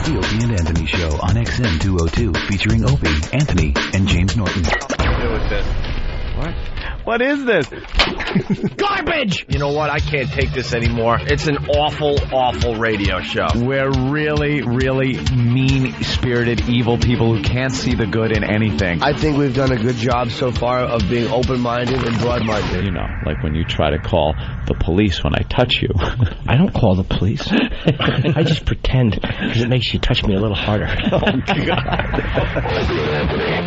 It's the Opie and Anthony Show on XM 202, featuring Opie, Anthony, and James Norton. Do with this. What? What is this? Garbage! You know what? I can't take this anymore. It's an awful, awful radio show. We're really, really mean-spirited, evil people who can't see the good in anything. I think we've done a good job so far of being open-minded and broad-minded. You know, like when you try to call the police when I touch you. I don't call the police. I just pretend, because it makes you touch me a little harder. Oh, God.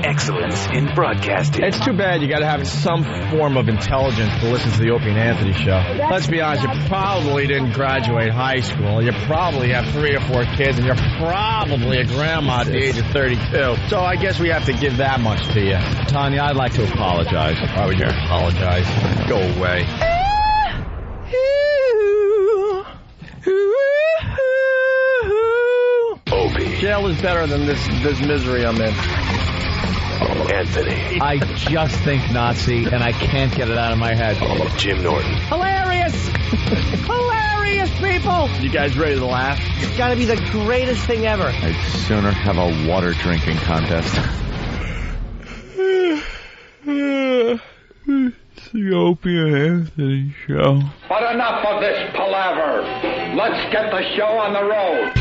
Excellence in broadcasting. It's too bad you got to have some form of intelligence to listen to the Opie and Anthony show. Let's be honest, you probably didn't graduate high school. You probably have 3 or 4 kids, and you're probably a grandma at the age of 32. So I guess we have to give that much to you. Tanya, I'd like to apologize. Why would you apologize? Go away. Opie. Jail is better than this misery I'm in. Anthony. I just think Nazi, and I can't get it out of my head. Jim Norton. Hilarious! Hilarious, people! You guys ready to laugh? It's got to be the greatest thing ever. I'd sooner have a water drinking contest. It's the Opie and Anthony show. But enough of this palaver. Let's get the show on the road.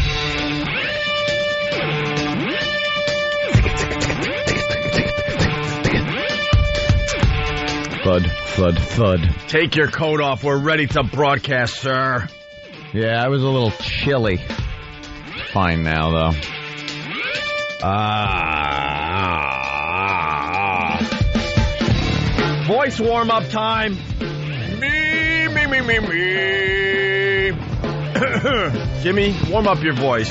Thud, thud, thud. Take your coat off. We're ready to broadcast, sir. Yeah, I was a little chilly. Fine now, though. Voice warm-up time. Me. Jimmy, warm up your voice.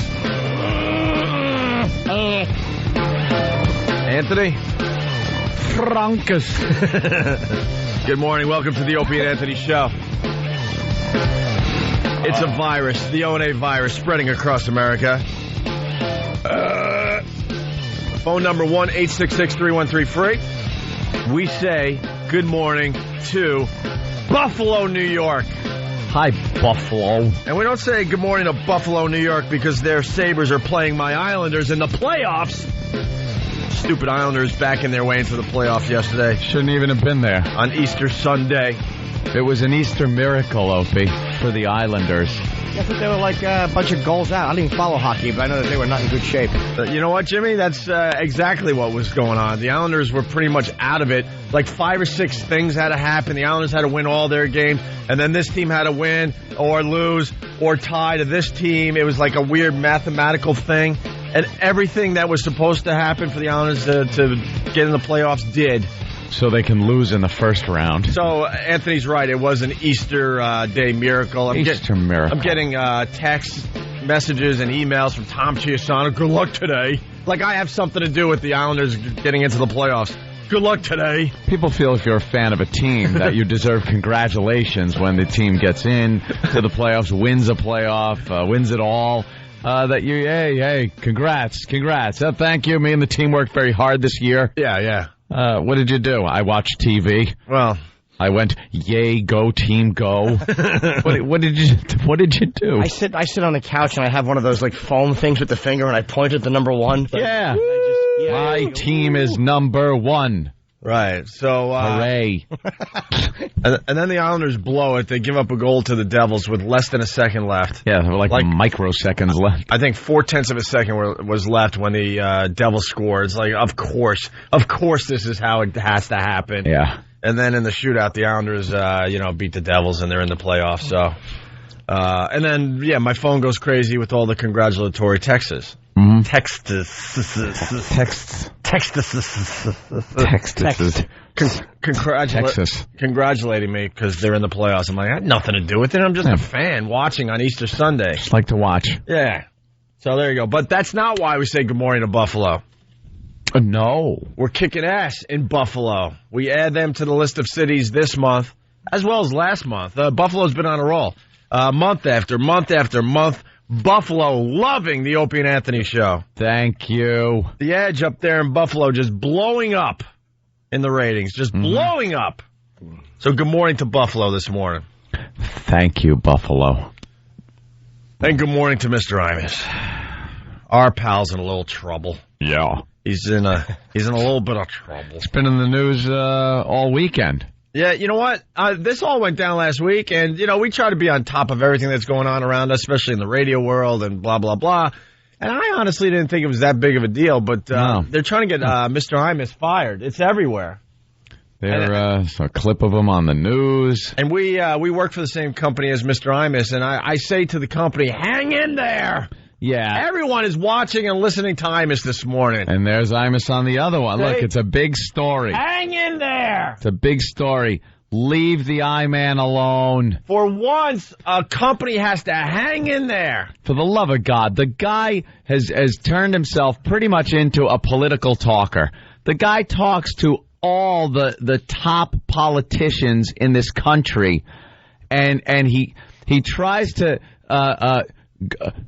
Anthony? Frankus. Good morning. Welcome to the Opie and Anthony show. It's a virus, the O&A virus, spreading across America. Phone number 1-866-313-FREE. We say good morning to Buffalo, New York. Hi, Buffalo. And we don't say good morning to Buffalo, New York because their Sabres are playing my Islanders in the playoffs. Stupid Islanders backing their way into the playoffs yesterday. Shouldn't even have been there. On Easter Sunday. It was an Easter miracle, Opie, for the Islanders. I thought they were like a bunch of goals out. I didn't even follow hockey, but I know that they were not in good shape. You know what, Jimmy? That's exactly what was going on. The Islanders were pretty much out of it. Like 5 or 6 things had to happen. The Islanders had to win all their games, and then this team had to win or lose or tie to this team. It was like a weird mathematical thing. And everything that was supposed to happen for the Islanders to get in the playoffs did. So they can lose in the first round. So Anthony's right. It was an Easter Day miracle. Miracle. I'm getting text messages and emails from Tom Chiano. Good luck today. Like I have something to do with the Islanders getting into the playoffs. Good luck today. People feel if you're a fan of a team that you deserve congratulations when the team gets in to the playoffs, wins a playoff, wins it all. That you, hey, congrats. Thank you. Me and the team worked very hard this year. Yeah. What did you do? I watched TV. Well, I went, yay, go team, go. What did you do? I sit on the couch and I have one of those like foam things with the finger and I point at the number 1. Yeah. My team is number 1. Right. So hooray. and then the Islanders blow it. They give up a goal to the Devils with less than a second left. Yeah, there were like microseconds left. I think 0.4 of a second was left when the Devils scored. It's like, of course this is how it has to happen. Yeah. And then in the shootout, the Islanders, beat the Devils and they're in the playoffs. So, and then my phone goes crazy with all the congratulatory texts. Mm-hmm. Texts. Congratulating me because they're in the playoffs. I'm like, I had nothing to do with it. I'm just a fan watching on Easter Sunday. Just like to watch. Yeah. So there you go. But that's not why we say good morning to Buffalo. No. We're kicking ass in Buffalo. We add them to the list of cities this month, as well as last month. Buffalo's been on a roll. Month after month after month. Buffalo loving the Opie and Anthony show. Thank you. The Edge up there in Buffalo just blowing up in the ratings. Just blowing up. So good morning to Buffalo this morning. Thank you, Buffalo. And good morning to Mr. Imus. Our pal's in a little trouble. Yeah. He's in a little bit of trouble. It's been in the news all weekend. Yeah, you know what? This all went down last week, and, we try to be on top of everything that's going on around us, especially in the radio world and blah, blah, blah. And I honestly didn't think it was that big of a deal, but they're trying to get Mr. Imus fired. It's everywhere. There's a clip of him on the news. And we work for the same company as Mr. Imus, and I say to the company, hang in there. Yeah. Everyone is watching and listening to Imus this morning. And there's Imus on the other one. Look, it's a big story. Hang in there. It's a big story. Leave the I-Man alone. For once, a company has to hang in there. For the love of God, the guy has turned himself pretty much into a political talker. The guy talks to all the top politicians in this country, and he tries to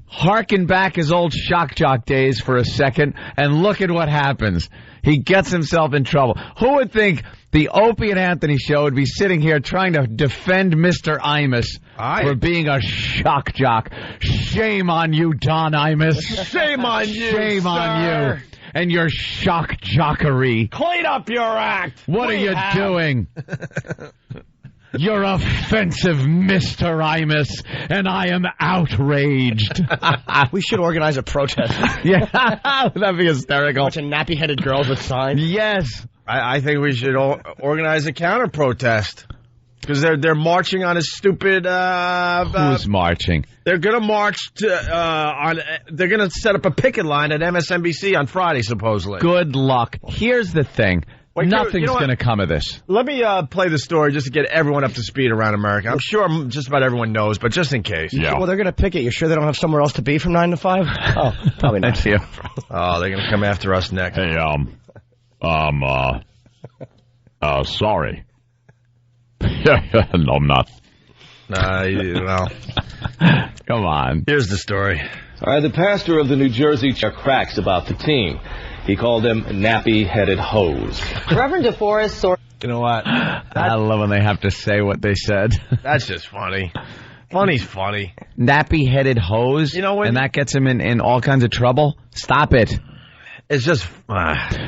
harken back his old shock jock days for a second, and look at what happens. He gets himself in trouble. Who would think the Opie and Anthony show would be sitting here trying to defend Mr. Imus for being a shock jock? Shame on you, Don Imus. Shame on you, Shame on you and your shock jockery. Clean up your act. What are you doing? You're offensive, Mr. Imus, and I am outraged. We should organize a protest. Yeah, that'd be hysterical. A bunch of nappy-headed girls with signs. Yes. I think we should organize a counter-protest. Because they're marching on a stupid... Who's marching? They're going to march to... They're going to set up a picket line at MSNBC on Friday, supposedly. Good luck. Here's the thing. Nothing's going to come of this. Let me play the story just to get everyone up to speed around America. I'm sure just about everyone knows, but just in case. Yeah. Well, they're going to picket. You're sure they don't have somewhere else to be from 9 to 5? Oh, probably not. That's you. Oh, they're going to come after us next. Hey, sorry. No, I'm not. Well. Come on. Here's the story. All right, the pastor of the New Jersey Church cracks about the team. He called them nappy-headed hoes. Reverend DeForest. You know what? I love when they have to say what they said. That's just funny. Funny's funny. Nappy-headed hose, and that gets him in all kinds of trouble? Stop it. It's just...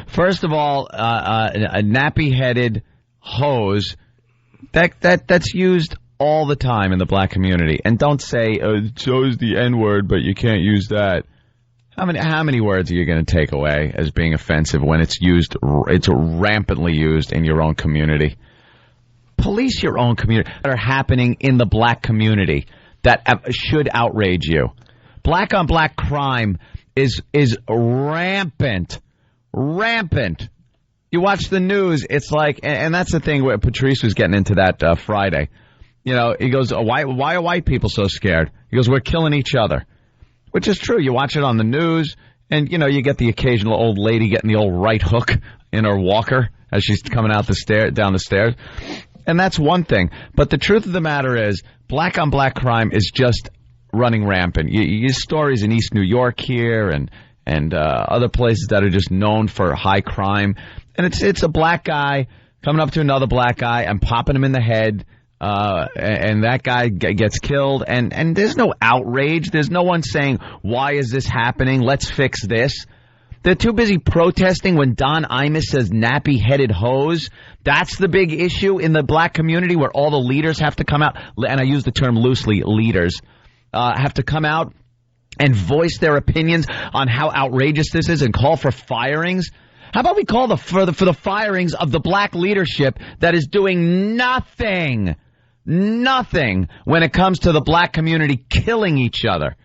First of all, a nappy-headed hose, that's used all the time in the black community. And don't say, so is the N-word, but you can't use that. How many words are you going to take away as being offensive when it's rampantly used in your own community? Police your own community that are happening in the black community that should outrage you. Black on black crime is rampant. Rampant. You watch the news, it's like, and that's the thing where Patrice was getting into that Friday. He goes, why are white people so scared? He goes, we're killing each other. Which is true. You watch it on the news, and, you get the occasional old lady getting the old right hook in her walker as she's coming down the stairs. And that's one thing. But the truth of the matter is, black on black crime is just running rampant. You get stories in East New York here and other places that are just known for high crime. And it's a black guy coming up to another black guy and popping him in the head. And that guy gets killed, and there's no outrage. There's no one saying, why is this happening? Let's fix this. They're too busy protesting when Don Imus says nappy-headed hose. That's the big issue in the black community where all the leaders have to come out, and I use the term loosely, leaders, have to come out and voice their opinions on how outrageous this is and call for firings. How about we call for the firings of the black leadership that is doing nothing when it comes to the black community killing each other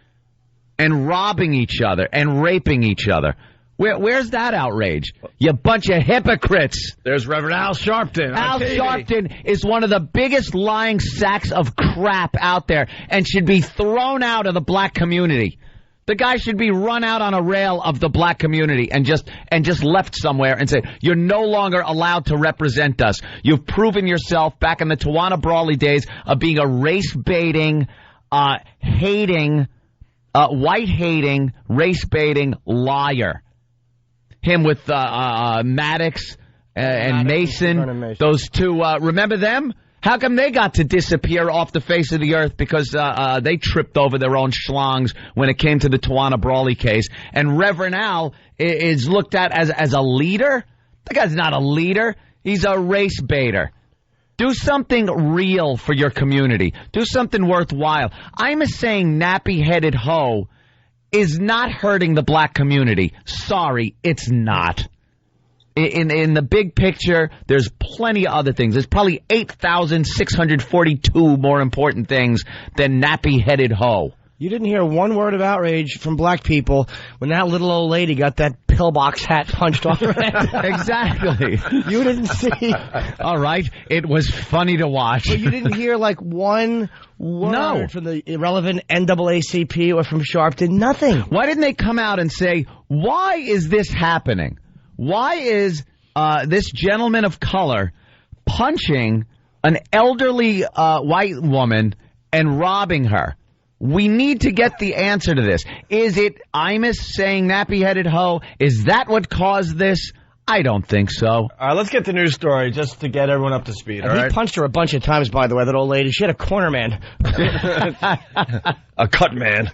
and robbing each other and raping each other? Where's that outrage? You bunch of hypocrites. There's Reverend Al Sharpton. Al Sharpton is one of the biggest lying sacks of crap out there and should be thrown out of the black community. The guy should be run out on a rail of the black community and just left somewhere and say, you're no longer allowed to represent us. You've proven yourself back in the Tawana Brawley days of being a race-baiting, white-hating, race-baiting liar. Him with Maddox and Mason, those two, remember them? How come they got to disappear off the face of the earth because they tripped over their own schlongs when it came to the Tawana Brawley case? And Reverend Al is looked at as a leader? The guy's not a leader. He's a race baiter. Do something real for your community. Do something worthwhile. I'm saying nappy-headed hoe is not hurting the black community. Sorry, it's not. In the big picture, there's plenty of other things. There's probably 8,642 more important things than nappy-headed hoe. You didn't hear one word of outrage from black people when that little old lady got that pillbox hat punched off her head. Exactly. You didn't see. All right. It was funny to watch. But you didn't hear like one word from the irrelevant NAACP or from Sharpton. Nothing. Why didn't they come out and say, why is this happening? Why is this gentleman of color punching an elderly white woman and robbing her? We need to get the answer to this. Is it Imus saying nappy-headed hoe? Is that what caused this? I don't think so. All right, let's get the news story just to get everyone up to speed. He punched her a bunch of times, by the way, that old lady. She had a corner man. A cut man.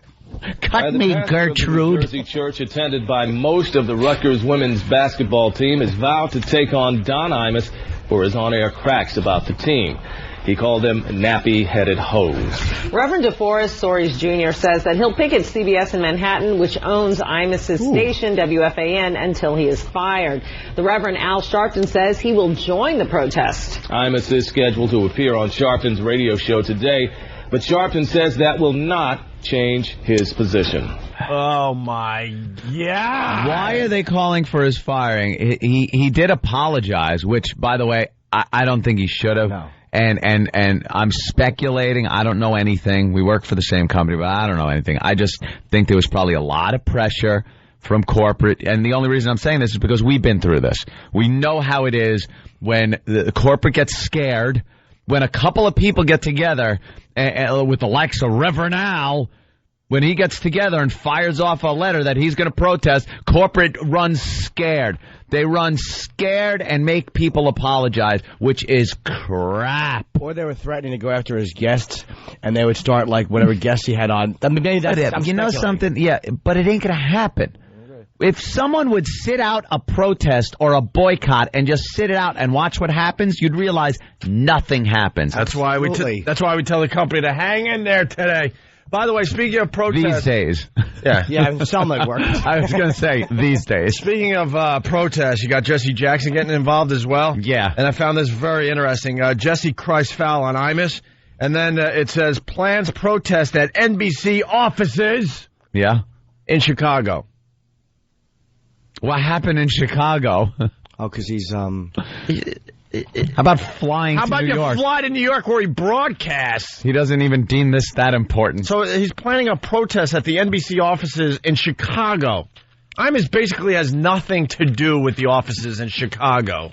Cut me, Gertrude. The Jersey church, attended by most of the Rutgers women's basketball team, has vowed to take on Don Imus for his on-air cracks about the team. He called them nappy-headed hoes. Reverend DeForest Soares Jr. says that he'll picket CBS in Manhattan, which owns Imus's station, WFAN, until he is fired. The Reverend Al Sharpton says he will join the protest. Imus is scheduled to appear on Sharpton's radio show today, but Sharpton says that will not change his position. Oh, my God. Why are they calling for his firing? He did apologize, which, by the way, I don't think he should have. No. And I'm speculating. I don't know anything. We work for the same company, but I don't know anything. I just think there was probably a lot of pressure from corporate. And the only reason I'm saying this is because we've been through this. We know how it is when the corporate gets scared, when a couple of people get together with the likes of Reverend Al. When he gets together and fires off a letter that he's going to protest, corporate runs scared. They run scared and make people apologize, which is crap. Or they were threatening to go after his guests, and they would start, like, whatever guests he had on. I mean, maybe that's it. You know something? Yeah, but it ain't going to happen. If someone would sit out a protest or a boycott and just sit it out and watch what happens, you'd realize nothing happens. That's why we tell the company to hang in there today. By the way, speaking of protests... These days. Yeah, some might work. I was going to say, these days. Speaking of protests, you got Jesse Jackson getting involved as well. Yeah. And I found this very interesting. Jesse cries foul on Imus. And then it says, plans protest at NBC offices. Yeah. In Chicago. What happened in Chicago? Oh, because he's... How about flying to New York? How about you fly to New York where he broadcasts? He doesn't even deem this that important. So he's planning a protest at the NBC offices in Chicago. Imus basically has nothing to do with the offices in Chicago.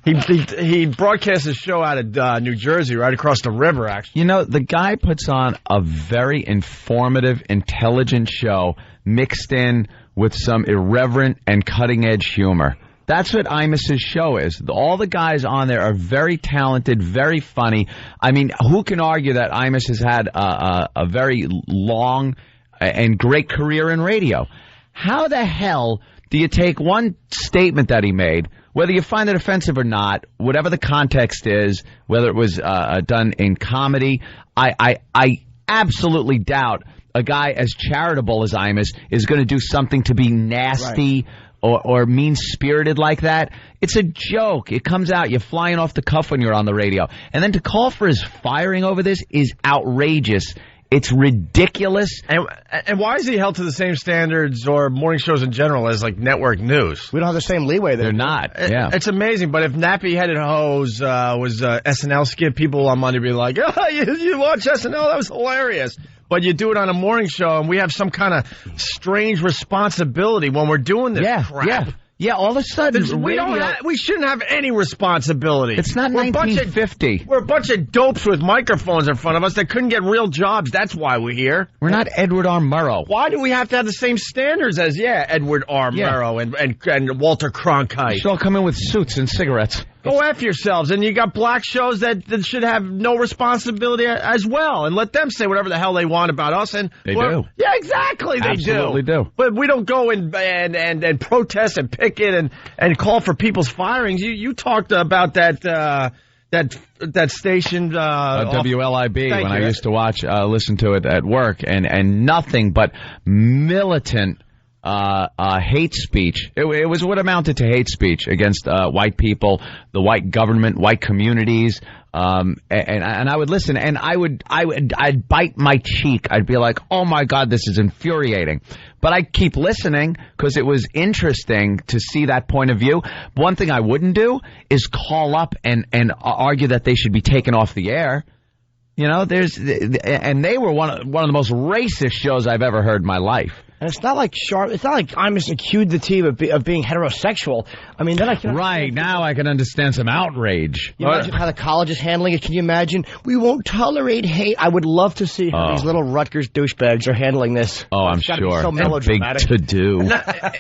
He broadcasts his show out of New Jersey, right across the river, actually. You know, the guy puts on a very informative, intelligent show mixed in with some irreverent and cutting-edge humor. That's what Imus's show is. All the guys on there are very talented, very funny. I mean, who can argue that Imus has had a very long and great career in radio? How the hell do you take one statement that he made, whether you find it offensive or not, whatever the context is, whether it was done in comedy, I absolutely doubt a guy as charitable as Imus is going to do something to be nasty, right, or mean-spirited like that. It's a joke. It comes out. You're flying off the cuff when you're on the radio. And then to call for his firing over this is outrageous. It's ridiculous. And why is he held to the same standards or morning shows in general as, like, network news? We don't have the same leeway there. They're not. Yeah. It's amazing. But if Nappy-Headed Hose was SNL skit, people on Monday would be like, oh, you watch SNL? That was hilarious. But you do it on a morning show, and we have some kind of strange responsibility when we're doing this crap. Yeah, all of a sudden, we shouldn't have any responsibility. It's not 1950. We're a bunch of dopes with microphones in front of us that couldn't get real jobs. That's why we're here. We're not Edward R. Murrow. Why do we have to have the same standards as, Edward R. Murrow and Walter Cronkite? We should all come in with suits and cigarettes. Go F yourselves. And you got black shows that should have no responsibility as well. And let them say whatever the hell they want about us. And They do. Yeah, exactly. They Absolutely do. But we don't go and protest and picket and call for people's firings. You talked about that station WLIB when I used to listen to it at work, and nothing but militant hate speech. It was what amounted to hate speech against white people, the white government, white communities. And I would listen, and I'd bite my cheek. I'd be like, oh my God, this is infuriating. But I'd keep listening because it was interesting to see that point of view. One thing I wouldn't do is call up and argue that they should be taken off the air. You know, and they were one of the most racist shows I've ever heard in my life. And it's not like Imus accused the team of being heterosexual. I mean, then I can now I can understand some outrage. You imagine how the college is handling it. Can you imagine? We won't tolerate hate. I would love to see how these little Rutgers douchebags are handling this. Oh, I'm sure. Be so melodramatic. Big to do.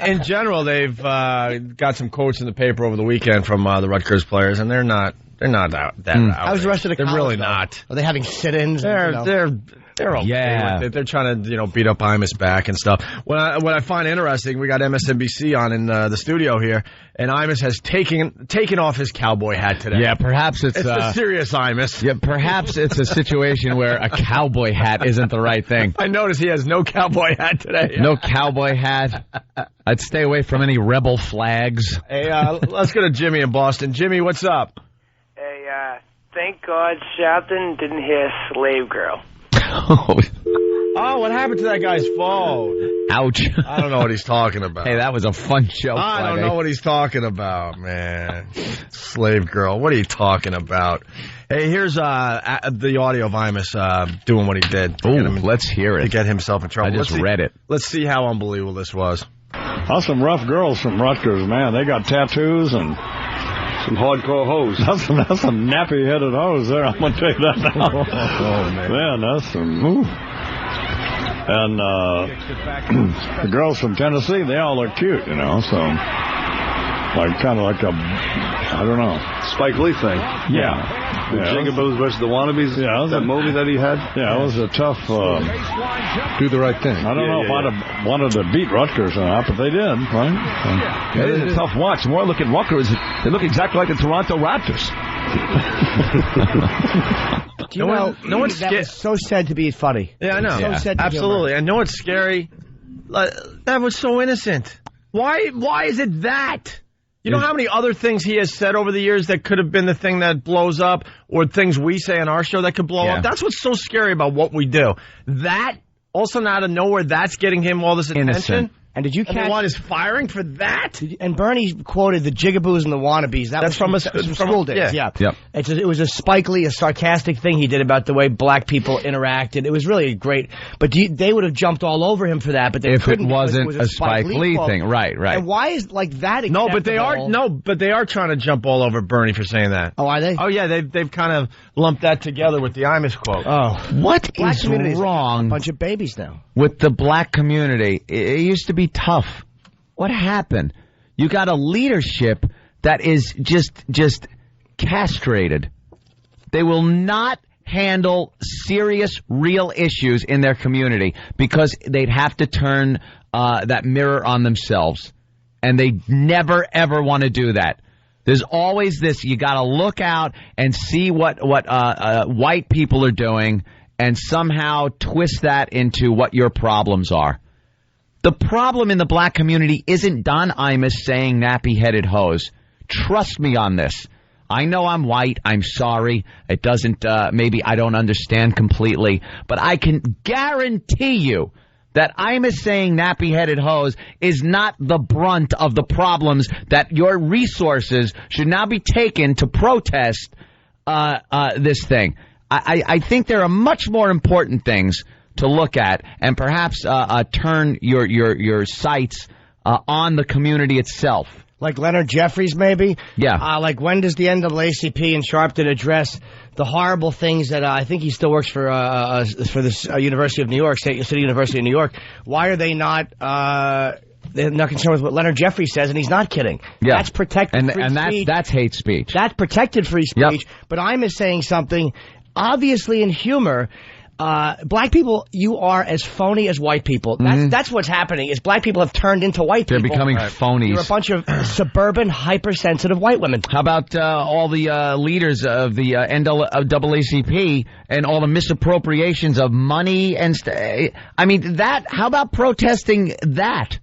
In general, they've got some quotes in the paper over the weekend from the Rutgers players, and they're not that outraged. How was the rest of the college? They're really though? not. Are they having sit-ins? They're okay with it. They're trying to, beat up Imus back and stuff. What I find interesting, we got MSNBC on in the studio here, and Imus has taken off his cowboy hat today. Yeah, perhaps it's the serious Imus. Yeah, perhaps it's a situation where a cowboy hat isn't the right thing. I noticed he has no cowboy hat today. No cowboy hat. I'd stay away from any rebel flags. Hey, let's go to Jimmy in Boston. Jimmy, what's up? Hey, thank God Sharpton didn't hear Slave Girl. Oh, what happened to that guy's phone? Ouch. I don't know what he's talking about. Hey, that was a fun show I don't know what he's talking about, man. Slave girl. What are you talking about? Hey, here's the audio of Imus doing what he did. Ooh, let's hear it. To get himself in trouble. I just read it. Let's see how unbelievable this was. That's some rough girls from Rutgers, man. They got tattoos and some hardcore hoes. That's some nappy-headed hoes there. I'm going to tell you that now. Oh, man. Man, that's some... Ooh. And the girls from Tennessee, they all look cute, so... kind of like a... I don't know. Spike Lee thing. Yeah. The Jigaboos versus the Wannabes. Yeah. That movie that he had. Yeah, it was a tough... do the right thing. I don't know if I'd have wanted to beat Rutgers or not, but they did, right? It is a tough watch. The more I look at Rutgers, they look exactly like the Toronto Raptors. Do you know one's that was so sad to be funny. Yeah, I know. So sad to absolutely. And know what's scary? That was so innocent. Why is it that? You know how many other things he has said over the years that could have been the thing that blows up, or things we say on our show that could blow up? That's what's so scary about what we do. That, also out of nowhere, that's getting him all this attention. Innocent. And did you catch... And is firing for that? And Bernie quoted the Jigaboos and the Wannabes. That's from school days. Yeah. Yep. It was a Spike Lee, a sarcastic thing he did about the way black people interacted. It was really great. But they would have jumped all over him for that. But they couldn't. If it wasn't was a Spike Lee thing. Right. And why is that acceptable? But they are trying to jump all over Bernie for saying that. Oh, are they? Oh, yeah. They've kind of lumped that together with the Imus quote. Oh. What is wrong? A bunch of babies now. With the black community? It used to be tough. What happened? You got a leadership that is just castrated. They will not handle serious, real issues in their community because they'd have to turn that mirror on themselves. And they never, ever want to do that. There's always this, you got to look out and see what white people are doing and somehow twist that into what your problems are. The problem in the black community isn't Don Imus saying nappy-headed hoes. Trust me on this. I know I'm white. I'm sorry. It doesn't, maybe I don't understand completely. But I can guarantee you that Imus saying nappy-headed hoes is not the brunt of the problems that your resources should now be taken to protest this thing. I think there are much more important things to look at, and perhaps turn your sights on the community itself. Like Leonard Jeffries, maybe? Yeah. Like, when does the NAACP and Sharpton address the horrible things that I think he still works for the University of New York, State City University of New York? Why are they not they're not concerned with what Leonard Jeffries says, and he's not kidding. Yeah. That's protected free speech. That's hate speech. That's protected free speech. Yep. But Imus saying something, obviously in humor. Black people, you are as phony as white people. That's what's happening, is black people have turned into white people. They're becoming phonies. You're a bunch of suburban, hypersensitive white women. How about all the leaders of the NAACP and all the misappropriations of money and I mean, how about protesting that?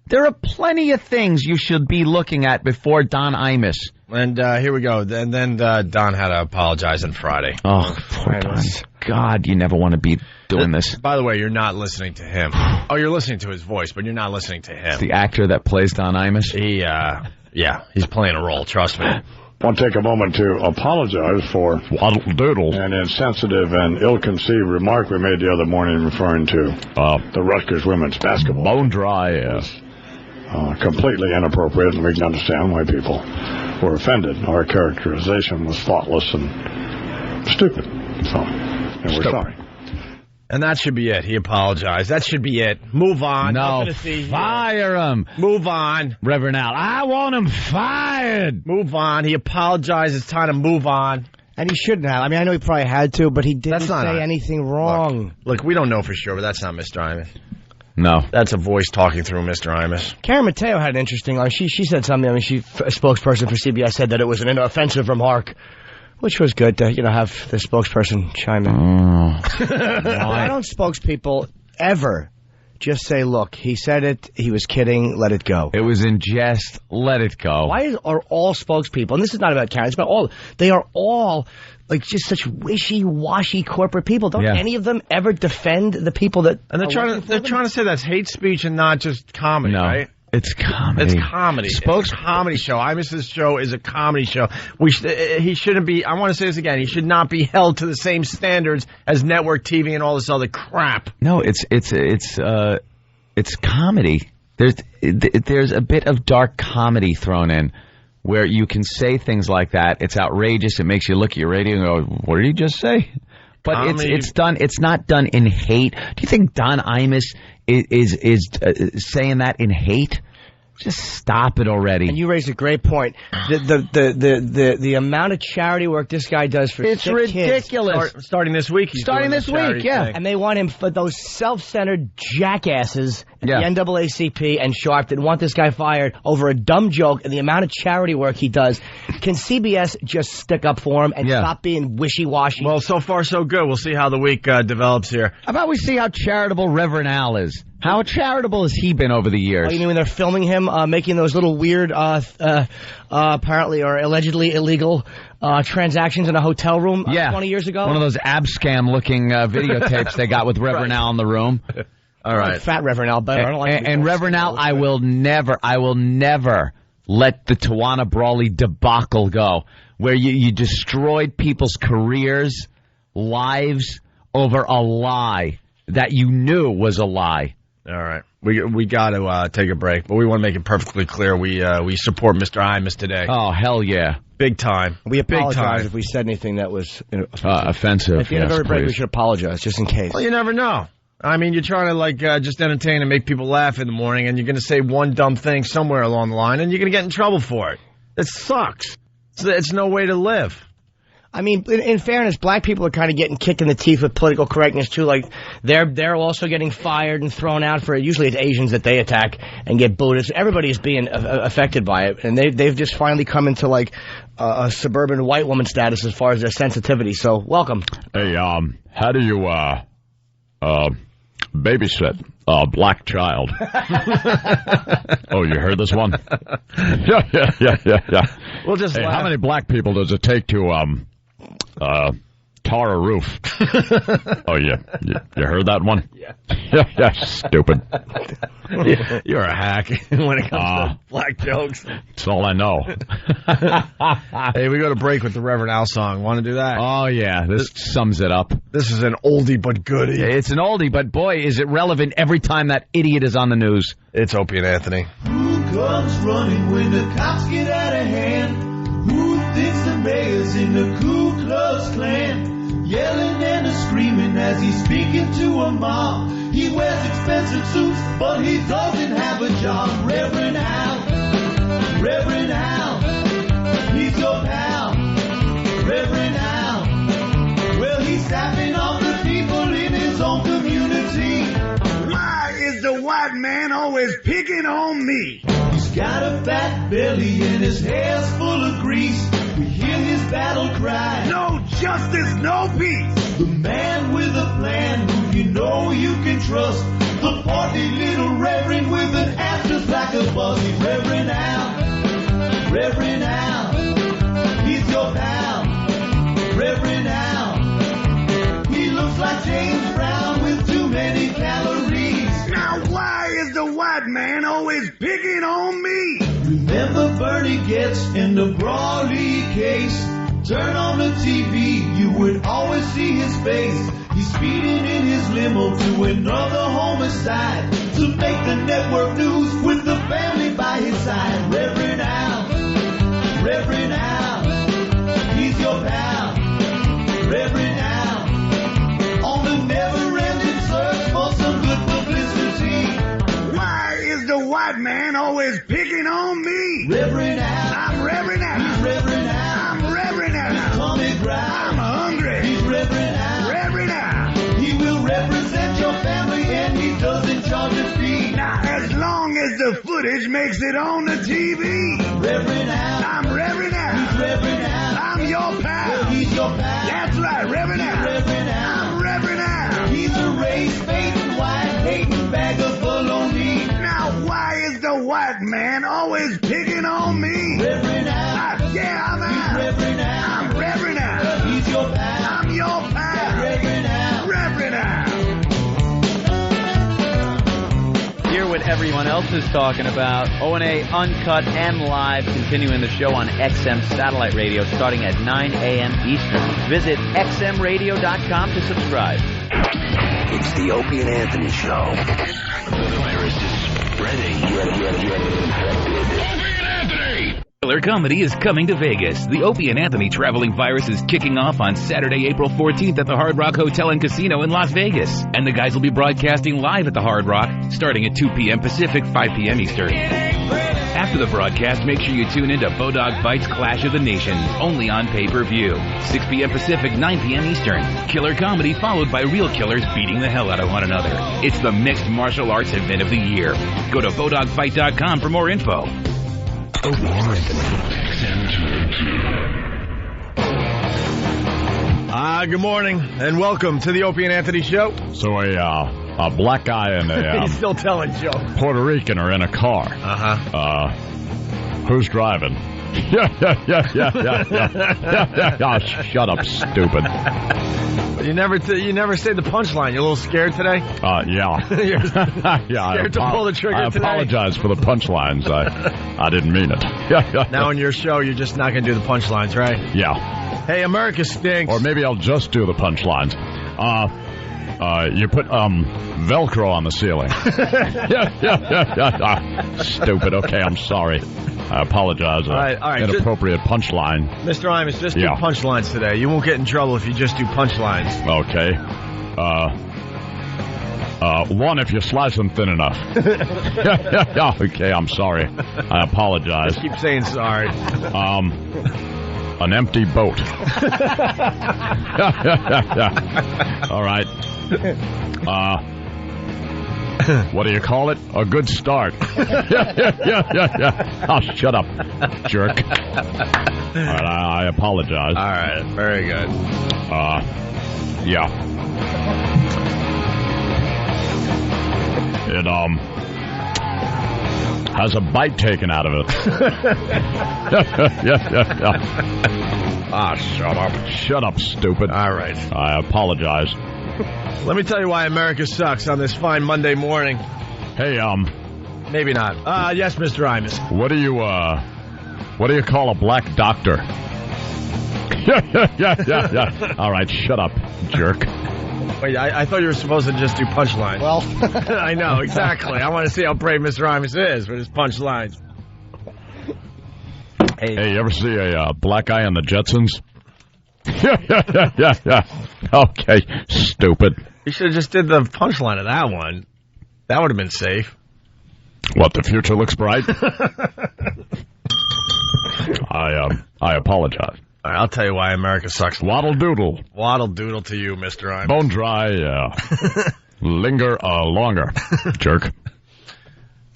There are plenty of things you should be looking at before Don Imus. And here we go. And then Don had to apologize on Friday. Oh, poor Don. God, you never want to be doing this. By the way, you're not listening to him. Oh, you're listening to his voice, but you're not listening to him. It's the actor that plays Don Imus? He's playing a role, trust me. I want to take a moment to apologize for an insensitive and ill-conceived remark we made the other morning referring to the Rutgers women's basketball. Bone dry, yes. Completely inappropriate, and we can understand why people were offended. Our characterization was thoughtless and stupid. So, we're sorry. And that should be it. He apologized. That should be it. Move on. No, fire him. Move on. Reverend Al, I want him fired. Move on. He apologized. It's time to move on. And he shouldn't have. I mean, I know he probably had to, but he didn't say anything wrong. Look, we don't know for sure, but that's not Mr. Imus. No. That's a voice talking through Mr. Imus. Karen Mateo had an interesting line. She said something. I mean, a spokesperson for CBS said that it was an inoffensive remark, which was good to, have the spokesperson chime in. Why don't spokespeople ever just say, look, he said it, he was kidding, let it go? It was in jest, let it go. Why are all spokespeople, and this is not about Karen, it's about all, they are all like just such wishy-washy corporate people. Don't any of them ever defend the people that And they're trying to say that's hate speech and not just comedy, right? It's comedy. It's comedy. It's a comedy show. Imus's show is a comedy show. He shouldn't be, I want to say this again, he should not be held to the same standards as network TV and all this other crap. No, it's comedy. There's a bit of dark comedy thrown in where you can say things like that. It's outrageous. It makes you look at your radio and go, what did he just say? But it's not done in hate. Do you think Don Imus is saying that in hate? Just stop it already. And you raised a great point. The amount of charity work this guy does for it's ridiculous. Kids. Starting this week. Starting this week, yeah. And they want him for those self-centered jackasses at the NAACP and Sharpton want this guy fired over a dumb joke and the amount of charity work he does. Can CBS just stick up for him and stop being wishy-washy? Well, so far so good. We'll see how the week develops here. How about we see how charitable Reverend Al is? How charitable has he been over the years? Oh, you mean when they're filming him making those little weird, apparently or allegedly illegal transactions in a hotel room 20 years ago? One of those abscam-looking videotapes they got with Reverend Al in the room. All right. Fat Reverend Al better. I don't like and Reverend Al, I will never let the Tawana Brawley debacle go, where you destroyed people's careers, lives, over a lie that you knew was a lie. All right. We got to take a break, but we want to make it perfectly clear we support Mr. Imus today. Oh, hell yeah. Big time. We apologize if we said anything that was offensive. At the end of every break, we should apologize, just in case. Well, you never know. I mean, you're trying to just entertain and make people laugh in the morning, and you're going to say one dumb thing somewhere along the line, and you're going to get in trouble for it. It sucks. It's no way to live. I mean, in fairness, black people are kind of getting kicked in the teeth with political correctness, too. Like, they're also getting fired and thrown out for, usually it's Asians that they attack and get booed. Everybody is being affected by it. And they've just finally come into, like, a suburban white woman status as far as their sensitivity. So, welcome. Hey, how do you, babysit a black child? Oh, you heard this one? Yeah. We'll just how many black people does it take to, tar a roof? Oh, yeah. You heard that one? Yeah, stupid. You're a hack when it comes to black jokes. That's all I know. Hey, we go to break with the Reverend Al song. Want to do that? Oh, yeah. This sums it up. This is an oldie but goodie. It's an oldie, but boy, is it relevant every time that idiot is on the news. It's Opie and Anthony. Who comes running when the cops get out of hand? Who thinks the mayor's in the Ku Klux Klan? Yelling and screaming as he's speaking to a mob. He wears expensive suits, but he doesn't have a job. Reverend Al, Reverend Al, he's your pal. Reverend Al, well, he's sapping off the people in his own community. Why is the white man always picking on me? He's got a fat belly and his hair's full of grease. We hear his battle cry. No justice, no peace. The man with a plan who you know you can trust. The portly little reverend with an ass just like a buzzy. Reverend Al, Reverend Al, he's your pal. Reverend Al, he looks like James Brown with too many calories. Now why is the white man always picking on me? Remember Bernie Getz in the Brawley case? Turn on the TV, you would always see his face. He's speeding in his limo to another homicide to make the network news with the family by his side. Reverend Al, Reverend Al, he's your pal. Reverend Al, on the never-ending search for some good publicity. Why is the white man always picking on me? Reverend Al, I'm Reverend Al. He's Reverend Al. I'm Reverend Al. He's Tommy Brown. I'm hungry. He's Reverend Al. Reverend Al. He will represent your family and he doesn't charge a fee. Now, as long as the footage makes it on the TV. Reverend Al. I'm Reverend Al. He's Reverend Al. I'm your pal. Well, he's your pal. That's right, Reverend Al. Reverend Al. I'm Reverend Al. He's a race-baiting, white-hating bag of baloney. Now, why is the white man always picking on me? Reverend Al. Yeah, I'm Al. He's Reverend Al. I'm Reverend Al. Well, he's your pal. I'm your pal. Reverend Al. Reverend Al. Hear what everyone else is talking about. O&A Uncut and Live, continuing the show on XM Satellite Radio starting at 9 a.m. Eastern. Visit xmradio.com to subscribe. It's the Opie and Anthony Show. The virus is spreading. Killer Comedy is coming to Vegas. The Opie and Anthony Traveling Virus is kicking off on Saturday, April 14th at the Hard Rock Hotel and Casino in Las Vegas. And the guys will be broadcasting live at the Hard Rock starting at 2 p.m. Pacific, 5 p.m. Eastern. After the broadcast, make sure you tune in to Bodog Bites Clash of the Nations, only on pay-per-view. 6 p.m. Pacific, 9 p.m. Eastern. Killer comedy followed by real killers beating the hell out of one another. It's the mixed martial arts event of the year. Go to bodogfight.com for more info. Opie and Anthony. Good morning, and welcome to the Opie and Anthony Show. So a black guy and a He's still telling jokes. Puerto Rican are in a car. Who's driving? Yeah. Oh, shut up, stupid. You never say the punchline. You a little scared today? Yeah. You're Yeah. scared to pull the trigger I today? apologize for the punchlines. I didn't mean it. Now in your show, you're just not going to do the punchlines, right? Yeah. Hey, America stinks. Or maybe I'll just do the punchlines. You put Velcro on the ceiling. Yeah. Stupid. Okay, I'm sorry. I apologize. All right. Inappropriate punchline. Mr. Imus, just do punchlines today. You won't get in trouble if you just do punchlines. Okay. One, if you slice them thin enough. Okay, I'm sorry. I apologize. Just keep saying sorry. An empty boat. All right. What do you call it? A good start. Yeah. Oh, shut up, jerk. All right, I apologize. All right, very good. Yeah. It has a bite taken out of it. Yeah. Shut up. Shut up, stupid. All right. I apologize. Let me tell you why America sucks on this fine Monday morning. Hey, maybe not. Yes, Mr. Imus. What do you call a black doctor? Yeah. All right, shut up, jerk. Wait, I thought you were supposed to just do punchlines. Well, I know, exactly. I want to see how brave Mr. Imus is with his punchlines. Hey, you ever see a black guy on the Jetsons? Yeah. Okay, stupid. You should have just did the punchline of that one. That would have been safe. What, the future looks bright? I apologize. All right, I'll tell you why America sucks. Waddle doodle. Waddle doodle to you, Mr. Imus. Bone dry, linger longer, jerk.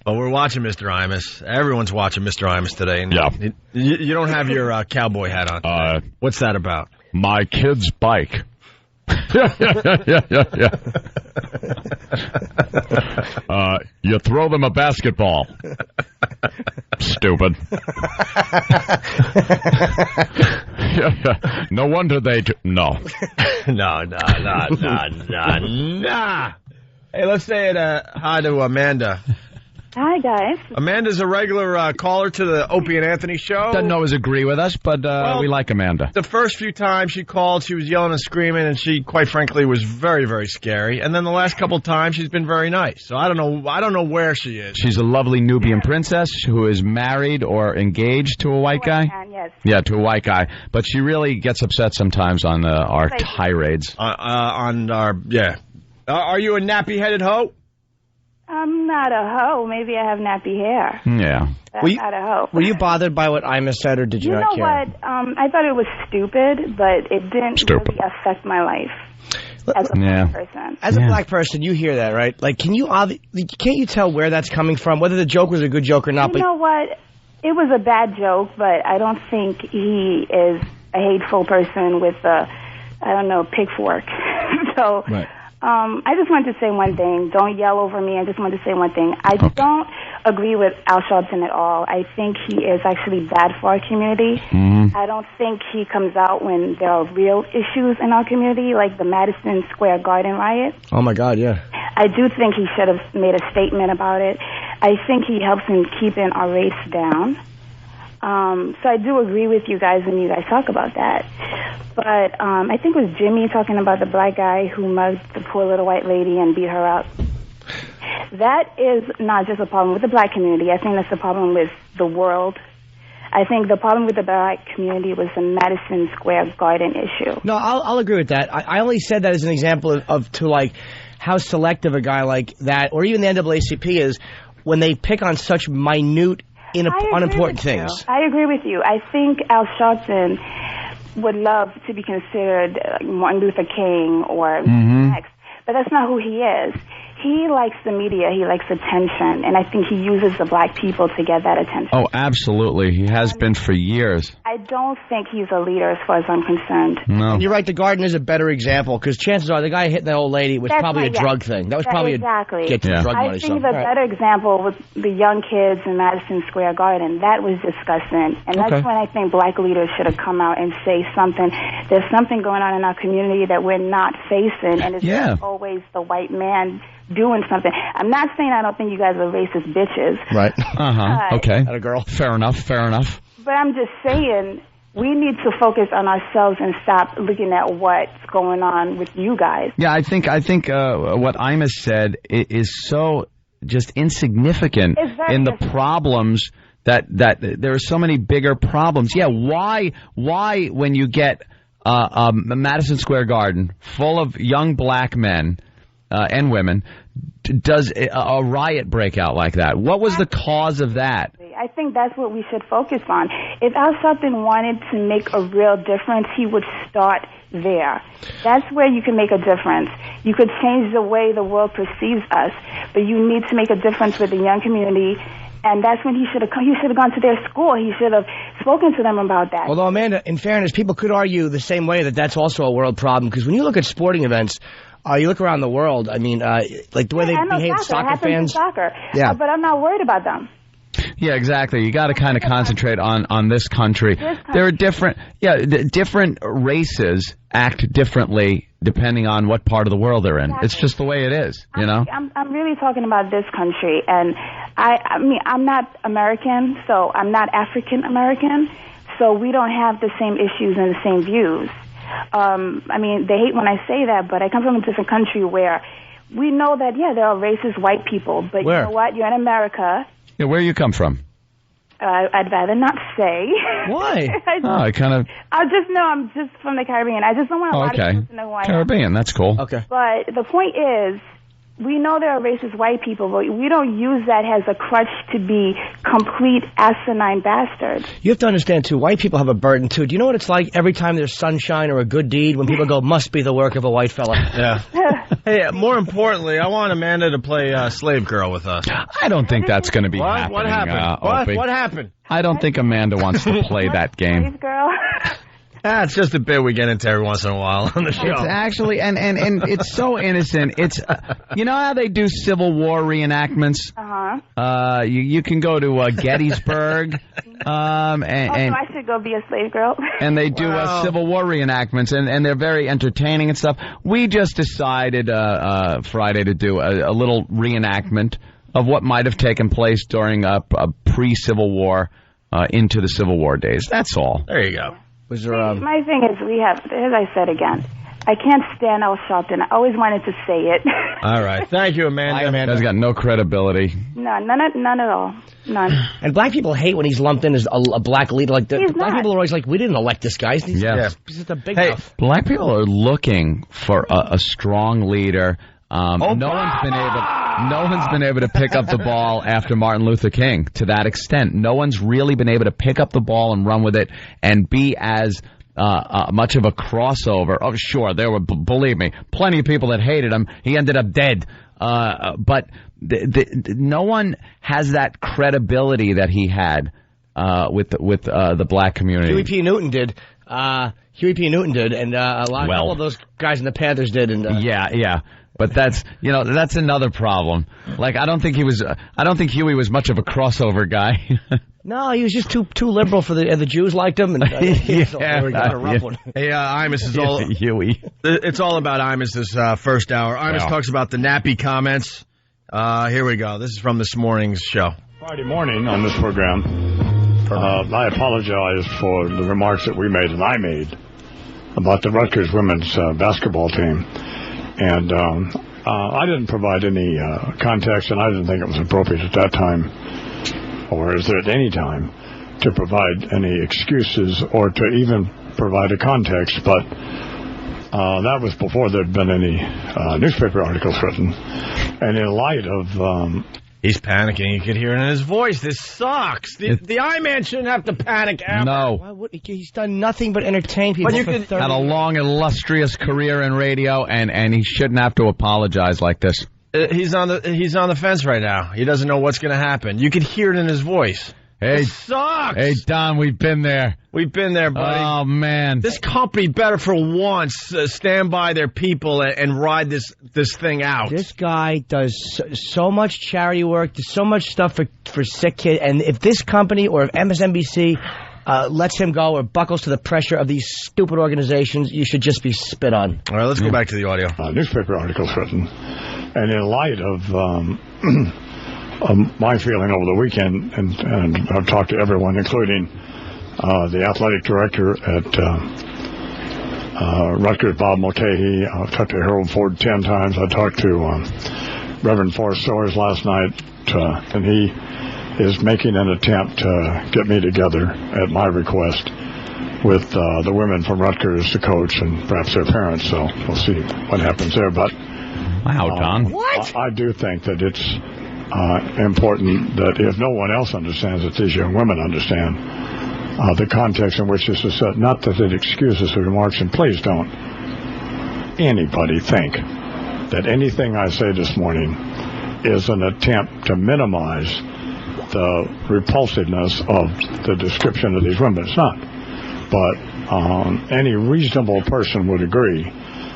Well, we're watching Mr. Imus. Everyone's watching Mr. Imus today. And yeah. You don't have your cowboy hat on today. What's that about? My kid's bike. Yeah. You throw them a basketball. Stupid. No wonder they do. No. No. Hey, let's say hi to Amanda. Hi, guys. Amanda's a regular caller to the Opie and Anthony show. Doesn't always agree with us, but we like Amanda. The first few times she called, she was yelling and screaming, and she, quite frankly, was very, very scary. And then the last couple of times, she's been very nice. So I don't know where she is. She's a lovely Nubian princess who is married or engaged to a white guy. Yes. Yeah, to a white guy. But she really gets upset sometimes on our tirades. On our Are you a nappy-headed hoe? I'm not a hoe. Maybe I have nappy hair. Yeah. But I'm not a hoe. Were you bothered by what Imus said, or did you not care? You know what? I thought it was stupid, but it didn't really affect my life as a black person. As a black person, you hear that, right? Like, can't you tell where that's coming from, whether the joke was a good joke or not? You know what? It was a bad joke, but I don't think he is a hateful person with a, pitchfork. So... Right. I just wanted to say one thing. Don't yell over me. I just wanted to say one thing. I don't agree with Al Sharpton at all. I think he is actually bad for our community. Mm-hmm. I don't think he comes out when there are real issues in our community, like the Madison Square Garden riot. Oh, my God, yeah. I do think he should have made a statement about it. I think he helps in keeping our race down. So I do agree with you guys when you guys talk about that. But I think it was Jimmy talking about the black guy who mugged the poor little white lady and beat her up. That is not just a problem with the black community. I think that's a problem with the world. I think the problem with the black community was the Madison Square Garden issue. No, I'll agree with that. I only said that as an example of how selective a guy like that, or even the NAACP is, when they pick on such minute, unimportant things. I agree with you. I think Al Sharpton would love to be considered Martin Luther King or X, but that's not who he is. He likes the media. He likes attention, and I think he uses the black people to get that attention. Oh, absolutely. He has been for years. I don't think he's a leader as far as I'm concerned. No. And you're right, the garden is a better example, because chances are the guy hitting that old lady was probably a drug thing. That was probably exactly. Get drug money. I think the better example was the young kids in Madison Square Garden. That was disgusting. And that's when I think black leaders should have come out and say something. There's something going on in our community that we're not facing, and it's not always the white man doing something. I'm not saying I don't think you guys are racist bitches. Right. Okay. That a girl. Fair enough. But I'm just saying we need to focus on ourselves and stop looking at what's going on with you guys. Yeah, I think what Imus said is so just insignificant in the problems that there are so many bigger problems. Yeah, why when you get Madison Square Garden full of young black men and women, does a riot break out like that? What was the cause of that? I think that's what we should focus on. If Al Sharpton wanted to make a real difference, he would start there. That's where you can make a difference. You could change the way the world perceives us, but you need to make a difference with the young community. And that's when he should have come. He should have gone to their school. He should have spoken to them about that. Although, Amanda, in fairness, people could argue the same way that that's also a world problem, because when you look at sporting events, you look around the world, I mean, like the way they behave soccer fans. Soccer. Yeah. But I'm not worried about them. Yeah, exactly. You got to kind of concentrate on this country. There are different races act differently depending on what part of the world they're in. Exactly. It's just the way it is, you know? I'm really talking about this country, and I mean, I'm not American, so I'm not African American, so we don't have the same issues and the same views. I mean, they hate when I say that, but I come from a different country where we know that, there are racist white people, but Where? You know what? You're in America. Yeah, where you come from? I'd rather not say. Why? I kind of... I'm just from the Caribbean. I just don't want a lot of people to know who I am. Caribbean, that's cool. Okay. But the point is, we know there are racist white people, but we don't use that as a crutch to be complete asinine bastards. You have to understand, too, white people have a burden, too. Do you know what it's like every time there's sunshine or a good deed when people go, must be the work of a white fella? Yeah. Hey, more importantly, I want Amanda to play Slave Girl with us. I don't think that's going to be happening. What happened? What happened? I don't think Amanda wants to play that game. Slave Girl? It's just a bit we get into every once in a while on the show. It's actually, and it's so innocent. It's, you know how they do Civil War reenactments? Uh-huh. You can go to Gettysburg. So I should go be a slave girl? And they do Civil War reenactments, and they're very entertaining and stuff. We just decided Friday to do a little reenactment of what might have taken place during a pre-Civil War into the Civil War days. That's all. There you go. Was there, my thing is, as I said again, I can't stand Al Sharpton. I always wanted to say it. All right. Thank you, Amanda. Amanda's got no credibility. None at all. None. And black people hate when he's lumped in as a black leader. Like the black people are always like, we didn't elect this guy. He's just a big mouth. Black people are looking for a strong leader. No one's been able to pick up the ball after Martin Luther King to that extent. No one's really been able to pick up the ball and run with it and be as much of a crossover. Oh, sure, there were, believe me, plenty of people that hated him. He ended up dead. But no one has that credibility that he had with the black community. Huey P. Newton did. And a couple of those guys in the Panthers did. And yeah. But that's another problem. Like, I don't think Huey was much of a crossover guy. No, he was just too liberal for the Jews liked him. And got a rough one. Hey, Imus is all Huey. It's all about Imus this first hour. Imus talks about the nappy comments. Here we go. This is from this morning's show. Friday morning on this program, I apologize for the remarks that we made and I made about the Rutgers women's basketball team. And I didn't provide any context, and I didn't think it was appropriate at that time, or is there at any time, to provide any excuses or to even provide a context. But that was before there'd been any newspaper articles written. And in light of... He's panicking. You could hear it in his voice. This sucks. The I-Man shouldn't have to panic ever. No. He's done nothing but entertain people for 30 years. Had a long, illustrious career in radio, and he shouldn't have to apologize like this. He's on the fence right now. He doesn't know what's going to happen. You could hear it in his voice. Hey, it sucks. Hey, Don, we've been there. We've been there, buddy. Oh, man. This company better for once stand by their people and ride this thing out. This guy does so much charity work, does so much stuff for sick kids. And if this company or if MSNBC lets him go or buckles to the pressure of these stupid organizations, you should just be spit on. All right, let's go back to the audio. Newspaper articles written. And in light of... my feeling over the weekend, and I've talked to everyone, including the athletic director at Rutgers, Bob Mulcahy. I've talked to Harold Ford 10 times. I talked to Reverend Forrest Soares last night, and he is making an attempt to get me together at my request with the women from Rutgers, the coach, and perhaps their parents. So we'll see what happens there. But wow, Don. What? I do think that it's important that if no one else understands it, these young women understand the context in which this is set. Not that it excuses the remarks, and please don't anybody think that anything I say this morning is an attempt to minimize the repulsiveness of the description of these women. It's not. But any reasonable person would agree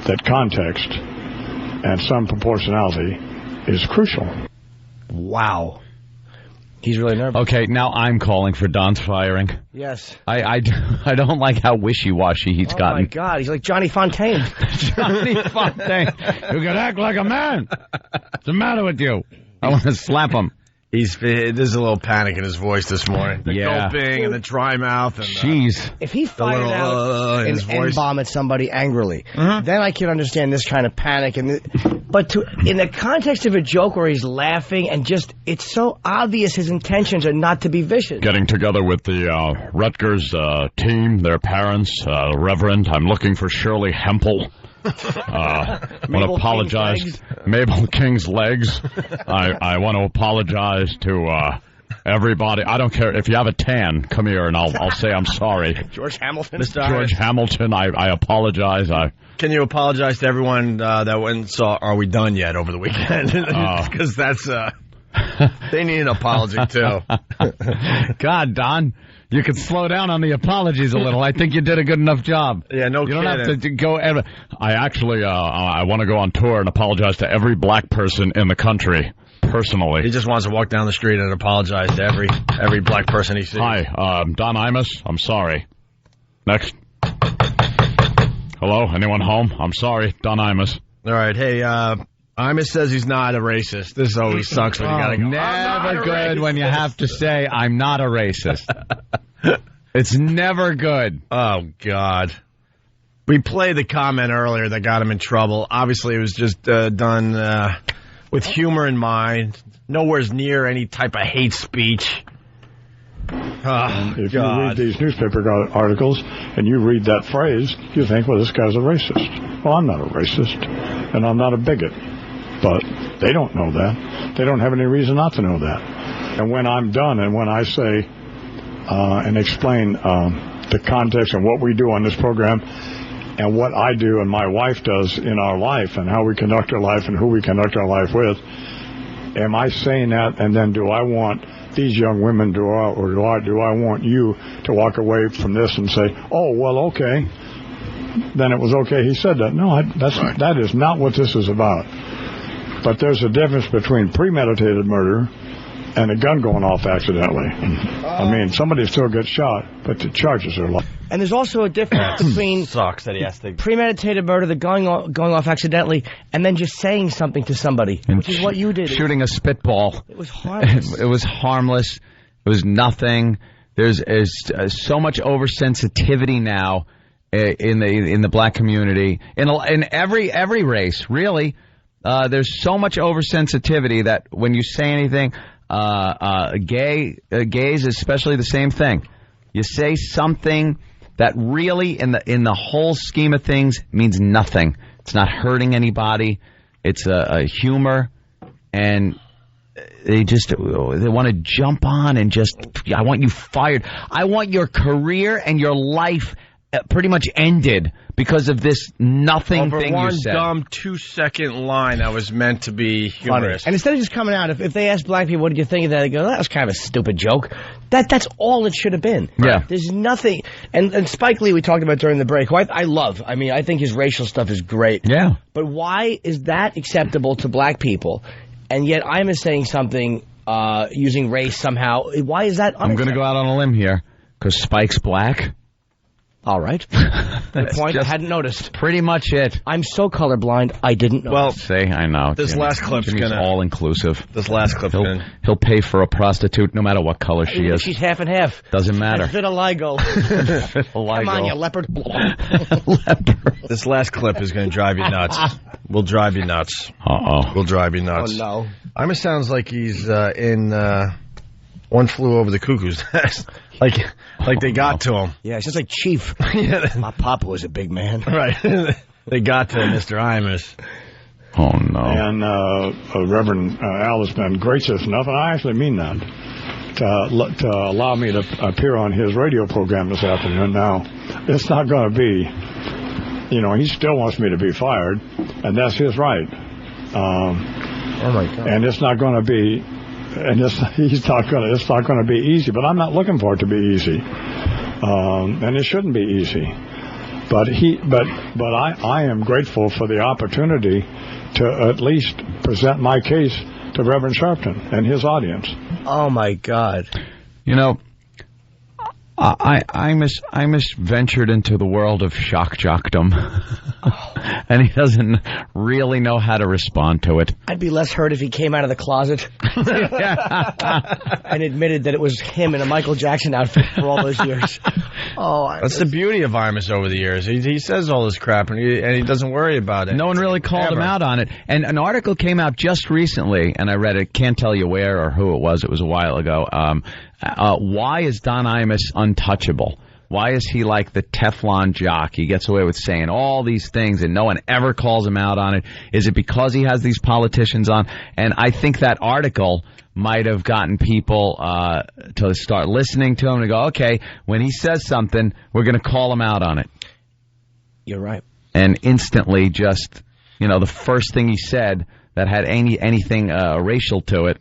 that context and some proportionality is crucial. Wow. He's really nervous. Okay, now I'm calling for Don's firing. Yes. I don't like how wishy-washy he's gotten. Oh, my God. He's like Johnny Fontaine. Johnny Fontaine. You can act like a man. What's the matter with you? I want to slap him. There's a little panic in his voice this morning. The gulping and the dry mouth. And, jeez. If he fired out an N-bomb at somebody angrily, then I can understand this kind of panic. But in the context of a joke where he's laughing and it's so obvious his intentions are not to be vicious. Getting together with the Rutgers team, their parents, Reverend, I'm looking for Shirley Hempel. I want to apologize. Mabel King's legs. I want to apologize to everybody. I don't care if you have a tan. Come here and I'll say I'm sorry. George Hamilton. Mr. George Hamilton. I apologize. Can you apologize to everyone that went and saw Are We Done Yet over the weekend? Because that's they need an apology too. God, Don. You could slow down on the apologies a little. I think you did a good enough job. Yeah, no kidding. You don't have to go. I actually, I want to go on tour and apologize to every black person in the country, personally. He just wants to walk down the street and apologize to every black person he sees. Hi, Don Imus. I'm sorry. Next. Hello, anyone home? I'm sorry, Don Imus. All right, hey, Imus says he's not a racist. This always sucks when you gotta go. Never good when you have to say, I'm not a racist. It's never good. Oh, God. We played the comment earlier that got him in trouble. Obviously, it was just done with humor in mind. Nowhere's near any type of hate speech. If you read these newspaper articles and you read that phrase, you think, well, this guy's a racist. Well, I'm not a racist, and I'm not a bigot. But they don't know that. They don't have any reason not to know that. And when I'm done and when I say and explain the context and what we do on this program and what I do and my wife does in our life and how we conduct our life and who we conduct our life with, am I saying that and then do I want these young women do I want you to walk away from this and say, oh, well, okay, then it was okay he said that. No, that is not what this is about. But there's a difference between premeditated murder and a gun going off accidentally. I mean, somebody still gets shot, but the charges are low. And there's also a difference between premeditated murder, the going off accidentally, and then just saying something to somebody, which is what you did. Shooting a spitball. It was harmless. It was harmless. It was nothing. There's so much oversensitivity now in the black community, in every race, really. There's so much oversensitivity that when you say anything, gays especially the same thing. You say something that really, in the whole scheme of things, means nothing. It's not hurting anybody. It's a humor, and they want to jump on and I want you fired. I want your career and your life pretty much ended because of this nothing thing you said. One dumb 2-second line that was meant to be humorous. And instead of just coming out, if they ask black people, what did you think of that? They go, that was kind of a stupid joke. That's all it should have been. Yeah. There's nothing. And Spike Lee, we talked about during the break, who I love. I mean, I think his racial stuff is great. Yeah. But why is that acceptable to black people? And yet I'm saying something using race somehow. Why is that unacceptable? I'm going to go out on a limb here because Spike's black. All right. Good point. I hadn't noticed. Pretty much it. I'm so colorblind, I didn't know. Well, say I know. This last clip's Jimmy's all inclusive. This last clip, he'll pay for a prostitute no matter what color she is. She's half and half. Doesn't matter. Vitiligo. Come on, you leopard. This last clip is going to drive you nuts. We'll drive you nuts. We'll drive you nuts. Oh no. Imus sounds like he's in One Flew Over the Cuckoo's Nest. Like they got to him. Yeah, it's just like Chief. My papa was a big man. Right. They got to Mr. Imus. Oh, no. And Reverend Al has been gracious enough, and I actually mean that, to allow me to appear on his radio program this afternoon. Now, it's not going to be, he still wants me to be fired, and that's his right. Oh, my God. And it's not going to be... And it's not going to be easy, but I'm not looking for it to be easy, and it shouldn't be easy. But I am grateful for the opportunity to at least present my case to Reverend Sharpton and his audience. Oh my God! Imus ventured into the world of shock jockdom, and he doesn't really know how to respond to it. I'd be less hurt if he came out of the closet and admitted that it was him in a Michael Jackson outfit for all those years. That's the beauty of Imus over the years. He says all this crap, and he doesn't worry about it. No one really called him out on it. And an article came out just recently, and I read it. Can't tell you where or who it was. It was a while ago. Why is Don Imus untouchable? Why is he like the Teflon jock? He gets away with saying all these things and no one ever calls him out on it. Is it because he has these politicians on? And I think that article might have gotten people to start listening to him and go, okay, when he says something, we're going to call him out on it. You're right. And instantly just, the first thing he said that had anything racial to it,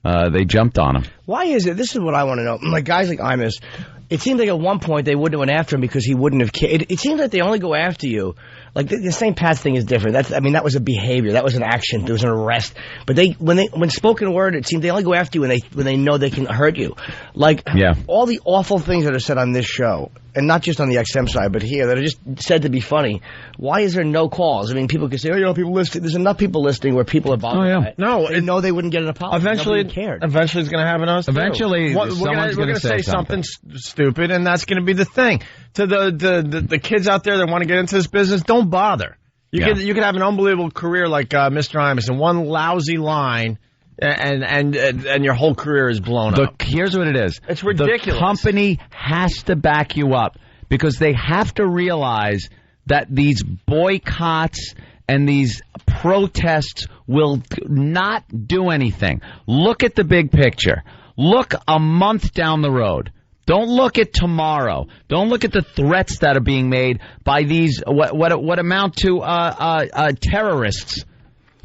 they jumped on him. Why is it? This is what I want to know. Like guys like Imus, it seemed like at one point they wouldn't have went after him because he wouldn't have cared. It seems like they only go after you. Like the St. Pat's thing is different. That was a behavior. That was an action. There was an arrest. But when spoken word, it seems they only go after you when they know they can hurt you. Like all the awful things that are said on this show, and not just on the XM side, but here that are just said to be funny. Why is there no calls? I mean, people could say, people listening. There's enough people listening where people are bothered by it. No, they know they wouldn't get an apology. Eventually, cared. Eventually, it's going to happen to us. Eventually, we're going to say something stupid, and that's going to be the thing. To the kids out there that want to get into this business, don't bother. You could have an unbelievable career like Mr. Imus, and one lousy line, and your whole career is blown up. Here's what it is. It's ridiculous. The company has to back you up because they have to realize that these boycotts and these protests will not do anything. Look at the big picture. Look a month down the road. Don't look at tomorrow. Don't look at the threats that are being made by these what amount to terrorists.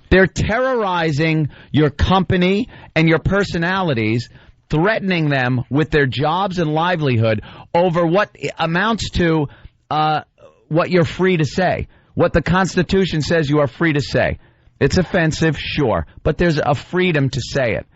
They're terrorizing your company and your personalities, threatening them with their jobs and livelihood over what amounts to what you're free to say, what the Constitution says you are free to say. It's offensive, sure, but there's a freedom to say it.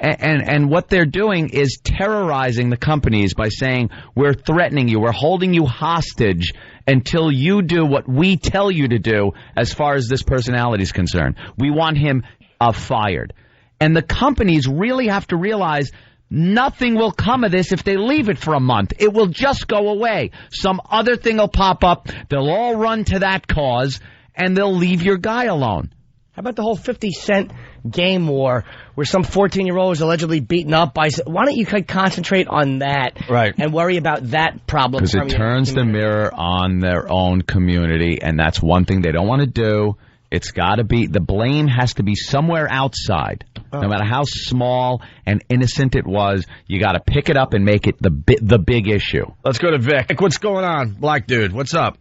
And what they're doing is terrorizing the companies by saying, we're threatening you, we're holding you hostage until you do what we tell you to do as far as this personality is concerned. We want him fired. And the companies really have to realize nothing will come of this if they leave it for a month. It will just go away. Some other thing will pop up. They'll all run to that cause, and they'll leave your guy alone. How about the whole 50 Cent game war where some 14-year-old was allegedly beaten up by... Why don't you concentrate on that and worry about that problem? Because it turns the mirror on their own community, and that's one thing they don't want to do. It's got to be... The blame has to be somewhere outside. No matter how small and innocent it was, you got to pick it up and make it the big issue. Let's go to Vic. Vic, what's going on? Black dude, what's up?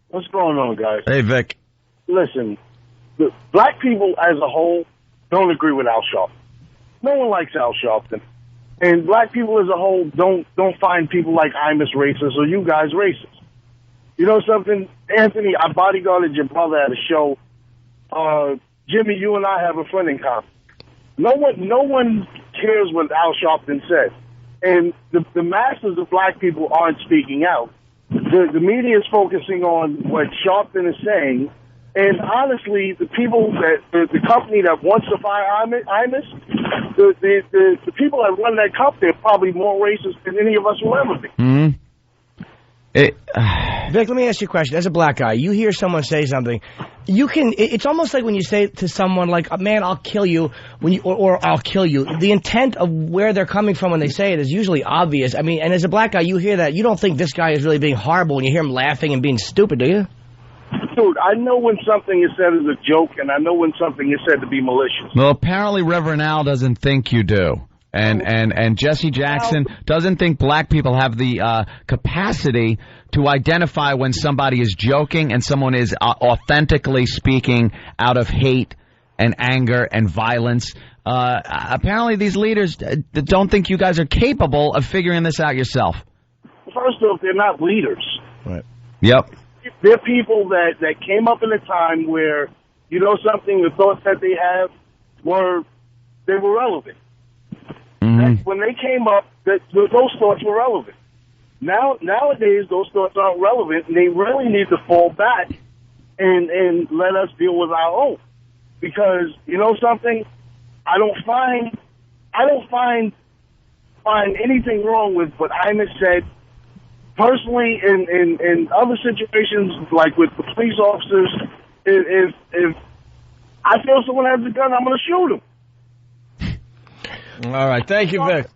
What's going on, guys? Hey, Vic. Listen... The black people as a whole don't agree with Al Sharpton. No one likes Al Sharpton. And black people as a whole don't find people like Imus racist or you guys racist. You know something? Anthony, I bodyguarded your brother at a show. Jimmy, you and I have a friend in common. No one cares what Al Sharpton said. And the masses of black people aren't speaking out. The media is focusing on what Sharpton is saying. And honestly, the people the company that wants to fire Imus, the people that run that company are probably more racist than any of us will ever be. Mm-hmm. Vic, let me ask you a question. As a black guy, you hear someone say something, it's almost like when you say to someone like, man, I'll kill you, or I'll kill you. The intent of where they're coming from when they say it is usually obvious. I mean, and as a black guy, you hear that. You don't think this guy is really being horrible when you hear him laughing and being stupid, do you? Dude, I know when something is said as a joke, and I know when something is said to be malicious. Well, apparently Reverend Al doesn't think you do. And Jesse Jackson doesn't think black people have the capacity to identify when somebody is joking and someone is authentically speaking out of hate and anger and violence. Apparently these leaders don't think you guys are capable of figuring this out yourself. First off, they're not leaders. Right. Yep. They're people that came up in a time where, you know something, the thoughts that they have were relevant. Mm-hmm. When they came up, those thoughts were relevant. Nowadays, those thoughts aren't relevant, and they really need to fall back and let us deal with our own. Because, you know something? I don't find anything wrong with what Imus said. Personally, in other situations, like with the police officers, if I feel someone has a gun, I'm going to shoot him. All right. Thank you, Vic.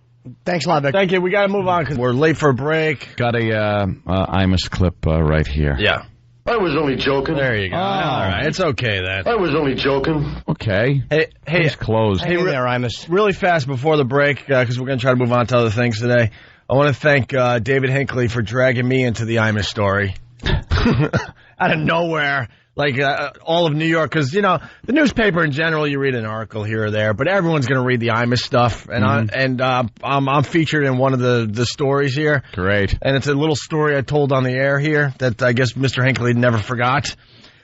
Thanks a lot, Vic. Thank you. We got to move on because we're late for a break. Got a Imus clip right here. Yeah. I was only joking. There you go. All right. It's okay, then. I was only joking. Okay. Hey, It's closed. Hey there, Imus. Really fast before the break, because we're going to try to move on to other things today. I want to thank David Hinckley for dragging me into the Imus story. Out of nowhere. Like all of New York, because, you know, the newspaper in general, you read an article here or there, but everyone's going to read the Imus stuff, and I'm featured in one of the stories here. Great. And it's a little story I told on the air here that I guess Mr. Hinckley never forgot.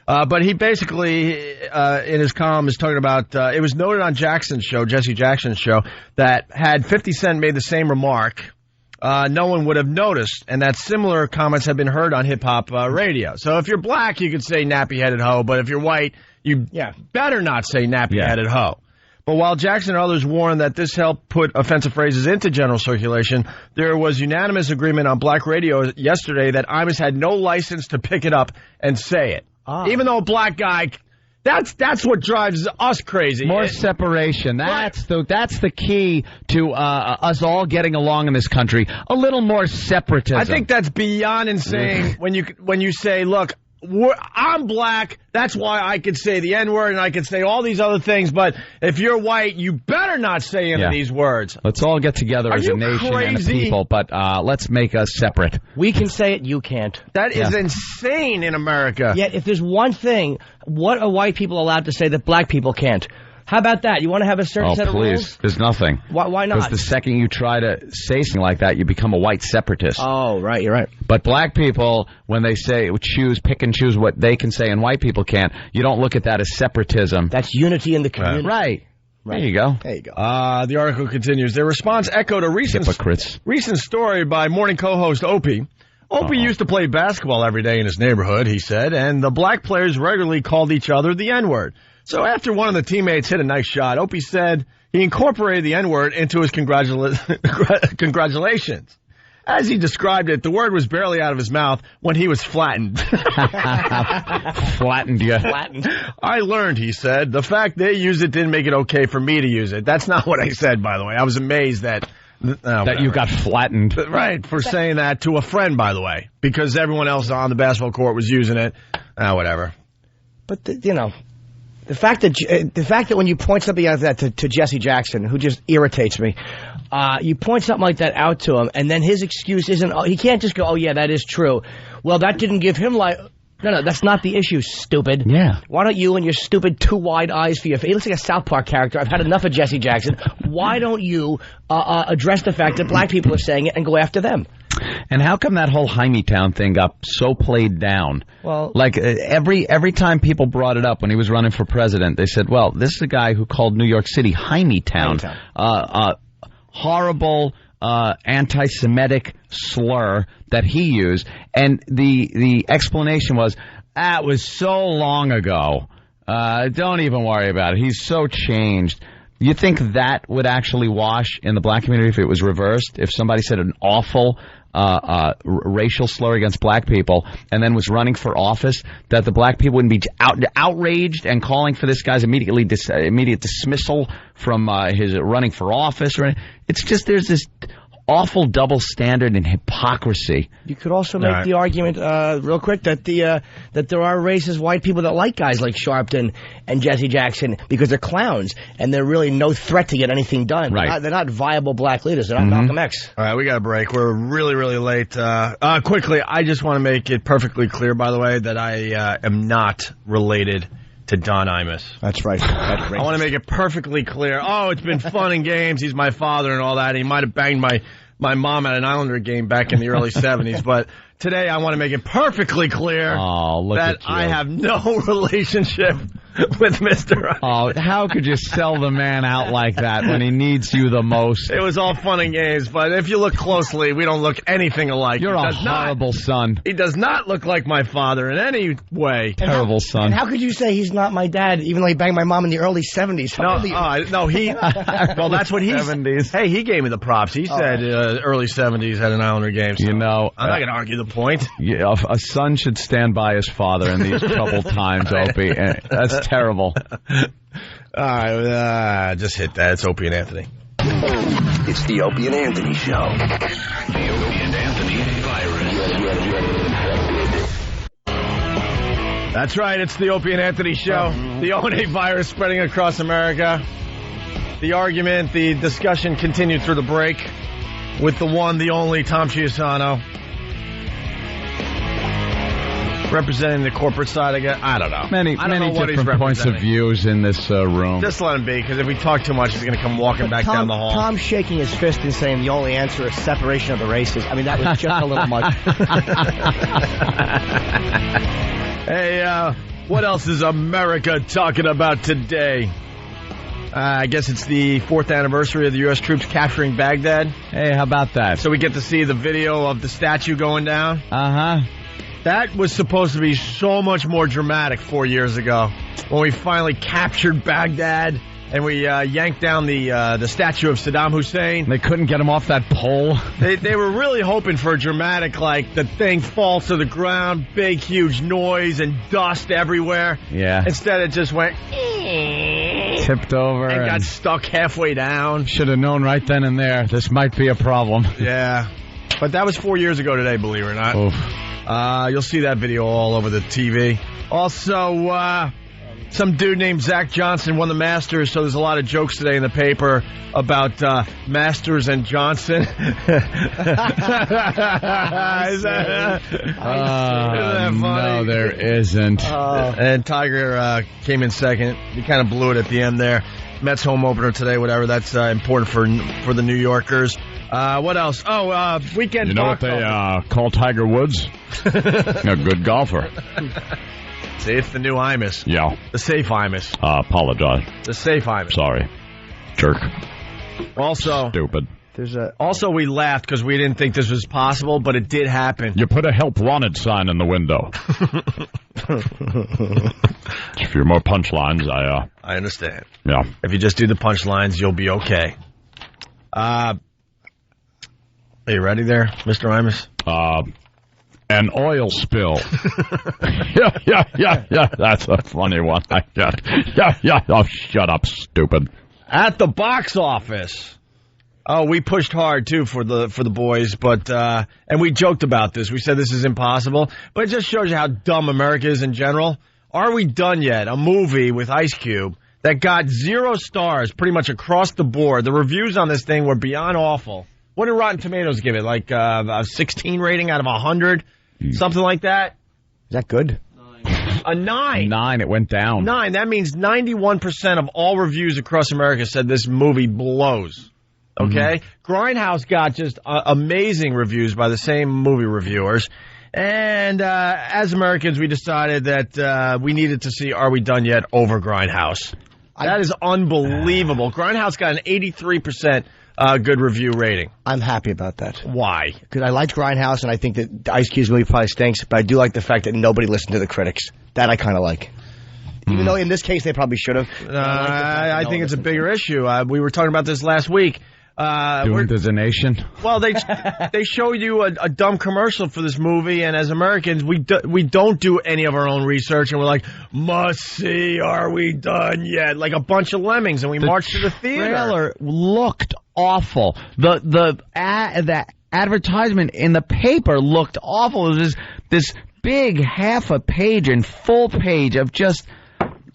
But he basically, in his column, is talking about, it was noted on Jesse Jackson's show, that had 50 Cent made the same remark, no one would have noticed, and that similar comments have been heard on hip-hop radio. So if you're black, you could say nappy-headed hoe, but if you're white, you better not say nappy-headed hoe. But while Jackson and others warned that this helped put offensive phrases into general circulation, there was unanimous agreement on black radio yesterday that Imus had no license to pick it up and say it. Even though a black guy... That's what drives us crazy. More separation. That's the key to us all getting along in this country. A little more separatism. I think that's beyond insane when you say, look, I'm black, that's why I could say the N-word and I could say all these other things, but if you're white, you better not say any of these words. Let's all get together as a nation and a people, but let's make us separate. We can say it, you can't. That is insane in America. Yet, if there's one thing, what are white people allowed to say that black people can't? How about that? You want to have a certain set of rules? There's nothing. Why not? Because the second you try to say something like that, you become a white separatist. Oh, right, you're right. But black people, when they say pick and choose what they can say and white people can't, you don't look at that as separatism. That's unity in the community. Right. There you go. There you go. The article continues. Their response echoed a recent story by morning co-host Opie. Opie used to play basketball every day in his neighborhood, he said, and the black players regularly called each other the N-word. So after one of the teammates hit a nice shot, Opie said he incorporated the N-word into his congratulations. As he described it, the word was barely out of his mouth when he was flattened. Flattened, yeah. Flattened. I learned, he said, the fact they used it didn't make it okay for me to use it. That's not what I said, by the way. I was amazed that you got flattened. Right, for saying that to a friend, by the way, because everyone else on the basketball court was using it. Whatever. But, the fact that when you point something like that to Jesse Jackson, who just irritates me, you point something like that out to him, and then his excuse isn't, he can't just go, oh yeah, that is true. Well, that didn't give him no, that's not the issue, stupid. Yeah. Why don't you and your stupid two wide eyes for your face? He looks like a South Park character. I've had enough of Jesse Jackson. Why don't you address the fact that black people are saying it and go after them? And how come that whole Hymietown thing got so played down? Well, like every time people brought it up when he was running for president, they said, well, this is a guy who called New York City Hymietown. Horrible anti-Semitic slur that he used. And the explanation was, it was so long ago. Don't even worry about it. He's so changed. You think that would actually wash in the black community if it was reversed? If somebody said an awful racial slur against black people and then was running for office, that the black people wouldn't be outraged and calling for this guy's immediate dismissal from his running for office? It's just there's this awful double standard and hypocrisy. You could also make the argument, real quick, that that there are racist white people that like guys like Sharpton and Jesse Jackson because they're clowns and they're really no threat to get anything done. Right. They're not viable black leaders. They're not Malcolm X. All right, we got a break. We're really, really late. Quickly, I just want to make it perfectly clear, by the way, that I am not related to Don Imus. That's right. I want to make it perfectly clear. Oh, it's been fun and games. He's my father and all that. He might have banged my mom at an Islander game back in the early 70s. But today I want to make it perfectly clear that I have no relationship with Mr. Oh, how could you sell the man out like that when he needs you the most? It was all fun and games, but if you look closely, we don't look anything alike. You're a horrible son. He does not look like my father in any way. Terrible son. And how could you say he's not my dad, even though he banged my mom in the early 70s? No, he... Well, that's what he... 70s. Hey, he gave me the props. He said early 70s had an Islander game. So you know... I'm not going to argue the point. Yeah, a son should stand by his father in these troubled times, Opie. That's terrible. All right, just hit that. It's Opie and Anthony. It's the Opie and Anthony Show. The Opie and Anthony virus. That's right. It's the Opie and Anthony Show. The O&A virus spreading across America. The argument, the discussion continued through the break with the one, the only Tom Chiano. Representing the corporate side, I don't know. Many different points of views in this room. Just let him be, because if we talk too much, he's going to come walking back down the hall. Tom's shaking his fist and saying the only answer is separation of the races. I mean, that was just a little much. Hey, what else is America talking about today? I guess it's the 4th anniversary of the U.S. troops capturing Baghdad. Hey, how about that? So we get to see the video of the statue going down. Uh-huh. That was supposed to be so much more dramatic 4 years ago when we finally captured Baghdad and we yanked down the statue of Saddam Hussein. They couldn't get him off that pole. They were really hoping for a dramatic, like, the thing falls to the ground, big, huge noise and dust everywhere. Yeah. Instead, it just went... Tipped over. And got stuck halfway down. Should have known right then and there, this might be a problem. Yeah. But that was 4 years ago today, believe it or not. Oof. You'll see that video all over the TV. Also, some dude named Zach Johnson won the Masters, so there's a lot of jokes today in the paper about Masters and Johnson. No, there isn't. And Tiger came in second. He kind of blew it at the end there. Mets home opener today, whatever. That's important for the New Yorkers. What else? Weekend. You know what they call Tiger Woods? A good golfer. See, it's the new Imus. Yeah. The safe Imus. Apologize. The safe Imus. Sorry. Jerk. Also. Stupid. Also, we laughed because we didn't think this was possible, but it did happen. You put a help wanted sign in the window. A few more punchlines. I understand. Yeah. If you just do the punchlines, you'll be okay. Are you ready there, Mr. Imus? An oil spill. Yeah. That's a funny one. Yeah. Oh, shut up, stupid. At the box office. Oh, we pushed hard too for the boys, but and we joked about this. We said this is impossible, but it just shows you how dumb America is in general. Are We Done Yet? A movie with Ice Cube that got 0 stars pretty much across the board. The reviews on this thing were beyond awful. What did Rotten Tomatoes give it? Like a 16 rating out of 100, something like that. Is that good? A 9. 9. It went down. 9. That means 91% of all reviews across America said this movie blows. Okay? Grindhouse got just amazing reviews by the same movie reviewers. And as Americans, we decided that we needed to see Are We Done Yet over Grindhouse. That is unbelievable. Grindhouse got an 83% good review rating. I'm happy about that. Why? Because I liked Grindhouse, and I think that Ice Cube's movie probably stinks, but I do like the fact that nobody listened to the critics. That I kind of like. Even though in this case they probably should have. I think it's a bigger issue. We were talking about this last week. Doing as a nation. Well, they show you a dumb commercial for this movie, and as Americans, we don't do any of our own research, and we're like, must see, Are We Done Yet? Like a bunch of lemmings, and we march to the theater. The trailer looked awful. The advertisement in the paper looked awful. It was this big half a page and full page of just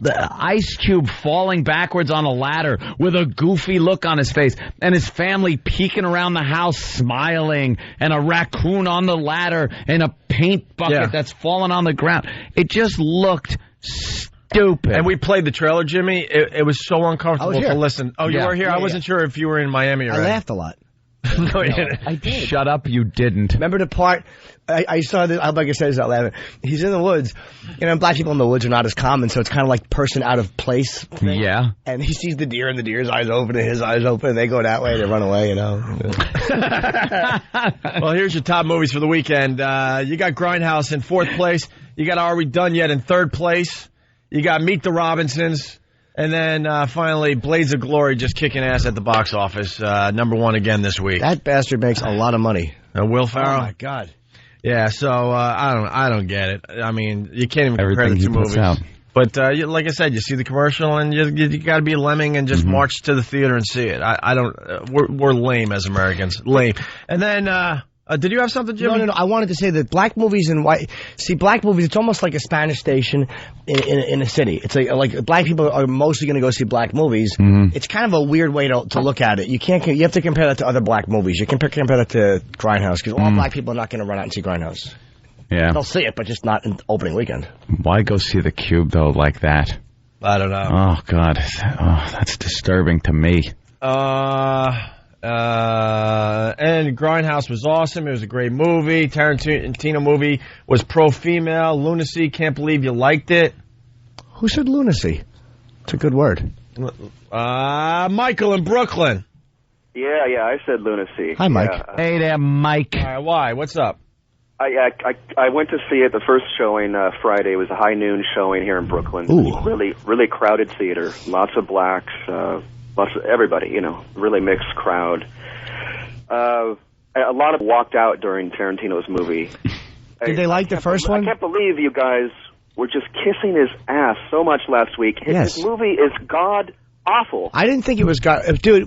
the Ice Cube falling backwards on a ladder with a goofy look on his face, and his family peeking around the house smiling, and a raccoon on the ladder, and a paint bucket that's fallen on the ground. It just looked stupid. And we played the trailer, Jimmy. It was so uncomfortable to listen. Oh, you were here? Yeah, I wasn't sure if you were in Miami or I laughed a lot. No, you didn't. I did. Shut up, you didn't. Remember the part? I saw this. I'm not gonna say this out loud. He's in the woods. You know, black people in the woods are not as common, so it's kind of like person out of place thing. Yeah. And he sees the deer, and the deer's eyes open, and his eyes open, and they go that way, and they run away. You know. Well, here's your top movies for the weekend. You got Grindhouse in 4th place. You got Are We Done Yet in 3rd place. You got Meet the Robinsons. And then finally, Blades of Glory just kicking ass at the box office. Number 1 again this week. That bastard makes a lot of money. Will Ferrell? Oh, my God. Yeah, so I don't get it. I mean, you can't even compare the two movies. Out. But like I said, you see the commercial, and you got to be a lemming and just march to the theater and see it. I don't. We're lame as Americans. Lame. And then. Did you have something, Jimmy? No. I wanted to say that black movies and white. See, black movies. It's almost like a Spanish station in a city. It's like black people are mostly going to go see black movies. It's kind of a weird way to look at it. You can't. You have to compare that to other black movies. You compare that to Grindhouse because all black people are not going to run out and see Grindhouse. Yeah, they'll see it, but just not in opening weekend. Why go see The Cube though like that? I don't know. Oh God, that's disturbing to me. And Grindhouse was awesome. It was a great movie. Tarantino movie was pro-female. Lunacy. Can't believe you liked it. Who said lunacy? It's a good word. Michael in Brooklyn. Yeah, I said lunacy. Hi, Mike. Yeah. Hey there, Mike. Why? What's up? I went to see it. The first showing Friday. It was a high noon showing here in Brooklyn. Ooh. Really crowded theater. Lots of blacks. Lots of everybody, really mixed crowd. A lot of walked out during Tarantino's movie. Did they like the first one? I can't believe you guys were just kissing his ass so much last week. Yes. His movie is god awful. I didn't think it was dude.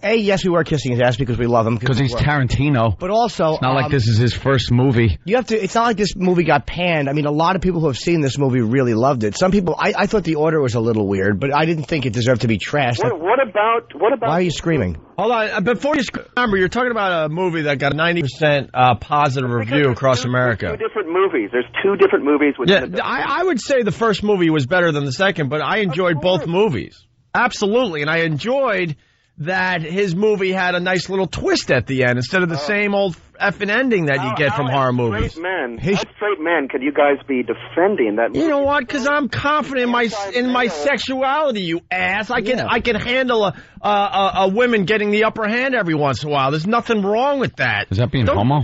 Yes, we were kissing his ass because we love him. Because he's Tarantino. But also, it's not like this is his first movie. It's not like this movie got panned. I mean, a lot of people who have seen this movie really loved it. Some people, I thought the order was a little weird, but I didn't think it deserved to be trashed. What about? Why are you screaming? Hold on. Before you remember, you're talking about a movie that got a 90% positive review across America. Two different movies. There's 2 different movies. I would say the first movie was better than the second, but I enjoyed both movies. Absolutely, and I enjoyed that his movie had a nice little twist at the end instead of the same old effing ending that you get from horror movies. How straight men could you guys be defending that movie? You know what? Because I'm confident in my sexuality, you ass. I can handle a woman getting the upper hand every once in a while. There's nothing wrong with that. Is that being homo?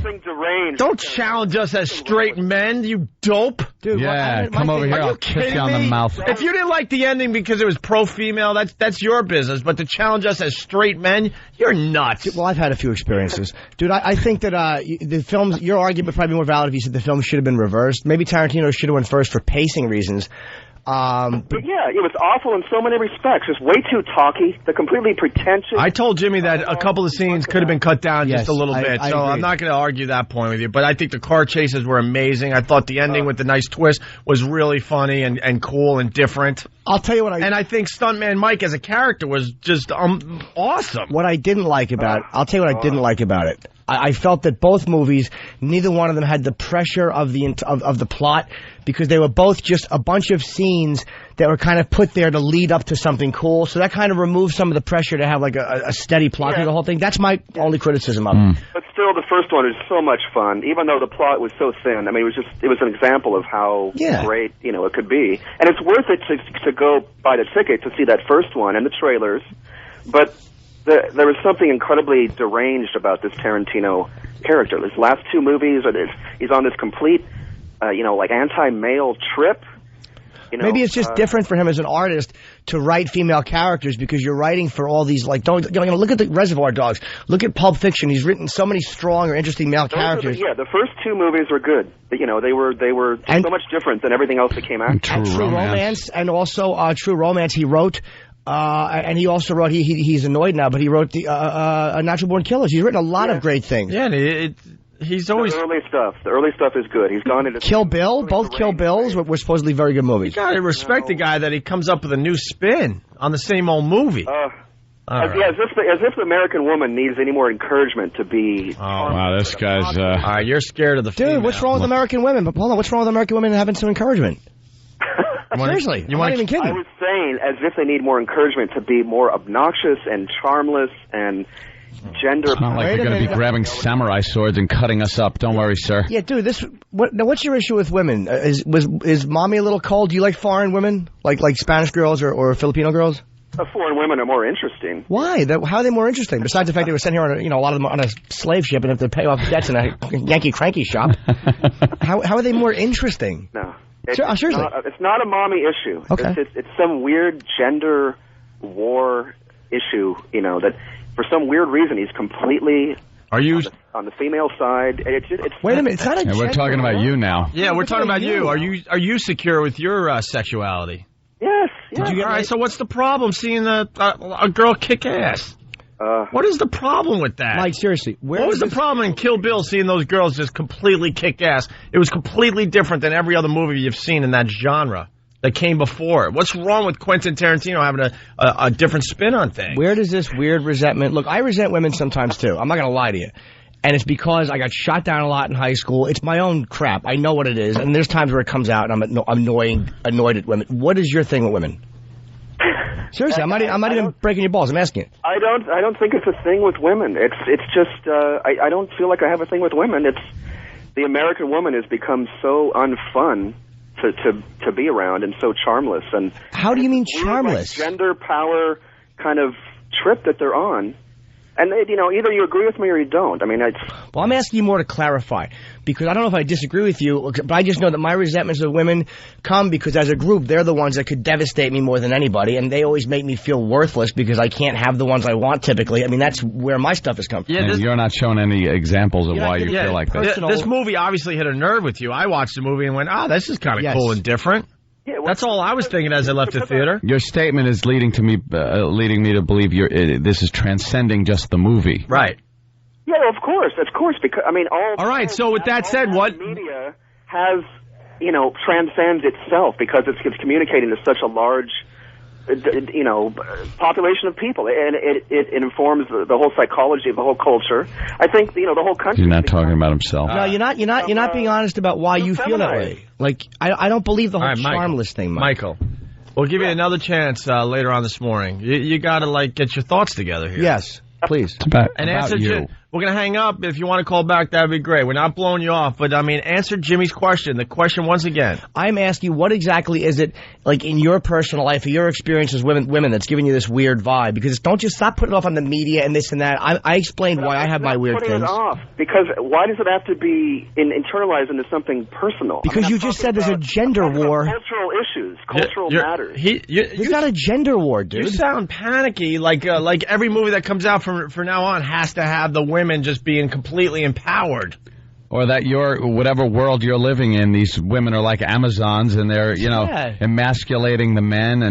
Don't challenge us as straight men, you dope. Dude, yeah, come over here. I'll kiss you on the mouth. If you didn't like the ending because it was pro-female, that's your business. But to challenge us as straight men, you're nuts. Well, I've had a few experiences. Dude, I think that the films, your argument would probably be more valid if you said the film should have been reversed. Maybe Tarantino should have went first for pacing reasons. But yeah, it was awful in so many respects. Just way too talky. They're completely pretentious. I told Jimmy that a couple of scenes could have been cut down just a little bit, so I'm not going to argue that point with you. But I think the car chases were amazing. I thought the ending with the nice twist was really funny and cool and different. I'll tell you what and I think Stuntman Mike as a character was just awesome. What I didn't like about it, I'll tell you what I didn't like about it. I felt that both movies, neither one of them had the pressure of the plot because they were both just a bunch of scenes that were kind of put there to lead up to something cool. So that kind of removed some of the pressure to have like a steady plot through the whole thing. That's my only criticism of it. But still, the first one is so much fun, even though the plot was so thin. I mean, it was an example of how great it could be, and it's worth it to go buy the ticket to see that first one and the trailers. But there was something incredibly deranged about this Tarantino character. His last 2 movies, he's on this complete, like anti-male trip. Maybe it's just different for him as an artist to write female characters because you're writing for all these look at the Reservoir Dogs, look at Pulp Fiction. He's written so many strong or interesting male characters. The first 2 movies were good. They were so much different than everything else that came out. True Romance, and also True Romance. He wrote. And he also wrote. He's annoyed now, but he wrote the Natural Born Killers. He's written a lot of great things. Yeah, he's always the early stuff. The early stuff is good. He's gone into Kill Bill. Both Kill Bills were supposedly very good movies. You gotta respect the guy that he comes up with a new spin on the same old movie. As if the American woman needs any more encouragement to be. Oh wow, this guy's. All right, you're scared of the female. Dude, what's wrong with American women? But hold on, what's wrong with American women having some encouragement? Seriously, I'm not even kidding. I was saying as if they need more encouragement to be more obnoxious and charmless and, gender. It's not like you're going to be grabbing samurai swords and cutting us up. Don't worry, sir. Yeah, dude. What's your issue with women? Is mommy a little cold? Do you like foreign women, like Spanish girls or Filipino girls? Foreign women are more interesting. Why? How are they more interesting? Besides the fact they were sent here on a lot of them on a slave ship and have to pay off debts in a Yankee cranky shop. How are they more interesting? No. Seriously. It's not a mommy issue. Okay. It's some weird gender war issue, that for some weird reason he's completely on the female side. Wait a minute, it's not a gender we're talking about you now. Yeah, we're talking about you. Are you secure with your sexuality? Yes. All right, so what's the problem seeing a girl kick ass? What is the problem with that? Mike, seriously. What was the problem in Kill Bill seeing those girls just completely kick ass? It was completely different than every other movie you've seen in that genre that came before it. What's wrong with Quentin Tarantino having a different spin on things? Where does this weird resentment... Look, I resent women sometimes, too. I'm not going to lie to you. And it's because I got shot down a lot in high school. It's my own crap. I know what it is. And there's times where it comes out and I'm annoyed at women. What is your thing with women? Seriously, I'm not even breaking your balls. I'm asking you. I don't think it's a thing with women. It's just I don't feel like I have a thing with women. It's the American woman has become so unfun to be around and so charmless. And how do you mean charmless? Like gender power kind of trip that they're on. And, either you agree with me or you don't. I mean, Well, I'm asking you more to clarify, because I don't know if I disagree with you, but I just know that my resentments of women come because as a group, they're the ones that could devastate me more than anybody, and they always make me feel worthless because I can't have the ones I want typically. I mean, that's where my stuff has come from. Yeah, you're not showing any examples of why you feel like that. This movie obviously hit a nerve with you. I watched the movie and went, this is kind of cool and different. Yeah, that's all I was thinking as I left the theater. Your statement is leading me to believe this is transcending just the movie. Right. Yeah, of course, because all right. So with that said, what media has transcends itself because it's communicating to such a large population of people, and it informs the whole psychology of the whole culture. I think the whole country. He's not talking about himself. No, you're not being honest about why you feel that way. Like I don't believe the whole charmless thing, Michael. We'll give you another chance later on this morning. You got to get your thoughts together here. Yes, please. Answer you. We're going to hang up. If you want to call back, that would be great. We're not blowing you off, but, answer Jimmy's question. The question once again. I'm asking you, what exactly is it, in your personal life, or your experiences with women that's giving you this weird vibe? Because don't just stop putting it off on the media and this and that. I explained why I have my weird things. It off, because why does it have to be internalized into something personal? Because you just said there's a gender war. Cultural issues, cultural matters. It's not a gender war, dude. You sound panicky, like every movie that comes out from now on has to have the women just being completely empowered. Or that whatever world you're living in, these women are like Amazons and they're, emasculating the men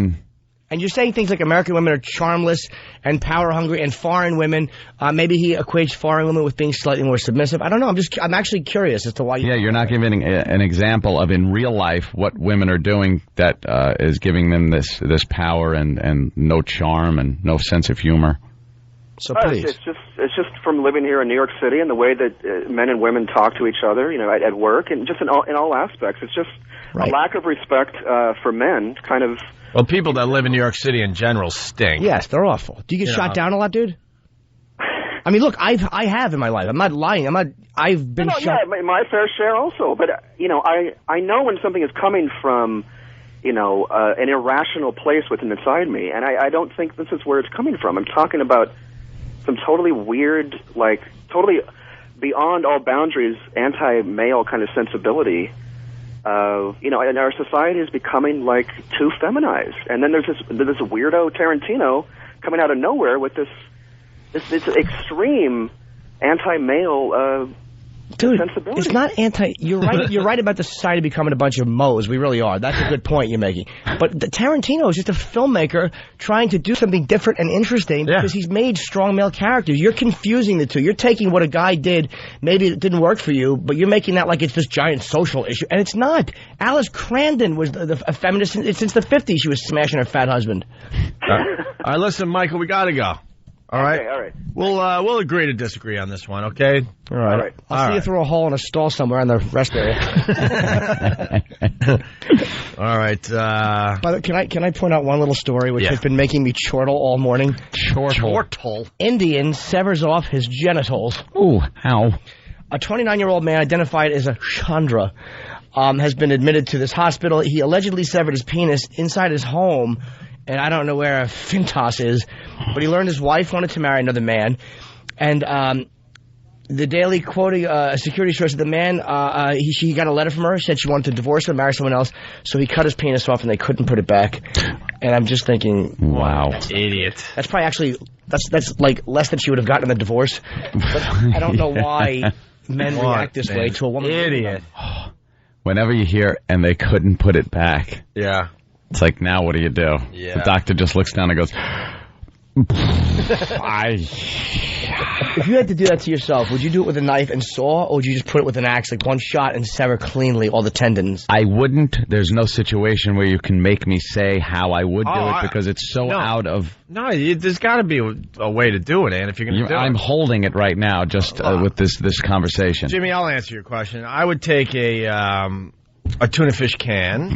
And you're saying things like American women are charmless and power hungry, and foreign women, maybe he equates foreign women with being slightly more submissive. I don't know. I'm actually curious as to why. You're not giving an example of in real life what women are doing that is giving them this power and no charm and no sense of humor. So please. It's just from living here in New York City and the way that men and women talk to each other, at work and just in all aspects. It's just a lack of respect for men, kind of. Well, people that live in New York City in general stink. Yes, they're awful. Do you get shot down a lot, dude? I mean, look, I have in my life. I'm not lying. I've been shot. Yeah, my fair share also. But I know when something is coming from an irrational place within inside me, and I don't think this is where it's coming from. I'm talking about some totally weird, totally beyond all boundaries, anti-male kind of sensibility. And our society is becoming too feminized. And then there's this weirdo Tarantino coming out of nowhere with this extreme anti-male sensibility. It's not You're right. You're right about the society becoming a bunch of moes. We really are. That's a good point you're making. But Tarantino is just a filmmaker trying to do something different and interesting because he's made strong male characters. You're confusing the two. You're taking what a guy did. Maybe it didn't work for you, but you're making that like it's this giant social issue, and it's not. Alice Crandon was a feminist since the 50s. She was smashing her fat husband. All right, listen, Michael, we got to go. All right? Okay, all right. We'll agree to disagree on this one, okay? All right. I'll see you through a hole in a stall somewhere in the rest area. All right. By the way, can I point out one little story which has been making me chortle all morning? Chortle. Indian severs off his genitals. Ooh, how? A 29-year-old man identified as a Chandra has been admitted to this hospital. He allegedly severed his penis inside his home, and I don't know where a Fintos is, but he learned his wife wanted to marry another man, and the Daily quoting a security source that the man, she got a letter from her, said she wanted to divorce him, marry someone else, so he cut his penis off and they couldn't put it back. And I'm just thinking, wow, idiot. That's probably actually that's like less than she would have gotten in the divorce. But I don't know why men react this way to a woman. Idiot. Whenever you hear and they couldn't put it back, yeah, it's like, now what do you do? Yeah. The doctor just looks down and goes, If you had to do that to yourself, would you do it with a knife and saw, or would you just put it with an axe, like one shot, and sever cleanly all the tendons? I wouldn't. There's no situation where you can make me say how I would do it, because it's so out of... No, there's got to be a way to do it, and if you're going to do it... I'm holding it right now, just with this conversation. Jimmy, I'll answer your question. I would take a tuna fish can.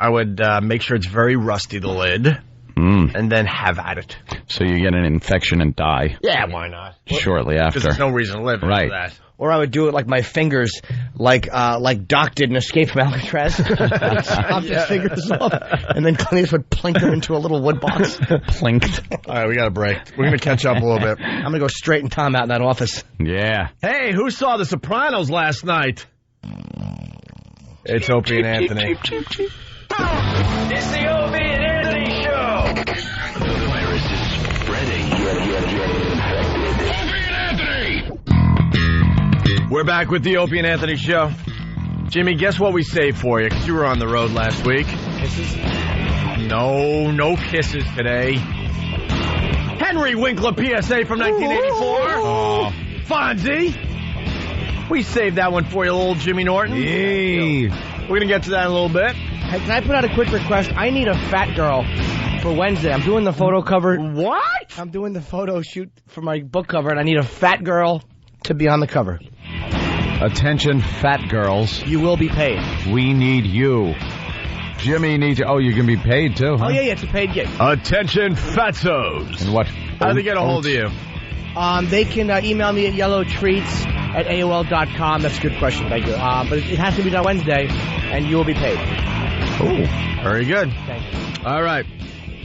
I would make sure it's very rusty, the lid. And then have at it. So you get an infection and die. Yeah, why not? Shortly after. Because there's no reason to live after that. Or I would do it like my fingers, like Doc did in Escape from Alcatraz. Chop his fingers off, and then Clint would plink them into a little wood box. Plinked. All right, we got a break. We're going to catch up a little bit. I'm going to go straighten Tom out in that office. Yeah. Hey, who saw The Sopranos last night? It's Opie and Anthony. It's the Opie and Anthony Show. The virus is spreading. Opie and Anthony. We're back with the Opie and Anthony Show. Jimmy, guess what we saved for you? Because you were on the road last week. Kisses? No kisses today. Henry Winkler PSA from 1984. Oh. Fonzie. We saved that one for you, old Jimmy Norton. Yay. We're going to get to that in a little bit. Hey, can I put out a quick request? I need a fat girl for Wednesday. I'm doing the photo cover. What? I'm doing the photo shoot for my book cover, and I need a fat girl to be on the cover. Attention, fat girls. You will be paid. We need you. Jimmy needs you. Oh, you're going to be paid, too, huh? Oh, yeah, it's a paid gig. Attention, fatzos. And what? How do they get a hold of you? They can email me at yellowtreats@AOL.com. That's a good question, thank you. But it has to be done Wednesday, and you will be paid. Oh, very good. Thank you. All right.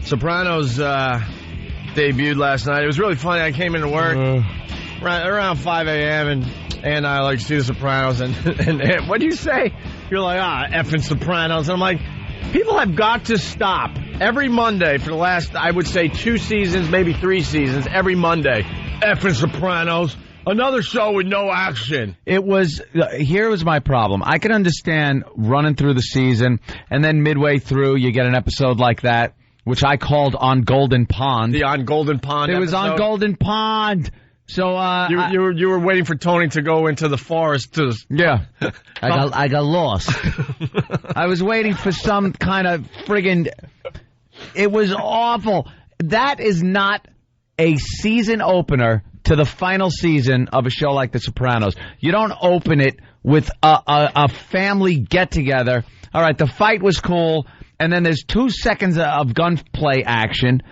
Sopranos debuted last night. It was really funny. I came into work around 5 a.m. and I like to see the Sopranos. And what do you say? You're like, effing Sopranos. And I'm like, people have got to stop. Every Monday for the last, I would say, 2 seasons, maybe 3 seasons, every Monday, effing Sopranos. Another show with no action. It was, here was my problem. I could understand running through the season, and then midway through you get an episode like that, which I called On Golden Pond. The On Golden Pond It was On Golden Pond. So, you were waiting for Tony to go into the forest to... Yeah. I got lost. I was waiting for some kind of friggin'... It was awful. That is not a season opener to the final season of a show like The Sopranos. You don't open it with a family get-together. All right, the fight was cool, and then there's 2 seconds of gunplay action.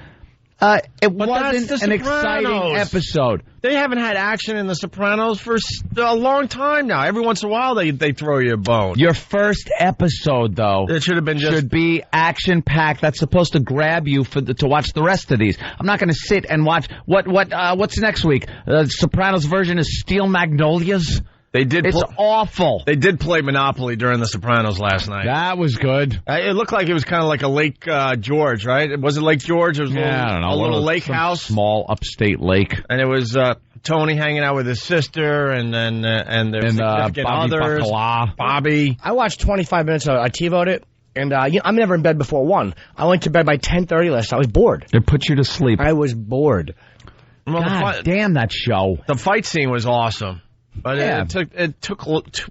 It wasn't an exciting episode. They haven't had action in The Sopranos for a long time now. Every once in a while, they throw you a bone. Your first episode, though, it should have been should be action-packed. That's supposed to grab you to watch the rest of these. I'm not going to sit and watch what's next week. Sopranos version is Steel Magnolias. It's awful. They did play Monopoly during The Sopranos last night. That was good. It looked like it was kind of like a Lake George, right? Was it Lake George? It was I don't know. A little lake house. Small upstate lake. And it was Tony hanging out with his sister and their significant others. Bobby. I watched 25 minutes of it. I TiVo'd it. And I'm never in bed before 1. I went to bed by 10:30 last night. I was bored. It put you to sleep. I was bored. Well, God damn that show. The fight scene was awesome. But it took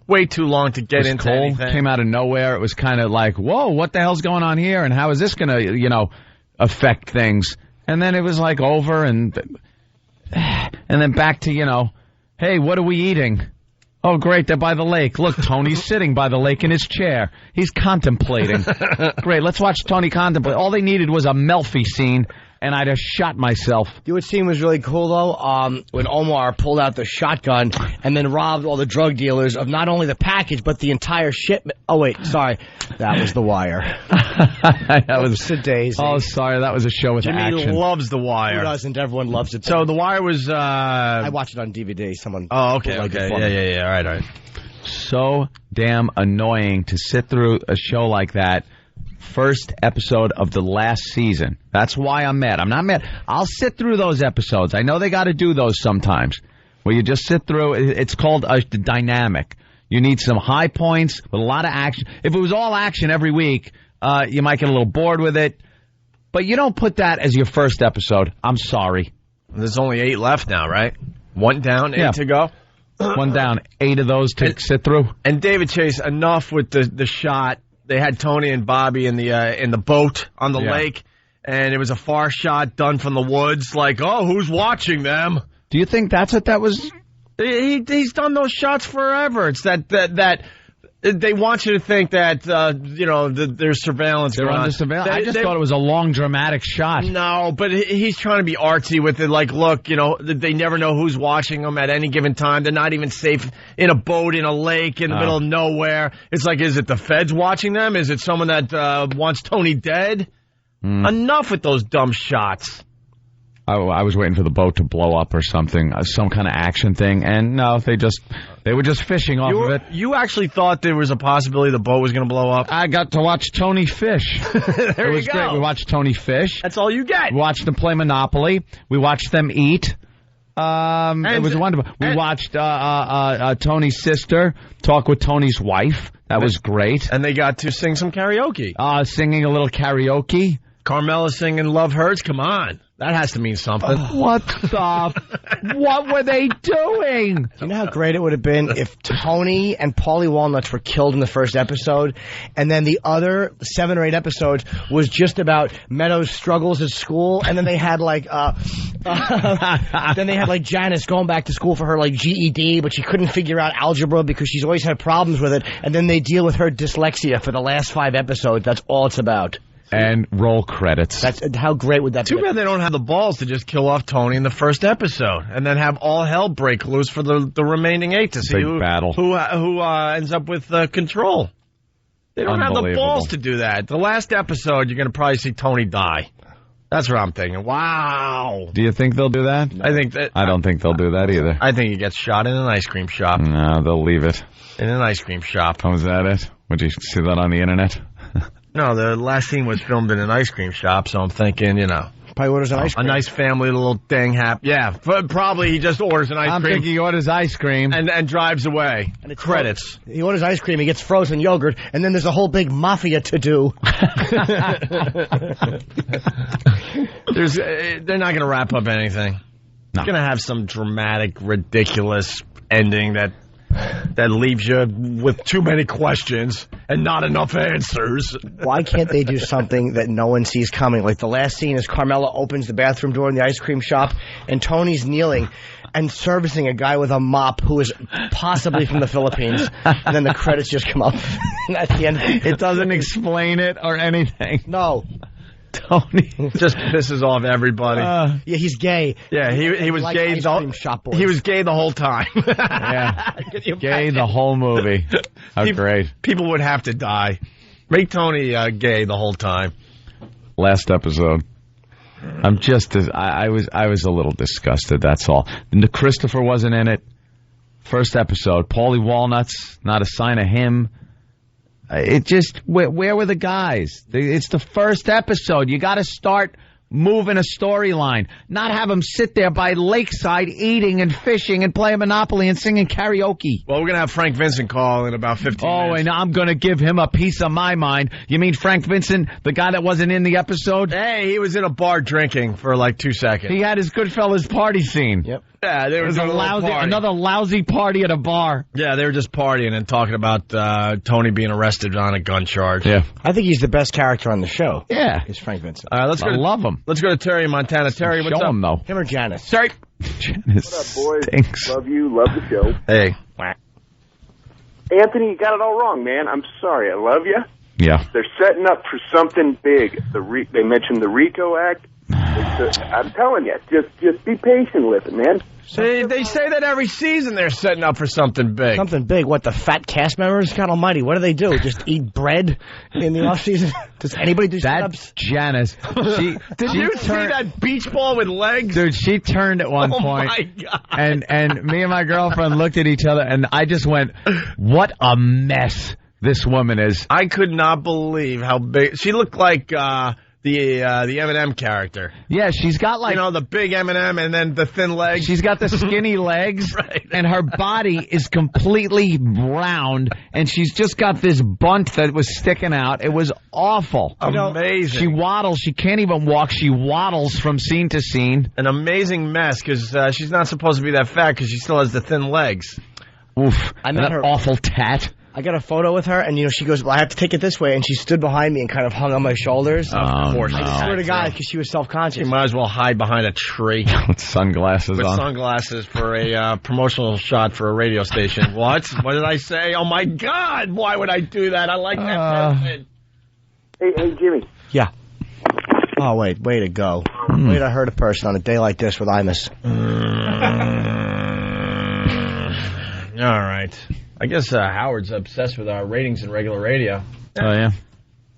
way too long to get into anything. Came out of nowhere. It was kind of like, whoa, what the hell's going on here? And how is this going to, affect things? And then it was like over, and And then back to, hey, what are we eating? Oh, great, they're by the lake. Look, Tony's sitting by the lake in his chair. He's contemplating. Great, let's watch Tony contemplate. All they needed was a Melfi scene, and I'd have shot myself. You know what scene was really cool, though? When Omar pulled out the shotgun and then robbed all the drug dealers of not only the package, but the entire shipment. Oh, wait, sorry. That was The Wire. That was a daisy. Oh, sorry, that was a show with Jimmy action. loves The Wire. Who doesn't? Everyone loves it. So The Wire was... I watched it on DVD. Someone... Oh, okay. Yeah. All right. So damn annoying to sit through a show like that. First episode of the last season. That's why I'm mad. I'm not mad. I'll sit through those episodes. I know they got to do those sometimes, where you just sit through. It's called a dynamic. You need some high points with a lot of action. If it was all action every week, you might get a little bored with it. But you don't put that as your first episode. I'm sorry. There's only 8 left now, right? 1 down, 8 to go. 1 down, 8 of those to sit through. And David Chase, enough with the shot. They had Tony and Bobby in the boat on the lake, and it was a far shot done from the woods. Like, oh, who's watching them? Do you think that's what that was? He's done those shots forever. It's that they want you to think that there's surveillance. They're under surveillance. I just thought it was a long, dramatic shot. No, but he's trying to be artsy with it. Like, look, they never know who's watching them at any given time. They're not even safe in a boat in a lake in the middle of nowhere. It's like, is it the feds watching them? Is it someone that wants Tony dead? Enough with those dumb shots. I was waiting for the boat to blow up or something, some kind of action thing, and no, they were just fishing off of it. You actually thought there was a possibility the boat was going to blow up? I got to watch Tony fish. There it was you go. Great. We watched Tony fish. That's all you get. We watched them play Monopoly. We watched them eat. It was wonderful. We watched Tony's sister talk with Tony's wife. That was great. And they got to sing some karaoke. Singing a little karaoke. Carmela singing Love Hurts. Come on. That has to mean something. What were they doing? You know how great it would have been if Tony and Paulie Walnuts were killed in the first episode, and then the other 7 or 8 episodes was just about Meadows' struggles at school, and then they had Janice going back to school for her GED, but she couldn't figure out algebra because she's always had problems with it, and then they deal with her dyslexia for the last 5 episodes. That's all it's about. And roll credits. How great would that be? Too bad they don't have the balls to just kill off Tony in the first episode, and then have all hell break loose for the remaining 8 to see who ends up with control. They don't have the balls to do that. The last episode, you're going to probably see Tony die. That's what I'm thinking. Wow. Do you think they'll do that? I don't think they'll do that either. I think he gets shot in an ice cream shop. No, they'll leave it. In an ice cream shop. Oh, is that it? Would you see that on the internet? No, the last scene was filmed in an ice cream shop, so I'm thinking, Probably orders an ice cream. A nice family little thing Yeah, probably he just orders an ice cream. I'm thinking he orders ice cream. And drives away. And it's credits. He orders ice cream, he gets frozen yogurt, and then there's a whole big mafia to do. They're not going to wrap up anything. They're going to have some dramatic, ridiculous ending that leaves you with too many questions and not enough answers. Why can't they do something that no one sees coming? Like the last scene is Carmela opens the bathroom door in the ice cream shop, and Tony's kneeling and servicing a guy with a mop who is possibly from the Philippines. And then the credits just come up. And at the end, it doesn't explain it or anything. No. Tony just pisses off everybody. Yeah, he's gay. Yeah, he was gay. He was gay the whole time. Yeah, gay the whole movie. How great! People would have to die. Make Tony gay the whole time. Last episode, I'm just I was a little disgusted. That's all. And Christopher wasn't in it. First episode, Paulie Walnuts, not a sign of him. It just, where were the guys? It's the first episode. You got to start moving a storyline. Not have them sit there by lakeside eating and fishing and playing Monopoly and singing karaoke. Well, we're going to have Frank Vincent call in about 15 minutes. Oh, and I'm going to give him a piece of my mind. You mean Frank Vincent, the guy that wasn't in the episode? Hey, he was in a bar drinking for 2 seconds. He had his Goodfellas party scene. Yep. Yeah, there was another lousy party at a bar. Yeah, they were just partying and talking about Tony being arrested on a gun charge. Yeah, I think he's the best character on the show. Yeah, is Frank Vincent. I love him. Let's go to Terry in Montana. Terry, what's up? Show him though. Him or Janice? Terry. Janice What up, boys? stinks. Love you. Love the show. Hey. Anthony, you got it all wrong, man. I'm sorry. I love you. Yeah. They're setting up for something big. They mentioned the RICO Act. I'm telling you, just be patient with it, man. They say that every season they're setting up for something big. Something big. What, the fat cast members? God almighty, what do? Just eat bread in the off-season? Does anybody do That's Janice. Did you see that beach ball with legs? Dude, she turned at one point. My God. And me and my girlfriend looked at each other, and I just went, what a mess this woman is. I could not believe how big. She looked like the Eminem character. Yeah, she's got like... You know, the big Eminem and then the thin legs. She's got the skinny legs, right. And her body is completely round, and she's just got this bunt that was sticking out. It was awful. Amazing. She waddles. She can't even walk. She waddles from scene to scene. An amazing mess, because she's not supposed to be that fat because she still has the thin legs. Oof. I met her. Awful tat. I got a photo with her, and, she goes, well, I have to take it this way, and she stood behind me and kind of hung on my shoulders. Of course. No. I swear to God, because she was self-conscious. You might as well hide behind a tree. With sunglasses With on. sunglasses for a promotional shot for a radio station. What? What did I say? Oh, my God! Why would I do that? I like that person. Hey, Jimmy. Yeah. Oh, wait. Way to go. Way to hurt a person on a day like this with Imus. All right. I guess Howard's obsessed with our ratings in regular radio. Oh, yeah?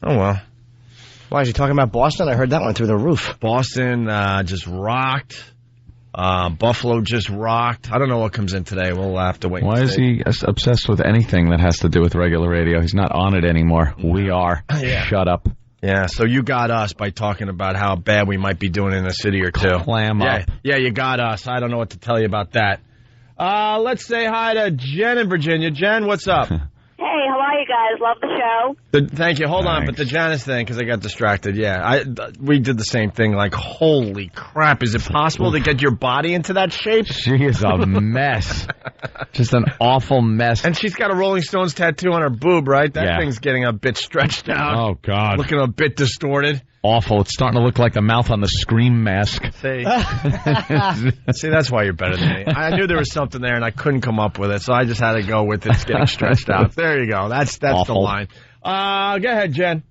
Oh, well. Why, is he talking about Boston? I heard that one through the roof. Boston just rocked. Buffalo just rocked. I don't know what comes in today. We'll have to wait. Why is he obsessed with anything that has to do with regular radio? He's not on it anymore. We are. Yeah. Shut up. Yeah, so you got us by talking about how bad we might be doing in a city or two. Clam up. Yeah, you got us. I don't know what to tell you about that. Let's say hi to Jen in Virginia. Jen, what's up? Hey, how are you guys? Love the show. Thank you. Hold on, but the Janice thing, because I got distracted. Yeah, we did the same thing. Like, holy crap, is it possible to get your body into that shape? She is a mess. Just an awful mess. And she's got a Rolling Stones tattoo on her boob, right? That thing's getting a bit stretched out. Oh, God. Looking a bit distorted. Awful. It's starting to look like the mouth on the Scream mask. See, that's why you're better than me. I knew there was something there, and I couldn't come up with it, so I just had to go with it. It's getting stretched out. There you go. That's awful. The line. Go ahead, Jen.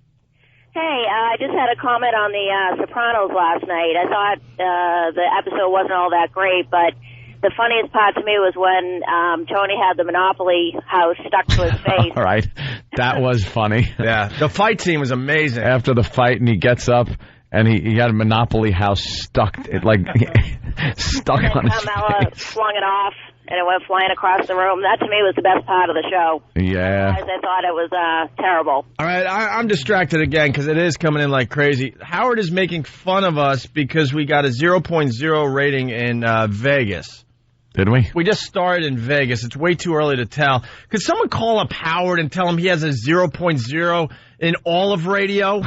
Hey, I just had a comment on the Sopranos last night. I thought the episode wasn't all that great, but the funniest part to me was when Tony had the Monopoly house stuck to his face. All right. That was funny. Yeah. The fight scene was amazing. After the fight, and he gets up, and he had a Monopoly house stuck on his face. Carmella flung it off, and it went flying across the room. That, to me, was the best part of the show. Yeah. I thought it was terrible. All right, I'm distracted again because it is coming in like crazy. Howard is making fun of us because we got a 0.0 rating in Vegas. Did we? We just started in Vegas. It's way too early to tell. Could someone call up Howard and tell him he has a 0.0 in all of radio?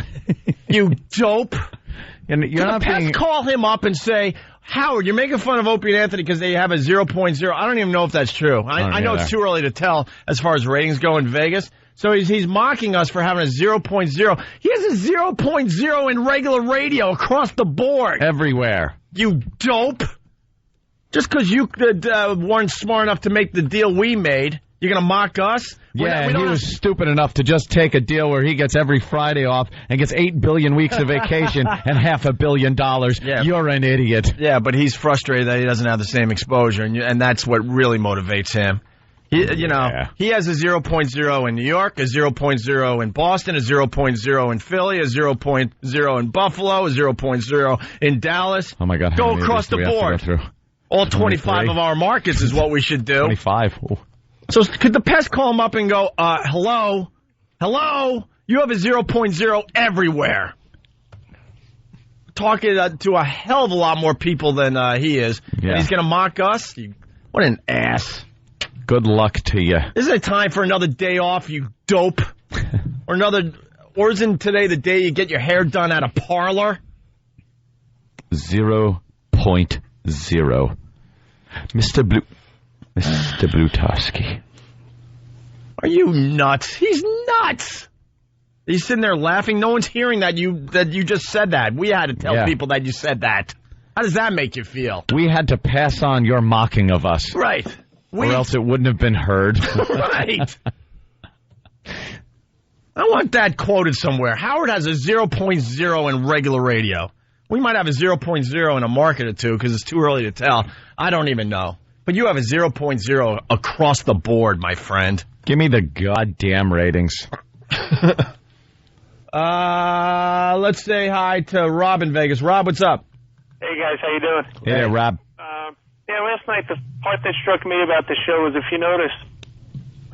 You dope. And you're not being... Call him up and say, Howard, you're making fun of Opie and Anthony because they have a 0.0. I don't even know if that's true. I know it's too early to tell as far as ratings go in Vegas. So he's mocking us for having a 0.0. He has a 0.0 in regular radio across the board. Everywhere. You dope. Just because you weren't smart enough to make the deal we made, you're going to mock us? Yeah, he was stupid enough to just take a deal where he gets every Friday off and gets 8 billion weeks of vacation and $500 million. Yeah. You're an idiot. Yeah, but he's frustrated that he doesn't have the same exposure, and that's what really motivates him. He has a 0.0 in New York, a 0.0 in Boston, a 0.0 in Philly, a 0.0 in Buffalo, a 0.0 in Dallas. Oh, my God. Go across the board. All 25 of our markets is what we should do. 25. Ooh. So could the pest call him up and go, hello, you have a 0.0 everywhere. Talking to a hell of a lot more people than he is. Yeah. And he's going to mock us? What an ass. Good luck to you. Isn't it time for another day off, you dope? Or isn't today the day you get your hair done at a parlor? 0.0. Mr. Blutowski. Are you nuts? He's nuts. He's sitting there laughing. No one's hearing that you just said that. We had to tell people that you said that. How does that make you feel? We had to pass on your mocking of us. Right. Or else it wouldn't have been heard. Right. I want that quoted somewhere. Howard has a 0.0 in regular radio. We might have a 0.0 in a market or two because it's too early to tell. I don't even know. But you have a 0.0 across the board, my friend. Give me the goddamn ratings. Let's say hi to Rob in Vegas. Rob, what's up? Hey, guys. How you doing? Hey, Rob. Yeah, last night the part that struck me about the show was, if you notice,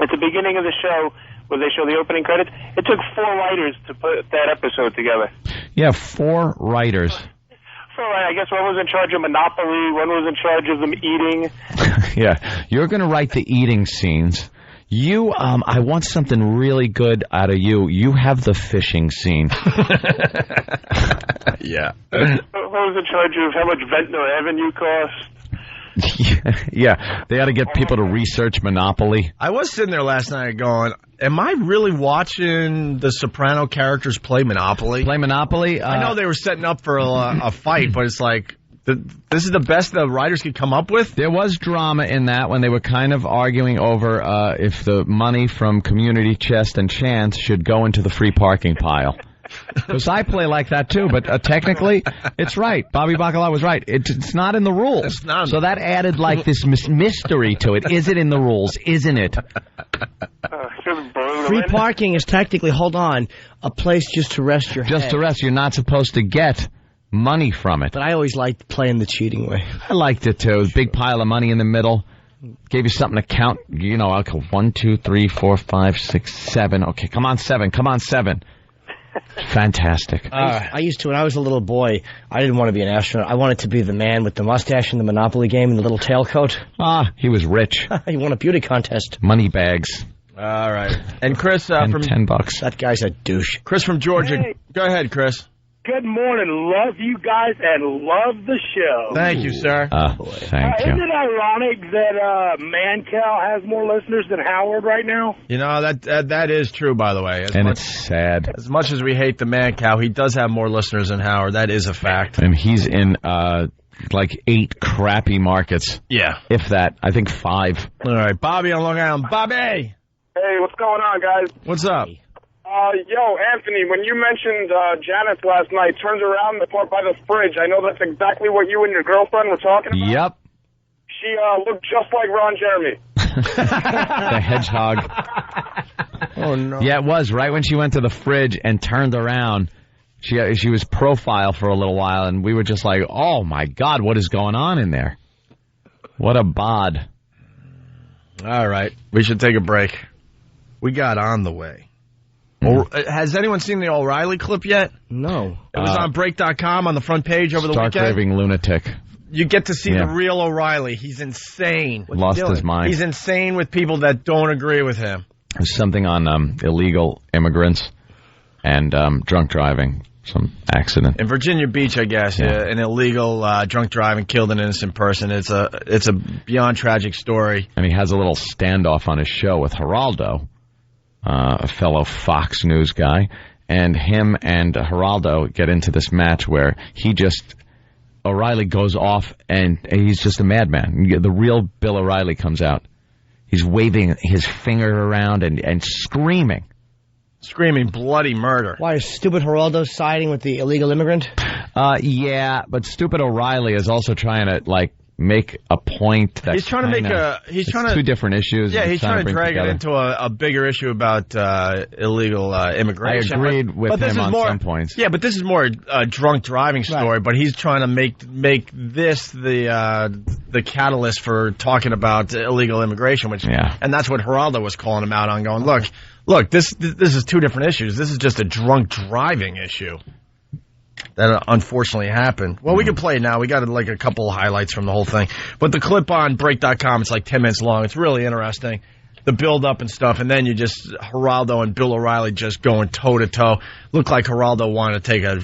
at the beginning of the show, where they show the opening credits, it took 4 writers to put that episode together. Yeah, 4 writers. So I guess one was in charge of Monopoly, one was in charge of them eating. Yeah, you're going to write the eating scenes. You, I want something really good out of you. You have the fishing scene. Yeah. One was in charge of how much Ventnor Avenue cost. Yeah, they ought to get people to research Monopoly. I was sitting there last night going, am I really watching the Soprano characters play Monopoly? Play Monopoly? I know they were setting up for a fight, but it's like, this is the best the writers could come up with? There was drama in that when they were kind of arguing over if the money from Community Chest and Chance should go into the free parking pile. Because I play like that, too, but technically, it's right. Bobby Bacala was right. It's not in the rules. It's not. So that added, like, this mystery to it. Is it in the rules? Isn't it? Free parking is technically, hold on, a place just to rest your head. Just to rest. You're not supposed to get money from it. But I always liked playing the cheating way. I liked it, too. Big pile of money in the middle. Gave you something to count. You know, I'll go 1, 2, 3, 4, 5, 6, 7. Okay, come on, 7. Come on, 7. Fantastic. I used to, when I was a little boy, I didn't want to be an astronaut. I wanted to be the man with the mustache in the Monopoly game and the little tailcoat. He was rich. He won a beauty contest. Money bags. All right. And Chris and from $10. That guy's a douche. Chris from Georgia. Hey. Go ahead, Chris. Good morning. Love you guys and love the show. Thank you, sir. Thank you. Isn't it ironic that Mancow has more listeners than Howard right now? You know, that is true, by the way. It's sad. As much as we hate the man cow, he does have more listeners than Howard. That is a fact. And he's in, like 8 crappy markets. Yeah. If that. I think 5. All right. Bobby on Long Island. Bobby! Hey, what's going on, guys? What's up? Yo, Anthony, when you mentioned Janice last night, turns around the part by the fridge. I know that's exactly what you and your girlfriend were talking about. Yep. She looked just like Ron Jeremy. The hedgehog. Oh, no. Yeah, it was. Right when she went to the fridge and turned around, she was profile for a little while, and we were just like, oh, my God, what is going on in there? What a bod. All right. We should take a break. We got on the way. Has anyone seen the O'Reilly clip yet? No. It was on break.com on the front page over the weekend. Stark-raving lunatic. You get to see the real O'Reilly. He's insane. Lost his mind. He's insane with people that don't agree with him. There's something on illegal immigrants and drunk driving. Some accident. In Virginia Beach, I guess, an illegal drunk driving killed an innocent person. It's a beyond tragic story. And he has a little standoff on his show with Geraldo, a fellow Fox News guy, and him and Geraldo get into this match where O'Reilly goes off and he's just a madman. The real Bill O'Reilly comes out. He's waving his finger around and screaming. Screaming bloody murder. Why, is stupid Geraldo siding with the illegal immigrant? Yeah, but stupid O'Reilly is also trying to, like, make a point that he's trying to make two different issues. Yeah, he's trying to drag it into a bigger issue about illegal immigration. I agreed with him on some points. Yeah, but this is more a drunk driving story. Right. But he's trying to make this the catalyst for talking about illegal immigration, and that's what Geraldo was calling him out on, going, look, this is two different issues. This is just a drunk driving issue that unfortunately happened. Well, we can play it now. We got like a couple of highlights from the whole thing. But the clip on break.com, it's like 10 minutes long. It's really interesting. The build-up and stuff. And then you just, Geraldo and Bill O'Reilly just going toe-to-toe. Looked like Geraldo wanted to take a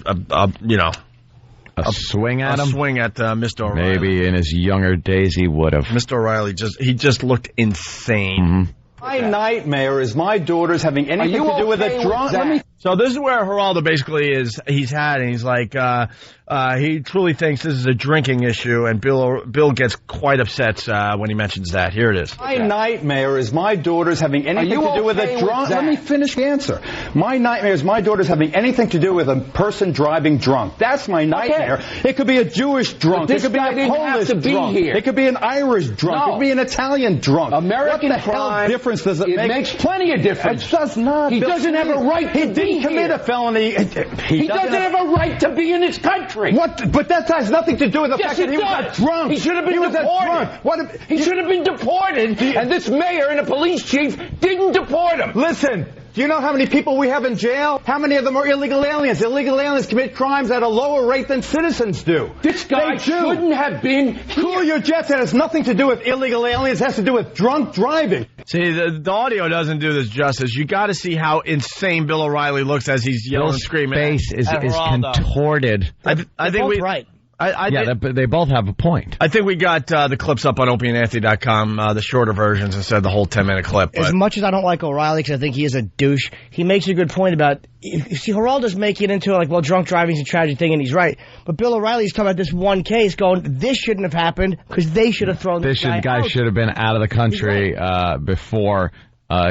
swing at him? A swing at Mr. O'Reilly. Maybe in his younger days he would have. Mr. O'Reilly just looked insane. My nightmare is my daughter's having anything to do with a drunk. So this is where Geraldo basically is. He's like, he truly thinks this is a drinking issue, and Bill gets quite upset when he mentions that. Here it is. My nightmare is my daughter's having anything to do with a drunk. Let me finish the answer. My nightmare is my daughter's having anything to do with a person driving drunk. That's my nightmare. Okay. It could be a Jewish drunk. It could be a Polish drunk. It could be an Irish drunk. No. It could be an Italian drunk. American what the crime. Hell difference does it make? It makes plenty of difference. It does not. He doesn't have a right to be didn't commit here. a felony. He doesn't have a right to be in his country. What? But that has nothing to do with the fact that he was a drunk. He should have been deported. He should have been deported, and this mayor and the police chief didn't deport him. Listen. Do you know how many people we have in jail? How many of them are illegal aliens? Illegal aliens commit crimes at a lower rate than citizens do. This guy shouldn't have been here. Cool your jets. It has nothing to do with illegal aliens. It has to do with drunk driving. See, the audio doesn't do this justice. You got to see how insane Bill O'Reilly looks as he's yelling, screaming. His face is contorted. I think we're right. They both have a point. I think we got the clips up on opieandanthony.com, the shorter versions instead of the whole 10-minute clip. As much as I don't like O'Reilly because I think he is a douche, he makes a good point about, you see, Geraldo's making it into like, well, drunk driving is a tragic thing, and he's right. But Bill O'Reilly's talking about this one case going, this shouldn't have happened because they should have thrown this guy out. Should have been out of the country before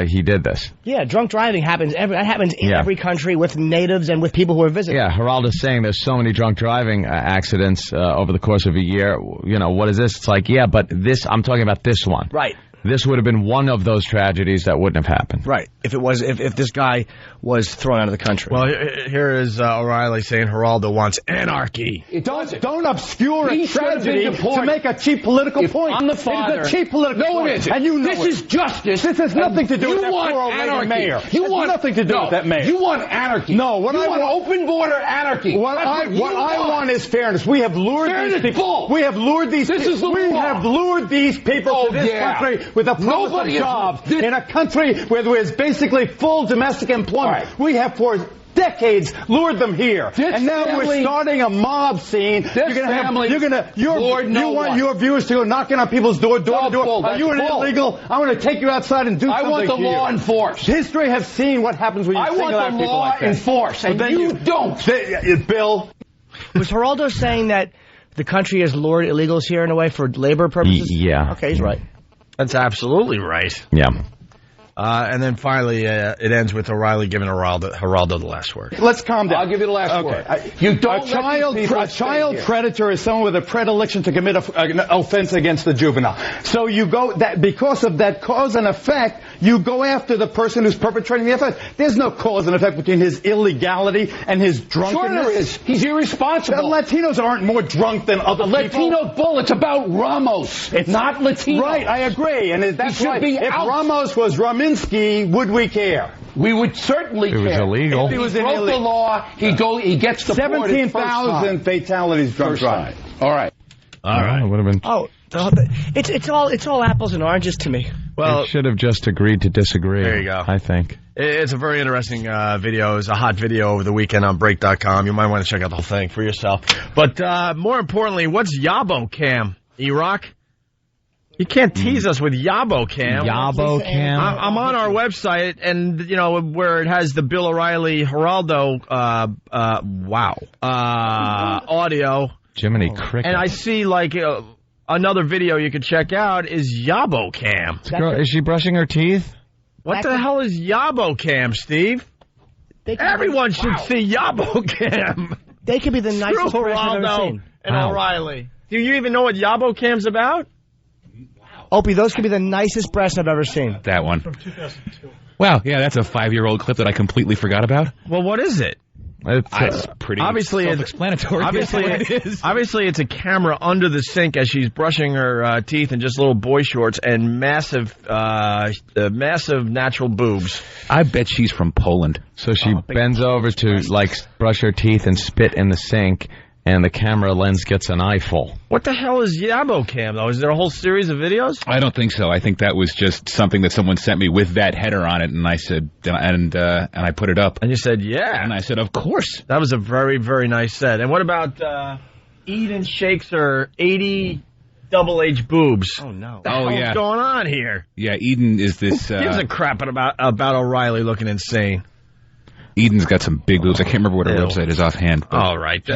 he did this. Yeah, drunk driving happens. That happens in every country with natives and with people who are visiting. Yeah, Geraldo's saying there's so many drunk driving accidents over the course of a year. You know, what is this? It's like, yeah, but this, I'm talking about this one. Right. This would have been one of those tragedies that wouldn't have happened. Right. If this guy was thrown out of the country. Well, here is O'Reilly saying Geraldo wants anarchy. Don't obscure a tragedy to make a cheap political point. I'm the father. It is a cheap political point. No, it isn't. And you know this is justice. This has nothing to do with that want poor old anarchy. mayor. You want nothing to do with that mayor. You want anarchy. No, what I want open border anarchy. What I want is fairness. We have lured these people. We have lured these people. We have lured these people to this country with a promise of jobs in a country where there is basically full domestic employment. Right. We have for decades lured them here, and now we're starting a mob scene. You want your viewers to go knocking on people's door to door. Are you an illegal? I want to take you outside and do something. I want the law enforced. History has seen what happens when you single out people like that. I want the law enforced, and you don't. Bill, was Geraldo saying that the country has lured illegals here in a way for labor purposes? Yeah. Okay, he's right. That's absolutely right. Yeah. And then finally, it ends with O'Reilly giving Geraldo the last word. Let's calm down. I'll give you the last word. You don't. A child predator is someone with a predilection to commit an offense against the juvenile. So you go because of that cause and effect, you go after the person who's perpetrating the offense. There's no cause and effect between his illegality and his drunkenness. Sure there is. He's irresponsible. The Latinos aren't more drunk than other people. Latino bull. It's about Ramos. It's not Latino. Right, I agree. And that's right. If out. Ramos was Raminsky, would we care? We would certainly care. It was illegal. If he broke the law, he gets deported. 17,000 fatalities drunk driving. All right. It would have been. Oh, it's all apples and oranges to me. Well, it should have just agreed to disagree. There you go. I think. It's a very interesting video. It's a hot video over the weekend on break.com. You might want to check out the whole thing for yourself. But more importantly, what's Yabo Cam, E-Rock? You can't tease us with Yabo Cam. Yabo Cam. I'm on our website, and you know where it has the Bill O'Reilly Geraldo audio. Jiminy Cricket. And I see like another video you could check out is Yabo Cam. Is she brushing her teeth? What the hell is Yabo Cam, Steve? Everyone should see Yabo Cam. They could be the nicest person I've ever seen. And O'Reilly. Do you even know what Yabo Cam's about? Opie, those could be the nicest breasts I've ever seen. That one. From 2002. Wow, yeah, that's a 5-year-old clip that I completely forgot about. Well, what is it? It's pretty self-explanatory. Obviously, it's a camera under the sink as she's brushing her teeth in just little boy shorts and massive natural boobs. I bet she's from Poland. So she bends over to brush her teeth and spit in the sink, and the camera lens gets an eyeful. What the hell is Yabo Cam, though? Is there a whole series of videos? I don't think so. I think that was just something that someone sent me with that header on it, and I said, and I put it up. And you said, yeah. And I said, of course. That was a very, very nice set. And what about Eden Shakes her 80 double H boobs. Oh, no. What's going on here? Yeah, Eden is this... He gives a crap about O'Reilly looking insane. Eden's got some big boobs. I can't remember what her website is offhand. All right.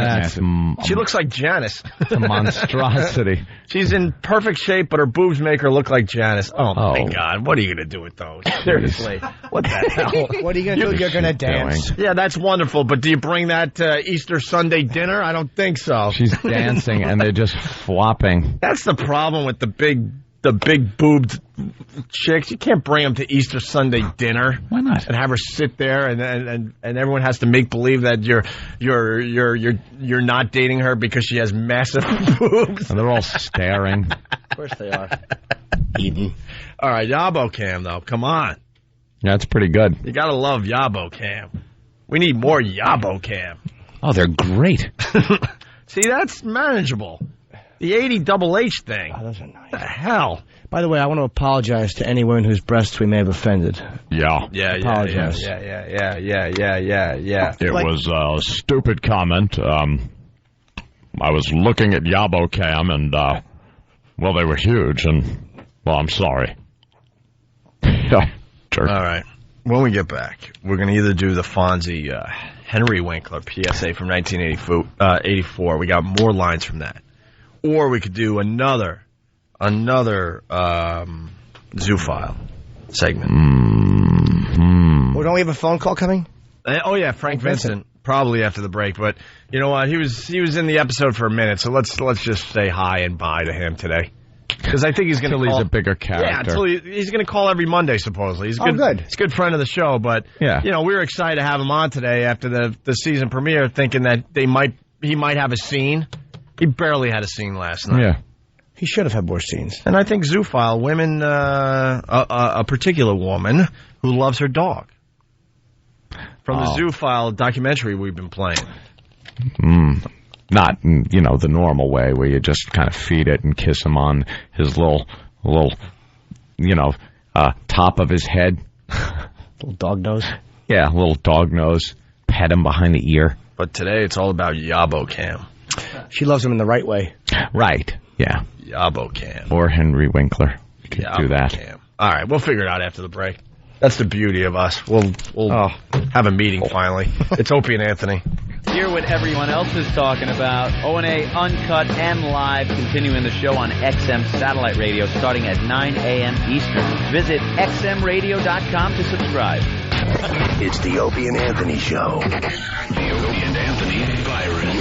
She looks like Janice. It's a monstrosity. She's in perfect shape, but her boobs make her look like Janice. Oh, my God. What are you going to do with those? Seriously. What the hell? What are you going to do? You're going to dance. Yeah, that's wonderful, but do you bring that to Easter Sunday dinner? I don't think so. She's dancing, and they're just flopping. That's the problem with the big boobed chicks. You can't bring them to Easter Sunday dinner. Why not? And have her sit there, and everyone has to make believe that you're not dating her because she has massive boobs. And they're all staring. Of course they are. Eden. All right, Yabo Cam though. Come on. Yeah, it's pretty good. You gotta love Yabo Cam. We need more Yabo Cam. Oh, they're great. See, that's manageable. The 80 double H thing. Oh, those are nice. What the hell? By the way, I want to apologize to any women whose breasts we may have offended. Yeah. Apologize. Yeah. It was a stupid comment. I was looking at Yabo Cam, and, well, they were huge, and, well, I'm sorry. Jerk. All right. When we get back, we're going to either do the Fonzie Henry Winkler PSA from 1984. We got more lines from that. Or we could do another Zoophile segment. Mm-hmm. Well, don't we have a phone call coming? Yeah, Frank Vincent. Probably after the break, but you know what? He was in the episode for a minute, so let's just say hi and bye to him today. Because I think he's going to call... he's a bigger character. Yeah, until he's going to call every Monday, supposedly. He's good. He's a good friend of the show, but you know, we were excited to have him on today after the season premiere, thinking that he might have a scene. He barely had a scene last night. Yeah. He should have had more scenes. And I think Zoophile, women, a particular woman who loves her dog. From the Zoophile documentary we've been playing. Not, the normal way where you just kind of feed it and kiss him on his little, top of his head. Little dog nose? Yeah, little dog nose. Pet him behind the ear. But today it's all about Yabo Cam. She loves him in the right way. Right, yeah. Yabo Cam. Or Henry Winkler. You could do that. Cam. All right, we'll figure it out after the break. That's the beauty of us. We'll have a meeting finally. It's Opie and Anthony. Hear what everyone else is talking about. O&A Uncut and Live, continuing the show on XM Satellite Radio starting at 9 a.m. Eastern. Visit xmradio.com to subscribe. It's the Opie and Anthony Show. The Opie and Anthony virus.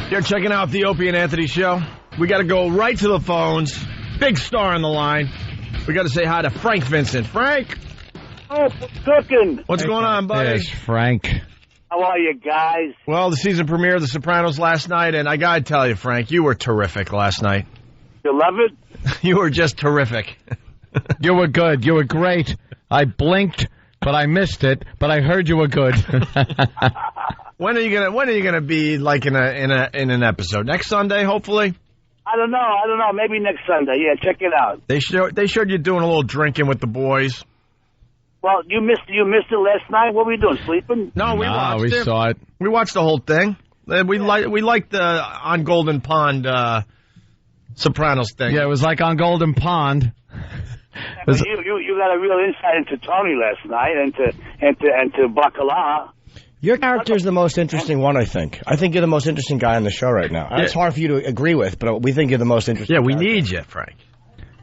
You're checking out the Opie and Anthony Show. We got to go right to the phones. Big star on the line. We got to say hi to Frank Vincent. Frank! Oh, cooking. What's going on, buddy? There's Frank. How are you guys? Well, the season premiere of The Sopranos last night, and I got to tell you, Frank, you were terrific last night. You love it? You were just terrific. You were good. You were great. I blinked, but I missed it. But I heard you were good. When are you gonna be like in an episode? Next Sunday, hopefully. I don't know. Maybe next Sunday. Yeah, check it out. They showed you doing a little drinking with the boys. Well, you missed it last night. What were you doing? Sleeping? No, we watched it. We saw it. We watched the whole thing. We liked the on Golden Pond Sopranos thing. Yeah, it was like on Golden Pond. You got a real insight into Tony last night and to Bacala. Your character is the most interesting one, I think. I think you're the most interesting guy on the show right now. Yeah. It's hard for you to agree with, but we think you're the most interesting. Yeah, we need you, Frank.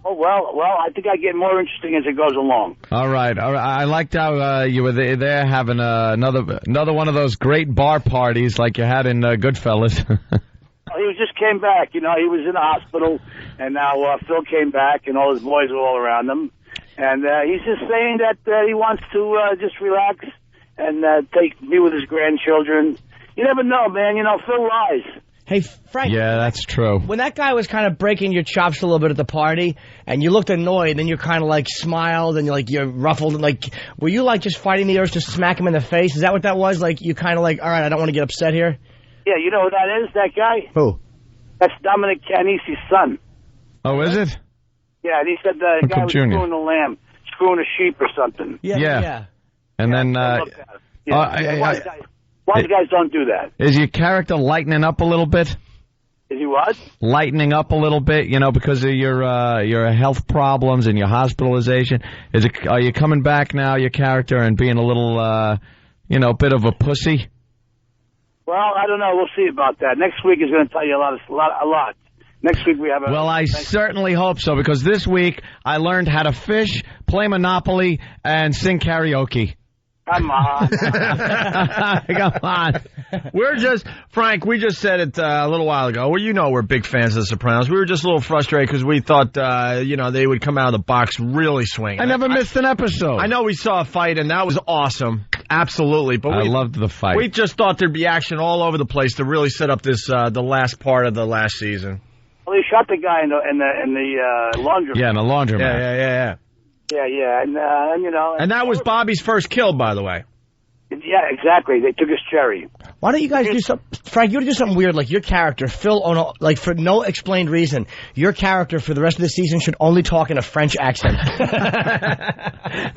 Oh, well, I think I get more interesting as it goes along. All right. I liked how you were there having another one of those great bar parties like you had in Goodfellas. He just came back. He was in the hospital, and now Phil came back, and all his boys are all around him. And he's just saying that he wants to just relax and be with his grandchildren. You never know, man. Phil lies. Hey, Frank. Yeah, that's true. When that guy was kind of breaking your chops a little bit at the party, and you looked annoyed, and you kind of like smiled, and you're ruffled, and were you just fighting the urge to smack him in the face? Is that what that was? You kind of all right, I don't want to get upset here? Yeah, you know who that is, that guy? Who? That's Dominic Canisi's son. Oh, is it? Yeah, and he said the guy was screwing a lamb, screwing a sheep or something. Yeah. And then... What Why you guys don't do that? Is your character lightening up a little bit? Is he what? Lightening up a little bit, because of your health problems and your hospitalization. Are you coming back now, your character, and being a little, bit of a pussy? Well, I don't know. We'll see about that. Next week is going to tell you a lot. Next week we have a... Well, I certainly hope so, because this week I learned how to fish, play Monopoly, and sing karaoke. Come on. Come on. Frank, we just said it a little while ago. Well, we're big fans of The Sopranos. We were just a little frustrated because we thought, they would come out of the box really swinging. I never missed an episode. I know we saw a fight, and that was awesome. Absolutely. But I loved the fight. We just thought there'd be action all over the place to really set up this the last part of the last season. Well, he shot the guy in the laundromat. Yeah, in the laundromat. Yeah. Yeah, And that was Bobby's first kill, by the way. Yeah, exactly. They took his cherry. Why don't you guys do something, Frank, you would do something weird, like your character, Phil, for no explained reason, your character for the rest of the season should only talk in a French accent.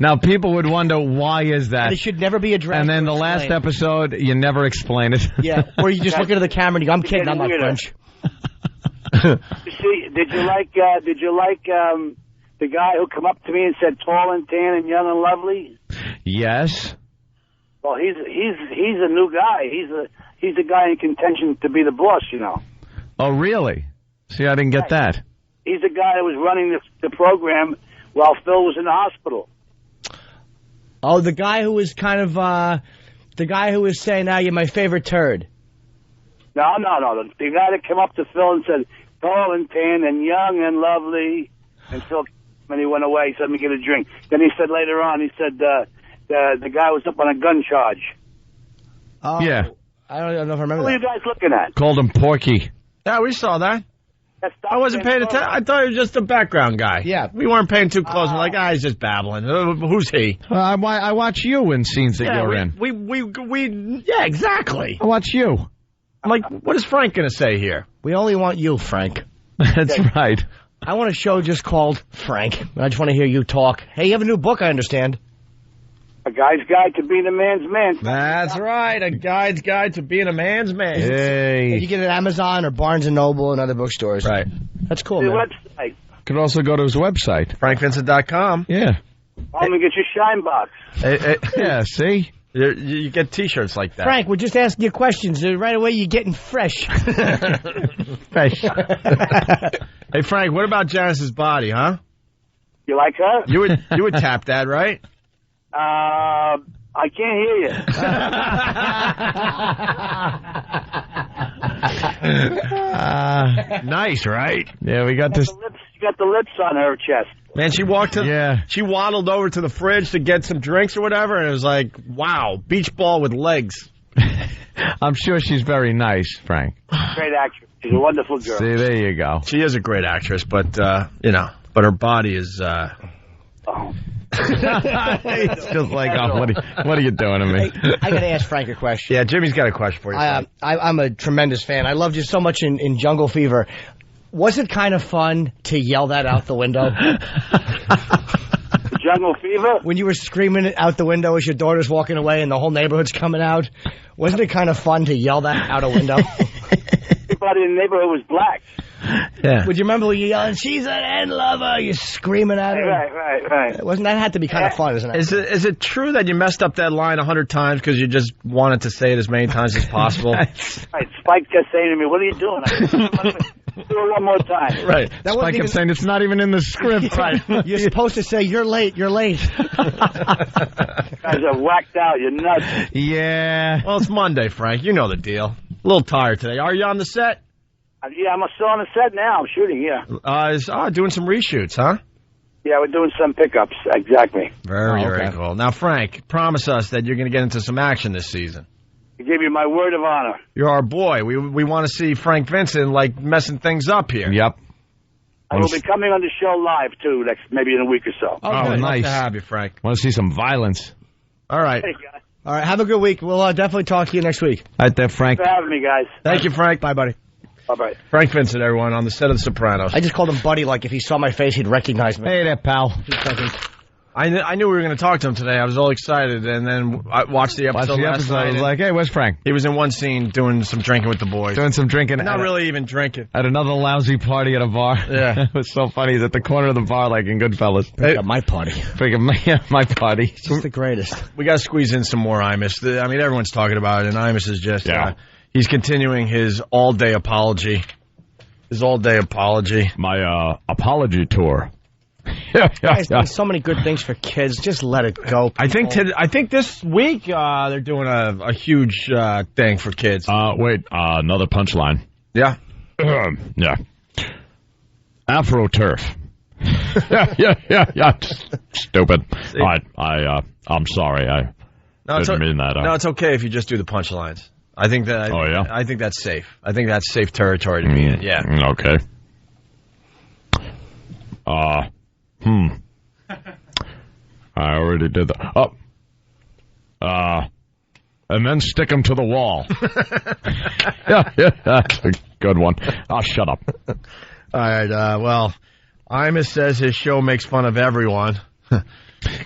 Now, people would wonder, why is that? And it should never be addressed. And then the last episode, you never explain it. Yeah, or you just look into the camera and you go, I'm kidding, I'm not French. See, did you like the guy who come up to me and said tall and tan and young and lovely? Yes. Well, he's a new guy. He's a guy in contention to be the boss, Oh, really? See, I didn't get that. He's the guy that was running the program while Phil was in the hospital. Oh, the guy who was the guy who was saying, "Now you're my favorite turd." No. The guy that came up to Phil and said tall and tan and young and lovely, and Phil. When he went away, he said, "Let me get a drink." Then he said later on, the guy was up on a gun charge. Oh, yeah. I don't know if I remember What are you guys looking at? Called him Porky. Yeah, we saw that. I wasn't paying attention. I thought he was just a background guy. Yeah. We weren't paying too close. We're like, he's just babbling. Who's he? I watch you in scenes that you're in. Yeah, exactly. I watch you. I'm like, what is Frank going to say here? We only want you, Frank. That's right. I want a show just called Frank. I just want to hear you talk. Hey, you have a new book, I understand. A Guy's Guide to Being a Man's Man. That's right. A Guy's Guide to Being a Man's Man. Hey. You get it at Amazon or Barnes & Noble and other bookstores. Right. That's cool, The man. website. Could also go to his website. FrankVincent.com. Yeah. I'm going to get your shine box. Yeah, see? You get T-shirts like that. Frank, we're just asking you questions. Right away, you're getting fresh. Fresh. Hey, Frank, what about Janice's body, huh? You like her? You would tap that, right? I can't hear you. Nice, right? Yeah, we got this. You got the lips on her chest. Man, she waddled over to the fridge to get some drinks or whatever, and it was like, wow, beach ball with legs. I'm sure she's very nice, Frank. Great actress. She's a wonderful girl. See, there you go. She is a great actress, but, but her body is, It's just like, what are you doing to me? Hey, I got to ask Frank a question. Yeah, Jimmy's got a question for you. I'm a tremendous fan. I loved you so much in Jungle Fever. Was it kind of fun to yell that out the window? Jungle Fever? When you were screaming it out the window as your daughter's walking away and the whole neighborhood's coming out, wasn't it kind of fun to yell that out a window? Everybody in the neighborhood was black. Yeah. Would you remember when you yelling, "She's an end lover"? You're screaming at her. Right. Wasn't that had to be kind of fun, isn't it? Is it true that you messed up that line 100 times because you just wanted to say it as many times as possible? Right. Spike kept saying to me, "What are you doing?" Do it one more time. Right. Spike kept saying it's not even in the script. Right. You're supposed to say, "You're late. You're late." You guys are whacked out. You're nuts. Yeah. Well, it's Monday, Frank. You know the deal. A little tired today. Are you on the set? Yeah, I'm still on the set now. I'm shooting, yeah. Doing some reshoots, huh? Yeah, we're doing some pickups, exactly. Very cool. Now, Frank, promise us that you're going to get into some action this season. I give you my word of honor. You're our boy. We want to see Frank Vincent, messing things up here. Yep. I will be coming on the show live, too, maybe in a week or so. Oh, nice. Love to have you, Frank. Want to see some violence. All right. Hey, guys. All right, have a good week. We'll definitely talk to you next week. All right there, Frank. Thanks for having me, guys. Thank you, Frank. Bye, buddy. Bye-bye. Frank Vincent, everyone, on the set of The Sopranos. I just called him Buddy, like if he saw my face, he'd recognize me. Hey there, pal. I knew we were going to talk to him today. I was all excited, and then I watched the episode last night. I was like, hey, where's Frank? He was in one scene doing some drinking with the boys. Doing some drinking. Not really even drinking. At another lousy party at a bar. Yeah. It was so funny. He's at the corner of the bar like in Goodfellas. Bring up my party. Bring up my party. He's the greatest. We got to squeeze in some more Imus. I mean, everyone's talking about it, and Imus is just, he's continuing his all-day apology. My apology tour. Guys, doing so many good things for kids. Just let it go. People. I think this week they're doing a huge thing for kids. Another punchline. Yeah. Yeah. AfroTurf. yeah. Stupid. I'm sorry. I didn't mean that. No, it's okay if you just do the punchlines. I think that. I think that's safe. I think that's safe territory to be in. Yeah. Okay. I already did that. And then stick him to the wall. yeah, that's a good one. Shut up. All right, well, Imus says his show makes fun of everyone.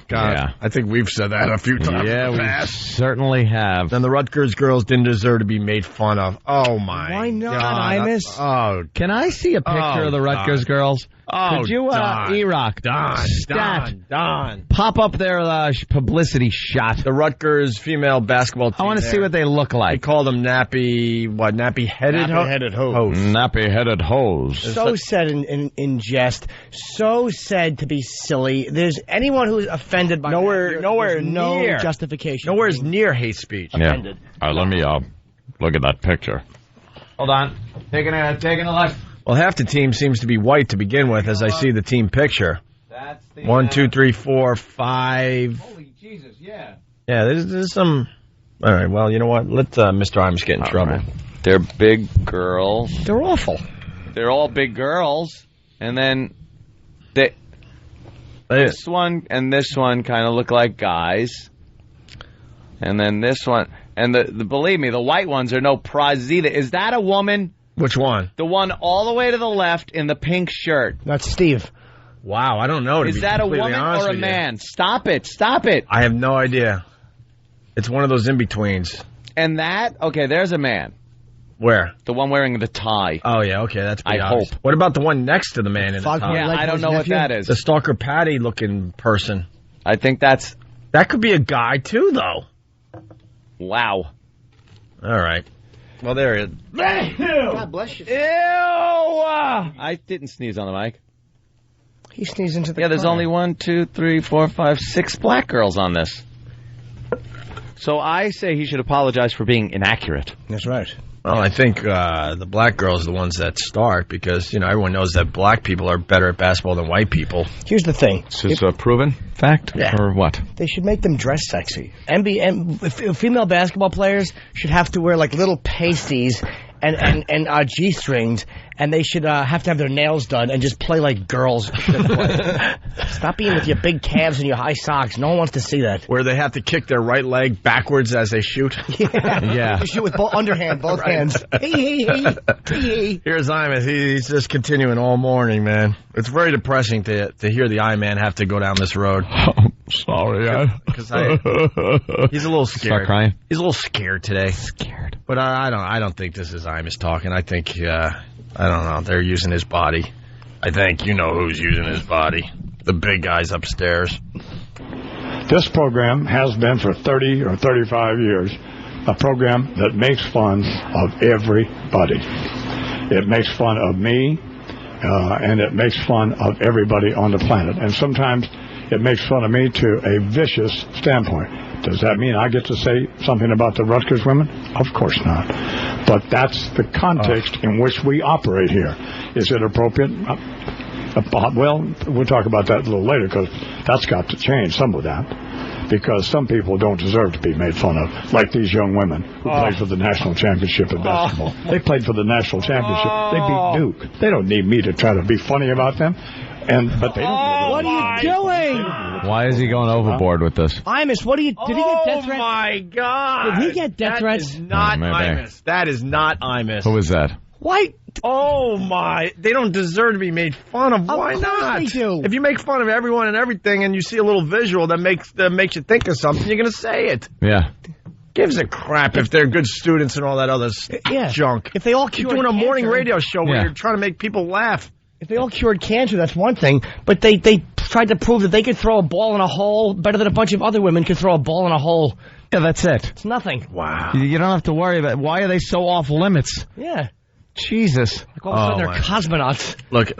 God, yeah. I think we've said that a few times. Yeah, we certainly have. And the Rutgers girls didn't deserve to be made fun of. Oh, my Why not, God. Imus? Can I see a picture of the Rutgers girls? Oh, could you, E-Rock, Don, pop up their publicity shot? The Rutgers female basketball team. I want to see what they look like. They call them nappy-headed hoes. Nappy-headed hoes. So said in jest. So said to be silly. There's anyone who's offended by nowhere no near justification. Nowhere near hate speech. Offended. All right, let me look at that picture. Hold on. Taking a look. Well, half the team seems to be white to begin with, as I see the team picture. That's the 1, 2, 3, 4, 5. Holy Jesus, yeah. Yeah, there's some. All right, well, you know what? Let Mr. Imus get in trouble. Right. They're big girls. They're awful. They're all big girls, and then this one and this one kind of look like guys, and then this one and the believe me, the white ones are no prizes either. Is that a woman? Which one? The one all the way to the left in the pink shirt. That's Steve. Wow, I don't know. Is that a woman or a man? Stop it. I have no idea. It's one of those in-betweens. And there's a man. Where? The one wearing the tie. Oh, yeah, okay, that's pretty I obvious. hope. What about the one next to the man in the tie? Yeah, I don't know what that is. The Stalker Patty-looking person. I think that's... That could be a guy, too, though. Wow. All right. Well, there it is. God bless you. Ew! I didn't sneeze on the mic. He sneezed into the there's only 1, 2, 3, 4, 5, 6 black girls on this. So I say he should apologize for being inaccurate. That's right. Well, I think the black girls are the ones that start because, everyone knows that black people are better at basketball than white people. Here's the thing. Is this a proven fact or what? They should make them dress sexy. Female basketball players should have to wear like little pasties and G-strings, and they should have to have their nails done and just play like girls should play. Stop being with your big calves and your high socks. No one wants to see that. Where they have to kick their right leg backwards as they shoot. Yeah. They shoot with underhand, both hands. Here's Imus. He's just continuing all morning, man. It's very depressing to hear the I-Man have to go down this road. Sorry. Because he's a little scared. Start crying. He's a little scared today. Scared. But I don't think this is Imus talking. I think I don't know. They're using his body. I think you know who's using his body. The big guys upstairs. This program has been for 30 or 35 years a program that makes fun of everybody. It makes fun of me, and it makes fun of everybody on the planet. And sometimes it makes fun of me to a vicious standpoint. Does that mean I get to say something about the Rutgers women? Of course not. But that's the context in which we operate here. Is it appropriate? Well, we'll talk about that a little later because that's got to change, some of that. Because some people don't deserve to be made fun of, like these young women who played for the national championship in basketball. They played for the national championship. They beat Duke. They don't need me to try to be funny about them. But they don't. What are you doing? Why is he going overboard with this? Imus, did he get death threats? Oh, my God. Did he get death threats? That is not Imus. That is not Imus. Who is that? Why? Oh, my. They don't deserve to be made fun of. Why not? They do. If you make fun of everyone and everything and you see a little visual that makes you think of something, you're going to say it. Yeah. Gives a crap if they're good students and all that other junk. If they all You're cured doing a morning cancer- radio show where you're trying to make people laugh. If they all cured cancer, that's one thing. But they tried to prove that they could throw a ball in a hole better than a bunch of other women could throw a ball in a hole. Yeah, that's it. It's nothing. Wow. You don't have to worry about why are they so off limits? Yeah. Jesus. Like all of a sudden they're cosmonauts. Look.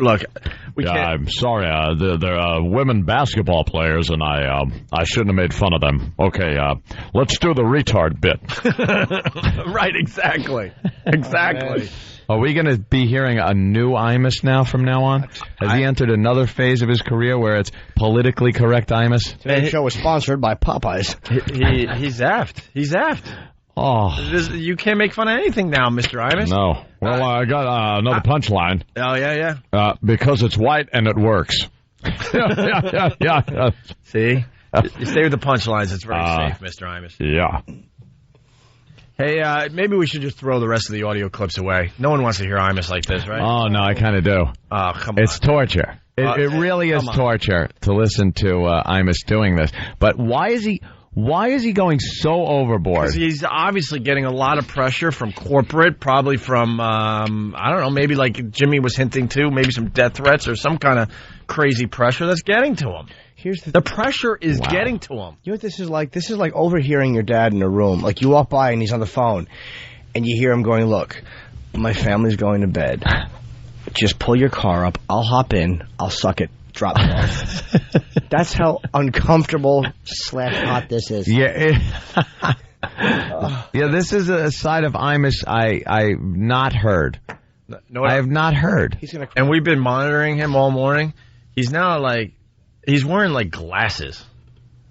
We can't. I'm sorry. They're women basketball players, and I shouldn't have made fun of them. Okay, let's do the retard bit. Right, exactly. Exactly. Are we going to be hearing a new Imus now from now on? Has he entered another phase of his career where it's politically correct Imus? Today's show was sponsored by Popeyes. He's aft. He's aft. Oh. You can't make fun of anything now, Mr. Imus. No. Well, I got another punchline. Oh, yeah. Because it's white and it works. Yeah. See? You stay with the punchlines. It's very safe, Mr. Imus. Yeah. Hey, maybe we should just throw the rest of the audio clips away. No one wants to hear Imus like this, right? Oh, no, I kind of do. Oh, come on. It's torture. It really is torture to listen to Imus doing this. But why is he going so overboard? Because he's obviously getting a lot of pressure from corporate, probably from, I don't know, maybe like Jimmy was hinting to, maybe some death threats or some kind of crazy pressure that's getting to him. The pressure is getting to him. You know what this is like? This is like overhearing your dad in a room. Like you walk by and he's on the phone, and you hear him going, "Look, my family's going to bed. Just pull your car up. I'll hop in. I'll suck it. Drop it off." That's how uncomfortable / hot this is. Yeah. Yeah, this is a side of Imus I've not heard. I have not heard. And we've been monitoring him all morning. He's now he's wearing like glasses.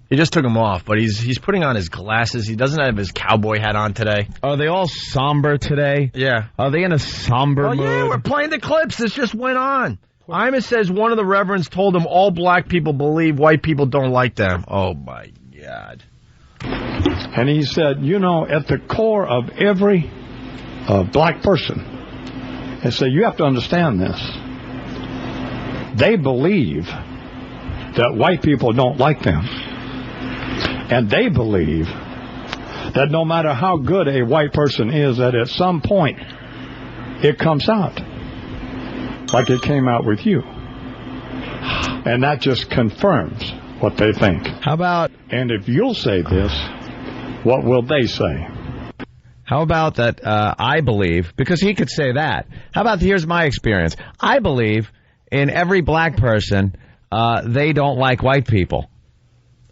He just took them off, but he's putting on his glasses. He doesn't have his cowboy hat on today. Are they all somber today? Yeah. Are they in a somber mood? Yeah, we're playing the clips. This just went on. Imus says one of the reverends told him all black people believe white people don't like them. Oh, my God. And he said, at the core of every black person, he said, you have to understand this. They believe that white people don't like them. And they believe that no matter how good a white person is, that at some point it comes out. Like it came out with you. And that just confirms what they think. How about... And if you'll say this, what will they say? How about that I believe, because he could say that. How about here's my experience. I believe in every black person, they don't like white people.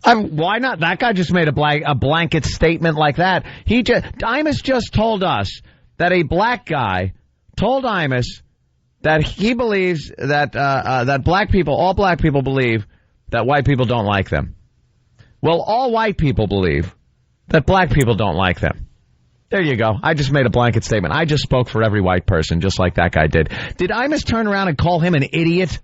Why not? That guy just made a blanket statement like that. Imus just told us that a black guy told Imus that he believes that all black people believe that white people don't like them. Well, all white people believe that black people don't like them. There you go. I just made a blanket statement. I just spoke for every white person, just like that guy did. Did Imus turn around and call him an idiot?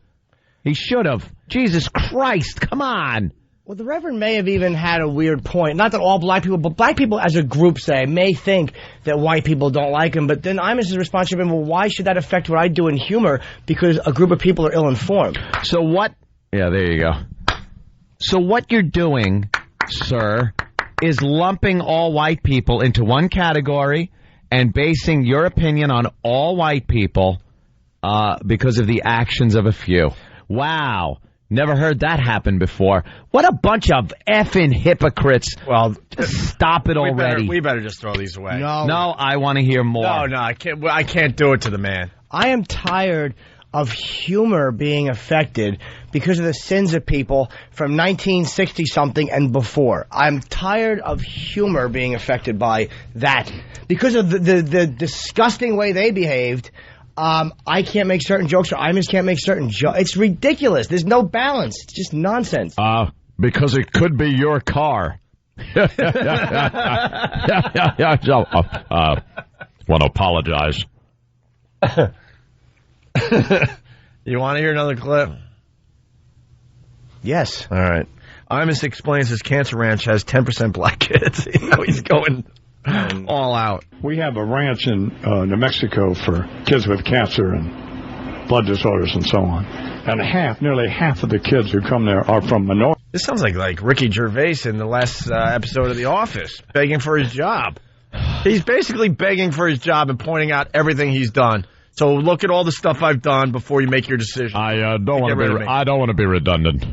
He should have. Jesus Christ, come on. Well, the Reverend may have even had a weird point. Not that all black people, but black people as a group, may think that white people don't like him. But then Imus' response should have been, well, why should that affect what I do in humor? Because a group of people are ill-informed. So what... Yeah, there you go. So what you're doing, sir, is lumping all white people into one category and basing your opinion on all white people because of the actions of a few. Wow. Never heard that happen before. What a bunch of effing hypocrites. Well, just stop it already. We better just throw these away. No, I want to hear more. No, I can't do it to the man. I am tired of humor being affected because of the sins of people from 1960-something and before. I'm tired of humor being affected by that. Because of the disgusting way they behaved, I can't make certain jokes, or Imus can't make certain jokes. It's ridiculous. There's no balance. It's just nonsense. Because it could be your car. Want to apologize. You want to hear another clip? Yes. All right. Imus explains his cancer ranch has 10% black kids. He's going All out. We have a ranch in New Mexico for kids with cancer and blood disorders and so on. And nearly half of the kids who come there are from minorities. This sounds like Ricky Gervais in the last episode of The Office, begging for his job. He's basically begging for his job and pointing out everything he's done. So look at all the stuff I've done before you make your decision. I don't want to be redundant.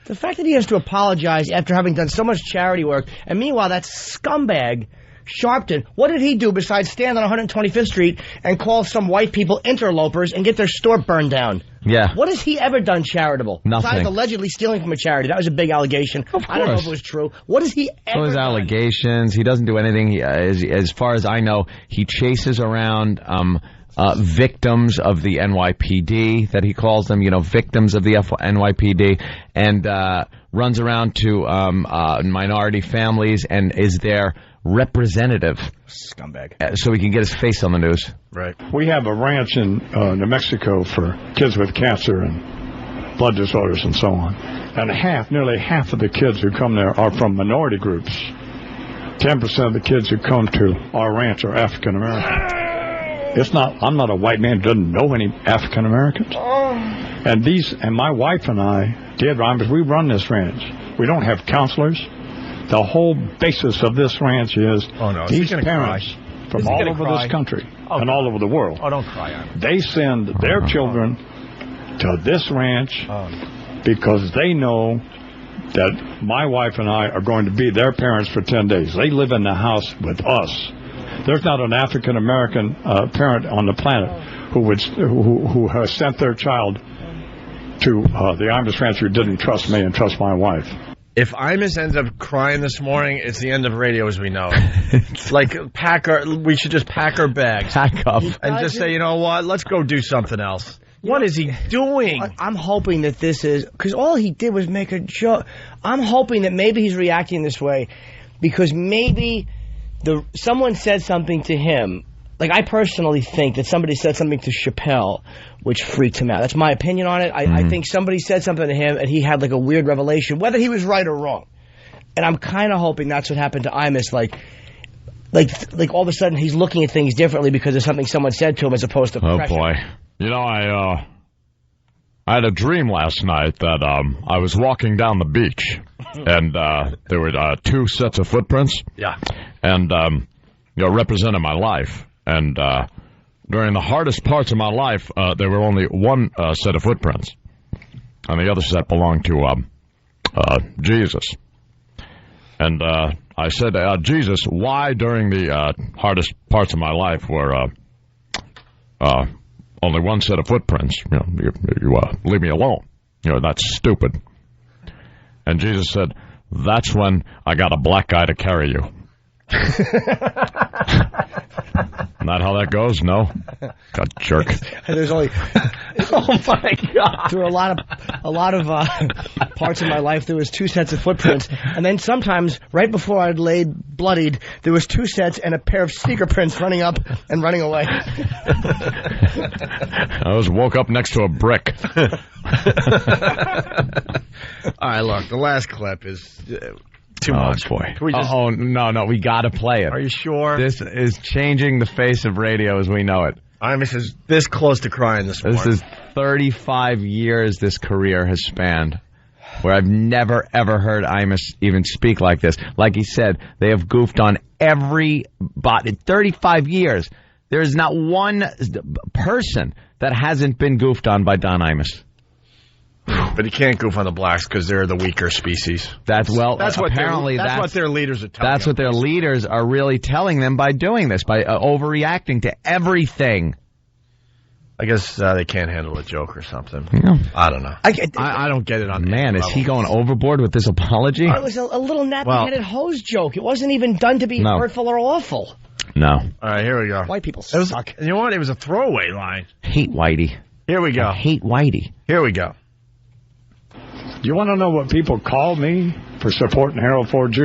The fact that he has to apologize after having done so much charity work, and meanwhile that scumbag Sharpton, what did he do besides stand on 125th Street and call some white people interlopers and get their store burned down? Yeah. What has he ever done charitable? Nothing. Besides allegedly stealing from a charity. That was a big allegation. I don't know if it was true. What has he ever Those done? allegations. He doesn't do anything. As far as I know, he chases around victims of the NYPD, that he calls them, victims of the NYPD, and runs around to minority families and is their representative. Scumbag. So he can get his face on the news. Right. We have a ranch in New Mexico for kids with cancer and blood disorders and so on. And nearly half of the kids who come there are from minority groups. 10% of the kids who come to our ranch are African American. I'm not a white man who doesn't know any African Americans. And my wife and I, we run this ranch. We don't have counselors. The whole basis of this ranch is these parents from all over this country and all over the world. Oh, don't cry. They send their children to this ranch because they know that my wife and I are going to be their parents for 10 days. They live in the house with us. There's not an African American parent on the planet who has sent their child to the Imus ranch who didn't trust me and trust my wife. If Imus ends up crying this morning, it's the end of radio as we know it. It's like we should just pack our bags. Pack up. And just say, you know what, let's go do something else. What is he doing? I'm hoping that this is, because all he did was make a joke. I'm hoping that maybe he's reacting this way because maybe someone said something to him. Like, I personally think that somebody said something to Chappelle, which freaked him out. That's my opinion on it. I think somebody said something to him, and he had, like, a weird revelation, whether he was right or wrong. And I'm kind of hoping that's what happened to Imus. Like all of a sudden, he's looking at things differently because of something someone said to him as opposed to pressure. Oh, boy. I had a dream last night that I was walking down the beach, and there were two sets of footprints. Yeah. And, represented my life. And during the hardest parts of my life, there were only one set of footprints. And the other set belonged to Jesus. And I said, Jesus, why during the hardest parts of my life were only one set of footprints? You leave me alone. That's stupid. And Jesus said, that's when I got a black guy to carry you. Not how that goes, no. God, jerk. There's only. Oh my God! Through a lot of parts of my life, there was two sets of footprints, and then sometimes right before I'd laid bloodied, there was two sets and a pair of sneaker prints running up and running away. I woke up next to a brick. All right, look, the last clip is. Too much. Boy. No, we got to play it. Are you sure? This is changing the face of radio as we know it. Imus is this close to crying this morning. This is 35 years this career has spanned, where I've never, ever heard Imus even speak like this. Like he said, they have goofed on everybody. In 35 years, there is not one person that hasn't been goofed on by Don Imus. But he can't goof on the blacks because they're the weaker species. That's what their leaders are telling them. That's what their leaders are really telling them by doing this, by overreacting to everything. I guess they can't handle a joke or something. Yeah. I don't know. I don't get it on Man, is he going overboard with this apology? It was a little nappy-headed hose joke. It wasn't even done to be hurtful or awful. No. All right, here we go. White people suck. You know what? It was a throwaway line. Hate Whitey. Here we go. I hate Whitey. Here we go. Do you want to know what people call me for supporting Harold Ford Jr.?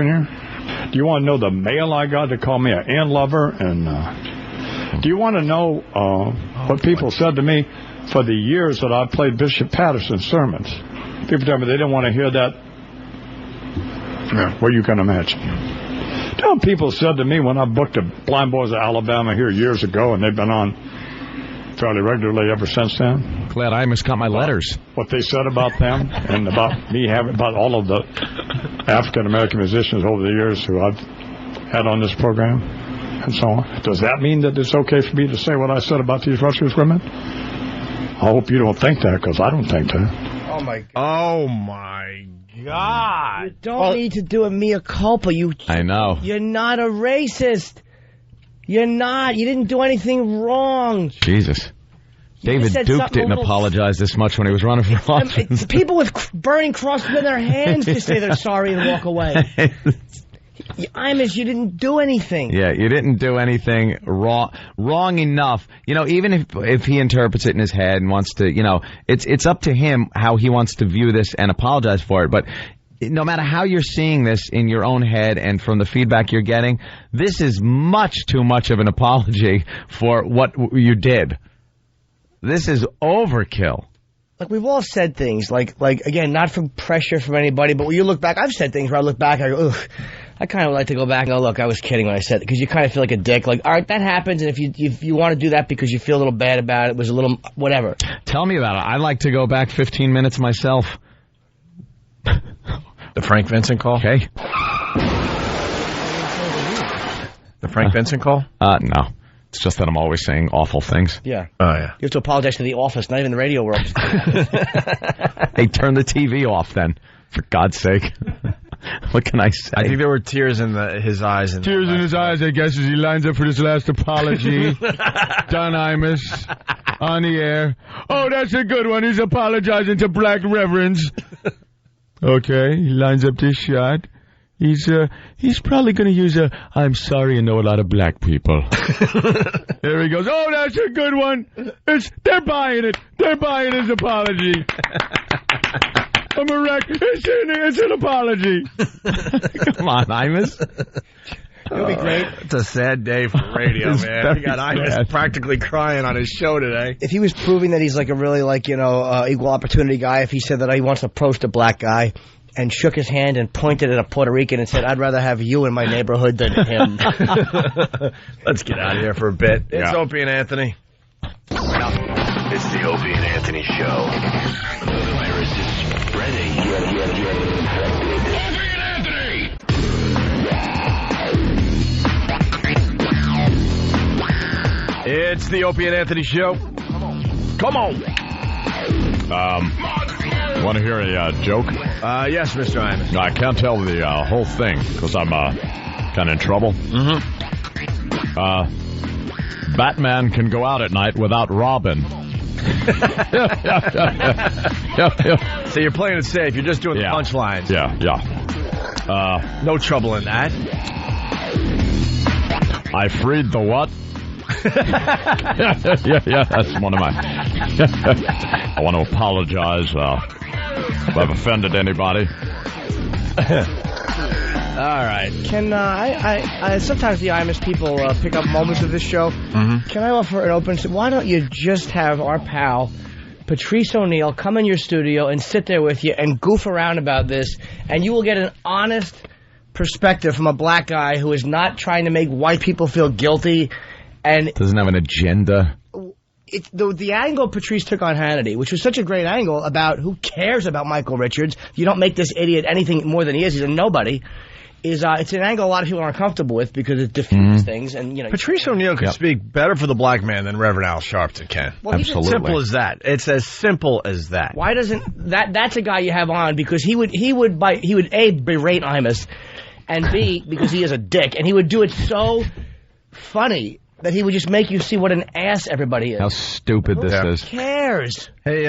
Do you want to know the mail I got to call me an N lover? And do you want to know what people said to me for the years that I played Bishop Patterson's sermons? People tell me they didn't want to hear that What you can imagine. People said to me when I booked the Blind Boys of Alabama here years ago, and they've been on fairly regularly ever since then. Glad Imus got my letters. What they said about them and about me about all of the African American musicians over the years who I've had on this program and so on. Does that mean that it's okay for me to say what I said about these Rutgers women? I hope you don't think that, because I don't think that. Oh my God. Oh my God. You don't need to do a mea culpa. I know. You're not a racist. You're not. You didn't do anything wrong. Jesus. David Duke didn't apologize this much when he was running for office. People with burning crosses in their hands just say they're sorry and walk away. Imus, you didn't do anything. Yeah, you didn't do anything wrong enough. You know, even if he interprets it in his head and wants to, you know, it's up to him how he wants to view this and apologize for it. But no matter how you're seeing this in your own head and from the feedback you're getting, this is much too much of an apology for what you did. This is overkill. Like, we've all said things, like again, not from pressure from anybody, but when you look back, I've said things where I look back, I go, ugh. I kind of like to go back and go, look, I was kidding when I said it, because you kind of feel like a dick. Like, all right, that happens, and if you want to do that because you feel a little bad about it, it was a little whatever. Tell me about it. I like to go back 15 minutes myself. The Frank Vincent call? Okay. The Frank Vincent call? No. It's just that I'm always saying awful things. Yeah. Oh, yeah. You have to apologize to the office, not even the radio world. Hey, turn the TV off then, for God's sake. What can I say? I think there were tears in his eyes. Tears in his eyes, I guess, as he lines up for this last apology. Don Imus, on the air. Oh, that's a good one. He's apologizing to black reverends. Okay, he lines up this shot. He's probably going to use I'm sorry I know a lot of black people. There he goes. Oh, that's a good one. They're buying it. They're buying his apology. I'm a wreck. It's an apology. Come on, Imus. It'll be great. It's a sad day for radio, man. We got Imus practically crying on his show today. If he was proving that he's like a really equal opportunity guy, if he said that he wants to approach a black guy and shook his hand and pointed at a Puerto Rican and said, I'd rather have you in my neighborhood than him. Let's get out of here for a bit. It's Opie and Anthony. It's the Opie and Anthony Show. The virus is spreading. Get infected. Opie and Anthony! It's the Opie and Anthony Show. Come on. Want to hear a joke? Yes, Mr. Imus. No, I can't tell the whole thing because I'm kind of in trouble. Mm-hmm. Batman can go out at night without Robin. So you're playing it safe. You're just doing the punchlines. Yeah. No trouble in that. I freed the what? yeah, that's one of my... I want to apologize if I've offended anybody. All right. Can I sometimes the Imus people pick up moments of this show. Mm-hmm. Can I offer an open... Why don't you just have our pal Patrice O'Neal come in your studio and sit there with you and goof around about this, and you will get an honest perspective from a black guy who is not trying to make white people feel guilty and doesn't have an agenda. The angle Patrice took on Hannity, which was such a great angle about who cares about Michael Richards. You don't make this idiot anything more than he is. He's a nobody. It's an angle a lot of people aren't comfortable with because it diffuses things. And Patrice O'Neal could speak better for the black man than Reverend Al Sharpton can. Well, absolutely. Simple as that. It's as simple as that. Why doesn't that's a guy you have on because he would A, berate Imus, and B, because he is a dick, and he would do it so funny that he would just make you see what an ass everybody is. How stupid this is. Who cares? Hey,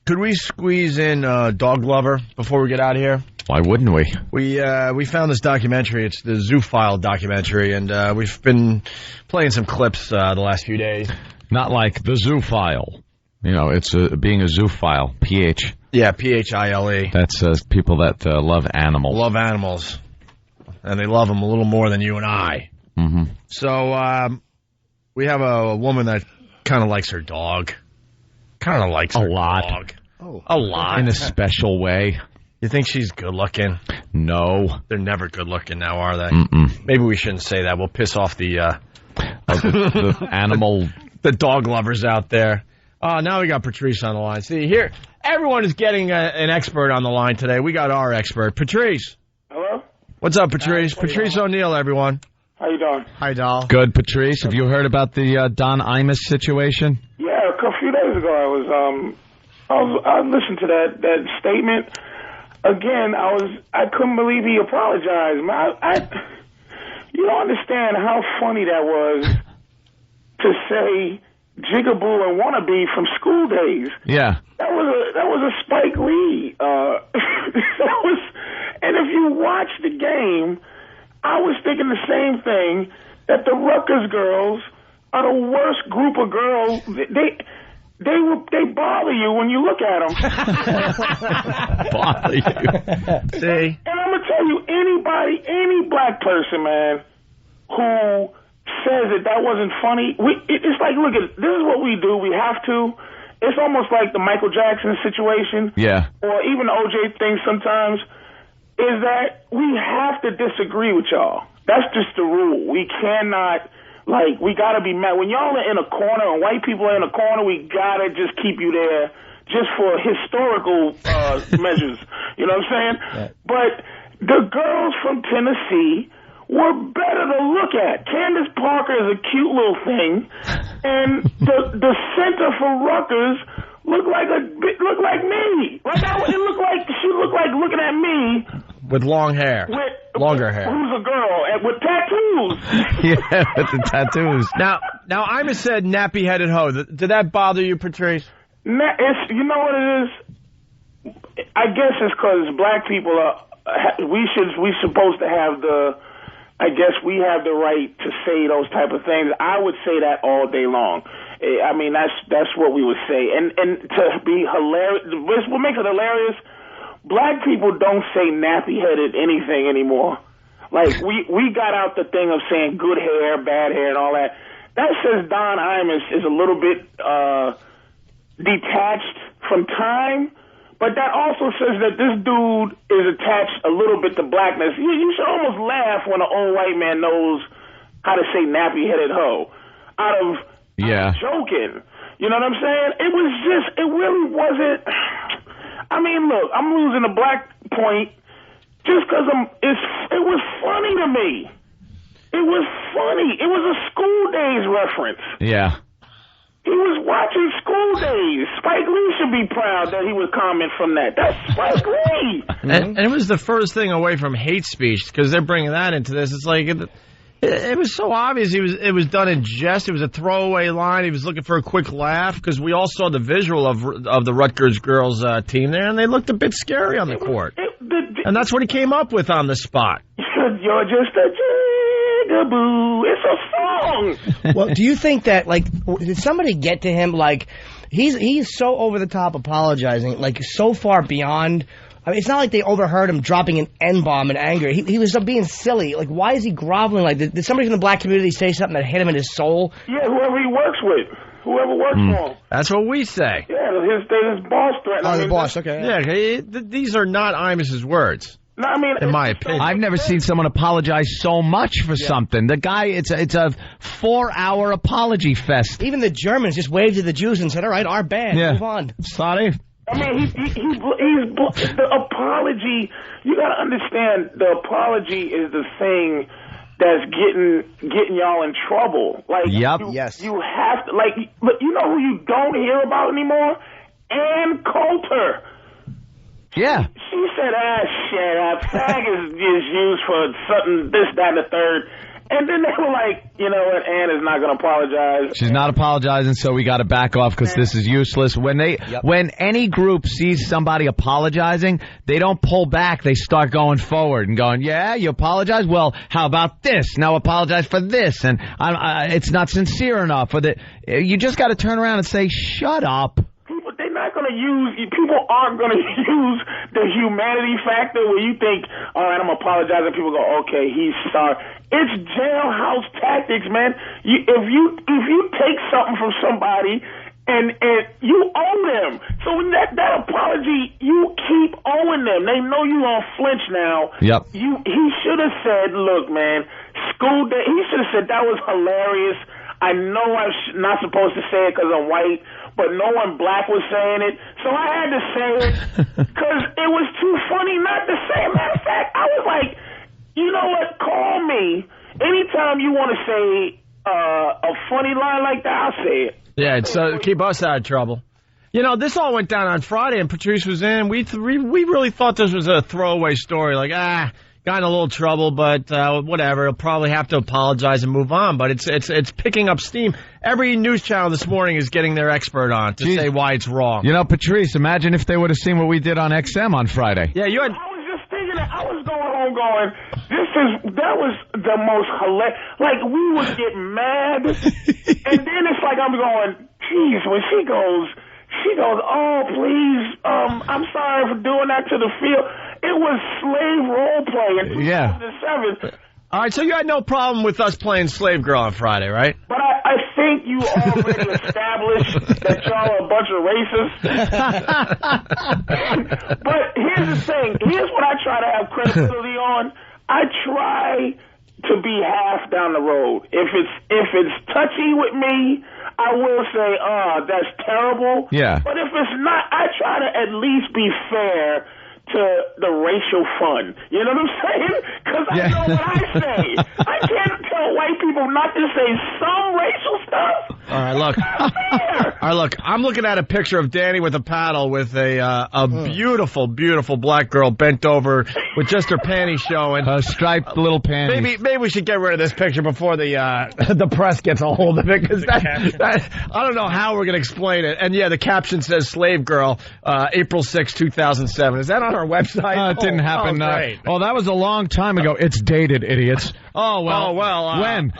could we squeeze in Dog Lover before we get out of here? Why wouldn't we? We found this documentary. It's the Zoophile documentary, and we've been playing some clips the last few days. Not like the Zoophile. You know, it's being a zoophile. PH. Yeah, PHILE. That's people that love animals. Love animals. And they love them a little more than you and I. Mm-hmm. So we have a woman that kind of likes her dog. Kind of likes her dog. A lot. In a special way. You think she's good looking? No. They're never good looking now, are they? Mm-mm. Maybe we shouldn't say that. We'll piss off the animal, the dog lovers out there. Oh, now we got Patrice on the line. See, here, everyone is getting an expert on the line today. We got our expert. Patrice. Hello? What's up, Patrice? Patrice O'Neal, everyone. How you doing? Hi, doll. Good, Patrice. Have you heard about the Don Imus situation? Yeah, a few days ago I listened to that statement. Again, I couldn't believe he apologized. Man, you don't understand how funny that was to say Jigaboo and Wannabe from School Days. Yeah. That was a Spike Lee. And if you watch the game, I was thinking the same thing, that the Rutgers girls are the worst group of girls. They bother you when you look at them. Bother you. See? And I'm gonna tell you, any black person, man, who says that wasn't funny, it's like, look, this is what we do. We have to. It's almost like the Michael Jackson situation. Yeah. Or even the OJ thing sometimes, is that we have to disagree with y'all. That's just the rule. We cannot, we gotta be mad. When y'all are in a corner and white people are in a corner, we gotta just keep you there just for historical measures. You know what I'm saying? Yeah. But the girls from Tennessee were better to look at. Candace Parker is a cute little thing, and the center for Rutgers looked like me. She looked like looking at me with long hair, longer hair. Who's a girl and with tattoos? Yeah, with the tattoos. Now Imus said nappy-headed hoe. Did that bother you, Patrice? You know what it is? I guess it's because black people we supposed to have I guess we have the right to say those type of things. I would say that all day long. I mean, that's what we would say. And to be hilarious, what makes it hilarious, black people don't say nappy-headed anything anymore. Like, we got out the thing of saying good hair, bad hair, and all that. That says Don Imus is a little bit detached from time, but that also says that this dude is attached a little bit to blackness. You should almost laugh when an old white man knows how to say nappy-headed hoe. Out of joking. You know what I'm saying? It really wasn't. I mean, look, I'm losing the black point just because it was funny to me. It was funny. It was a School Days reference. Yeah. He was watching School Days. Spike Lee should be proud that he would comment from that. That's Spike Lee. And it was the furthest thing away from hate speech, because they're bringing that into this. It's like it was so obvious. It was done in jest. It was a throwaway line. He was looking for a quick laugh, because we all saw the visual of the Rutgers girls team there, and they looked a bit scary on the court. And that's what he came up with on the spot. You're just a jigaboo. It's a song. Well, do you think that, did somebody get to him? He's so over the top apologizing, so far beyond. I mean, it's not like they overheard him dropping an N-bomb in anger. He was being silly. Why is he groveling? Did somebody from the black community say something that hit him in his soul? Yeah, whoever he works with. Whoever works for him. That's what we say. Yeah, his boss threatened him. Oh, the boss, okay. Yeah, these are not Imus's words. No, I mean, in my opinion. I've never seen someone apologize so much for something. The guy, it's a 4-hour apology fest. Even the Germans just waved to the Jews and said, all right, our bad, move on. Sorry. I mean, he's the apology. You got to understand, the apology is the thing that's getting y'all in trouble. You have to, but you know who you don't hear about anymore? Ann Coulter. Yeah. She said, shut up. Fag is used for something, this, that, and the third. And then they were like, you know what, Ann is not going to apologize. She's not apologizing, so we got to back off because this is useless. When any group sees somebody apologizing, they don't pull back. They start going forward and going, yeah, you apologize? Well, how about this? Now apologize for this. And it's not sincere enough. You just got to turn around and say, shut up. People aren't going to use the humanity factor where you think, all right, I'm apologizing. People go, okay, he's sorry. It's jailhouse tactics, man. If you take something from somebody And you owe them. So when that apology, you keep owing them. They know you on flinch now. Yep. He should have said, look, man, school day. He should have said, that was hilarious. I know I'm not supposed to say it because I'm white, but no one black was saying it. So I had to say it because it was too funny not to say it. Matter of fact, I was like, you know what? Call me. Anytime you want to say a funny line like that, I'll say it. Yeah, it's keep us out of trouble. You know, this all went down on Friday, and Patrice was in. We really thought this was a throwaway story. Like, got in a little trouble, but whatever. He'll probably have to apologize and move on. But it's picking up steam. Every news channel this morning is getting their expert on to say why it's wrong. You know, Patrice, imagine if they would have seen what we did on XM on Friday. Yeah, you had. I was just thinking that. I was going home going, that was the most hilarious. Like, we would get mad, and then it's like I'm going, geez, when she goes, oh, please, I'm sorry for doing that to the field. It was slave role play in 2007. All right, so you had no problem with us playing Slave Girl on Friday, right? But I think you already established that y'all are a bunch of racists. But here's the thing. Here's what I try to have credibility on. I try to be half down the road. If it's touchy with me, I will say, that's terrible. Yeah. But if it's not, I try to at least be fair to the racial fun. You know what I'm saying? Because I know what I say. I can't tell white people not to say some racial stuff. All right, look. All right, look. I'm looking at a picture of Danny with a paddle with a beautiful, beautiful black girl bent over with just her panties showing. Striped little panties. Maybe we should get rid of this picture before the press gets a hold of it, because I don't know how we're going to explain it. And yeah, the caption says "Slave Girl, April 6, 2007." Is that on our website? It didn't happen. Oh, that was a long time ago. It's dated, idiots. When?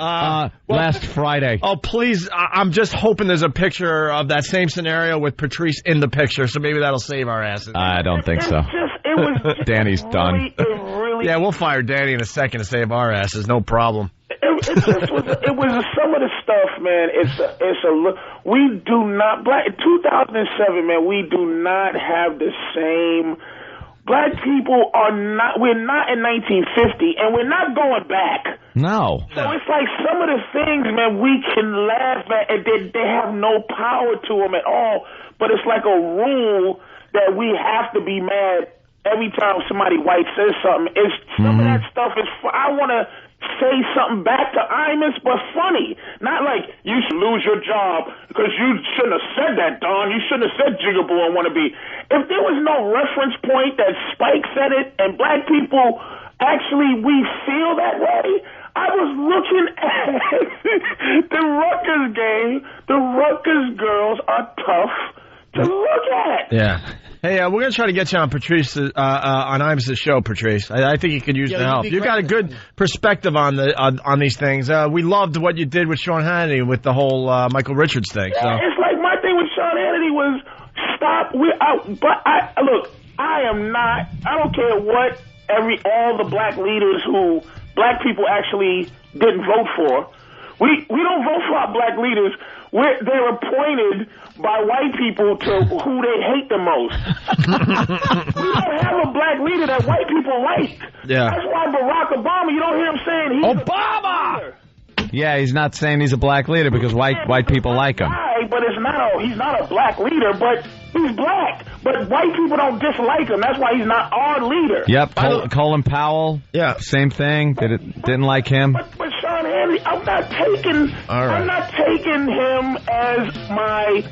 Last Friday. Oh, please. I'm just hoping there's a picture of that same scenario with Patrice in the picture, so maybe that'll save our asses. I don't think so. It was Danny's done. Yeah, we'll fire Danny in a second to save our asses. No problem. It was some of the stuff, man. We do not, in 2007, man, we do not have the same. Black people we're not in 1950, and we're not going back. No. So it's like some of the things, man, we can laugh at, and they have no power to them at all. But it's like a rule that we have to be mad every time somebody white says something. Some of that stuff is, I want to say something back to Imus, but funny. Not like, you should lose your job because you shouldn't have said that, Don. You shouldn't have said Jigaboo and Wannabe. If there was no reference point that Spike said it, and black people actually, we feel that way. I was looking at the Rutgers game. The Rutgers girls are tough to look at. Yeah. Hey, we're going to try to get you on Patrice, on Imus' show, Patrice. I think you could use the help. You've got a good perspective on these things. We loved what you did with Sean Hannity with the whole Michael Richards thing. Yeah, so. It's like my thing with Sean Hannity was stop. Look, I am not. I don't care what all the black leaders who black people actually didn't vote for. We don't vote for our black leaders. They're appointed by white people to who they hate the most. We don't have a black leader that white people like. Yeah. That's why Barack Obama, you don't hear him saying he's Obama. Yeah, he's not saying he's a black leader because white people like him. Right, but he's not a black leader, but he's black. But white people don't dislike him. That's why he's not our leader. Yep, Colin Powell. Yeah, same thing. Didn't like him. But Sean Hannity, I'm not taking him as my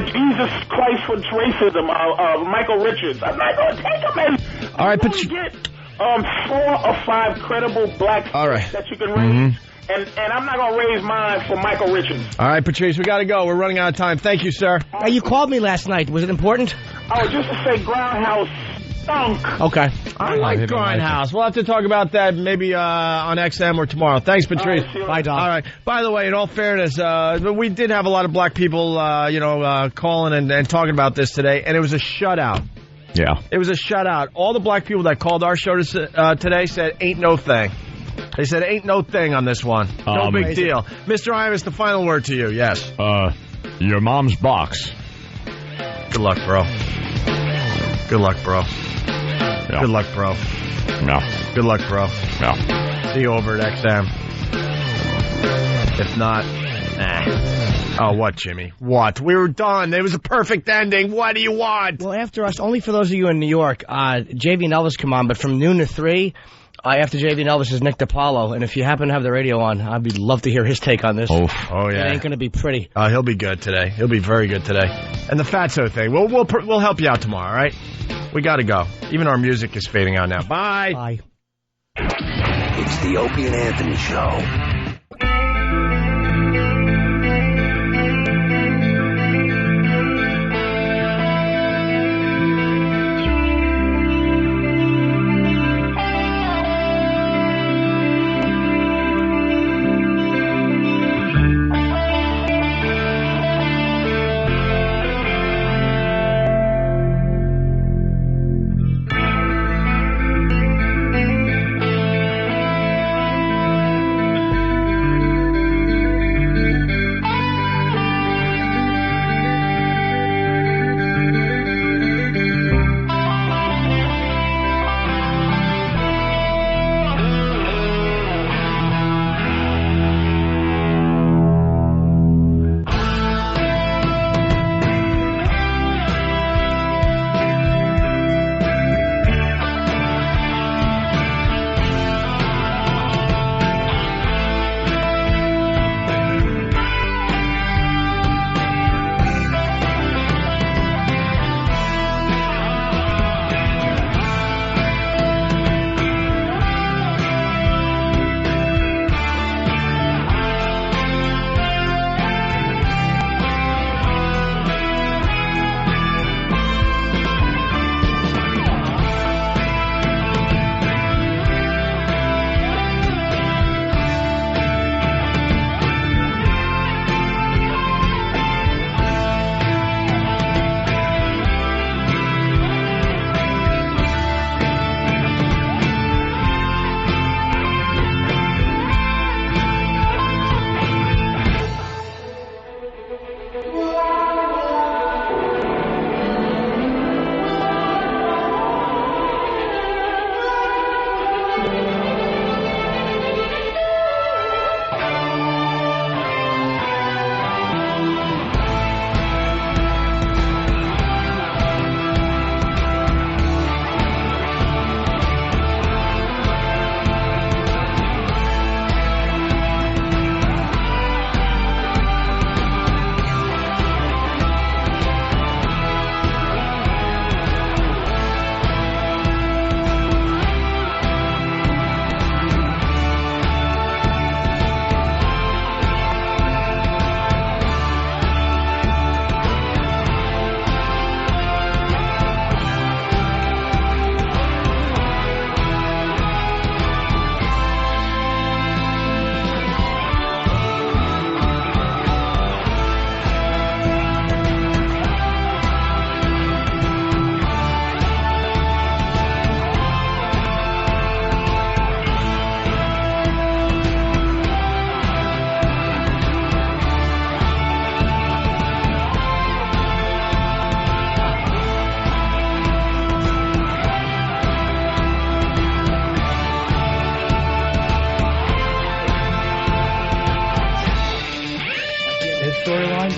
Jesus Christ for racism, Michael Richards. I'm not going to take him as. All right, but you get 4 or 5 credible blacks that you can raise. And I'm not going to raise mine for Michael Richards. All right, Patrice, we got to go. We're running out of time. Thank you, sir. Hey, you called me last night. Was it important? Oh, just to say Grindhouse stunk. Okay. I like Grindhouse. We'll have to talk about that maybe on XM or tomorrow. Thanks, Patrice. Bye, Doc. All right. By the way, in all fairness, we did have a lot of black people, calling and talking about this today, and it was a shutout. Yeah. It was a shutout. All the black people that called our show today said, ain't no thing. They said, ain't no thing on this one. No big deal. Mr. Imus, the final word to you. Yes. your mom's box. Good luck, bro. Good luck, bro. Yeah. Good luck, bro. Yeah. Good luck, bro. Yeah. See you over at XM. If not, Oh, what, Jimmy? What? We were done. It was a perfect ending. What do you want? Well, after us, only for those of you in New York, JV and Elvis come on, but from noon to 3, after JV and Elvis is Nick DiPaolo, and if you happen to have the radio on, I'd love to hear his take on this. Oh yeah. It ain't going to be pretty. He'll be good today. He'll be very good today. And the Fatso thing, we'll help you out tomorrow, all right? We got to go. Even our music is fading out now. Bye. Bye. It's the Opie and Anthony Show.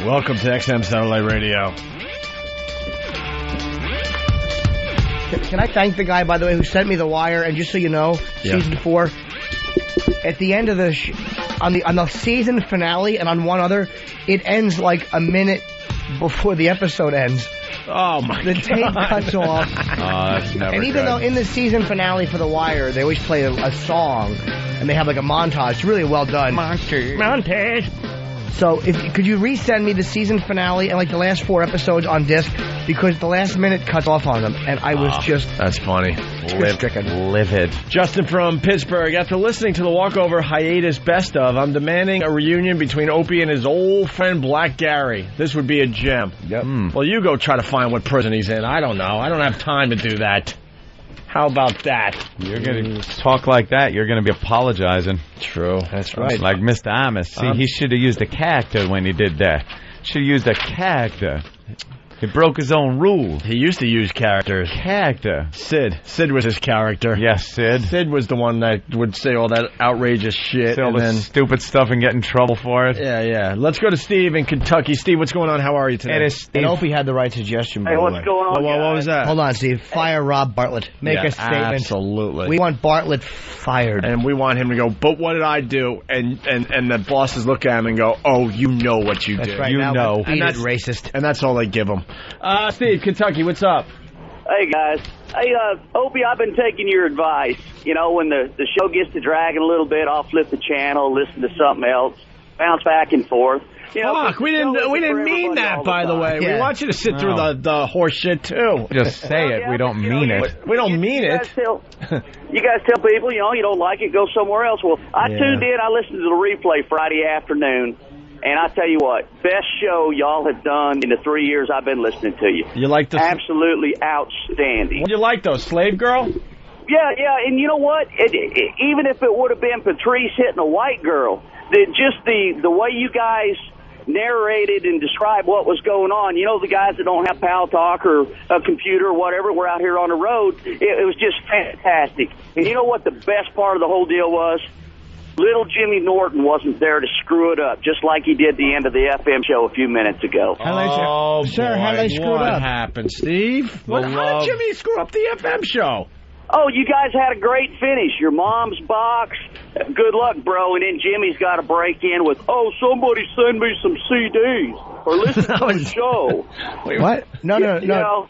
Welcome to XM Satellite Radio. Can I thank the guy, by the way, who sent me The Wire? And just so you know, season 4, at the end of the on the season finale and on one other, it ends like a minute before the episode ends. Oh my God! The tape cuts off. That's never and even good. though in the season finale for The Wire, they always play a song, and they have like a montage. It's really well done. Montage. So, could you resend me the season finale and like the last 4 episodes on disc, because the last minute cuts off on them, and I was just that's funny, livid. Justin from Pittsburgh. After listening to the Walkover hiatus best of, I'm demanding a reunion between Opie and his old friend Black Gary. This would be a gem. Yep. Well, you go try to find what prison he's in. I don't know. I don't have time to do that. How about that? You're going to talk like that, you're going to be apologizing. True. That's right. Like Mr. Imus. See, he should have used a character when he did that. Should use a character. He broke his own rule. He used to use characters. Character. Sid was his character. Yes, Sid. Sid was the one that would say all that outrageous shit. Say all the stupid stuff and get in trouble for it. Yeah. Let's go to Steve in Kentucky. Steve, what's going on? How are you today? It is Steve. And Opie had the right suggestion, by Hey, the what's way. going on, What was that? Hold on, Steve. Fire Rob Bartlett. Make a statement. Absolutely. We want Bartlett fired. And we want him to go, but what did I do? And the bosses look at him and go, oh, you know what you did. That's right. You now, know. And that's racist. And that's all they give him. Steve, Kentucky, what's up? Hey, guys. Hey, Opie, I've been taking your advice. You know, when the show gets to dragging a little bit, I'll flip the channel, listen to something else, bounce back and forth. You know, Fuck, we didn't mean that, by the way. Yeah. We want you to sit through the horse shit, too. Just say it. We don't mean it. We don't mean it. You guys tell people, you don't like it, go somewhere else. Well, I tuned in, I listened to the replay Friday afternoon, and I tell you what, best show y'all have done in the 3 years I've been listening to you. You like the... Absolutely outstanding. What do you like, though? Slave Girl? Yeah, and you know what? Even if it would have been Patrice hitting a white girl, the way you guys narrated and described what was going on, the guys that don't have Pal Talk or a computer or whatever, we're out here on the road, it was just fantastic. And you know what the best part of the whole deal was? Little Jimmy Norton wasn't there to screw it up, just like he did the end of the FM show a few minutes ago. Oh, sir, how they screw it up? What happened, Steve? How did Jimmy screw up the FM show? Oh, you guys had a great finish. Your mom's box. Good luck, bro. And then Jimmy's got to break in with, somebody send me some CDs or listen to the show. Wait, what? No.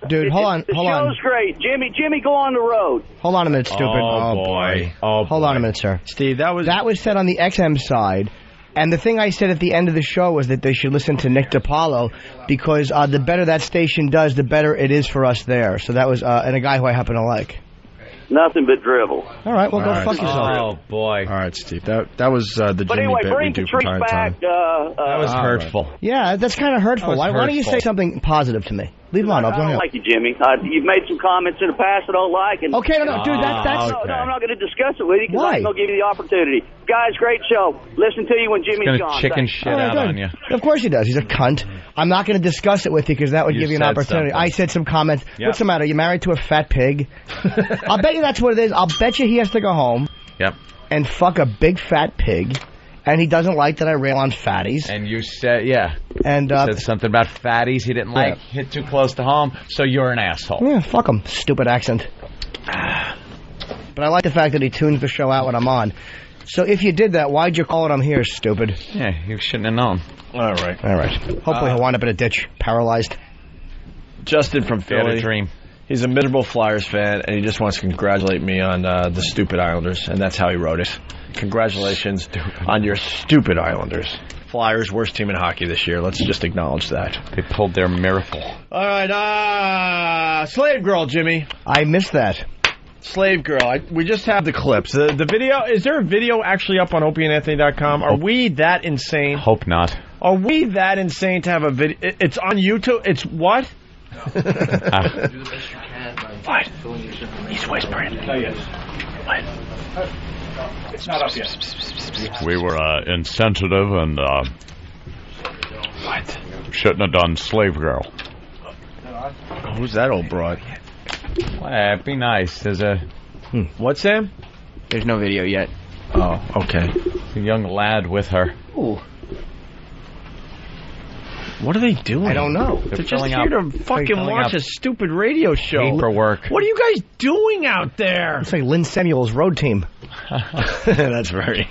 Dude, hold on. The show's great. Jimmy, go on the road. Hold on a minute, stupid. Oh, boy. Hold on a minute, sir. Steve, that was said on the XM side. And the thing I said at the end of the show was that they should listen to Nick DiPaolo because the better that station does, the better it is for us there. So that was, and a guy who I happen to like. Nothing but drivel. All right, well, go fuck yourself. Oh, boy. All right, Steve. That was the But Jimmy anyway, bit bring we do from Patrice time to back. time. That was hurtful. Yeah, that's kind of hurtful. Why don't you say something positive to me? Leave him on. I don't like you, Jimmy. You've made some comments in the past I don't like. And Okay, no, dude, that's... No, I'm not going to discuss it with you because Why? I'm going to give you the opportunity. Guys, great show. Listen to you when Jimmy's He's gone. gonna chicken Thanks. shit out on you. Of course he does. He's a cunt. I'm not going to discuss it with you because that would You give you an said opportunity. something. I said some comments. Yep. What's the matter? You married to a fat pig? I'll bet you that's what it is. I'll bet you he has to go home Yep. and fuck a big fat pig. And he doesn't like that I rail on fatties. And you said, yeah. And you said something about fatties he didn't like. Yeah. Hit too close to home, so you're an asshole. Yeah, fuck him. Stupid accent. But I like the fact that he tunes the show out when I'm on. So if you did that, why'd you call it I'm here, stupid? Yeah, you shouldn't have known. All right. Hopefully he'll wind up in a ditch, paralyzed. Justin from He had Philly. a dream. He's a miserable Flyers fan, and he just wants to congratulate me on the stupid Islanders, and that's how he wrote it. Congratulations on your stupid Islanders. Flyers, worst team in hockey this year. Let's just acknowledge that. They pulled their miracle. All right, Slave Girl, Jimmy. I missed that. Slave Girl. We just have the clips. The video, is there a video actually up on opieandanthony.com? Are we that insane? Hope not. Are we that insane to have a video? It's on YouTube. It's what? What? He's whispering. What? It's not up yet. We were insensitive and What? shouldn't have done Slave Girl. Who's that old broad? Be nice. There's a... What, Sam? There's no video yet. Oh, okay. A young lad with her. Ooh. What are they doing? I don't know. They're just here to fucking watch a stupid radio show. Paperwork. What are you guys doing out there? It's like Lynn Samuel's road team. That's very...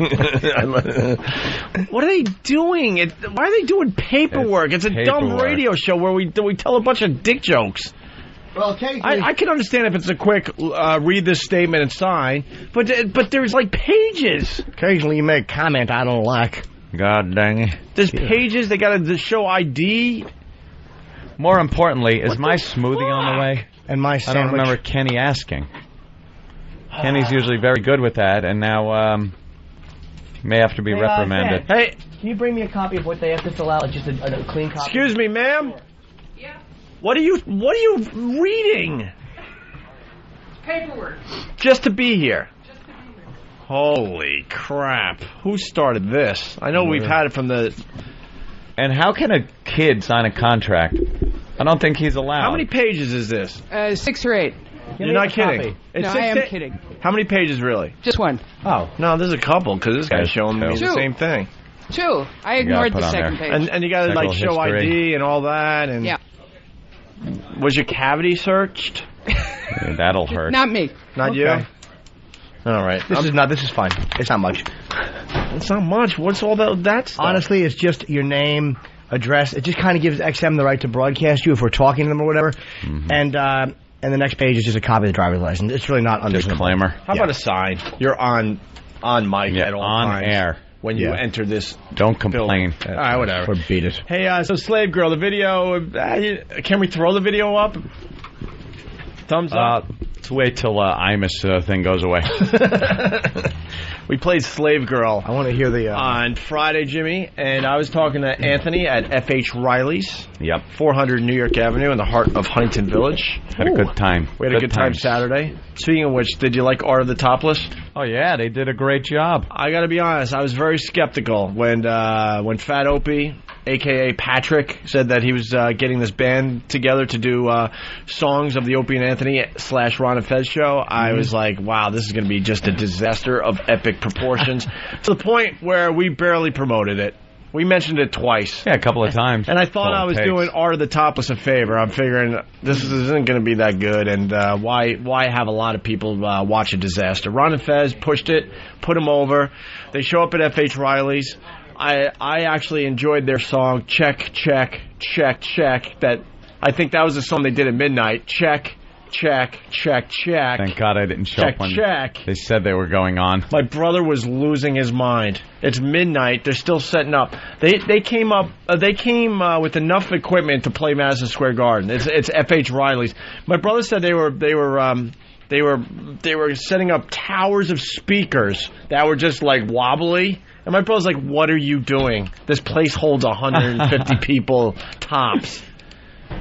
What are they doing? Why are they doing paperwork? It's a dumb radio show where we tell a bunch of dick jokes. Well, occasionally... I can understand if it's a quick read this statement and sign, but there's like pages. Occasionally you make a comment I don't like. God dang it. There's pages. They got to show ID. More importantly, is my smoothie on the way? And my I sandwich. don't remember Kenny asking. Kenny's usually very good with that, and now may have to be reprimanded. Hey, can you bring me a copy of what they have to fill out? Just a clean copy. Excuse me, ma'am. Yeah. What are you reading? Paperwork. Just to be here. Holy crap. Who started this? I know we've had it from the... And how can a kid sign a contract? I don't think he's allowed. How many pages is this? 6 or 8. You're not kidding. No, I am kidding. How many pages, really? Just one. Oh. No, there's a couple, because this guy's showing me the same thing. 2. I ignored the second page. And you got to, like, show ID and all that. And yeah. Was your cavity searched? Yeah, that'll hurt. Not me. Not you? All right. This is fine. It's not much. It's not much. What's all that stuff? Honestly, it's just your name, address. It just kind of gives XM the right to broadcast you if we're talking to them or whatever. Mm-hmm. And the next page is just a copy of the driver's license. It's really not under disclaimer. How about a sign? You're on mic at all on times. Air. When you enter this Don't complain. All right, whatever. Or beat it. Hey, so Slave Girl, the video, can we throw the video up? Thumbs up? Let's wait till Imus thing goes away. We played Slave Girl. I want to hear the... on Friday, Jimmy, and I was talking to Anthony at F.H. Riley's. Yep. 400 New York Avenue in the heart of Huntington Village. Had a good time. We had a good time Saturday. Speaking of which, did you like Art of the Topless? Oh, yeah, they did a great job. I got to be honest, I was very skeptical when Fat Opie, a.k.a. Patrick, said that he was getting this band together to do songs of the Opie and Anthony / Ron and Fez show. I was like, wow, this is going to be just a disaster of epic proportions to the point where we barely promoted it. We mentioned it twice. Yeah, a couple of times. And I thought I was doing Art of the Topless a favor. I'm figuring this isn't going to be that good, and why have a lot of people watch a disaster? Ron and Fez pushed it, put them over. They show up at F.H. Riley's. I actually enjoyed their song, Check, Check, Check, Check. That I think that was the song they did at midnight. Check, check, check, check. Thank God I didn't show up when they said they were going on. My brother was losing his mind. It's midnight. They're still setting up. They came with enough equipment to play Madison Square Garden. It's F.H. Riley's. My brother said they were setting up towers of speakers that were just like wobbly. And my brother's like, what are you doing? This place holds 150 people tops.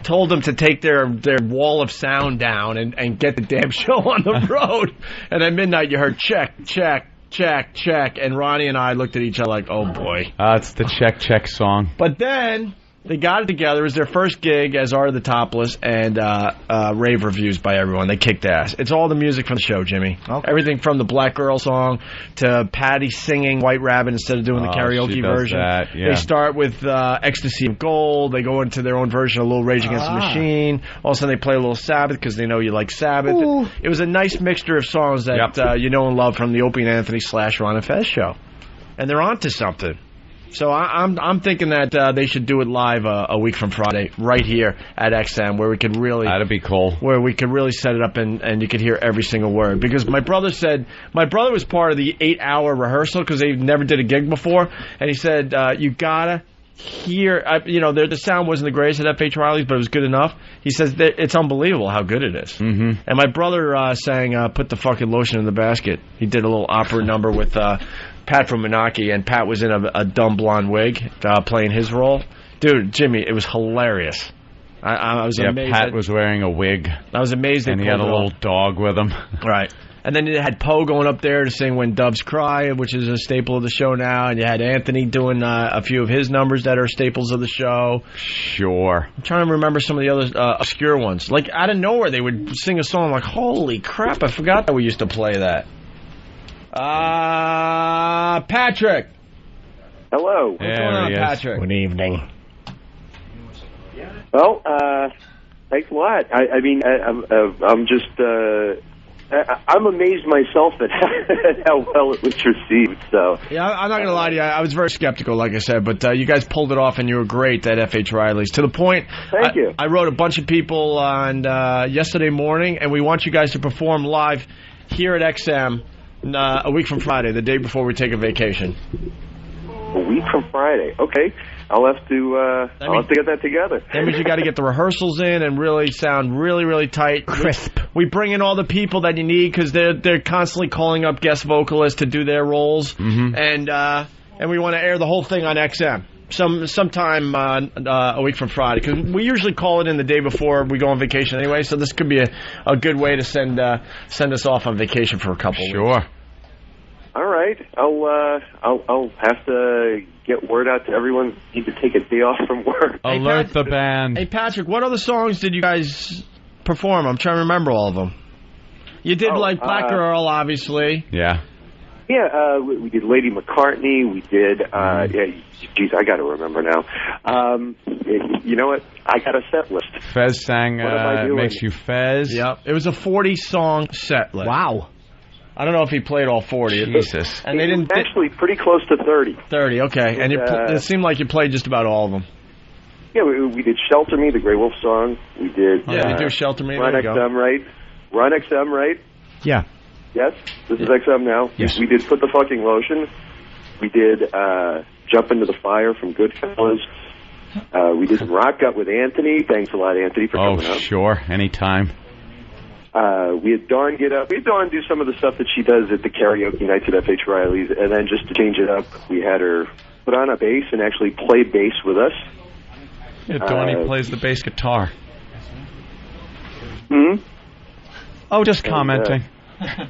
Told them to take their wall of sound down and get the damn show on the road. And at midnight, you heard check, check, check, check. And Ronnie and I looked at each other like, oh, boy. It's the Check, Check song. But then they got it together. It was their first gig as Art of the Topless, and rave reviews by everyone. They kicked ass. It's all the music from the show, Jimmy. Okay. Everything from the Black Girl song to Patty singing White Rabbit instead of doing the karaoke version. That, yeah. They start with Ecstasy of Gold. They go into their own version of Little Rage Against the Machine. All of a sudden, they play a little Sabbath because they know you like Sabbath. It was a nice mixture of songs that you know and love from the Opie and Anthony / Ron and Fez show. And they're on to something. So I'm thinking that they should do it live a week from Friday, right here at XM, where we could really... That'd be cool. Where we could really set it up and you could hear every single word. Because my brother was part of the 8-hour rehearsal because they never did a gig before. And he said, you gotta hear... the sound wasn't the greatest at F.H. Riley's, but it was good enough. He says it's unbelievable how good it is. Mm-hmm. And my brother sang Put the Fucking Lotion in the Basket. He did a little opera number with... Pat from Menaki, and Pat was in a dumb blonde wig playing his role. Dude, Jimmy, it was hilarious. I was amazed. Pat was wearing a wig. I was amazed they pulled it off. And he had a little dog with him. Right. And then you had Poe going up there to sing When Doves Cry, which is a staple of the show now. And you had Anthony doing a few of his numbers that are staples of the show. Sure. I'm trying to remember some of the other obscure ones. Like, out of nowhere, they would sing a song like, holy crap, I forgot that we used to play that. Patrick. Hello. What's going on, Patrick? Good evening. Well, thanks a lot. I'm just, I'm amazed myself at how well it was received. So yeah, I'm not going to lie to you. I was very skeptical, like I said, but you guys pulled it off, and you were great at F.H. Riley's. To the point, Thank you. I wrote a bunch of people on yesterday morning, and we want you guys to perform live here at XM. A week from Friday, the day before we take a vacation. A week from Friday, okay. I'll have to get that together. That means you got to get the rehearsals in and really sound really, really tight, crisp. We bring in all the people that you need because they're constantly calling up guest vocalists to do their roles, and we want to air the whole thing on XM. Sometime a week from Friday, because we usually call it in the day before we go on vacation anyway. So this could be a good way to send us off on vacation for a couple weeks. All right. right. I'll have to get word out to everyone. Need to take a day off from work. Alert the band. Hey, Patrick, what other songs did you guys perform? I'm trying to remember all of them. You did like Black Girl, obviously. Yeah. Yeah, we did Lady McCartney. We did, geez, I got to remember now. You know what? I got a set list. Fez sang Makes You Fez. Yep. It was a 40-song set list. Wow. I don't know if he played all 40. Jesus. And they didn't actually pretty close to 30. 30, okay. And it seemed like you played just about all of them. Yeah, we did Shelter Me, the Grey Wolf song. We did... Yeah, you do Shelter Me. Run XM, right? Run XM, right? Yeah. Yes? This is XM now? Yes. We did Put the Fucking Lotion. We did Jump Into the Fire from Goodfellas. We did some Rock Gut with Anthony. Thanks a lot, Anthony, for coming up. Oh, sure. Anytime. We had Dawn get up. We had Dawn do some of the stuff that she does at the karaoke nights at F.H. Riley's, and then just to change it up, we had her put on a bass and actually play bass with us. Yeah, Dawn plays the bass guitar. Hmm? Oh, just commenting.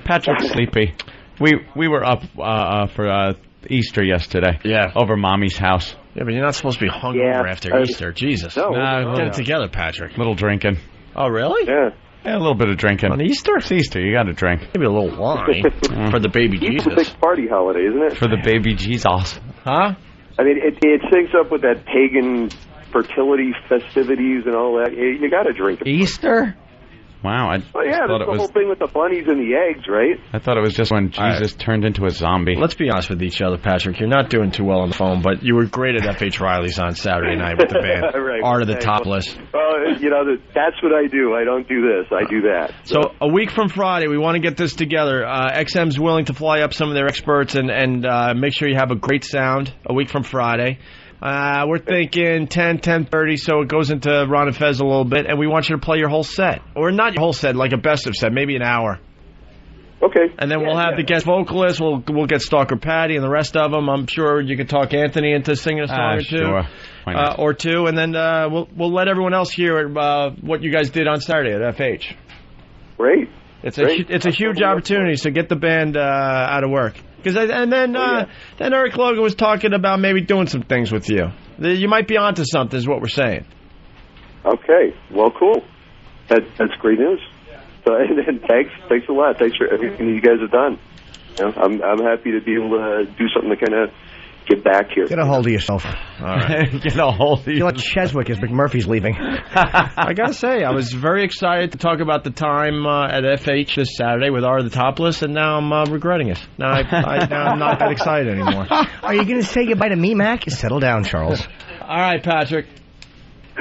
Patrick's sleepy. We were up for Easter yesterday. Yeah. Over Mommy's house. Yeah, but you're not supposed to be hungover after Easter. Jesus. No. Get it together, Patrick. Little drinking. Oh, really? Yeah. Yeah, a little bit of drinking. On Easter? It's Easter. You got to drink. Maybe a little wine for the baby Jesus. It's a big party holiday, isn't it? For the baby Jesus. Huh? I mean, it syncs up with that pagan fertility festivities and all that. You got to drink. Easter? Wow. Well, yeah, that's the whole thing with the bunnies and the eggs, right? I thought it was just when Jesus turned into a zombie. Let's be honest with each other, Patrick. You're not doing too well on the phone, but you were great at F.H. Riley's on Saturday night with the band. Right. Art of the Topless. You know, that's what I do. I don't do this. I do that. So a week from Friday, we want to get this together. XM's willing to fly up some of their experts and make sure you have a great sound a week from Friday. We're thinking 10:30, so it goes into Ron and Fez a little bit, and we want you to play your whole set. Or not your whole set, like a best of set, maybe an hour. Okay. And then we'll have the guest vocalist, we'll get Stalker Patty and the rest of them. I'm sure you could talk Anthony into singing a song or two. Sure. Or two, and then we'll let everyone else hear what you guys did on Saturday at FH. Great. It's a huge opportunity, so get the band out of work. Then Eric Logan was talking about maybe doing some things with you. You might be onto something, is what we're saying. Okay, well, cool. That's great news. So, and thanks a lot. Thanks for everything you guys have done. You know, I'm happy to be able to do something to kind of get back here. Get a hold of yourself. All right. Get a hold of yourself. You're like Cheswick as McMurphy's leaving. I got to say, I was very excited to talk about the time at FH this Saturday with Art of the Topless, and now I'm regretting it. Now I'm not that excited anymore. Are you going to say goodbye to me, Mac? Settle down, Charles. All right, Patrick.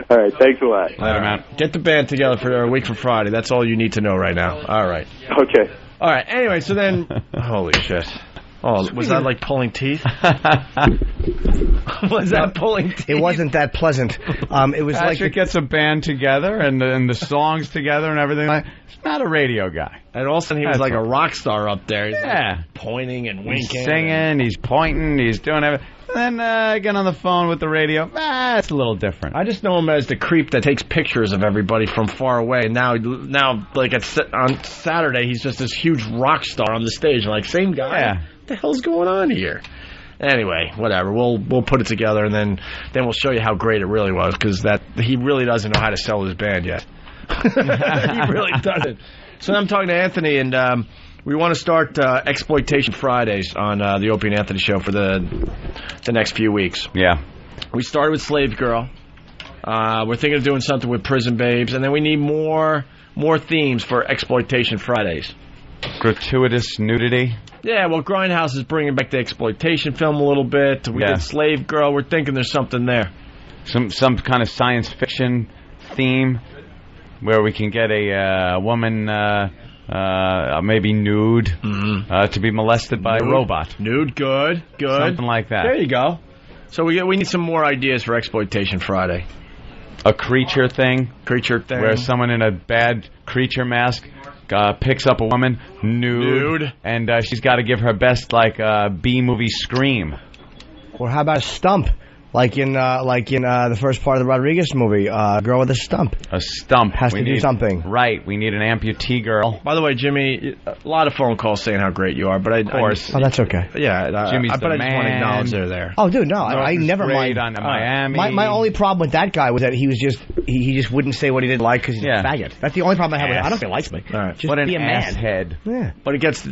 All right, thanks a lot. Later, man. Get the band together for a week from Friday. That's all you need to know right now. All right. Okay. All right. Anyway, so then... Holy shit. Oh, was that like pulling teeth? Was that pulling teeth? It wasn't that pleasant. It was Patrick gets a band together and the songs together and everything. He's not a radio guy. And all of a sudden he was like a rock star up there. He's like pointing and winking. He's singing, he's pointing, he's doing everything. And then get on the phone with the radio. It's a little different. I just know him as the creep that takes pictures of everybody from far away. And now like on Saturday, he's just this huge rock star on the stage. I'm like, same guy? Yeah. What the hell's going on here? Anyway, whatever. We'll put it together, and then we'll show you how great it really was, because he really doesn't know how to sell his band yet. He really doesn't. So I'm talking to Anthony, and we want to start Exploitation Fridays on the Opie and Anthony show for the next few weeks. Yeah. We started with Slave Girl. We're thinking of doing something with Prison Babes, and then we need more themes for Exploitation Fridays. Gratuitous nudity. Yeah, well, Grindhouse is bringing back the exploitation film a little bit. We did Slave Girl. We're thinking there's something there. Some kind of science fiction theme where we can get a woman maybe nude to be molested by a robot. Nude, good. Something like that. There you go. So we need some more ideas for Exploitation Friday. A creature thing. Where someone in a bad creature mask picks up a woman nude. And she's got to give her best, like, B-movie scream. Or how about a stump Like in the first part of the Rodriguez movie, girl with a stump. A stump has to do something. Right. We need an amputee girl. By the way, Jimmy, a lot of phone calls saying how great you are, but of course. Oh, that's okay. Yeah, Jimmy's but the I just want to man. acknowledge they're there. Oh, dude, no, I never mind. On Miami. My only problem with that guy was that he was just he just wouldn't say what he didn't like because he's a faggot. That's the only problem I have with him. I don't think he likes me. All right. Just what an be a man. asshead. Yeah. But it gets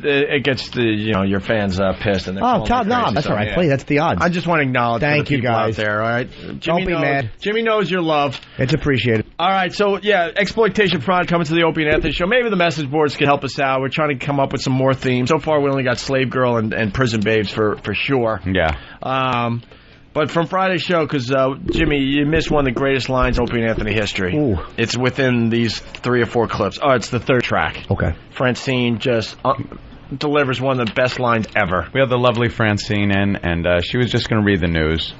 your fans pissed and they're no, that's all right. Please, that's the odds. I just want to acknowledge Thank the you people guys out there. All right, Don't be mad. Jimmy knows your love. It's appreciated. All right, so Exploitation Friday coming to the Opie and Anthony show. Maybe the message boards can help us out. We're trying to come up with some more themes. So far, we only got Slave Girl and Prison Babes for sure. Yeah. But from Friday's show, because Jimmy, you missed one of the greatest lines in Opie and Anthony history. Ooh. It's within these 3 or 4 clips. Oh, it's the third track. Okay. Francine just delivers one of the best lines ever. We had the lovely Francine in, and she was just going to read the news.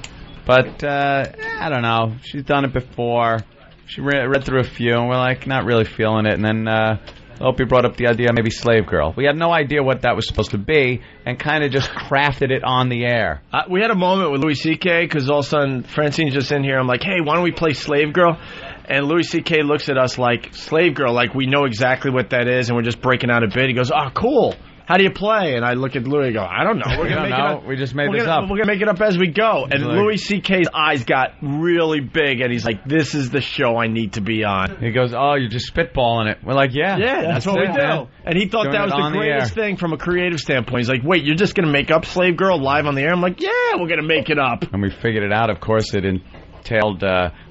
But, I don't know. She's done it before. She read through a few, and we're like, not really feeling it. And then Opie brought up the idea maybe Slave Girl. We had no idea what that was supposed to be, and kind of just crafted it on the air. We had a moment with Louis C.K., because all of a sudden, Francine's just in here. I'm like, hey, why don't we play Slave Girl? And Louis C.K. looks at us like, Slave Girl, like we know exactly what that is, and we're just breaking out a bit. He goes, oh, cool. How do you play? And I look at Louis and go, I don't know. We're gonna make it up. We just made this up. We're going to make it up as we go. And Louis C.K.'s eyes got really big, and he's like, this is the show I need to be on. He goes, oh, you're just spitballing it. We're like, yeah. Yeah, that's what we do. Man. And he thought that was the greatest thing from a creative standpoint. He's like, wait, you're just going to make up Slave Girl live on the air? I'm like, yeah, we're going to make it up. And we figured it out. Of course, it entailed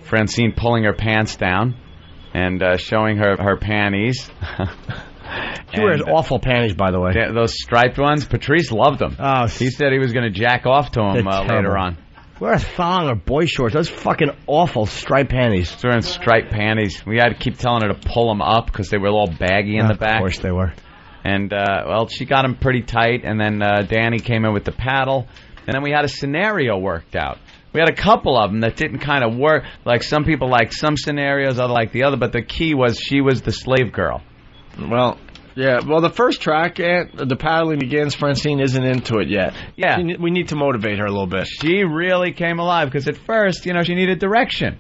Francine pulling her pants down and showing her panties. She wears awful panties, by the way. Those striped ones. Patrice loved them. Oh, he said he was going to jack off to them later on. Wear a thong or boy shorts. Those fucking awful striped panties. She's wearing striped panties. We had to keep telling her to pull them up because they were all baggy in the back. Of course they were. And, she got them pretty tight, and then Danny came in with the paddle, and then we had a scenario worked out. We had a couple of them that didn't kind of work. Like, some people like some scenarios, other like the other, but the key was she was the slave girl. Well, yeah. Well, the first track, the paddling begins. Francine isn't into it yet. Yeah. We need to motivate her a little bit. She really came alive because at first, she needed direction.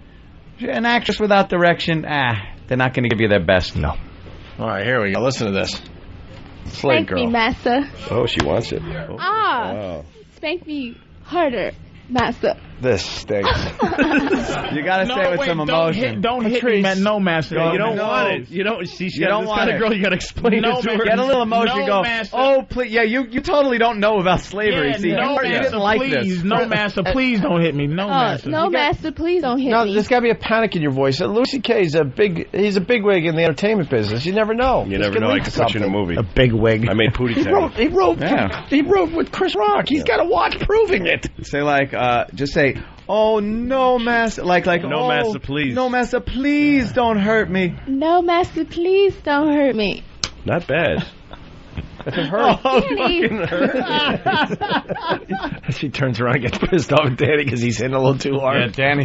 An actress without direction, they're not going to give you their best. No. All right, here we go. Listen to this. Spank Slave Girl. me, massa. Oh, she wants it. Spank me harder, massa. This stinks. You gotta say it with some emotion. Don't hit me, man. No, master. You don't want it. You don't. See, you don't want it. Girl, you gotta explain it to her. Get a little emotion. No, go. master. Oh, please. Yeah, you totally don't know about slavery. Yeah, See, no, you master, didn't like please. this. No, master. Please don't hit me. No, master. No, master. Please don't hit me. No, there's got to be a panic in your voice. Lucy K is he's a big wig in the entertainment business. You never know. You never know. I could put you in a movie. A big wig. I made Pootie Tang. He wrote with Chris Rock. He's got a watch proving it. Say just say, oh no, master. Like no, master, please. No, master, please don't hurt me. No, master, please don't hurt me. Not bad. If it hurts. Oh, fucking hurts. She turns around and gets pissed off at Danny because he's hitting a little too hard. Yeah,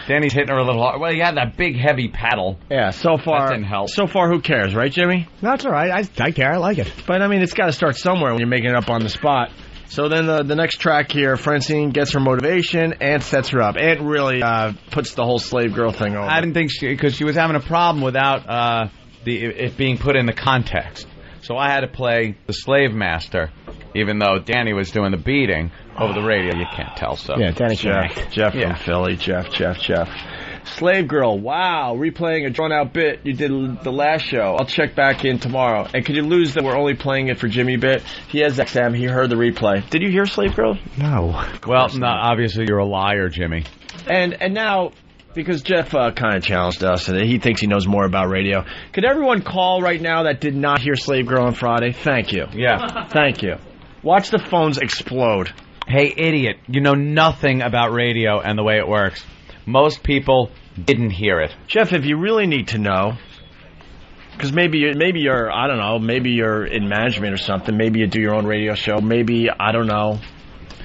Danny's hitting her a little hard. Well, he had that big, heavy paddle. Yeah, so far. That didn't help. So far, who cares, right, Jimmy? That's all right. I care. I like it. But, I mean, it's got to start somewhere when you're making it up on the spot. So then the next track here, Francine gets her motivation. Ant sets her up. Ant really puts the whole slave girl thing over. I didn't think because she was having a problem without it being put in the context. So I had to play the slave master, even though Danny was doing the beating over the radio. You can't tell, so. Yeah, Danny Jeff from Philly. Jeff. Slave Girl, wow, replaying a drawn-out bit you did the last show. I'll check back in tomorrow. And could you lose that we're only playing it for Jimmy bit? He has XM. He heard the replay. Did you hear Slave Girl? No. Well, no, obviously you're a liar, Jimmy. And now, because Jeff kind of challenged us, and he thinks he knows more about radio, could everyone call right now that did not hear Slave Girl on Friday? Thank you. Yeah. Thank you. Watch the phones explode. Hey, idiot, you know nothing about radio and the way it works. Most people didn't hear it. Jeff, if you really need to know, because maybe you're, I don't know, maybe you're in management or something, maybe you do your own radio show, maybe, I don't know.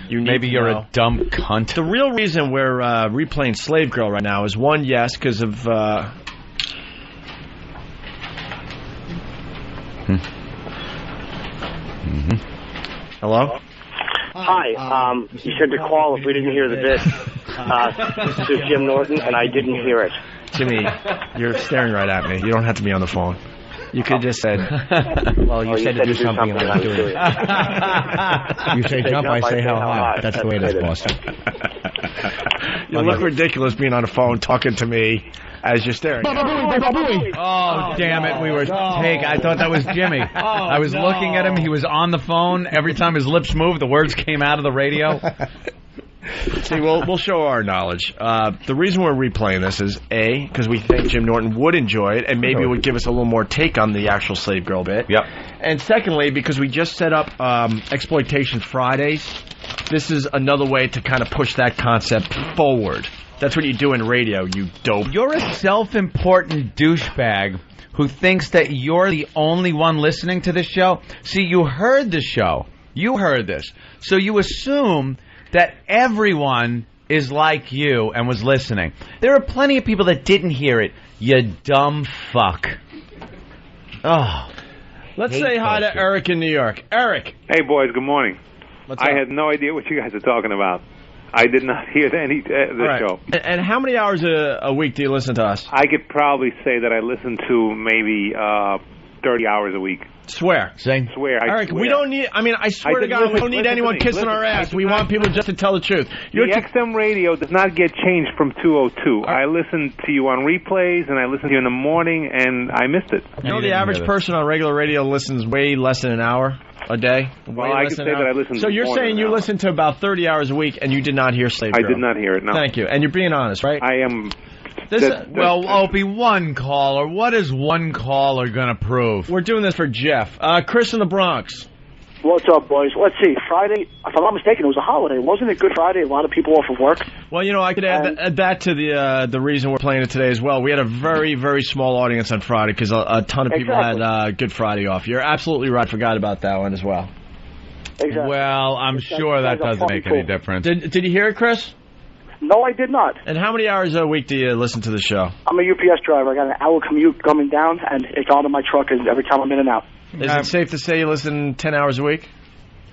Maybe you're a dumb cunt. The real reason we're replaying Slave Girl right now is one, yes, because of... Hello? Hi. You said to call if we didn't hear the bit. This is Jim Norton, and I didn't hear it. Jimmy, you're staring right at me. You don't have to be on the phone. You could just said, well, you said to do something, and I was doing it. You say jump, I say how high. That's the way it is, boss. You look ridiculous being on the phone talking to me as you're staring. Oh, damn it. We were I thought that was Jimmy. I was looking at him. He was on the phone. Every time his lips moved, the words came out of the radio. See, we'll show our knowledge. The reason we're replaying this is, A, because we think Jim Norton would enjoy it, and maybe it would give us a little more take on the actual slave girl bit. Yep. And secondly, because we just set up Exploitation Fridays, this is another way to kind of push that concept forward. That's what you do in radio, you dope. You're a self-important douchebag who thinks that you're the only one listening to this show. See, you heard the show. You heard this. So you assume that everyone is like you and was listening. There are plenty of people that didn't hear it, you dumb fuck. Oh. Let's say hi to Eric in New York. Eric. Hey, boys, good morning. What's up? I had no idea what you guys are talking about. I did not hear the show. And how many hours a week do you listen to us? I could probably say that I listen to maybe 30 hours a week. Swear. Same. Swear. Eric, we don't need, I swear to God, we don't need anyone kissing our ass. We want people just to tell the truth. The XM radio does not get changed from 202. I listen to you on replays, and I listen to you in the morning, and I missed it. You know, the average person on regular radio listens way less than an hour a day. Well, I could say that I listen. So you're saying you listen to about 30 hours a week, and you did not hear Slave Girl? I did not hear it, no. Thank you. And you're being honest, right? I am. Well, Opie, one caller. What is one caller going to prove? We're doing this for Jeff. Chris in the Bronx. What's up, boys? Let's see. Friday, if I'm not mistaken, it was a holiday. Wasn't it Good Friday? A lot of people off of work. Well, you know, I could add that to the reason we're playing it today as well. We had a very, very small audience on Friday because a ton of people had Good Friday off. You're absolutely right. Forgot about that one as well. Exactly. Well, I'm sure that doesn't make any difference. Did you hear it, Chris? No, I did not. And how many hours a week do you listen to the show? I'm a UPS driver. I got an hour commute coming down, and it's on in my truck every time I'm in and out. Is it safe to say you listen 10 hours a week?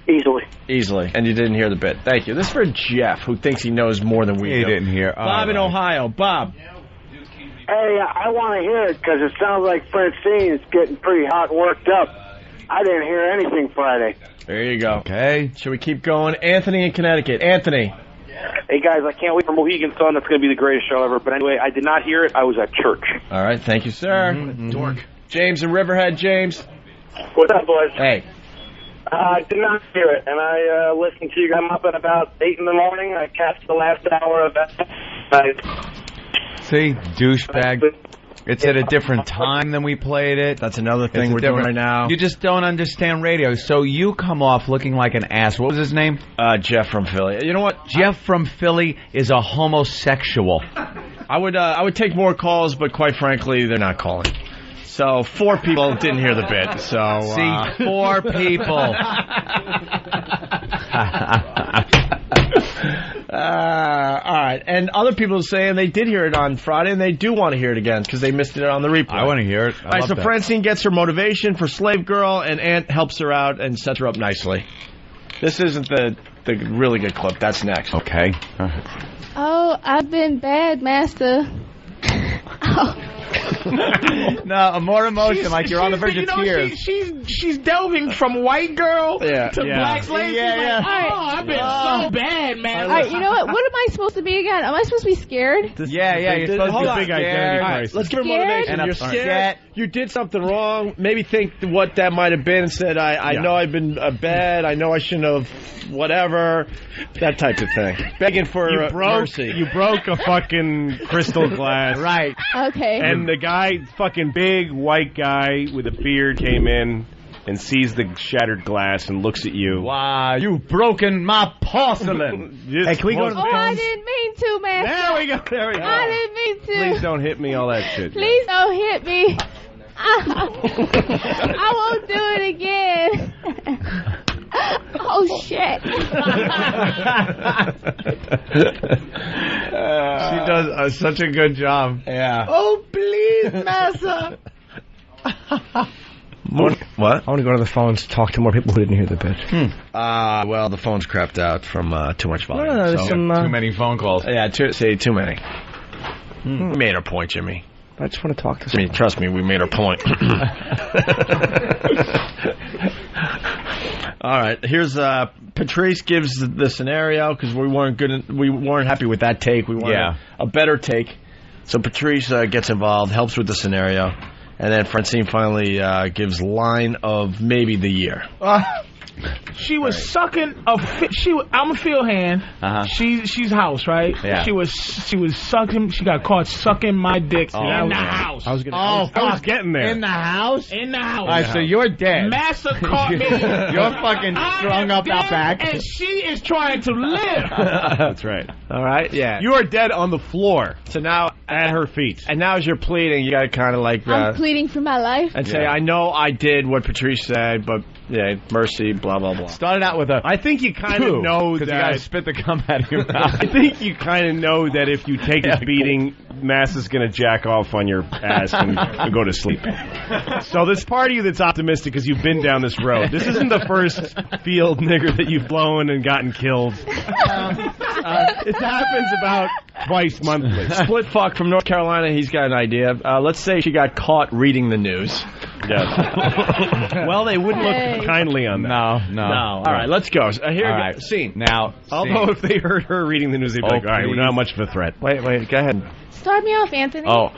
Easily. And you didn't hear the bit. Thank you. This is for Jeff, who thinks he knows more than we do. He didn't hear. Bob in Ohio. Bob. Hey, I want to hear it because it sounds like Francine is getting pretty hot and worked up. I didn't hear anything Friday. There you go. Okay. Should we keep going? Anthony in Connecticut. Anthony. Hey, guys, I can't wait for Mohegan Sun. That's going to be the greatest show ever. But anyway, I did not hear it. I was at church. All right. Thank you, sir. Dork. James in Riverhead. James. What's up, boys? Hey. I did not hear it, and I listened to you. I'm up at about 8 in the morning. I catch the last hour of that. See, douchebag. It's at a different time than we played it. That's another thing we're doing right now. You just don't understand radio, so you come off looking like an ass. What was his name? Jeff from Philly. You know what? Jeff from Philly is a homosexual. I would take more calls, but quite frankly, they're not calling. So 4 people didn't hear the bit. So see, 4 people. All right, and other people are saying they did hear it on Friday, and they do want to hear it again because they missed it on the replay. I want to hear it. All right, so Francine gets her motivation for Slave Girl, and Aunt helps her out and sets her up nicely. This isn't the really good clip. That's next. Okay. Oh, I've been bad, Master. No, more emotion, like you're on the verge of tears. She's delving from white girl to black slave. Yeah. I've been so bad, man. All right, you know what? What am I supposed to be again? Am I supposed to be scared? You're supposed to be a big identity crisis. Let's give her motivation. You're scared. You did something wrong. Maybe think what that might have been and said, I know I've been bad. I know I shouldn't have whatever. That type of thing. Begging for mercy. You broke a fucking crystal glass. Right. Okay. And the guy, fucking big white guy with a beard, came in and sees the shattered glass and looks at you. Wow, you've broken my porcelain. Hey, can we go to the phones? I didn't mean to, Master. There we go. I didn't mean to. Please don't hit me, all that shit. Please don't hit me. I won't do it again. Oh, shit. She does such a good job. Yeah. Oh, please, Massa. What? I want to go to the phones, talk to more people who didn't hear the bit. Well, the phone's crapped out from too much volume. No, there's some, too many phone calls. Yeah, too many. We made our point, Jimmy. I just want to talk to I mean, trust me, we made our point. All right, here's Patrice gives the scenario because we weren't happy with that take. We wanted a better take. So Patrice gets involved, helps with the scenario, and then Francine finally gives line of maybe the year. She was sucking a. I'm a field hand. She's house, right? Yeah. She was sucking. She got caught sucking my dick in the house. I was getting there. In the house. In the house. All right, so you're dead. Massa caught me. You're fucking strung up out back. And she is trying to live. That's right. All right, yeah. You are dead on the floor. So now at her feet. And now as you're pleading, you got to kind of like I'm pleading for my life. and say, I know I did what Patrice said, but yeah, mercy, blah blah blah. Started out with a. I think you kind of know that. You got to spit the cum out of your mouth. I think you kind of know that if you take this beating, Mass is going to jack off on your ass and go to sleep. So this part of you that's optimistic because you've been down this road. This isn't the first field nigger that you've blown and gotten killed. It happens about twice monthly. Split fuck from North Carolina. He's got an idea. Let's say she got caught reading the news. Yeah. Well, they wouldn't look kindly on that. No. All right, let's go. Here we go. Scene. Now, although if they heard her reading the news, they'd be like, all right, we're not much of a threat. Wait, go ahead. Start me off, Anthony. Oh.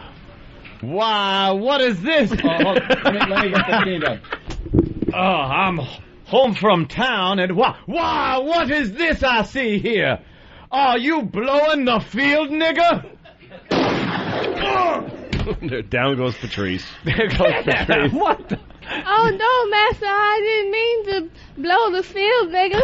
Wow, what is this? Let me get the scene done. Oh, I'm home from town, and wow, what is this I see here? Are you blowing the field, nigga? Down goes Patrice. There goes Patrice. What the? Oh, no, Master, I didn't mean to blow the field, nigga.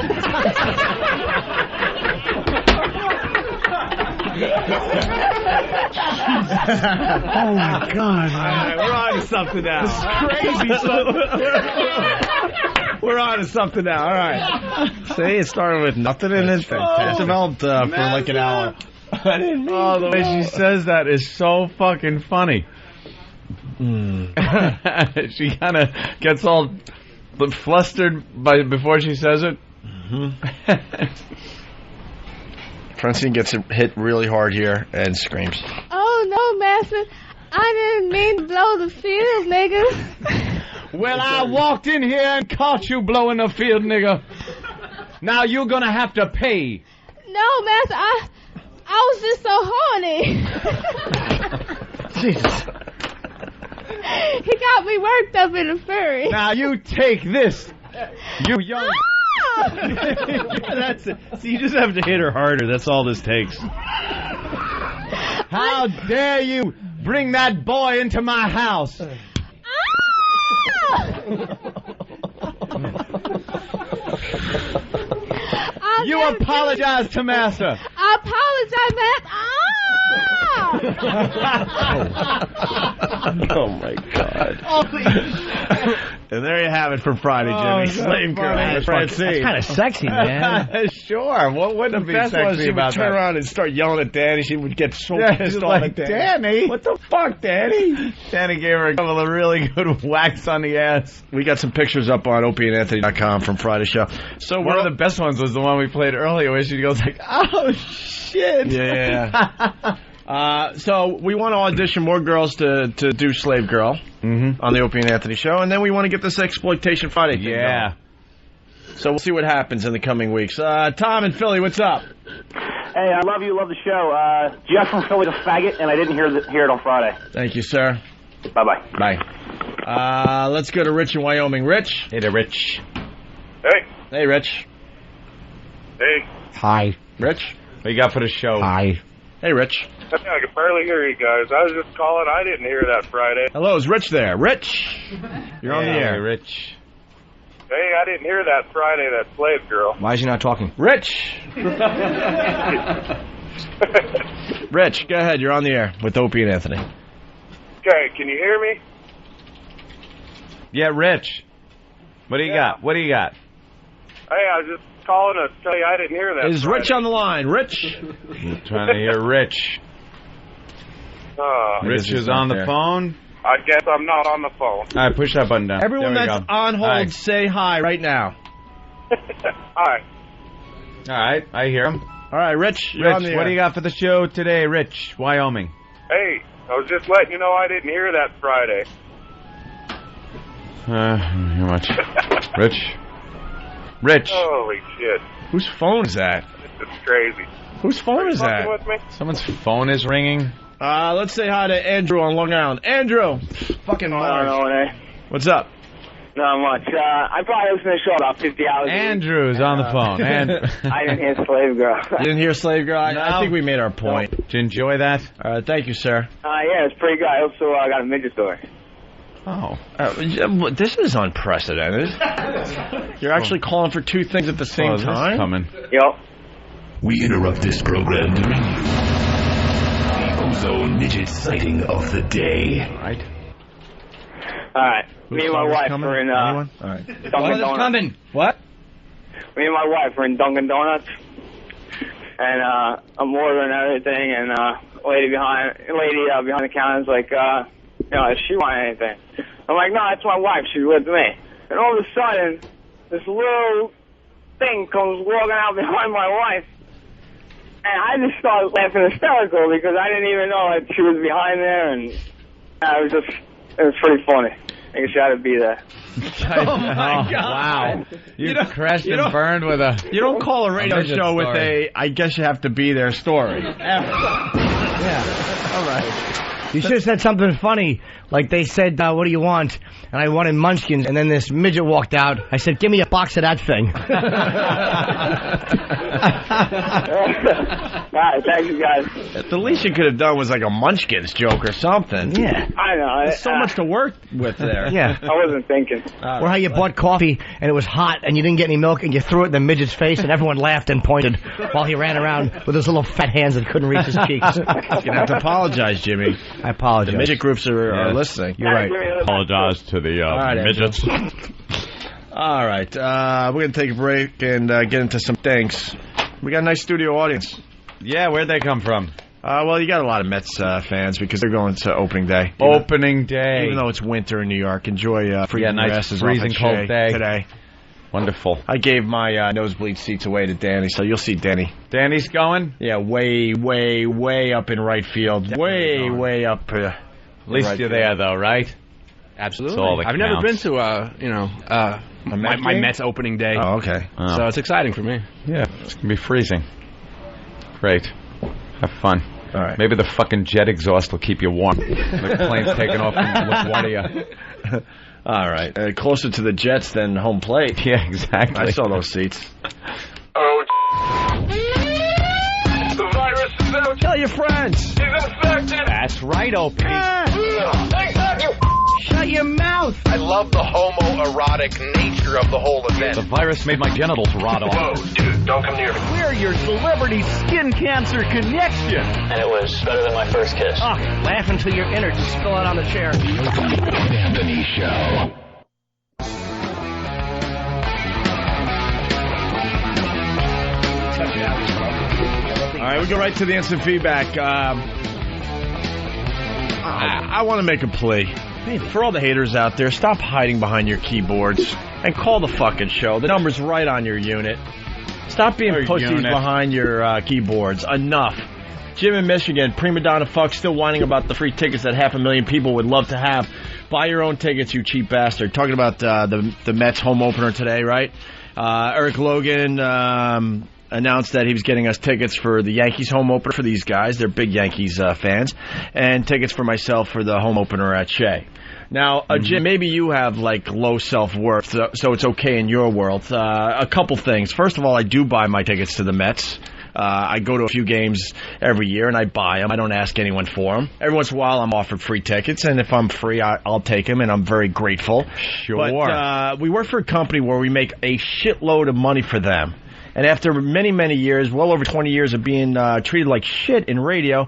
Oh, my God. All right, we're on to something now. This is crazy. We're on to something now. All right. See, it started with nothing and it developed for like an hour. I didn't mean the way she says that is so fucking funny. She kind of gets all flustered before she says it. Francine gets hit really hard here and screams. Oh, no, Master, I didn't mean to blow the field, nigga. Well, I walked in here and caught you blowing the field, nigga. Now you're gonna have to pay. No, Master, I was just so horny. Jesus. He got me worked up in a furry. Now you take this, you young. That's it. See, you just have to hit her harder. That's all this takes. How dare you bring that boy into my house? You apologize to Master. I apologize, Master. Oh, my God. And there you have it for Friday, Jimmy. Slave girl. That's kind of sexy, man. Sure. What wouldn't it be sexy she about would turn that? around and start yelling at Danny. She would get so pissed off like, at Danny. What the fuck, Danny? Danny gave her a couple of really good whacks on the ass. We got some pictures up on opieandanthony.com from Friday's show. So one of the best ones was the one we played earlier where she goes like, oh, shit. Yeah. So we want to audition more girls to do Slave Girl on the Opie and Anthony show, and then we want to get this Exploitation Friday thing going. So we'll see what happens in the coming weeks. Tom in Philly, what's up? Hey, I love you, love the show. Jeff from Philly's a faggot, and I didn't hear it on Friday. Thank you, sir. Bye-bye. Bye. Let's go to Rich in Wyoming. Rich? Hey there, Rich. Hey. Hey, Rich. Hey. Hi. Rich? What you got for the show? Hi. Hey, Rich. I can barely hear you guys. I was just calling. I didn't hear that Friday. Hello, is Rich there? Rich? You're on the air. Rich. Hey, I didn't hear that Friday, that Slave Girl. Why is he not talking? Rich! Rich, go ahead. You're on the air with Opie and Anthony. Okay, can you hear me? Yeah, Rich. What do you got? What do you got? Hey, I was just calling to tell you I didn't hear that Is Friday. Rich on the line? Rich? I'm trying to hear Rich. Rich is on the phone. I guess I'm not on the phone. All right, push that button down. Everyone There we that's go. on hold, Hi. say hi right now. Hi. All right, I hear him. All right, Rich, you're on the Rich, what air. do you got for the show today, Rich? Wyoming. Hey, I was just letting you know I didn't hear that Friday. How much? Rich. Holy shit. Whose phone is that? This is crazy. Whose phone is that? With me? Someone's phone is ringing. Let's say hi to Andrew on Long Island. Andrew! Fucking Mars. What's up? Not much. I probably listened to the show about 50 hours. Andrew's on the phone. I didn't hear Slave Girl. You didn't hear Slave Girl? I think we made our point. Did you enjoy that? Thank you, sir. Yeah, it's pretty good. I also got a midget story. Oh. This is unprecedented. You're actually calling for two things at the same time? Coming. Yep. We interrupt this program to bring you the Ozone Midget sighting of the day. Right. All right. Me and my wife were in Dunkin' Donuts. What? Me and my wife were in Dunkin' Donuts, and I'm ordering everything, and lady behind the counter is like, does she want anything? I'm like, no, that's my wife. She's with me. And all of a sudden, this little thing comes walking out behind my wife, and I just started laughing hysterical because I didn't even know that she was behind there, and it was pretty funny. I guess you had to be there. Oh, my God. Wow. You crashed and burned with a... You don't call a radio midget show with story. I guess you have to be there story. Ever. Yeah. All right. You should have said something funny, like they said, what do you want? And I wanted munchkins, and then this midget walked out. I said, give me a box of that thing. All right, thank you, guys. The least you could have done was like a Munchkins joke or something. Yeah. I know. There's so much to work with there. Yeah. I wasn't thinking. Or how you bought coffee, and it was hot, and you didn't get any milk, and you threw it in the midget's face, and everyone laughed and pointed while he ran around with his little fat hands that couldn't reach his cheeks. You're going to have to apologize, Jimmy. I apologize. The midget groups are listening. You're right. Apologize to the midgets. All right. We're going to take a break and get into some things. We got a nice studio audience. Yeah, where'd they come from? Well, you got a lot of Mets fans because they're going to opening day. Opening day. Even though it's winter in New York, enjoy freezing nice asses freezing off at cold Shea day today. Wonderful. I gave my nosebleed seats away to Danny, so you'll see Danny. Danny's going? Yeah, way up in right field. Way up. At least you're there, though, right? Absolutely. That's all that I've never been counts. to my Mets opening day. Oh, okay. So it's exciting for me. Yeah, it's gonna be freezing. Great. Have fun. All right. Maybe the fucking jet exhaust will keep you warm. The plane's taking off from LaGuardia. All right. Closer to the Jets than home plate. Yeah, exactly. I saw those seats. Oh, the virus is out. Tell your friends. He's infected. That's right, Opie. Shut your mouth. I love the homoerotic nature of the whole event. The virus made my genitals rot off. Whoa, dude, don't come near me. We're your celebrity skin cancer connection. And it was better than my first kiss. Oh, laugh until your innards spill out on the chair. Anthony Show. All right, we go right to the instant feedback. I want to make a plea. For all the haters out there, stop hiding behind your keyboards and call the fucking show. The number's right on your unit. Stop being pussies behind your keyboards. Enough. Jim in Michigan, prima donna fuck, still whining about the free tickets that 500,000 people would love to have. Buy your own tickets, you cheap bastard. Talking about the Mets home opener today, right? Eric Logan announced that he was getting us tickets for the Yankees home opener for these guys. They're big Yankees fans. And tickets for myself for the home opener at Shea. Now, Jim, maybe you have, like, low self-worth, so it's okay in your world. A couple things. First of all, I do buy my tickets to the Mets. I go to a few games every year, and I buy them. I don't ask anyone for them. Every once in a while, I'm offered free tickets, and if I'm free, I'll take them, and I'm very grateful. Sure. But we work for a company where we make a shitload of money for them. And after many, many years, well over 20 years of being treated like shit in radio,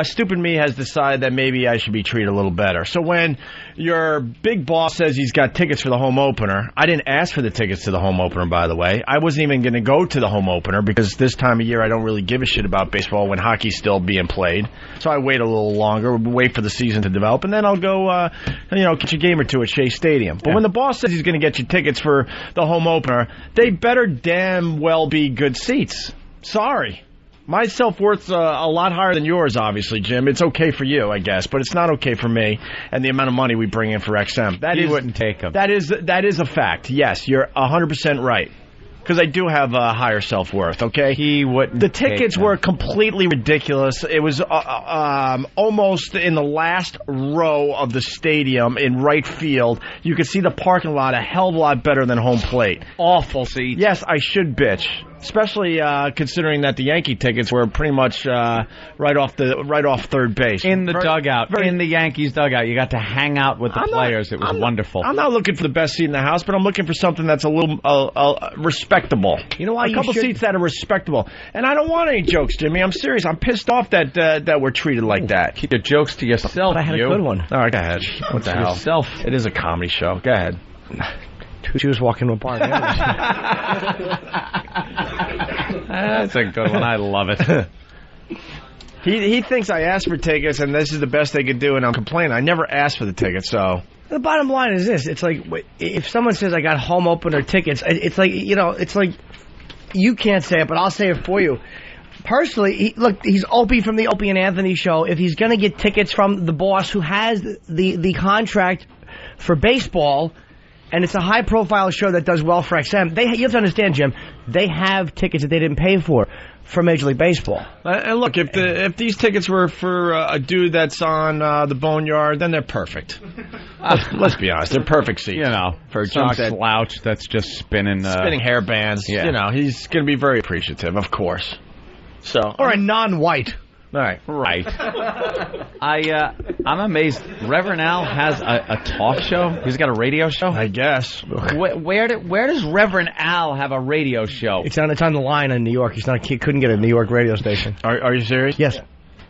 stupid me has decided that maybe I should be treated a little better. So when your big boss says he's got tickets for the home opener, I didn't ask for the tickets to the home opener, by the way. I wasn't even going to go to the home opener because this time of year I don't really give a shit about baseball when hockey's still being played. So I wait a little longer, wait for the season to develop, and then I'll go, catch a game or two at Shea Stadium. But when the boss says he's going to get you tickets for the home opener, they better damn well be good seats. Sorry. My self-worth's a lot higher than yours, obviously, Jim. It's okay for you, I guess, but it's not okay for me and the amount of money we bring in for XM. He wouldn't take them. That is a fact. Yes, you're 100% right. Because I do have a higher self-worth, okay? He wouldn't. The tickets were completely ridiculous. It was almost in the last row of the stadium in right field. You could see the parking lot a hell of a lot better than home plate. Awful seats. Yes, I should bitch. Especially considering that the Yankee tickets were pretty much right off third base. In the dugout, in the Yankees dugout. You got to hang out with the players. It was wonderful. I'm not looking for the best seat in the house, but I'm looking for something that's a little respectable. You know why? A couple seats that are respectable. And I don't want any jokes, Jimmy. I'm serious. I'm pissed off that we're treated like that. Keep your jokes to yourself. But I had a good one. All right, go ahead. What the hell? Yourself. It is a comedy show. Go ahead. Two Jews walking to a bar. That's a good one. I love it. He thinks I asked for tickets, and this is the best they could do, and I'm complaining. I never asked for the tickets, so... The bottom line is this. It's like, if someone says I got home opener tickets, it's like, you can't say it, but I'll say it for you. Personally, he's Opie from the Opie and Anthony show. If he's going to get tickets from the boss who has the contract for baseball... And it's a high-profile show that does well for XM. You have to understand, Jim, they have tickets that they didn't pay for Major League Baseball. And look, if these tickets were for a dude that's on the Boneyard, then they're perfect. Let's be honest, they're perfect seats. For a jock slouch that's just spinning hair bands. Yeah. He's going to be very appreciative, of course. Or a non-white. All right. Right. I'm amazed. Reverend Al has a talk show. He's got a radio show. I guess. Where does Reverend Al have a radio show? It's on the line in New York. He couldn't get a New York radio station. Are you serious? Yes.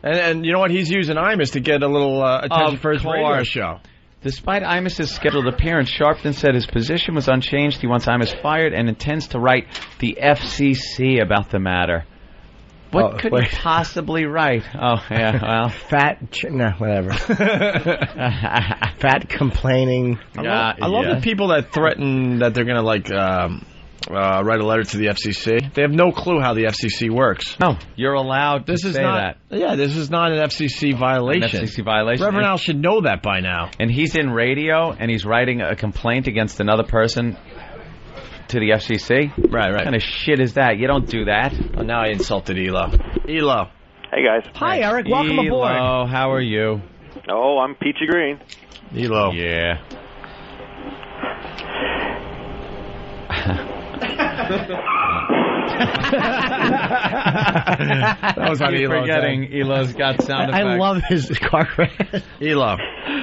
And you know what? He's using Imus to get a little attention for his radio show. Despite Imus' scheduled appearance, Sharpton said his position was unchanged. He wants Imus fired and intends to write the FCC about the matter. What could he possibly write? Oh, yeah, well. Whatever. Fat complaining. I love the people that threaten that they're going to, write a letter to the FCC. They have no clue how the FCC works. No, you're allowed to say that. Yeah, this is not an FCC violation. An FCC violation. Reverend Al should know that by now. And he's in radio, and he's writing a complaint against another person to the FCC? Right. What kind of shit is that? You don't do that. Well, now I insulted Elo. Hey, guys. Hi, Eric. Welcome aboard. Elo, how are you? Oh, I'm peachy green. Elo. Yeah. That was on Elo. Forgetting Elo's got sound effects. I love his car crash. Elo.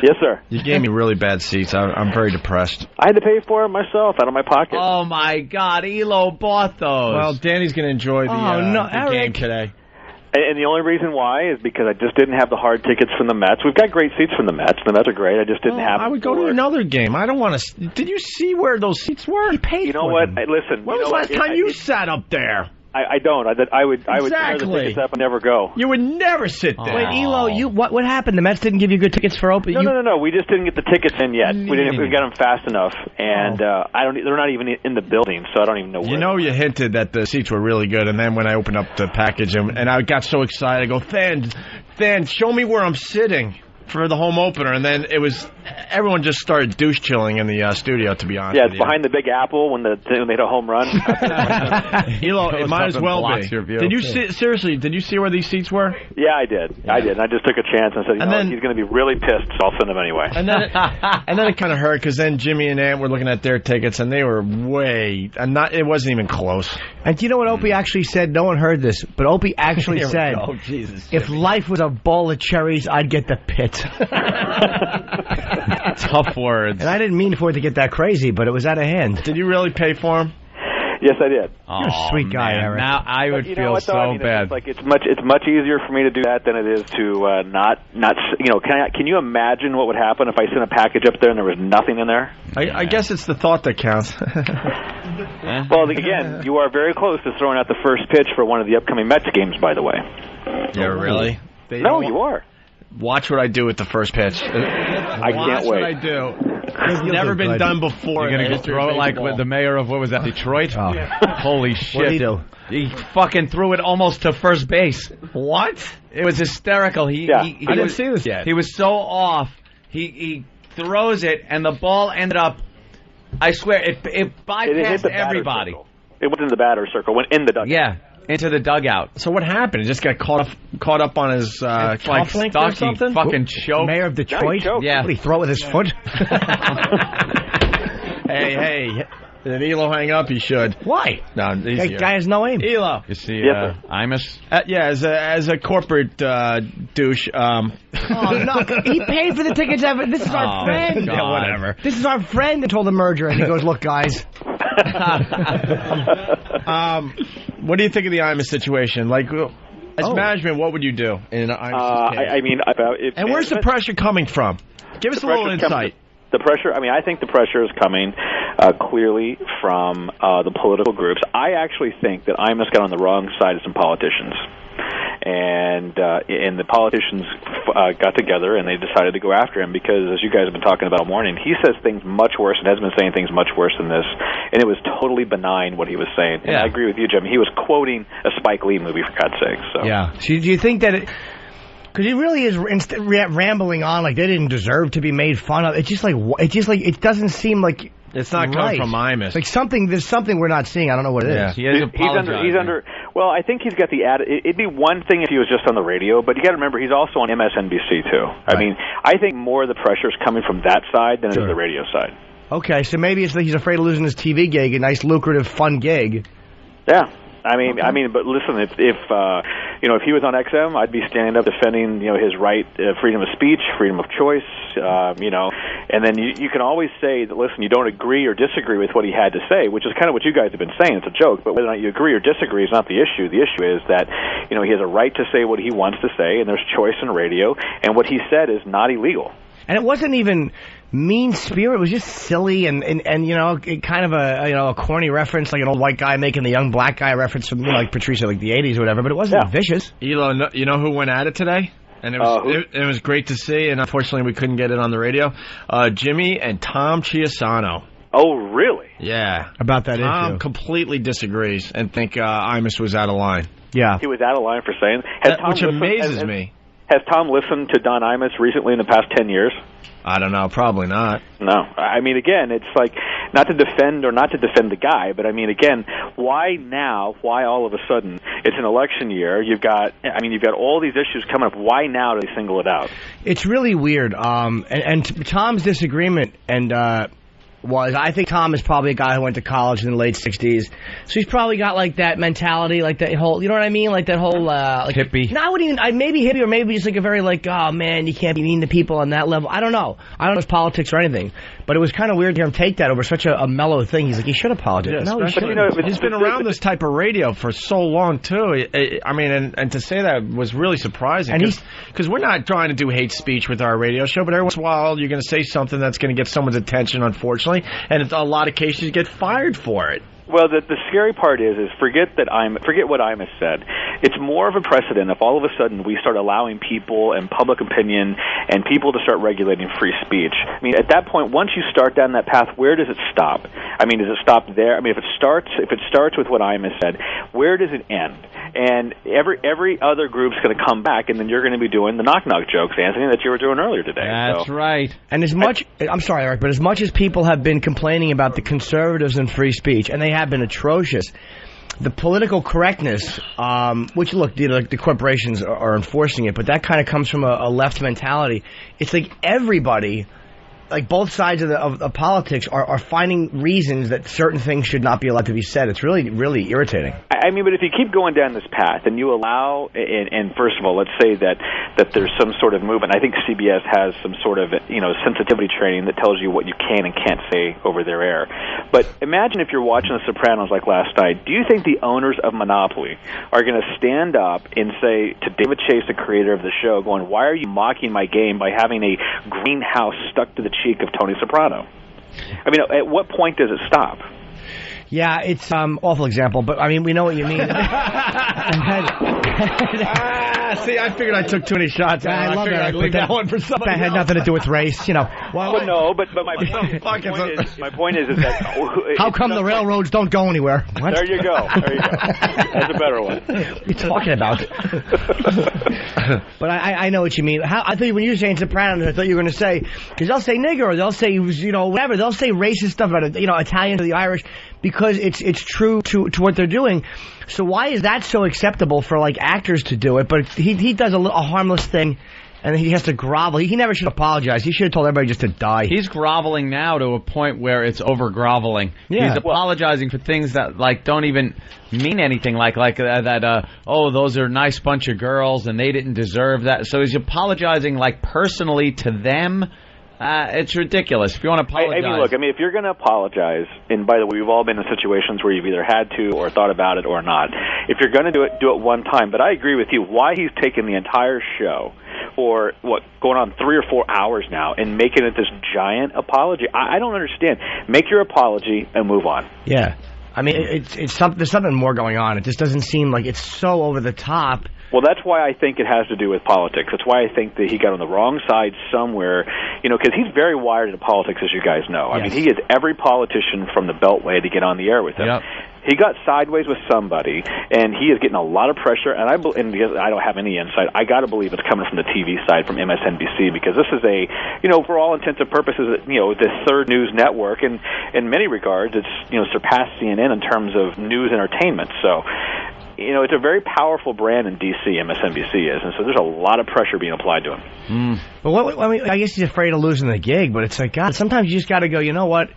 Yes, sir. You gave me really bad seats. I'm very depressed. I had to pay for it myself out of my pocket. Oh, my God. Elo bought those. Well, Danny's going to enjoy the game today. And the only reason why is because I just didn't have the hard tickets from the Mets. We've got great seats from the Mets. The Mets are great. I just didn't have them. I would go to another game. I don't want to... Did you see where those seats were? He paid for them. You know what? Listen. When was the last time you sat up there? I don't. I would tear the tickets up and never go. You would never sit there. Wait, Elo, what happened? The Mets didn't give you good tickets for Opie? No. We just didn't get the tickets in yet. We didn't get them fast enough, and they're not even in the building, so I don't even know where. You hinted that the seats were really good, and then when I opened up the package and I got so excited, I go, Than, show me where I'm sitting for the home opener, and then everyone just started douche chilling in the studio, to be honest. Yeah, it's behind the Big Apple when they hit a home run. Elo, it might as well be. Did you see where these seats were? Yeah, I did. Yeah. I did. And I just took a chance and said, he's going to be really pissed, so I'll send him anyway. And then it kind of hurt because then Jimmy and Ant were looking at their tickets, and they were it wasn't even close. And do you know what Opie actually said? No one heard this, but Opie actually said, if life was a bowl of cherries, I'd get the pit. Tough words. And I didn't mean for it to get that crazy, but it was out of hand. Did you really pay for them? Yes, I did. You're a sweet guy, Eric. Now I would feel so bad. It's much easier for me to do that than it is to not. Can you imagine what would happen if I sent a package up there and there was nothing in there? I guess it's the thought that counts. Well, again, you are very close to throwing out the first pitch for one of the upcoming Mets games, by the way. Yeah, really? No, you are. Watch what I do with the first pitch. I can't Watch wait. what I do. It's never been done before. You're going to throw it like with the mayor of, what was that, Detroit? Oh. Holy shit. What did he do? He fucking threw it almost to first base. What? It was hysterical. I didn't see this yet. He was so off. He throws it, and the ball ended up, I swear, it bypassed everybody. Circle. It went in the batter circle, went in the dugout. Yeah, into the dugout. So what happened? It just got caught up on his cuff link or something? Fucking choked. Mayor of Detroit? Yeah. What, did he throw it with his foot? Hey. Did Elo hang up? He should. Why? No, that guy has no aim. Elo. You see, Imus? As a corporate douche. Oh, no. He paid for the tickets. This is our friend. Yeah, whatever. This is our friend that told the merger, and he goes, look, guys. What do you think of the Imus situation? Like, as management, what would you do in Imus' case? And where's the pressure coming from? Give us a little insight. The pressure, I think the pressure is coming clearly from the political groups. I actually think that Imus got on the wrong side of some politicians. And the politicians got together and they decided to go after him because, as you guys have been talking about all morning, he says things much worse and has been saying things much worse than this. And it was totally benign what he was saying. And I agree with you, Jim. He was quoting a Spike Lee movie, for God's sake. So. Yeah. So do you think that because he really is rambling on like they didn't deserve to be made fun of. It just doesn't seem like it's not coming from Imus. Like there's something we're not seeing. I don't know what it is. He's under. Well, I think he's got the ad. It'd be one thing if he was just on the radio, but you got to remember he's also on MSNBC too. Right. I think more of the pressure is coming from that side than it is the radio side. Okay, so maybe it's like he's afraid of losing his TV gig, a nice, lucrative, fun gig. Yeah. But listen, if he was on XM, I'd be standing up defending, his right, freedom of speech, freedom of choice, and then you can always say that, listen, you don't agree or disagree with what he had to say, which is kind of what you guys have been saying. It's a joke, but whether or not you agree or disagree is not the issue. The issue is that, he has a right to say what he wants to say, and there's choice in radio, and what he said is not illegal. And it wasn't even mean spirit. It was just silly and kind of a corny reference, like an old white guy making the young black guy reference from like Patrice, like the 80s or whatever. But it wasn't vicious. Elo, you know who went at it today? And it was great to see. And unfortunately, we couldn't get it on the radio. Jimmy and Tom Chiasano. Oh, really? Yeah. About that issue. Tom completely disagrees and think Imus was out of line. Yeah. He was out of line for saying. Which amazes me. Has Tom listened to Don Imus recently in the past 10 years? I don't know. Probably not. No. Again, it's like not to defend the guy, but again, why now? Why all of a sudden? It's an election year. You've got all these issues coming up. Why now do they single it out? It's really weird. And Tom's disagreement was I think Tom is probably a guy who went to college in the late 60s. So he's probably got like that mentality, like that whole, you know what I mean? Like that whole like hippie. No, I wouldn't even, maybe hippie or maybe just like a very like, oh man, you can't be mean to people on that level. I don't know his politics or anything. But it was kind of weird to hear him take that over such a mellow thing. He's like, he should apologize. Yeah, no, he shouldn't. He's been around this type of radio for so long, too. And to say that was really surprising. Because we're not trying to do hate speech with our radio show, but every once in a while you're going to say something that's going to get someone's attention, unfortunately. And in a lot of cases you get fired for it. Well, the scary part is forget what Imus said. It's more of a precedent if all of a sudden we start allowing people and public opinion and people to start regulating free speech. At that point, once you start down that path, where does it stop? Does it stop there? If it starts with what Imus said, where does it end? And every other group's going to come back, and then you're going to be doing the knock-knock jokes, Anthony, that you were doing earlier today. That's right. And I'm sorry, Eric, but as much as people have been complaining about the conservatives and free speech, and they have been atrocious, the political correctness, which, look, the corporations are enforcing it, but that kind of comes from a left mentality. It's like everybody like both sides of politics are finding reasons that certain things should not be allowed to be said. It's really, really irritating. I mean, but if you keep going down this path and you allow, and first of all, let's say that there's some sort of movement. I think CBS has some sort of, sensitivity training that tells you what you can and can't say over their air. But imagine if you're watching The Sopranos like last night. Do you think the owners of Monopoly are going to stand up and say to David Chase, the creator of the show, going, why are you mocking my game by having a greenhouse stuck to the cheek of Tony Soprano? I mean, at what point does it stop? Yeah, it's awful example, but I mean, we know what you mean. See, I figured I took too many shots. I love that. I'd leave that one for somebody That had nothing to do with race, Well, no, but my point is that how come the railroads don't go anywhere? What? There you go. That's a better one. What are you talking about? But I know what you mean. I thought when you were saying Sopranos, I thought you were going to say, because they'll say nigger, or they'll say whatever. They'll say racist stuff about Italians or the Irish, because it's true to what they're doing. So why is that so acceptable for like actors to do it? But he does a harmless thing, and he has to grovel. He never should apologize. He should have told everybody just to die. He's groveling now to a point where it's over groveling. Yeah. He's apologizing for things that like don't even mean anything. Like that. Those are a nice bunch of girls, and they didn't deserve that. So he's apologizing like personally to them. It's ridiculous. If you want to apologize. I mean, look, if you're going to apologize, and by the way, we've all been in situations where you've either had to or thought about it or not. If you're going to do it one time. But I agree with you. Why he's taken the entire show for, going on 3 or 4 hours now and making it this giant apology? I don't understand. Make your apology and move on. Yeah. I mean, there's something more going on. It just doesn't seem like it's so over the top. Well, that's why I think it has to do with politics. That's why I think that he got on the wrong side somewhere, because he's very wired into politics, as you guys know. Yes. I mean, he is every politician from the Beltway to get on the air with him. Yep. He got sideways with somebody, and he is getting a lot of pressure. And because I don't have any insight, I got to believe it's coming from the TV side, from MSNBC, because this is for all intents and purposes, the third news network, and in many regards, it's surpassed CNN in terms of news entertainment. So. It's a very powerful brand in D.C., MSNBC is, and so there's a lot of pressure being applied to him. Well, I guess he's afraid of losing the gig, but it's like, God, sometimes you just got to go, you know what?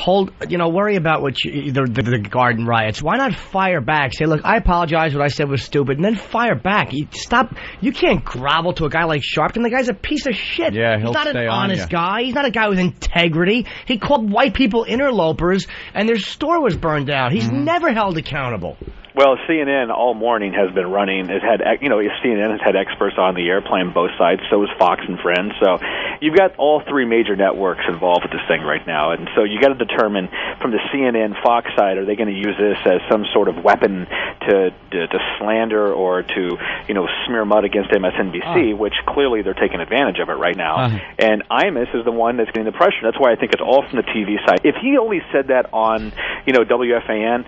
Worry about the garden riots. Why not fire back? Say, look, I apologize. What I said was stupid, and then fire back. You can't grovel to a guy like Sharpton. The guy's a piece of shit. Yeah, he's not an honest guy. He's not a guy with integrity. He called white people interlopers, and their store was burned down. He's never held accountable. Well, CNN all morning has been running. CNN has had experts on the air playing both sides. So is Fox and Friends. So you've got all three major networks involved with this thing right now, and so you got to determine from the CNN Fox side, are they going to use this as some sort of weapon to slander or to smear mud against MSNBC, which clearly they're taking advantage of it right now. And Imus is the one that's getting the pressure. That's why I think it's all from the TV side. If he only said that on WFAN,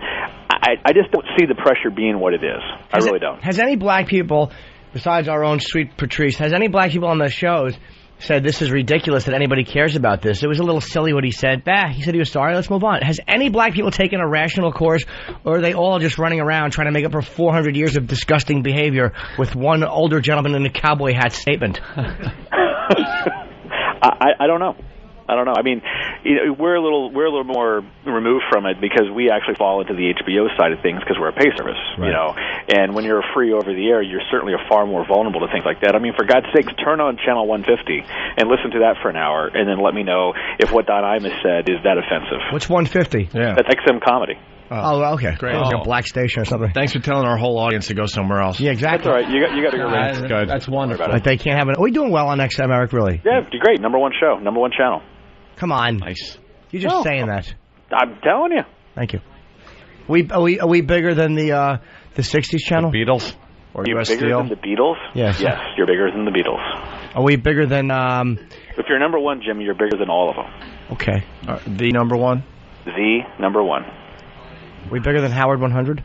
I just don't see the pressure being what it is. I really don't. Has any black people, besides our own sweet Patrice, has any black people on the shows said this is ridiculous that anybody cares about this? It was a little silly what he said. He said he was sorry. Let's move on. Has any black people taken a rational course, or are they all just running around trying to make up for 400 years of disgusting behavior with one older gentleman in a cowboy hat statement? I don't know. I mean, we're a little more removed from it because we actually fall into the HBO side of things because we're a pay service, right. And when you're free over the air, you're certainly far more vulnerable to things like that. I mean, for God's sakes, turn on channel 150 and listen to that for an hour, and then let me know if what Don Imus said is that offensive. What's 150? Yeah, that's XM Comedy. Oh, okay. Great. Like a black station or something. Thanks for telling our whole audience to go somewhere else. Yeah, exactly. That's all right. You got to go right. That's good. That's wonderful. Like they can't have it. Are we doing well on XM, Eric, really? Yeah, great. Number one show. Number one channel. Come on. Nice. You're just saying that. I'm telling you. Thank you. Are we bigger than the 60s channel? The Beatles? Or US Steel? Bigger than the Beatles? Yes. Yes, you're bigger than the Beatles. Are we bigger than... If you're number one, Jim, you're bigger than all of them. Okay. The number one? The number one. Are we bigger than Howard 100?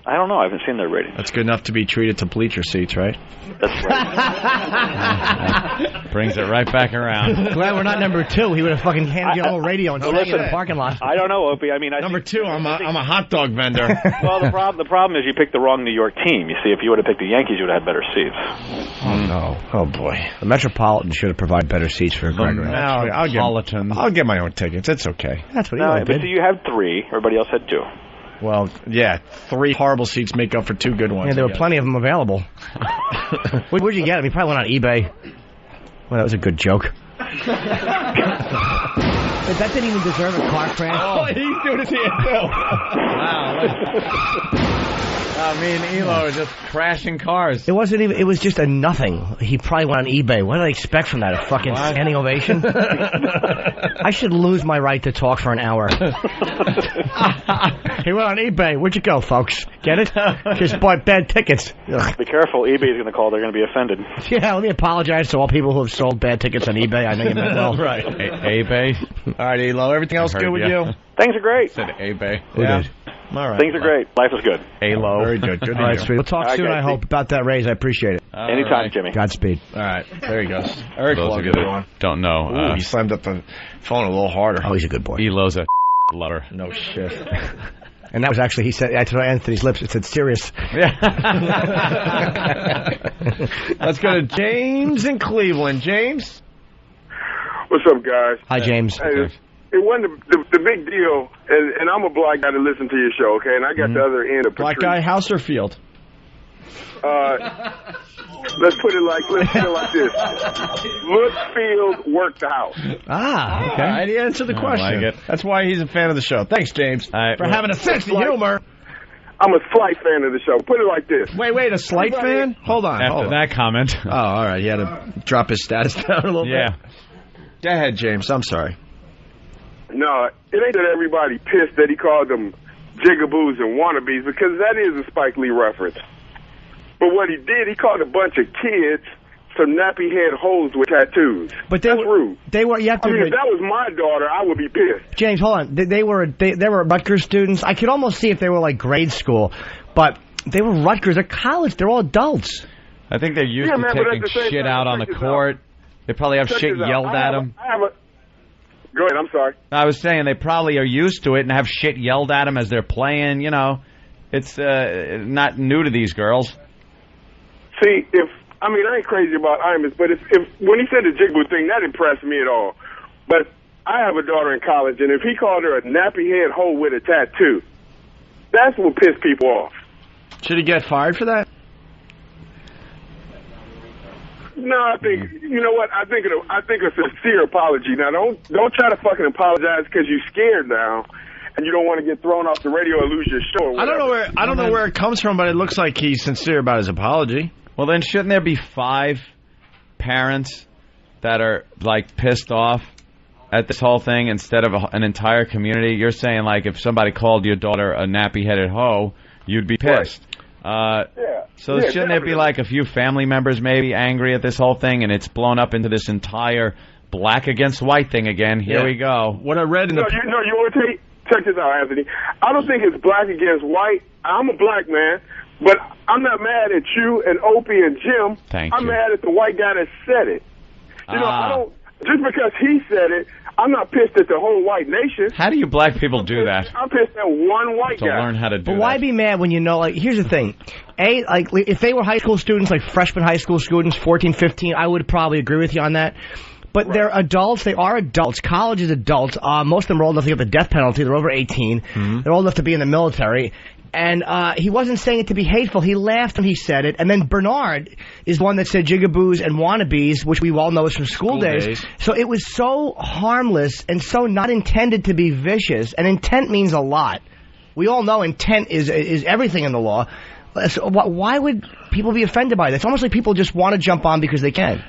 I don't know. I haven't seen their ratings. That's good enough to be treated to bleacher seats, right? That's right. Brings it right back around. Glad we're not number 2. He would have fucking handed you a whole radio and sang in the parking lot. I don't know, Opie. I mean, number 2, I'm a hot dog vendor. Well, the problem is you picked the wrong New York team. You see, if you would have picked the Yankees, you would have had better seats. Oh, no. Oh, boy. The Metropolitan should have provided better seats for Gregory. I'll get my own tickets. It's okay. That's what he No, did. but so you had 3. Everybody else had 2. Well, yeah, 3 horrible seats make up for 2 good ones. Yeah, there were plenty of them available. Where'd you get them? He probably went on eBay. Well, that was a good joke. That didn't even deserve a car crash. Oh, he's doing his hand, too. Wow. Me and Elo are just crashing cars. It wasn't even. It was just a nothing. He probably went on eBay. What did I expect from that? A fucking standing ovation? I should lose my right to talk for an hour. He went on eBay. Where'd you go, folks? Get it? Just bought bad tickets. Ugh. Be careful. eBay's going to call. They're going to be offended. Yeah, let me apologize to all people who have sold bad tickets on eBay. I know you meant well. Right. eBay. All right, Elo. Everything else good with you? Things are great. Said eBay. Yeah. All right. Things are great. Life is good. Elo. Very good. Good to All right, hear. sweet. We'll talk soon, I hope, about that raise. I appreciate it. Anytime, Jimmy. Godspeed. All right. There he goes. Eric Those Logan, of you everyone. that don't know. Ooh, he slammed up the phone a little harder. Oh, he's a good boy. Elo's a lutter. No shit. And that was actually, he said, I told Anthony's lips, it said Sirius. Yeah. Let's go to James in Cleveland. James? What's up, guys? Hi, James. Hey, it wasn't the big deal, and I'm a black guy to listen to your show, okay? And I got the other end of Black guy, house or field? Let's put it like this. Look, field, work the house. Ah, okay. All right, he answered the question. like it. That's why he's a fan of the show. Thanks, James, for having a sense of humor. I'm a slight fan of the show. Put it like this. Wait, a slight fan? Hold on. After that comment. Oh, all right. He had to drop his status down a little bit. Go ahead, James. I'm sorry. No, it ain't that everybody pissed that he called them jigaboos and wannabes, because that is a Spike Lee reference. But what he did, he called a bunch of kids some nappy head hoes with tattoos. But that's rude. They were. You have to if that was my daughter, I would be pissed. James, hold on. They were Rutgers students. I could almost see if they were like grade school, but they were Rutgers. They're college. They're all adults. I think they're used to taking shit out on the court. They probably have shit yelled at them. Go ahead, I'm sorry. I was saying they probably are used to it and have shit yelled at them as they're playing. You know, it's not new to these girls. See, I ain't crazy about Imus, but if when he said the jigaboo thing, that impressed me at all. But I have a daughter in college, and if he called her a nappy head hoe with a tattoo, that's what pissed people off. Should he get fired for that? No, I think you know what? I think a sincere apology. Now, don't try to fucking apologize because you're scared now, and you don't want to get thrown off the radio or lose your show. Or I don't know where it comes from, but it looks like he's sincere about his apology. Well, then shouldn't there be 5 parents that are like pissed off at this whole thing instead of an entire community? You're saying like if somebody called your daughter a nappy-headed hoe, you'd be pissed. Right. So shouldn't there be like a few family members maybe angry at this whole thing, and it's blown up into this entire black against white thing again? Here we go. What I read in you want to check this out, Anthony. I don't think it's black against white. I'm a black man, but I'm not mad at you and Opie and Jim. I'm mad at the white guy that said it. You know, I don't. Just because he said it, I'm not pissed at the whole white nation. How do you black people do that? I'm pissed at one white guy. To learn how to do But why be mad when you know, like, here's the thing. Like, if they were high school students, like freshman high school students, 14, 15, I would probably agree with you on that. But they're adults. They are adults. College is adults. Most of them are old enough to get the death penalty. They're over 18. They're old enough to be in the military. And he wasn't saying it to be hateful. He laughed when he said it. And then Bernard is the one that said jigaboos and wannabes, which we all know is from school days. So it was so harmless and so not intended to be vicious. And intent means a lot. We all know intent is everything in the law. So why would people be offended by that? It's almost like people just want to jump on because they can.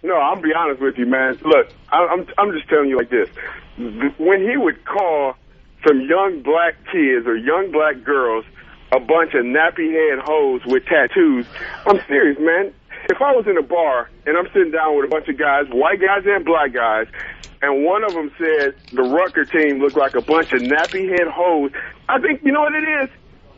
No, I'll be honest with you, man. Look, I'm just telling you like this. When he would call some young black kids or young black girls a bunch of nappy head hoes with tattoos, I'm serious, man. If I was in a bar and I'm sitting down with a bunch of guys, white guys and black guys, and one of them said the Rutgers team looked like a bunch of nappy head hoes, I think, you know what it is?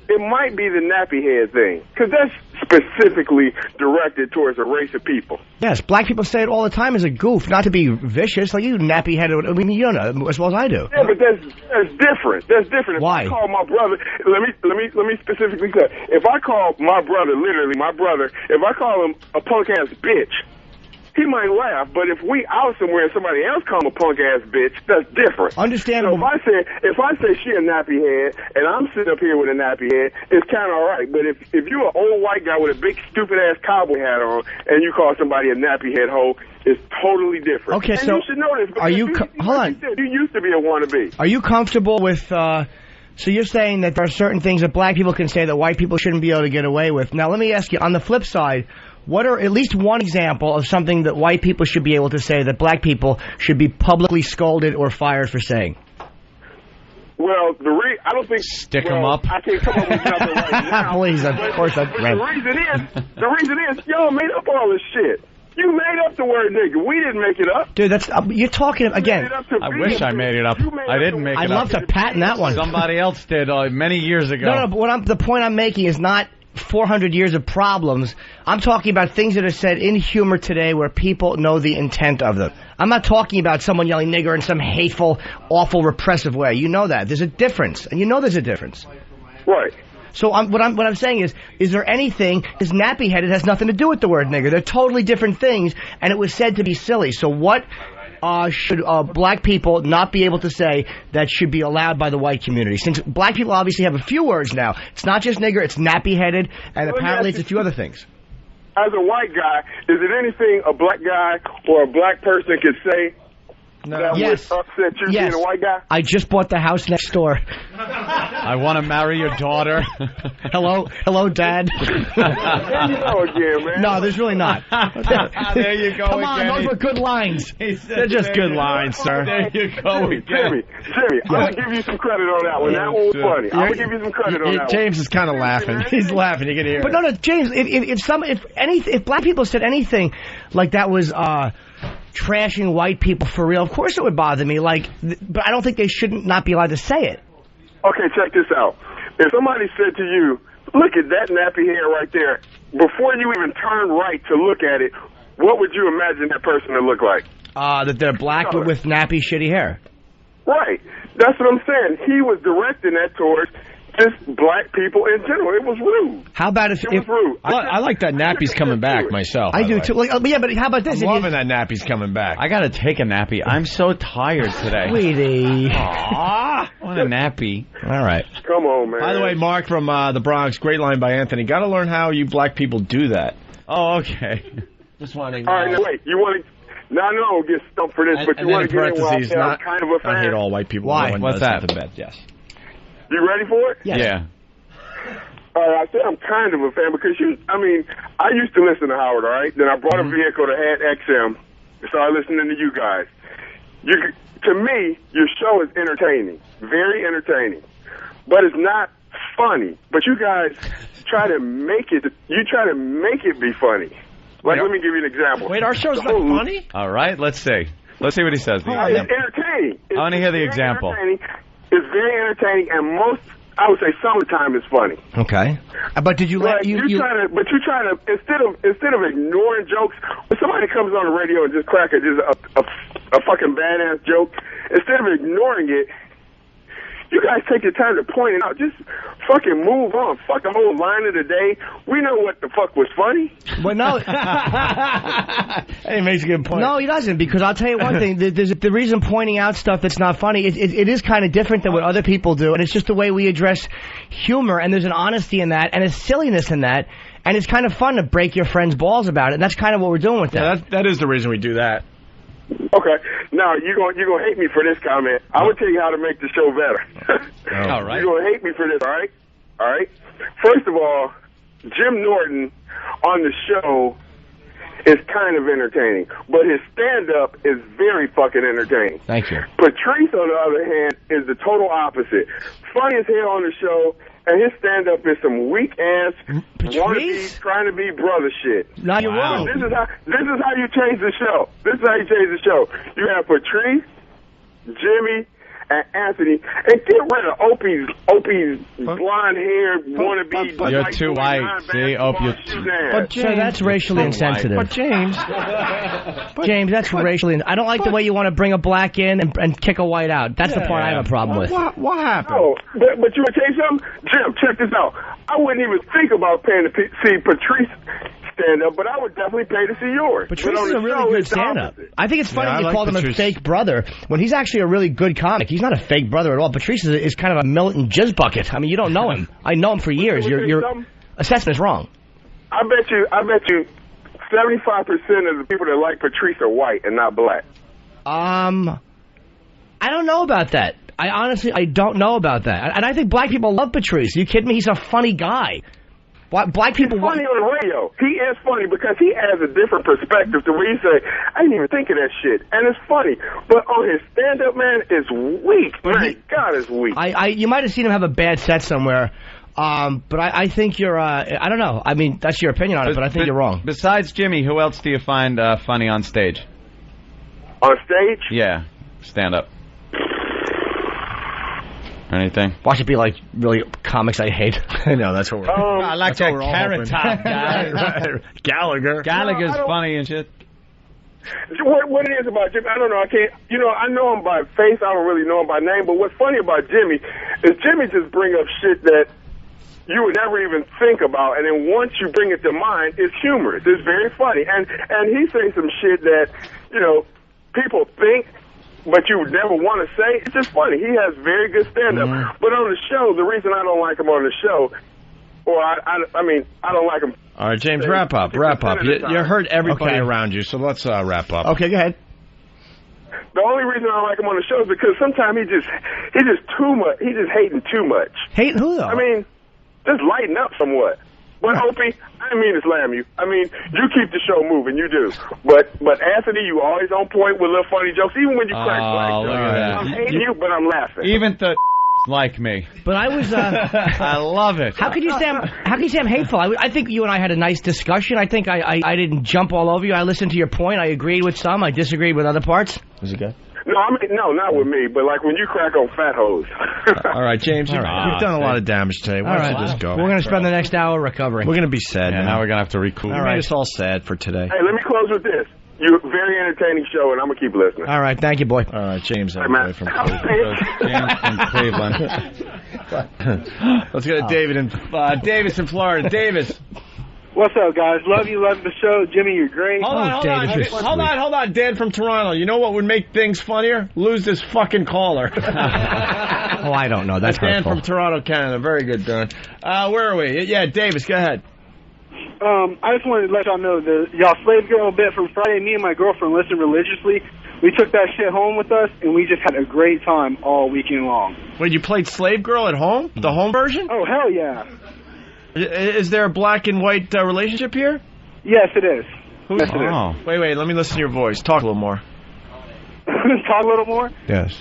it might be the nappy head thing, because that's specifically directed towards a race of people. Yes, black people say it all the time as a goof, not to be vicious. Like, you nappy headed. I mean, you don't know as well as I do. Yeah, but that's different. That's different. If Why? I call my brother, let me specifically say, if I call my brother, literally my brother, if I call him a punk ass bitch, he might laugh, but if we out somewhere and somebody else call him a punk ass bitch, that's different. Understandable. So if I say she a nappy head and I'm sitting up here with a nappy head, it's kind of all right. But if you're an old white guy with a big stupid ass cowboy hat on and you call somebody a nappy head hoe, it's totally different. Okay, and so you should know this. Are you? Hold on. You used to be a wannabe. Are you comfortable with? So you're saying that there are certain things that black people can say that white people shouldn't be able to get away with. Now let me ask you, on the flip side, what are at least one example of something that white people should be able to say that black people should be publicly scolded or fired for saying? Well, I don't think... Stick them up. I can't come up with nothing right now. Please, of course. But the reason is, y'all made up all this shit. You made up the word nigga. We didn't make it up. Dude, that's you're talking again. I wish I made it up. I didn't make it up. I'd love to patent that one. Somebody else did many years ago. No, but the point I'm making is not 400 years of problems. I'm talking about things that are said in humor today where people know the intent of them. I'm not talking about someone yelling nigger in some hateful, awful, repressive way. You know that. There's a difference, and you know there's a difference. Right. So what I'm saying is there anything, because nappy-headed has nothing to do with the word nigger. They're totally different things, and it was said to be silly. So what should black people not be able to say that should be allowed by the white community? Since black people obviously have a few words now. It's not just nigger, it's nappy-headed, and apparently it's a few other things. As a white guy, is it anything a black guy or a black person could say that would upset you being a white guy? I just bought the house next door. I want to marry your daughter. Hello, Dad. There you go again, man. No, there's really not. There you go. Come on, those were good lines. They're just good lines, sir. There you go again. Jimmy, I'm going to give you some credit on that one. That one was funny. I'm going to give you some credit on that one. James is kind of laughing. He's laughing. You can hear it. But no, James, if black people said anything like that was trashing white people for real, of course it would bother me. But I don't think they shouldn't not be allowed to say it. Okay, check this out. If somebody said to you, look at that nappy hair right there, before you even turn right to look at it, what would you imagine that person to look like? That they're black with nappy, shitty hair. Right. That's what I'm saying. He was directing that towards just black people in general. It was rude. How about if it was rude? I like that nappy's coming back myself. I do too. But how about this? I'm loving that nappy's coming back. I gotta take a nappy. I'm so tired today. Sweetie. Aww. What a nappy. All right. Come on, man. By the way, Mark from the Bronx, great line by Anthony. Got to learn how you black people do that. Oh, okay. Just wanting. All right, now wait. You want to? No, I don't get stumped for this, but you want to get in while I'm kind of a fan. I hate all white people. Why? No What's that? Bad. Yes. You ready for it? Yes. Yeah. I said I'm kind of a fan because I used to listen to Howard, all right? Then I brought a vehicle that had XM and started listening to you guys. To me, your show is entertaining, very entertaining, but it's not funny. But you guys try to make it be funny. Like, let me give you an example. Wait, our show's not funny? All right, let's see. Let's see what he says. It's entertaining. I want to hear the example. It's very entertaining, and I would say summertime is funny. Okay. But did you let you try to instead of ignoring jokes, when somebody comes on the radio and just crack a fucking badass joke, instead of ignoring it, you guys take your time to point it out. Just fucking move on. Fuck the whole line of the day. We know what the fuck was funny. Well, no. He makes a good point. No, he doesn't, because I'll tell you one thing. The reason pointing out stuff that's not funny, it is kind of different than what other people do, and it's just the way we address humor, and there's an honesty in that, and a silliness in that, and it's kind of fun to break your friend's balls about it, and that's kind of what we're doing with that. Yeah, that is the reason we do that. Okay. Now, you're gonna hate me for this comment. I'm going to tell you how to make the show better. All right. You're going to hate me for this, all right? All right? First of all, Jim Norton on the show is kind of entertaining, but his stand-up is very fucking entertaining. Thank you. Patrice, on the other hand, is the total opposite. Funny as hell on the show, and his stand-up is some weak-ass, wannabe, trying to be brother shit. No, you're wrong. This is how you change the show. This is how you change the show. You have Patrice, Jimmy, Anthony and get rid of Opie's blonde hair wannabe. You're too white. See, Opie. But James, so that's racially insensitive. But James, that's racially. I don't like the way you want to bring a black in and kick a white out. That's the part I have a problem with. What happened? Oh, but you want to tell you something, Jim? Check this out. I wouldn't even think about paying to see Patrice stand-up, but I would definitely pay to see yours. Patrice is a really good stand-up. I think it's funny you called him a fake brother when he's actually a really good comic. He's not a fake brother at all. Patrice is kind of a militant jizz bucket. I mean, you don't know him. I know him for years. Your assessment is wrong. I bet you 75% of the people that like Patrice are white and not black. I don't know about that. I don't know about that. And I think black people love Patrice. Are you kidding me? He's a funny guy. Black people. He's funny on radio. He is funny because he has a different perspective to where you say, I didn't even think of that shit. And it's funny. But on his stand-up, man, it's weak. My God, it's weak. You might have seen him have a bad set somewhere. But I think you're, I don't know. I mean, that's your opinion on it, but I think you're wrong. Besides Jimmy, who else do you find funny on stage? On stage? Yeah, stand-up. Anything? Watch it be like really comics I hate. I know, that's what we're I like that carrot top guy. Right. Gallagher's funny and shit. What it is about Jimmy, I don't know. I know him by face. I don't really know him by name. But what's funny about Jimmy is Jimmy just bring up shit that you would never even think about, and then once you bring it to mind, it's humorous. It's very funny, and he says some shit that people think, but you would never want to say. It's just funny. He has very good stand-up. But on the show, the reason I don't like him on the show, or I mean, I don't like him. All right, James, wrap up. You hurt everybody around you, so let's wrap up. Okay, go ahead. The only reason I don't like him on the show is because sometimes he's just too much. He's just hating too much. Hating who, though? I mean, just lighten up somewhat. But Opie, I didn't mean to slam you. I mean, you keep the show moving, you do. But Anthony, you always on point with little funny jokes, even when you crack black jokes. I'm hating you, but I'm laughing. Even the like me. But I was. I love it. How could you say I'm hateful? I think you and I had a nice discussion. I think I didn't jump all over you. I listened to your point. I agreed with some. I disagreed with other parts. Was it good? No, I mean, no, not with me, but like when you crack on fat hoes. All right, James, you've done a lot of damage today. Why don't you just go? We're going to spend the next hour recovering. We're going to be sad. Yeah, now we're going to have to recoup. All right, it's all sad for today. Hey, let me close with this. You're a very entertaining show, and I'm going to keep listening. All right, thank you, boy. All right, James, hey, man. From Cleveland. James from Cleveland. Let's go to David Davis in Florida. Davis. What's up, guys? Love you, love the show. Jimmy, you're great. Hold on. Dan from Toronto. You know what would make things funnier? Lose this fucking caller. I don't know. That's Dan hurtful. from Toronto, Canada. Very good, Dan. Where are we? Yeah, Davis, go ahead. I just wanted to let y'all know y'all slave girl bit from Friday. Me and my girlfriend listened religiously. We took that shit home with us, and we just had a great time all weekend long. Wait, you played Slave Girl at home? The home version? Oh, hell yeah. Is there a black and white relationship here? Yes, it is. Yes, it is. Wait, let me listen to your voice. Talk a little more. Talk a little more? Yes.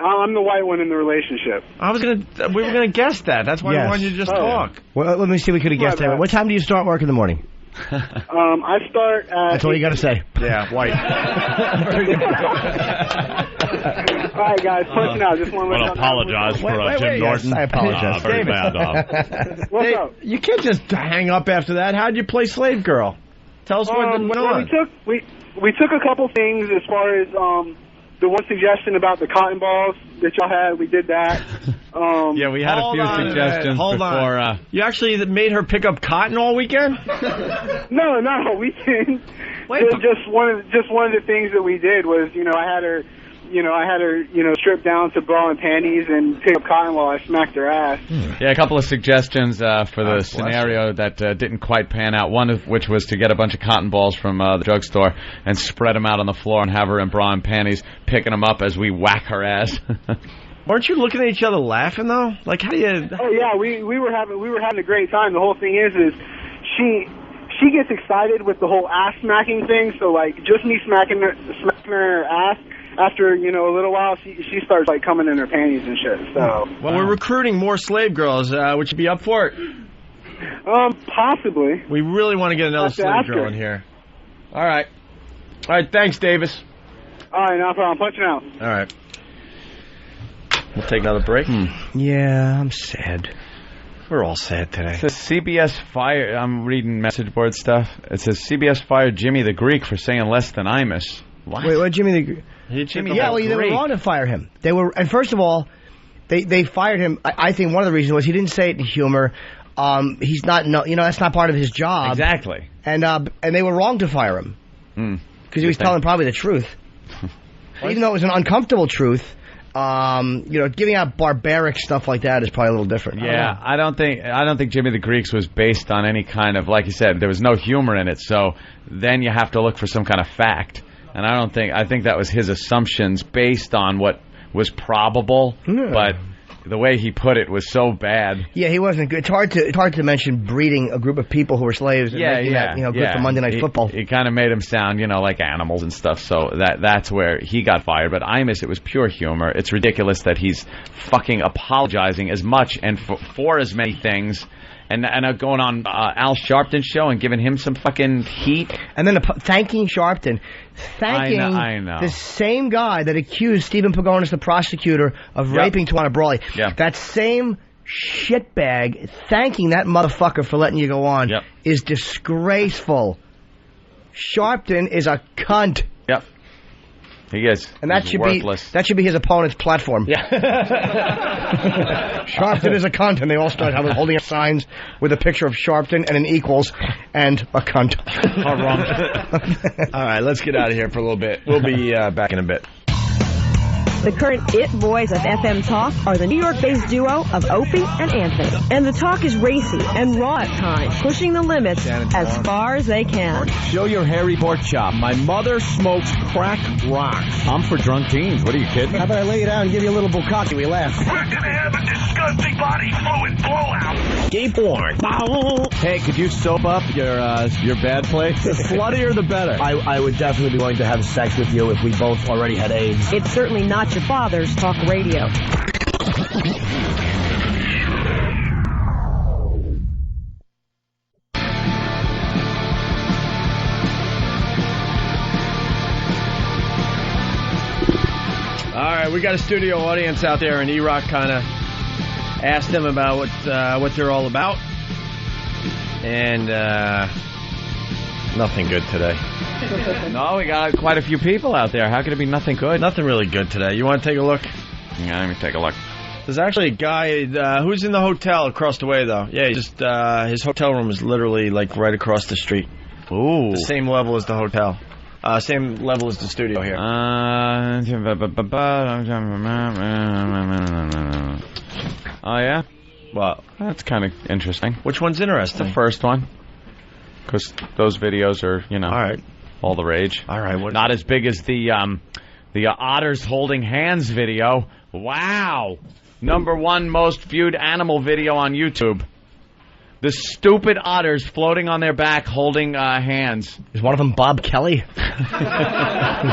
I'm the white one in the relationship. We were gonna guess that. That's why I wanted you to just talk. Well, let me see if we could have guessed that. What time do you start work in the morning? I start at... That's all you got to say. Yeah, white. All right, guys, punching out. Just want to apologize for Jim Norton. Yes, I apologize. Very bad. What's up? You can't just hang up after that. How'd you play Slave Girl? Tell us what went on. We took a couple things as far as the one suggestion about the cotton balls that y'all had. We did that. Yeah, we had a few suggestions before. You actually made her pick up cotton all weekend? No, not all weekend. Just one of the things that we did was, I had her strip down to bra and panties and pick up cotton while I smacked her ass. Yeah, a couple of suggestions for the scenario that didn't quite pan out. One of which was to get a bunch of cotton balls from the drugstore and spread them out on the floor and have her in bra and panties picking them up as we whack her ass. Weren't you looking at each other laughing though? Like, how do you? Oh yeah, we were having a great time. The whole thing is she gets excited with the whole ass smacking thing. So like, just me smacking her ass. After, a little while, she starts, like, coming in her panties and shit, so... Well, we're recruiting more slave girls. Would you be up for it? Possibly. We really want to get another slave girl in here. All right, thanks, Davis. All right, no problem. Punching out. All right. We'll take another break. Yeah, I'm sad. We're all sad today. It says CBS fired. I'm reading message board stuff. It says CBS fired Jimmy the Greek for saying less than Imus. What? Wait, what? Jimmy the Greek? Jimmy Yeah, well, they were wrong to fire him. They were, and first of all, they fired him. I think one of the reasons was he didn't say it in humor. He's not, that's not part of his job. Exactly. And they were wrong to fire him because he was telling probably the truth, even though it was an uncomfortable truth. Giving out barbaric stuff like that is probably a little different. Yeah, I don't think Jimmy the Greeks was based on any kind of, like you said, there was no humor in it. So then you have to look for some kind of fact, and I think that was his assumptions based on what was probable, but the way he put it was so bad. Yeah, he wasn't good. It's hard to mention breeding a group of people who were slaves and making that good for Monday Night Football. It kind of made him sound, like animals and stuff. So that's where he got fired. But Imus, it was pure humor. It's ridiculous that he's fucking apologizing as much and for as many things. And going on Al Sharpton's show and giving him some fucking heat. And then thanking Sharpton. I know. The same guy that accused Stephen Pagonis, the prosecutor, of raping Tawana Brawley. Yep. That same shitbag thanking that motherfucker for letting you go on is disgraceful. Sharpton is a cunt. Yep. He is. And that should be his opponent's platform. Yeah. Sharpton is a cunt, and they all start holding up signs with a picture of Sharpton and an equals and a cunt. All wrong. All right, let's get out of here for a little bit. We'll be back in a bit. The current it boys of FM talk are the New York-based duo of Opie and Anthony. And the talk is racy and raw at times, pushing the limits as far as they can. Show your hairy pork chop. My mother smokes crack rocks. I'm for drunk teens. What are you kidding? How about I lay you down and give you a little bukkake? We laugh. We're gonna have a disgusting body fluid blowout. Gay porn. Hey, could you soap up your bad place? The sluttier the better. I would definitely be willing to have sex with you if we both already had AIDS. It's certainly not your father's talk radio. All right, we got a studio audience out there, and E-Rock kind of asked them about what they're all about, and nothing good today. No, we got quite a few people out there. How could it be nothing good? Nothing really good today. You want to take a look? Yeah, let me take a look. There's actually a guy who's in the hotel across the way, though. Yeah, his hotel room is literally like right across the street. Ooh. The same level as the hotel. Same level as the studio here. Oh, yeah? Well, that's kind of interesting. Which one's interesting? The first one. Because those videos are, all right, all the rage. All right. Not as big as the otters holding hands video. Wow. #1 most viewed animal video on YouTube. The stupid otters floating on their back holding hands. Is one of them Bob Kelly?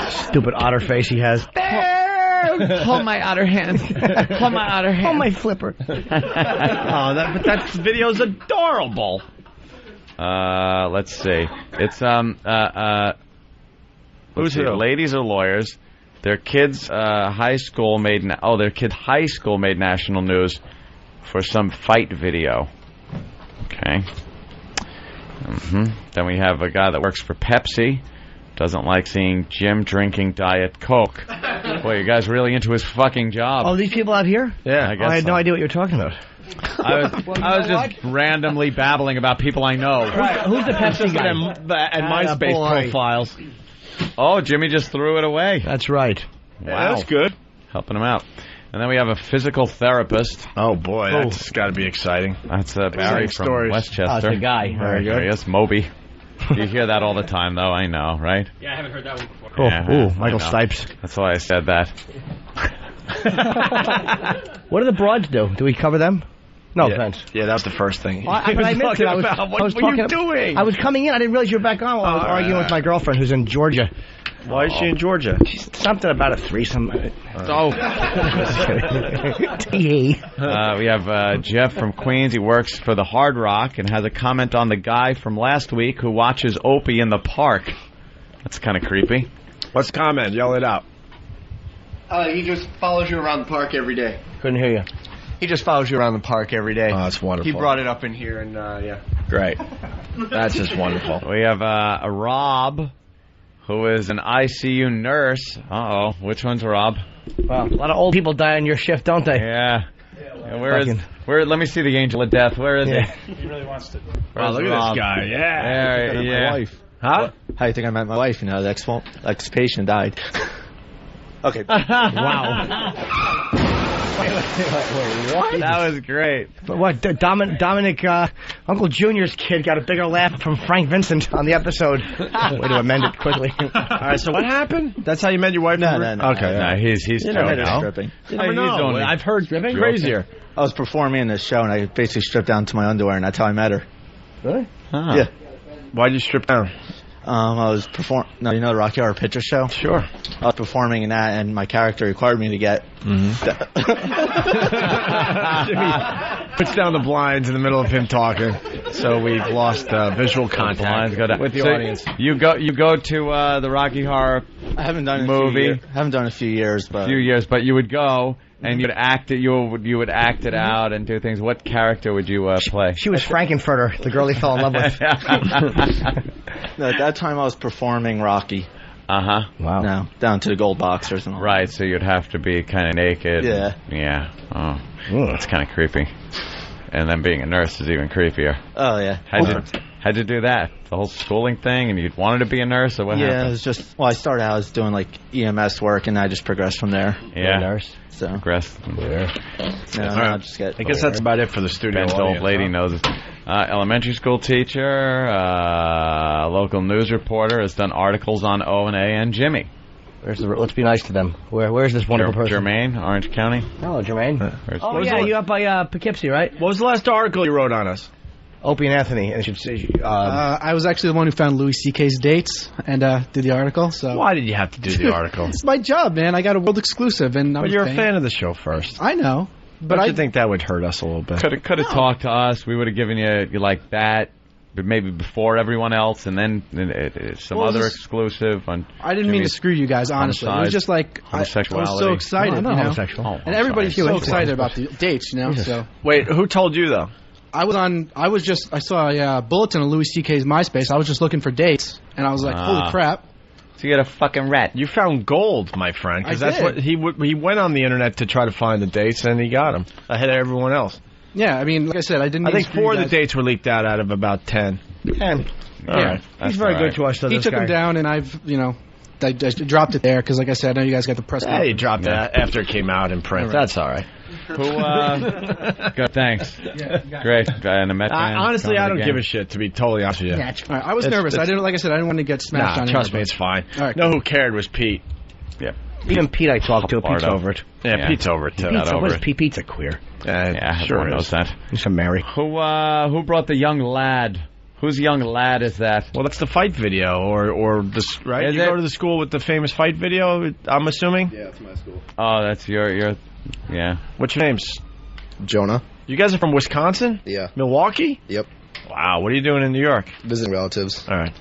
Stupid otter face he has. Hold my otter hand. Hold my otter hand. Hold my flipper. But that video's adorable. Let's see. It's who's who? Ladies are lawyers. Their kids' high school made national news for some fight video. Okay. Then we have a guy that works for Pepsi. Doesn't like seeing Jim drinking Diet Coke. Boy, you guys really into his fucking job. Oh, these people out here? Yeah, I guess I had no idea what you were talking about. I was just randomly babbling about people I know. Right. Who's the Pepsi guy? And MySpace profiles. Oh, Jimmy just threw it away. That's right. Wow. Yeah, that's good. Helping him out. And then we have a physical therapist. Oh, boy, that's got to be exciting. That's Barry from Westchester. Oh, it's a guy. Very good. Yes, Moby. You hear that all the time, though, I know, right? Yeah, I haven't heard that one before. Cool. Yeah, Ooh, Michael Stipes. That's why I said that. What do the broads do? Do we cover them? No offense. Yeah, that was the first thing. But I missed it. What were you doing? I was coming in. I didn't realize you were back on while I was arguing with my girlfriend who's in Georgia. Why is she in Georgia? Something about a threesome. Oh. We have Jeff from Queens. He works for the Hard Rock and has a comment on the guy from last week who watches Opie in the park. That's kind of creepy. What's the comment? Yell it out. He just follows you around the park every day. Couldn't hear you. He just follows you around the park every day. Oh, that's wonderful. He brought it up in here, and yeah. Great. That's just wonderful. We have a Rob, who is an ICU nurse. Uh-oh. Which one's Rob? Wow, a lot of old people die on your shift, don't they? Yeah. Where? Let me see the angel of death. Where is he? He really wants to. Wow, look at this guy. Yeah. Yeah. My wife. Huh? How do you think I met my wife? You know, the ex-patient died. Okay. Wow. Wait, what? That was great. But what? Dominic, Uncle Junior's kid got a bigger laugh from Frank Vincent on the episode. Way to amend it quickly. All right, so what happened? That's how you met your wife? No. Okay. No, he's stripping. I've heard crazier. I was performing in this show, and I basically stripped down to my underwear, and that's how I met her. Really? Huh. Yeah. Why'd you strip down? I was performing. No, you know the Rocky Horror Picture Show? Sure. I was performing in that, and my character required me to get. Jimmy puts down the blinds in the middle of him talking, so we've lost visual contact with the audience. You go to the Rocky Horror. I haven't done movie. I haven't done a few years, but you would go. And you'd act it. You would act it out and do things. What character would you play? She was Frankenfurter, the girl he fell in love with. No, at that time I was performing Rocky. Wow. No, down to the gold boxers and all. Right. So you'd have to be kind of naked. Yeah. Yeah. Oh, that's kind of creepy. And then being a nurse is even creepier. Oh yeah. How'd you do that? The whole schooling thing, and you wanted to be a nurse, or what happened? Yeah, it was just. Well, I started out as doing like EMS work, and I just progressed from there. Yeah. Nurse. So. Progressed. Yeah. I just get. I guess that's about it for the studio. Ben's old lady knows it. Elementary school teacher, local news reporter, has done articles on O&A and Jimmy. Let's be nice to them. Where's this wonderful person? Jermaine, Orange County. Oh, Jermaine. Oh, yeah, you up by Poughkeepsie, right? What was the last article you wrote on us? Opie and Anthony. And should say, I was actually the one who found Louis C.K.'s dates and did the article. So why did you have to do the article? It's my job, man. I got a world exclusive, and but you're a fan of the show first. I know, but I think that would hurt us a little bit. Could have talked to us. We would have given you like that, but maybe before everyone else, and then some other exclusive. I didn't mean to screw you guys. Honestly, it was just like I was so excited. I'm not homosexual. And everybody's so excited about the dates, you know. So wait, who told you though? I saw a bulletin on Louis C.K.'s MySpace. I was just looking for dates, and I was like, holy crap. So you got a fucking rat. You found gold, my friend, because that's what he went on the internet to try to find the dates, and he got them ahead of everyone else. Yeah, I mean, like I said, I think 4 of the dates were leaked out of about 10. Yeah, right. He's very good to us. He took them down, and I've, I dropped it there because, like I said, I know you guys got the press. Yeah, you dropped it after it came out in print. That's all right. Good, thanks. Great. Honestly, I don't give a shit, to be totally honest with you. Yeah, all right, I was nervous. I didn't want to get smashed on. Trust me, it's fine. All right. No, who cared was Pete. Yeah. Even Pete I talked to, Pete's over it. Yeah, Pete's over it, too. Pete's a queer. Sure knows that. He's a Mary. Who brought the young lad? Whose young lad is that? Well, that's the fight video, or this, right? You go to the school with the famous fight video, I'm assuming? Yeah, it's my school. Oh, that's your yeah. What's your names? Jonah. You guys are from Wisconsin? Yeah. Milwaukee? Yep. Wow, what are you doing in New York? Visiting relatives. All right.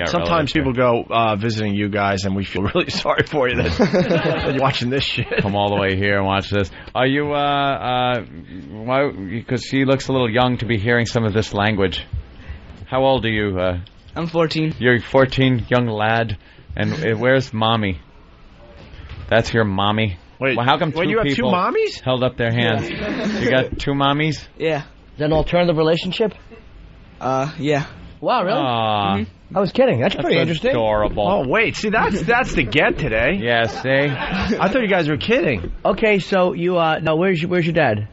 Sometimes people go visiting you guys, and we feel really sorry for you that you're watching this shit. Come all the way here and watch this. Are you, why? Because she looks a little young to be hearing some of this language. How old are you? I'm 14. You're 14, young lad. And where's mommy? That's your mommy? Wait, well, how come you have two mommies? Held up their hands. Yeah. You got two mommies? Yeah. Is that an alternative relationship? Yeah. Wow, really? Mm-hmm. I was kidding. That's pretty interesting. Adorable. Oh, wait. See, that's the get today. Yeah, see? I thought you guys were kidding. Okay, so you, no, where's your dad?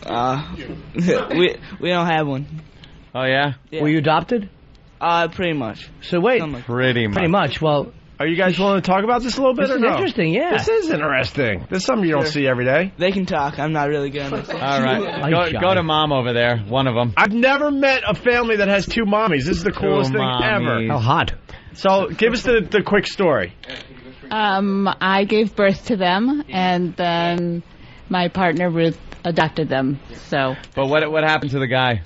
We don't have one. Oh, yeah? Were you adopted? Pretty much. So wait. Pretty much. Well, are you guys willing to talk about this a little bit or no? This is interesting, yeah. This is interesting. This is something you don't see every day. They can talk. I'm not really good at this. All right. Go to mom over there. One of them. I've never met a family that has two mommies. This is the coolest thing ever. How hot. So give us the quick story. I gave birth to them, and then my partner Ruth adopted them. So. But what happened to the guy?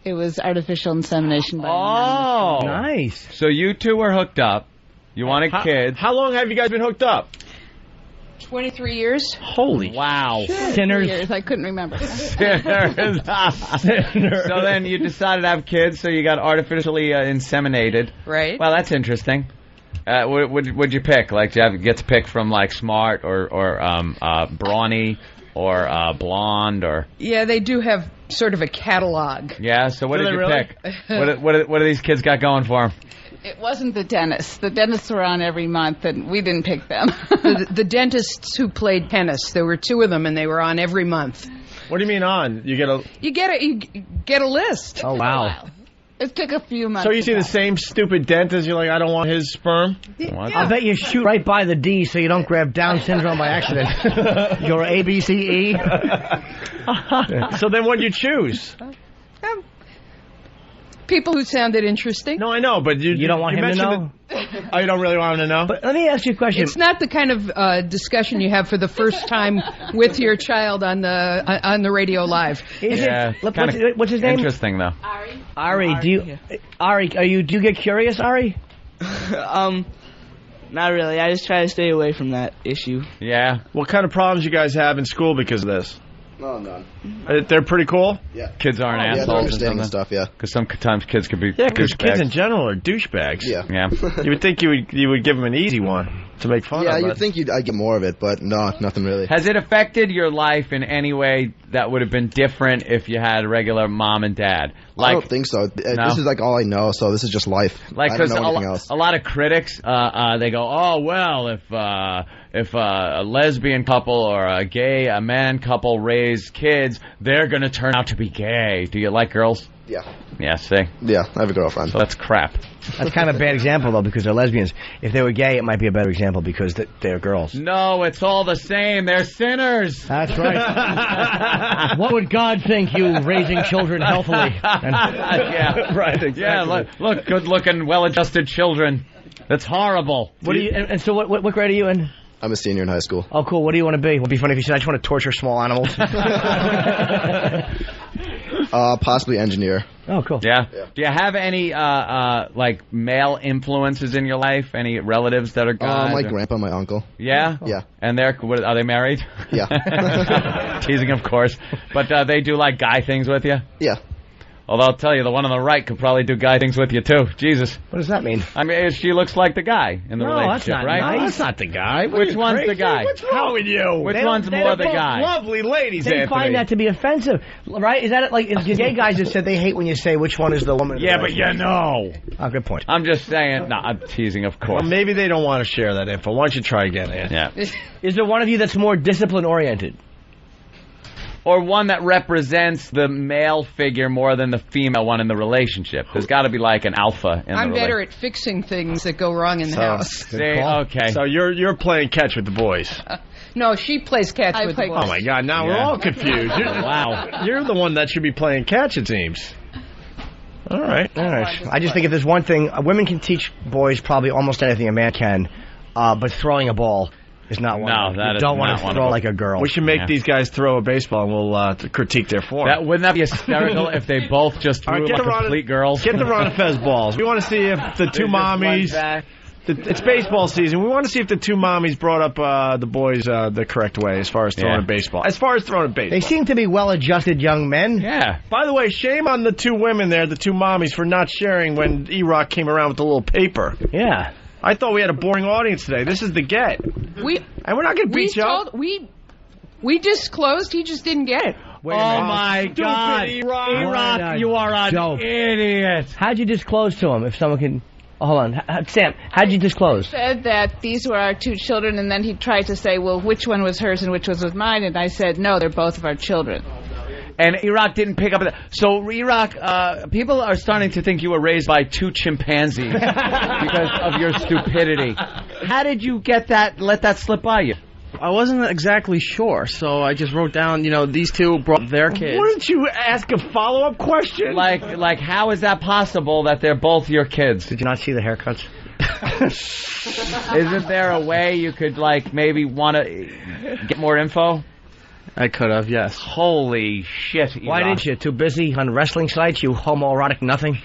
It was artificial insemination. Oh, nice. So you two were hooked up, You wanted kids. How long have you guys been hooked up? 23 years. Holy wow. Sinners. Years, I couldn't remember. Sinners. So then you decided to have kids, so you got artificially inseminated. Right. Well, that's interesting. Would you pick? Like, do you get to pick from like smart or brawny or blonde or? Yeah, they do have sort of a catalog. Yeah. So what did you really? pick? What do these kids got going for them? It wasn't the dentists. The dentists were on every month, and we didn't pick them. the dentists who played tennis. There were 2 of them, and they were on every month. What do you mean on? You get a list. Oh wow. It took a few months. So you see the same stupid dentist, you're like, I don't want his sperm? I'll bet you shoot right by the D so you don't grab Down syndrome by accident. You're ABCE. So then what'd you choose? People who sounded interesting. No, I know, but you don't want him to know? Oh, you don't really want him to know? But let me ask you a question. It's not the kind of discussion you have for the first time with your child on the radio live. What's his name? Interesting, though. Ari, do you get curious, Ari? Not really. I just try to stay away from that issue. Yeah. What kind of problems you guys have in school because of this? No, none. They're pretty cool? Yeah. Kids aren't Yeah, assholes. they're understanding and stuff, yeah. Because sometimes kids could be because douchebags. kids in general are douchebags. Yeah. You would think you would give them an easy one to make fun of. Yeah, you'd think I'd get more of it, but no, nothing really. Has it affected your life in any way that would have been different if you had a regular mom and dad? I don't think so. This is like all I know, so this is just life. Like, I don't because know anything else. a lot of critics, they go, oh, well, if a lesbian couple or a man couple raise kids, they're going to turn out to be gay. Do you like girls? Yeah. Yeah, see? Yeah, I have a girlfriend. So that's crap. That's kind of a bad example, though, because they're lesbians. If they were gay, it might be a better example because they're girls. No, it's all the same. They're sinners. That's right. What would God think, you raising children healthily? Yeah, right, exactly. Yeah, look, good-looking, well-adjusted children. That's horrible. What do you? And so, what grade are you in? I'm a senior in high school. Oh, cool. What do you want to be? It would be funny if you said, I just want to torture small animals. Possibly engineer. Oh, cool. Yeah. Do you have any like male influences in your life? Any relatives that are guys? My grandpa, my uncle. Yeah. Yeah. And are they married? Yeah. Teasing, of course. But they do like guy things with you? Yeah. Although I'll tell you, the one on the right could probably do guy things with you too. Jesus. What does that mean? I mean, she looks like the guy in the relationship, that's not right? nice. No, that's not the guy. Which one's the guy? What's wrong with you? Which one's more the guy? Lovely ladies, They Anthony. find that to be offensive, right? Is that like the gay guys have said they hate when you say which one is the woman? Yeah, but you know. Oh, good point. I'm just saying. No, I'm teasing, of course. Well, maybe they don't want to share that info. Why don't you try again, Anthony? Yeah. Is there one of you that's more discipline-oriented? Or one that represents the male figure more than the female one in the relationship. There's got to be like an alpha in I'm the better at fixing things that go wrong in the house. See, okay. So you're playing catch with the boys. No, she plays catch with the boys. Oh, my God. Now we're all confused. Wow. You're the one that should be playing catch, it seems. All right. I just think if there's one thing, women can teach boys probably almost anything a man can, but throwing a ball is not one. No, that you is don't want not to one throw of them. like a girl. We should make these guys throw a baseball, and we'll critique their form. Wouldn't that be hysterical if they both just threw like complete girls? Get the Ron Fez balls. We want to see if the two mommies... It's baseball season. We want to see if the two mommies brought up the boys the correct way as far as throwing a baseball. As far as throwing a baseball. They seem to be well-adjusted young men. Yeah. By the way, shame on the two women there, the two mommies, for not sharing when E-Rock came around with the little paper. Yeah. I thought we had a boring audience today. This is the get. And we're not going to beat you up. We disclosed. He just didn't get it. Wait a minute. My God. E-Rock, you are an idiot. How'd you disclose to him, if someone can... Oh, hold on. Sam, how'd you disclose? He said that these were our two children, and then he tried to say, well, which one was hers and which was mine, and I said, no, they're both of our children. And E-Rock didn't pick up on that. So, E-Rock, people are starting to think you were raised by two chimpanzees because of your stupidity. How did you let that slip by you? I wasn't exactly sure, so I just wrote down, these two brought their kids. Wouldn't you ask a follow-up question? Like, how is that possible that they're both your kids? Did you not see the haircuts? Isn't there a way you could, maybe want to get more info? I could have, yes. Holy shit, E-Rock. Why didn't you? Too busy on wrestling sites, you homoerotic nothing?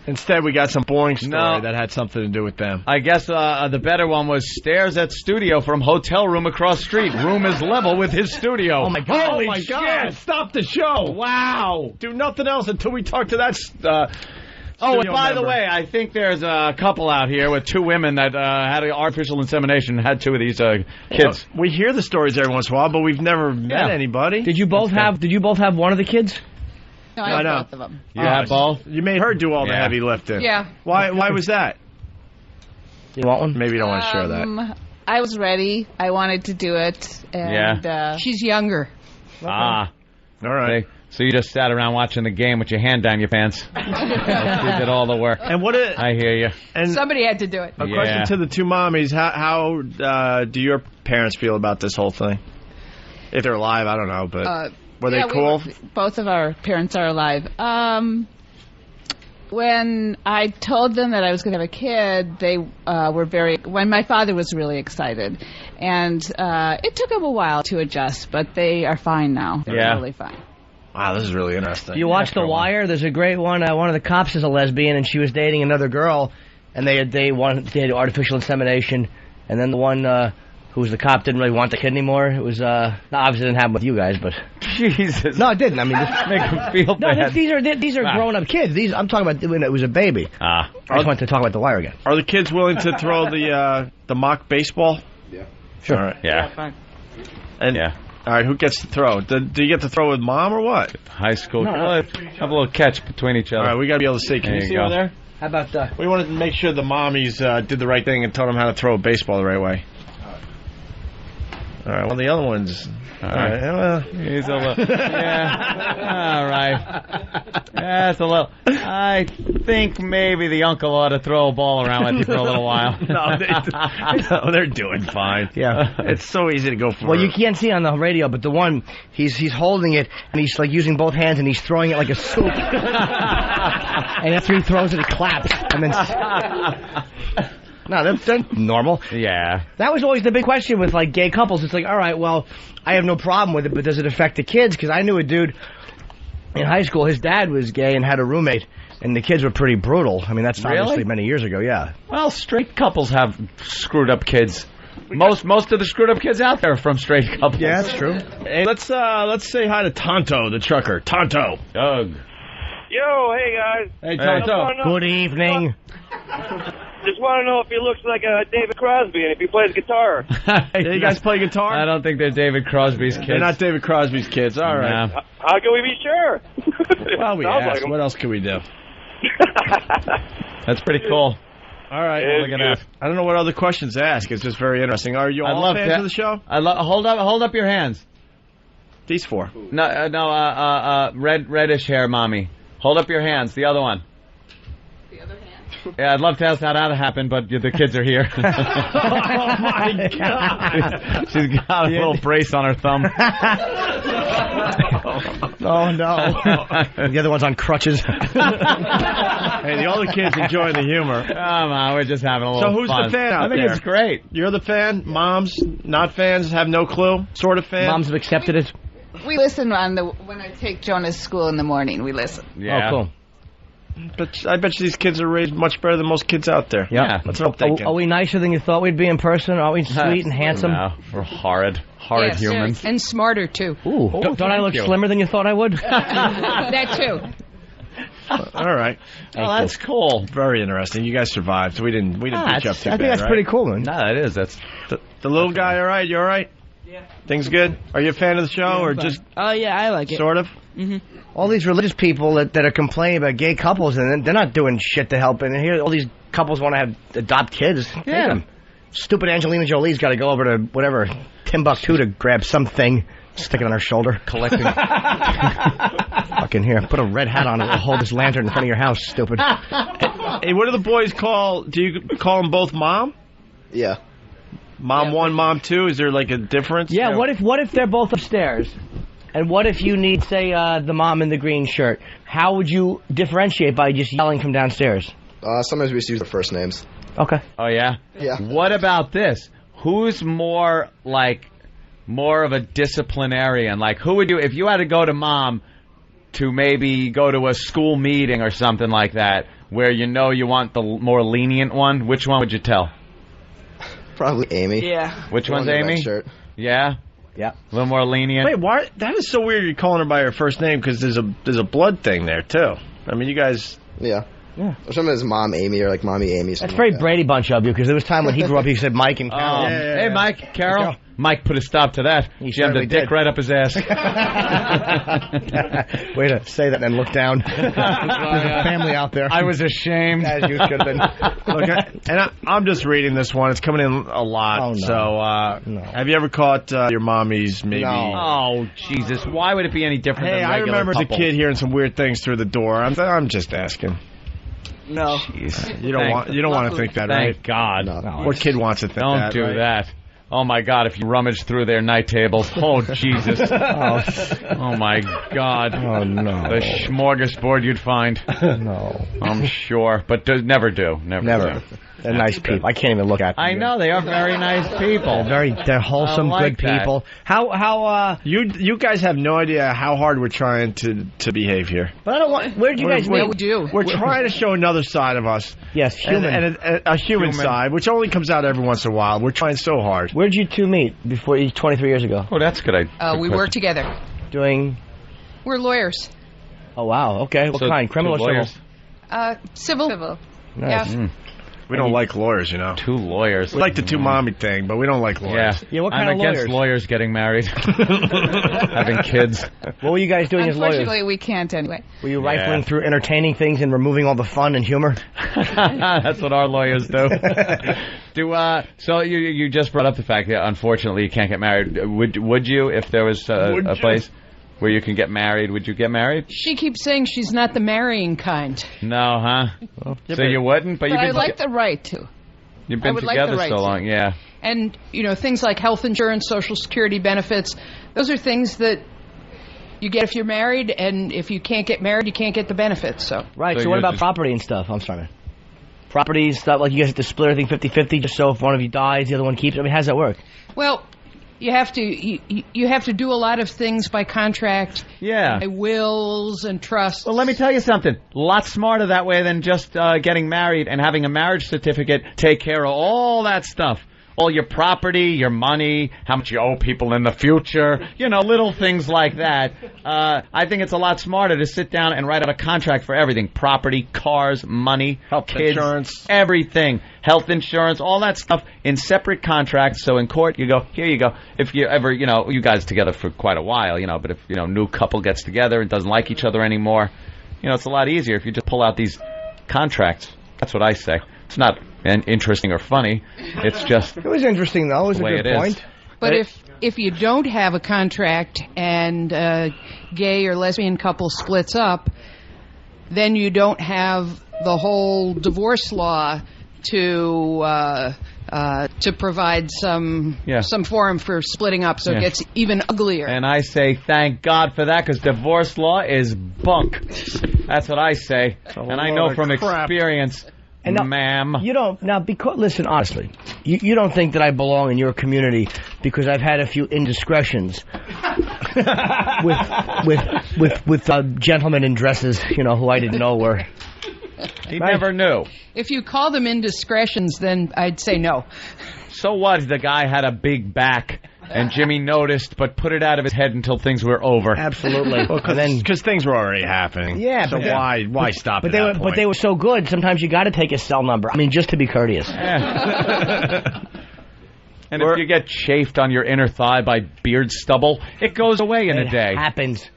Instead, we got some boring story that had something to do with them. I guess the better one was stares at studio from hotel room across street. Room is level with his studio. Oh, my God. Holy shit. Stop the show. Wow. Do nothing else until we talk to that Oh, and by the way, I think there's a couple out here with two women that had an artificial insemination and had two of these kids. We hear the stories every once in a while, but we've never met anybody. Did you both have one of the kids? No, I have both of them. You have both? You made her do all the heavy lifting. Yeah. Why was that? You want one? Maybe you don't want to share that. I was ready. I wanted to do it. And, she's younger. Ah. All right. So you just sat around watching the game with your hand down your pants. You did all the work. And I hear you. And somebody had to do it. A question to the two mommies: How do your parents feel about this whole thing? If they're alive, I don't know, but were they cool? Both of our parents are alive. When I told them that I was going to have a kid, they were when my father was really excited. And it took them a while to adjust, but they are fine now. They're really fine. Wow, this is really interesting. You watch The Wire? There's a great one. One of the cops is a lesbian, and she was dating another girl, and they had artificial insemination, and then the one who was the cop didn't really want the kid anymore. It was obviously didn't happen with you guys, but Jesus, no, it didn't. I mean, make them feel bad. These are grown up kids. I'm talking about when it was a baby. I just wanted to talk about The Wire again. Are the kids willing to throw the mock baseball? Yeah, sure. All right. Yeah, fine. And all right, who gets to throw? Do you get to throw with mom or what? High school. Have a little catch between each other. All right, we got to be able to see. Can you see over there? How about that? We wanted to make sure the mommies did the right thing and told them how to throw a baseball the right way. All right, well, the other ones... All right. Well, he's a little... Yeah. All right. That's a little... I think maybe the uncle ought to throw a ball around with you for a little while. No, they're doing fine. Yeah. It's so easy to go for. Well, you can't see on the radio, but the one, he's holding it, and he's like using both hands, and he's throwing it like a soup. And after he throws it, it claps. And then... No, that's normal. Yeah. That was always the big question with, like, gay couples. It's like, all right, well, I have no problem with it, but does it affect the kids? Because I knew a dude in high school, his dad was gay and had a roommate, and the kids were pretty brutal. I mean, that's obviously many years ago, yeah. Well, straight couples have screwed up kids. Most of the screwed up kids out there are from straight couples. Yeah, that's true. Hey, let's say hi to Tonto, the trucker. Tonto. Doug. Yo, hey, guys. Hey, Tonto. Good evening. Just want to know if he looks like David Crosby and if he plays guitar. You guys play guitar? I don't think they're David Crosby's kids. They're not David Crosby's kids. All right. No. How can we be sure? Well, we asked. Like what else can we do? That's pretty cool. All right. Look at that. I don't know what other questions to ask. It's just very interesting. Are you all fans of the show? Hold up your hands. These four. No, reddish hair, mommy. Hold up your hands. The other one. Yeah, I'd love to ask how that happened, but the kids are here. Oh, my God. She's got a little brace on her thumb. Oh, no. The other one's on crutches. Hey, the older kids enjoying the humor. Come on, we're just having a little fun. So who's the fan out there? I think it's great. You're the fan? Moms, not fans, have no clue? Sort of fan? Moms have accepted it? We listen when I take Jonah's school in the morning. We listen. Yeah. Oh, cool. But I bet you these kids are raised much better than most kids out there. Yeah. That's what I'm thinking. Are we nicer than you thought we'd be in person? Are we sweet and handsome? No, we're horrid humans. And smarter, too. Ooh. Don't I look slimmer than you thought I would? That, too. All right. Oh, that's cool. Very interesting. You guys survived. We didn't beat you up too bad, I think that's pretty cool, man. No, it is. That's the little guy. All right. You all right? Yeah. Things good? Are you a fan of the show or just? Oh yeah, I like it. Sort of. Mm-hmm. All these religious people that are complaining about gay couples, and they're not doing shit to help. And here, all these couples want to adopt kids. Yeah. Stupid Angelina Jolie's got to go over to whatever Timbuktu to grab something, stick it on her shoulder, collecting. Fucking here, put a red hat on it and hold this lantern in front of your house, stupid. Hey, what do the boys call? Do you call them both mom? Yeah. Mom 1, mom 2. Is there like a difference? Yeah. What if they're both upstairs? And what if you need, say, the mom in the green shirt? How would you differentiate by just yelling from downstairs? Sometimes we just use their first names. Okay. Oh, yeah? Yeah. What about this? Who's more of a disciplinarian? Like, who would you, if you had to go to mom to maybe go to a school meeting or something like that, where you know you want the more lenient one, which one would you tell? Probably Amy. Yeah. Which one's Amy? Shirt. Yeah. Yeah. A little more lenient. Wait, why? That is so weird. You're calling her by her first name because there's a blood thing there too. I mean, you guys. Yeah. Or something as Mom Amy or like Mommy Amy. That's very Brady Bunch of you, because there was time when he grew up, he said Mike and Carol. Hey, Mike, Carol. Mike put a stop to that. He jammed a dick right up his ass. Way to say that and then look down. There's a family out there. I was ashamed. As you should have been. Look, I'm just reading this one. It's coming in a lot. Oh, no. So, have you ever caught your mommies maybe? No. Oh, Jesus. Why would it be any different Hey, than I regular remember couple? the kid hearing some weird things through the door. I'm just asking. No. Jeez. You don't want to think that, right? Thank God. No. What kid wants to think Don't that? do right? that. Oh, my God, if you rummage through their night tables. Oh, Jesus. Oh, my God. Oh, no. The smorgasbord you'd find. No. I'm sure. But never do. Never. They're nice people. I can't even look at them. I know. They are very nice people. They're wholesome, I like good people. that. You guys have no idea how hard we're trying to behave here. But I don't want. Where did you guys meet? We do. We're trying to show another side of us. Yes, human. And a human side, which only comes out every once in a while. We're trying so hard. Where did you two meet before 23 years ago? Oh, that's good. We work together. Doing. We're lawyers. Oh wow. Okay. What kind? Criminal or lawyers? Civil. Nice. Yeah. We don't like lawyers, you know. Two lawyers. We like the two mommy thing, but we don't like lawyers. Yeah. What kind I'm of against lawyers getting married, having kids. What were you guys doing as lawyers? Unfortunately, we can't anyway. Were you rifling through entertaining things and removing all the fun and humor? That's what our lawyers do. So you just brought up the fact that unfortunately you can't get married. Would you, if there was a place where you can get married, would you get married? She keeps saying she's not the marrying kind. No, huh? So you wouldn't? But I like the right to. You've been I would like together the right so to. long, yeah. And, things like health insurance, Social Security benefits, those are things that you get if you're married, and if you can't get married, you can't get the benefits. So Right, so what about property and stuff? I'm sorry. Property and stuff, like you guys have to split everything 50-50, just so if one of you dies, the other one keeps it? I mean, how does that work? Well, you have to do a lot of things by contract. Yeah. By wills and trusts. Well, let me tell you something. A lot smarter that way than just getting married and having a marriage certificate take care of all that stuff. All your property, your money, how much you owe people in the future, little things like that. I think it's a lot smarter to sit down and write out a contract for everything. Property, cars, money, kids, insurance. Everything. Health insurance, all that stuff in separate contracts. So in court, you go, here you go. If you ever, you guys together for quite a while, but if, new couple gets together and doesn't like each other anymore, it's a lot easier if you just pull out these contracts. That's what I say. It's not interesting or funny. It's just it was interesting though. It was a good point. But if you don't have a contract and a gay or lesbian couple splits up, then you don't have the whole divorce law to provide some forum for splitting up, so it gets even uglier. And I say thank God for that, because divorce law is bunk. That's what I say, and I know from experience. And now, ma'am. You don't listen honestly. You don't think that I belong in your community because I've had a few indiscretions with gentlemen in dresses, who I didn't know were. He never knew. If you call them indiscretions, then I'd say no. So what? The guy had a big back. And Jimmy noticed, but put it out of his head until things were over. Absolutely. Because things were already happening. Yeah. So why stop? But they were so good. Sometimes you got to take a cell number. I mean, just to be courteous. Yeah. And if you get chafed on your inner thigh by beard stubble, it goes away in a day. It happens.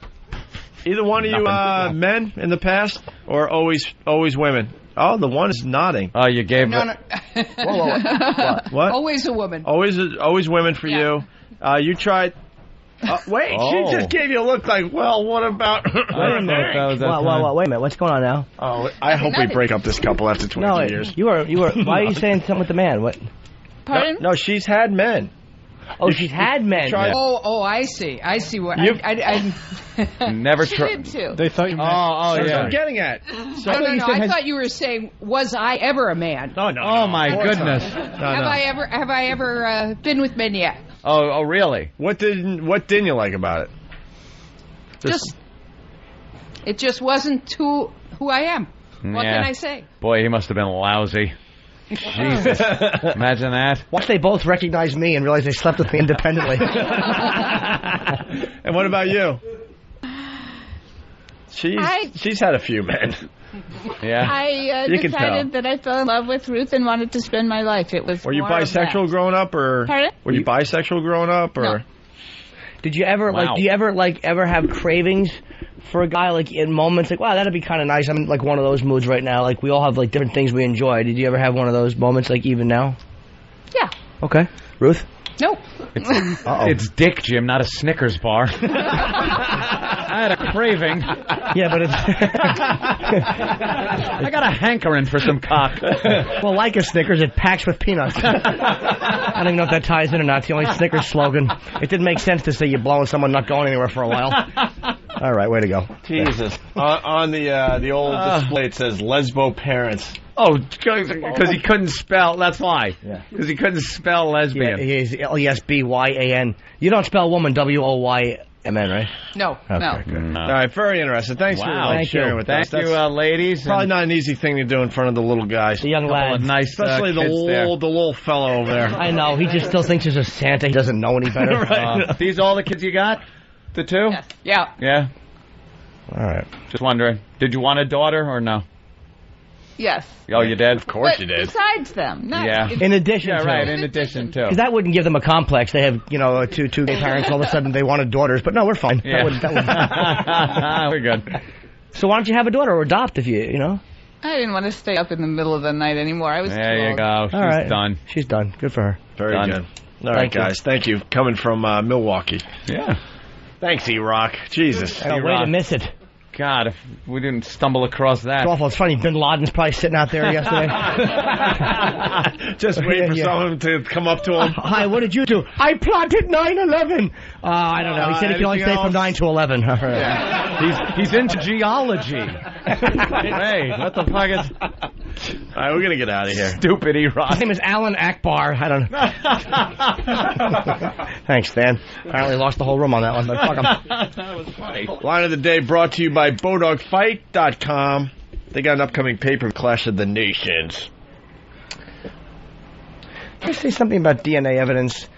Either one of you men in the past, or always women? Oh, the one is nodding. Oh, you gave no. What? Always a woman. Always women for you. You tried. Wait, she just gave you a look like, well, what about? Wait a minute. Wait a minute. What's going on now? Oh, I hope we break up this couple after 20 years. You were. Why are you saying something with the man? What? Pardon? No, she's had men. Oh, she's had men. Oh, I see. I see what I never tried to. They thought you meant. Oh, that's what I'm getting at. So no. I thought you were saying, was I ever a man? No. Oh my goodness. Have I ever been with men yet? Oh, really? What didn't you like about it? It just wasn't who I am. What can I say? Boy, he must have been lousy. Jesus. Imagine that. Once they both recognize me and realize they slept with me independently. And what about you? She's had a few, man. Yeah. I decided that I fell in love with Ruth and wanted to spend my life. It was. Were you more of bisexual that. growing up, or Pardon? were you bisexual growing up, or? No. Did you ever Wow. do you ever have cravings for a guy, like in moments like, wow, that'd be kind of nice? I'm in like one of those moods right now. Like we all have like different things we enjoy. Did you ever have one of those moments, like even now? Yeah. Okay, Ruth. Nope. It's Dick, Jim, not a Snickers bar. I had a craving. Yeah, but it's. I got a hankering for some cock. Well, like a Snickers, it packs with peanuts. I don't even know if that ties in or not. It's the only Snickers slogan. It didn't make sense to say you're blowing someone not going anywhere for a while. All right, way to go. Jesus. On the old display, it says lesbo parents. Oh, because he couldn't spell. That's why. Because he couldn't spell lesbian. Yeah, he's Lesbyan. You don't spell woman Woymn, right? No. Okay, No. good. All right, very interesting. Thanks for sharing with us. Thank you, ladies. Probably not an easy thing to do in front of the little guys. The young lad. Nice, especially the little fellow over there. I know. He just still thinks he's a Santa. He doesn't know any better. Right. These all the kids you got? The two? Yes. Yeah. Yeah. All right. Just wondering. Did you want a daughter or no? Yes. Oh, you did? Of But besides them. Not, Yeah. In addition Yeah, to. right, in addition to. Because that wouldn't give them a complex. They have, two gay parents. All of a sudden they wanted daughters. But no, we're fine. Yeah. We're good. So why don't you have a daughter or adopt if you know? I didn't want to stay up in the middle of the night anymore. I was too There you old. go. She's All right. done. She's done. Good for her. Very Done. good. All right, Thank you. guys. Thank you. Coming from Milwaukee. Yeah. Thanks, E-Rock. Jesus. Oh, way to miss it. God, if we didn't stumble across that. It's awful. It's funny. Bin Laden's probably sitting out there yesterday. Just waiting for someone to come up to him. Hi, what did you do? I plotted 9/11. I don't know. He said he can only stay from 9 to 11. He's into geology. Hey, what the fuck is... All right, we're going to get out of here. Stupid E-Rock. His name is Alan Akbar. I don't know. Thanks, Stan. Apparently lost the whole room on that one, but fuck him. That was funny. Line of the day brought to you by BowDogFight.com. They got an upcoming paper, Clash of the Nations. Can I say something about DNA evidence?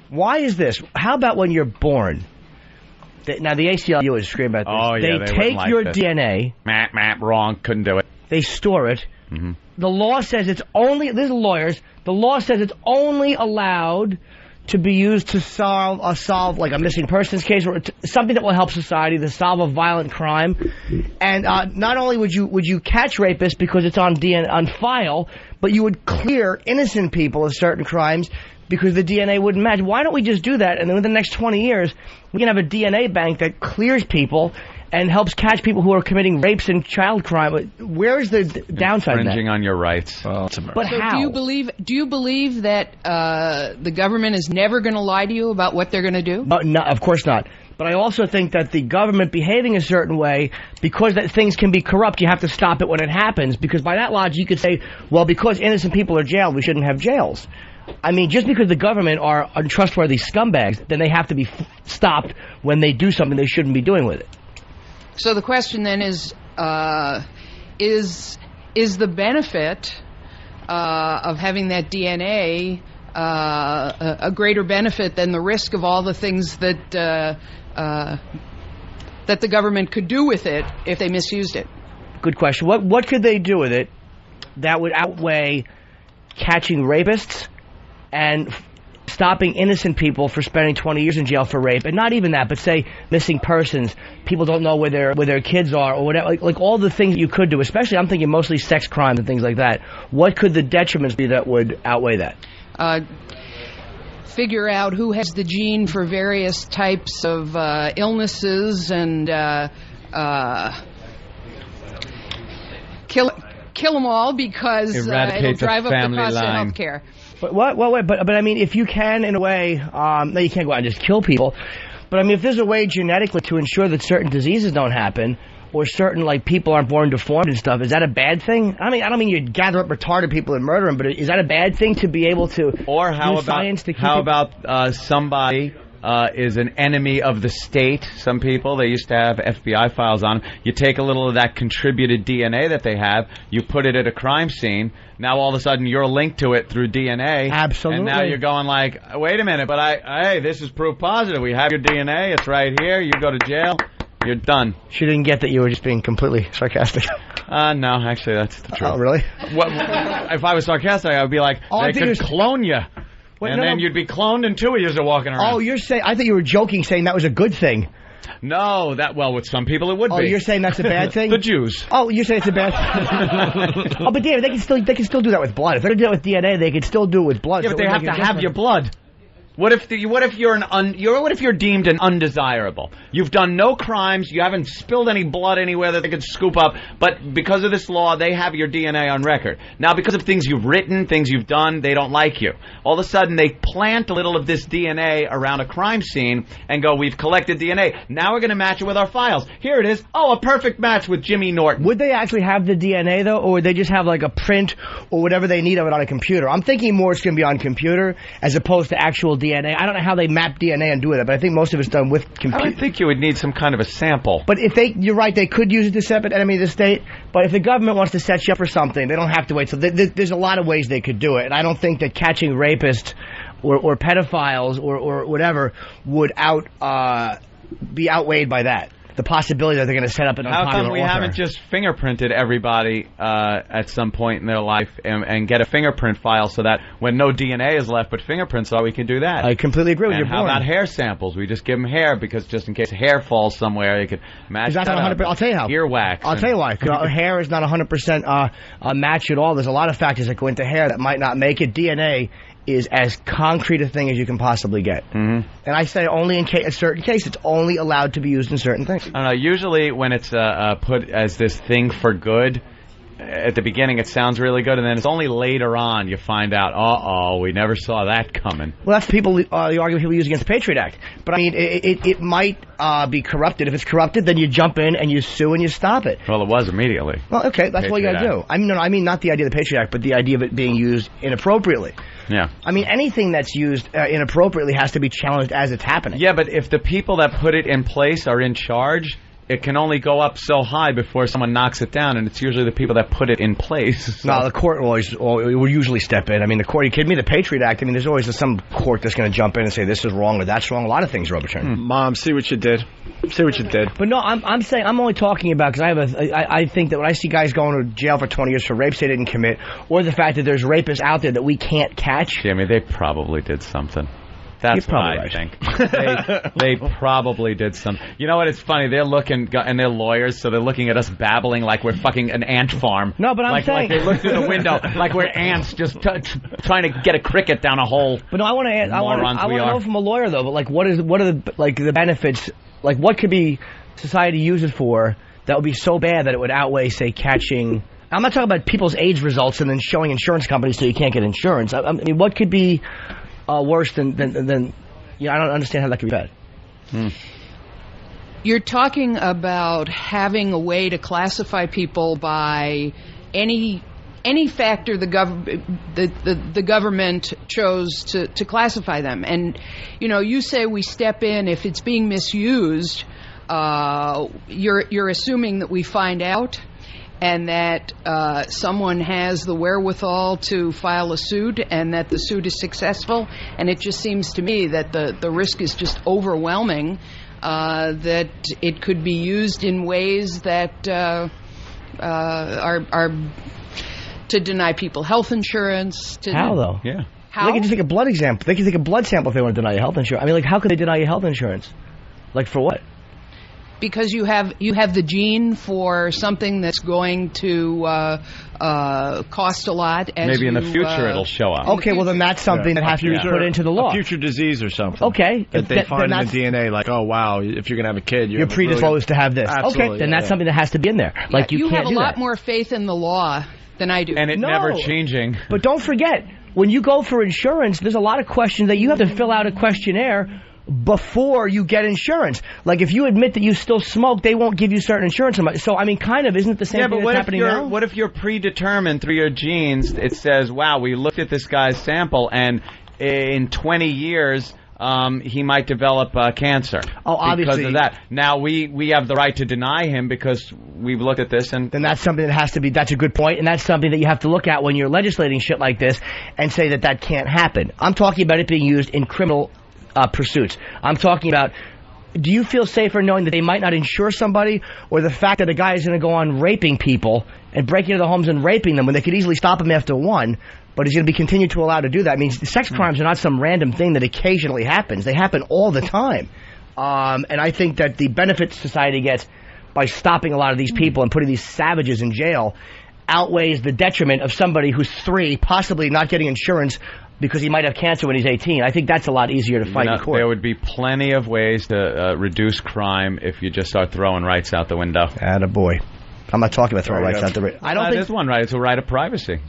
Why is this? How about when you're born? Now, the ACLU is screaming about this. Oh, yeah, they take wouldn't like your this. DNA. Wrong. Couldn't do it. They store it. Mm-hmm. The law says it's only, this is lawyers, the law says it's only allowed to be used to solve like a missing persons case or something that will help society to solve a violent crime. And not only would you catch rapists because it's on file, but you would clear innocent people of certain crimes because the DNA wouldn't match. Why don't we just do that? And then within the next 20 years, we can have a DNA bank that clears people and helps catch people who are committing rapes and child crime. Where is the downside of that? Infringing on your rights. Well, it's America. But So how? do you believe that the government is never going to lie to you about what they're going to do? No, of course not. But I also think that the government behaving a certain way, because that things can be corrupt, you have to stop it when it happens. Because by that logic, you could say, well, because innocent people are jailed, we shouldn't have jails. I mean, just because the government are untrustworthy scumbags, then they have to be stopped when they do something they shouldn't be doing with it. So the question then is the benefit of having that DNA a greater benefit than the risk of all the things that the government could do with it if they misused it? Good question. What could they do with it that would outweigh catching rapists and stopping innocent people for spending 20 years in jail for rape? And not even that, but say missing persons, people don't know where their kids are or whatever, like all the things you could do, especially I'm thinking mostly sex crimes and things like that. What could the detriments be that would outweigh that? Figure out who has the gene for various types of illnesses and kill them all because it'll drive up the cost of health care. But but I mean, if you can, in a way, no, you can't go out and just kill people. But I mean, if there's a way genetically to ensure that certain diseases don't happen, or certain people aren't born deformed and stuff, is that a bad thing? I mean, I don't mean you gather up retarded people and murder them, but is that a bad thing to be able to? Or how use science to keep about somebody is an enemy of the state. Some people, they used to have FBI files on them. You take a little of that contributed DNA that they have, you put it at a crime scene. Now all of a sudden you're linked to it through DNA. Absolutely. And now you're going like, wait a minute, but hey, this is proof positive. We have your DNA. It's right here. You go to jail. You're done. She didn't get that you were just being completely sarcastic. No, actually, that's the truth. Oh, really? If I was sarcastic, I would be like, they could clone you. And then you'd be cloned and 2 of you are walking around. Oh, you're saying, I thought you were joking, saying that was a good thing. No, with some people it would be. Oh, you're saying that's a bad thing? The Jews. Oh, you're saying it's a bad thing? Oh, but David, they can still do that with blood. If they're going to do it with DNA, they can still do it with blood. Yeah, but they have to have your blood. What if you're deemed an undesirable? You've done no crimes, you haven't spilled any blood anywhere that they could scoop up, but because of this law, they have your DNA on record. Now, because of things you've written, things you've done, they don't like you. All of a sudden, they plant a little of this DNA around a crime scene and go, we've collected DNA. Now we're going to match it with our files. Here it is. Oh, a perfect match with Jimmy Norton. Would they actually have the DNA, though, or would they just have like a print or whatever they need of it on a computer? I'm thinking more it's going to be on computer as opposed to actual DNA. I don't know how they map DNA and do it, but I think most of it's done with computer. I would think you would need some kind of a sample. But you're right, they could use it to set up an enemy of the state, but if the government wants to set you up for something, they don't have to wait. So there's a lot of ways they could do it, and I don't think that catching rapists or pedophiles or whatever would be outweighed by that. The possibility that they're going to set up an unpopular How come we author. haven't just fingerprinted everybody at some point in their life and get a fingerprint file so that when no DNA is left but fingerprints are, we can do that? I completely agree with you. How about hair samples? We just give them hair because just in case hair falls somewhere, you could match that up. I'll tell you how. Earwax. I'll tell you why. Hair is not 100% a match at all. There's a lot of factors that go into hair that might not make it. DNA is as concrete a thing as you can possibly get. Mm-hmm. And I say only in a certain case. It's only allowed to be used in certain things. I don't know. Usually when it's put as this thing for good, at the beginning it sounds really good, and then it's only later on you find out, we never saw that coming. Well, that's the argument people use against the Patriot Act. But I mean, it might be corrupted. If it's corrupted, then you jump in and you sue and you stop it. Well, it was immediately. Well, okay, that's what you got to do. I mean not the idea of the Patriot Act, but the idea of it being used inappropriately. Yeah. I mean, anything that's used inappropriately has to be challenged as it's happening. Yeah, but if the people that put it in place are in charge, it can only go up so high before someone knocks it down, and it's usually the people that put it in place. So. No, the court will usually step in. I mean, the court, are you kidding me? The Patriot Act, I mean, there's always some court that's going to jump in and say this is wrong or that's wrong. A lot of things are overturned. Mom, see what you did. See what you did. But no, I'm saying, I'm only talking about, because I think that when I see guys going to jail for 20 years for rapes they didn't commit, or the fact that there's rapists out there that we can't catch. Yeah, I mean, they probably did something. That's what I think. They probably did some. You know what? It's funny. They're looking, and they're lawyers, so they're looking at us babbling like we're fucking an ant farm. No, but I'm saying, like they look through the window like we're ants, just trying to get a cricket down a hole. But no, I want to know from a lawyer though. But like, what are the benefits? Like, what could be society use it for that would be so bad that it would outweigh, say, catching? I'm not talking about people's age results and then showing insurance companies so you can't get insurance. I mean, what could be worse than I don't understand how that could be bad. You're talking about having a way to classify people by any factor the government chose to classify them. And you say we step in if it's being misused. You're assuming that we find out, and that someone has the wherewithal to file a suit, and that the suit is successful. And it just seems to me that the risk is just overwhelming, that it could be used in ways that are to deny people health insurance. How, though? Yeah. How? They can just take a blood example. They can take a blood sample if they want to deny you health insurance. I mean, like, how could they deny you health insurance? Like, for what? Because you have the gene for something that's going to cost a lot. Maybe in the future it'll show up. Okay, well then that's something that has to be put into the law. A future disease or something. Okay. That they find in the DNA, like, oh wow, if you're going to have a kid, you're predisposed to have this. Absolutely, okay, then that's something that has to be in there. Like, you can't have a lot more faith in the law than I do. And it never changing. But don't forget, when you go for insurance, there's a lot of questions that you have to fill out a questionnaire before you get insurance. Like, if you admit that you still smoke, they won't give you certain insurance. So, I mean, kind of, isn't it the same thing that's happening now? What if you're predetermined through your genes? It says, wow, we looked at this guy's sample, and in 20 years, he might develop cancer. Oh, obviously. Because of that. Now, we have the right to deny him because we've looked at this and... Then that's something that has to be... That's a good point, and that's something that you have to look at when you're legislating shit like this and say that can't happen. I'm talking about it being used in criminal pursuits. I'm talking about... Do you feel safer knowing that they might not insure somebody, or the fact that a guy is going to go on raping people and breaking into the homes and raping them when they could easily stop him after one, but he's going to be continued to allow to do that? I mean, sex crimes are not some random thing that occasionally happens. They happen all the time. And I think that the benefit society gets by stopping a lot of these people and putting these savages in jail outweighs the detriment of somebody who's 3, possibly not getting insurance because he might have cancer when he's 18. I think that's a lot easier to fight in court. There would be plenty of ways to reduce crime if you just start throwing rights out the window. Attaboy. I'm not talking about throwing rights out the window. I don't think there's one right. It's a right of privacy.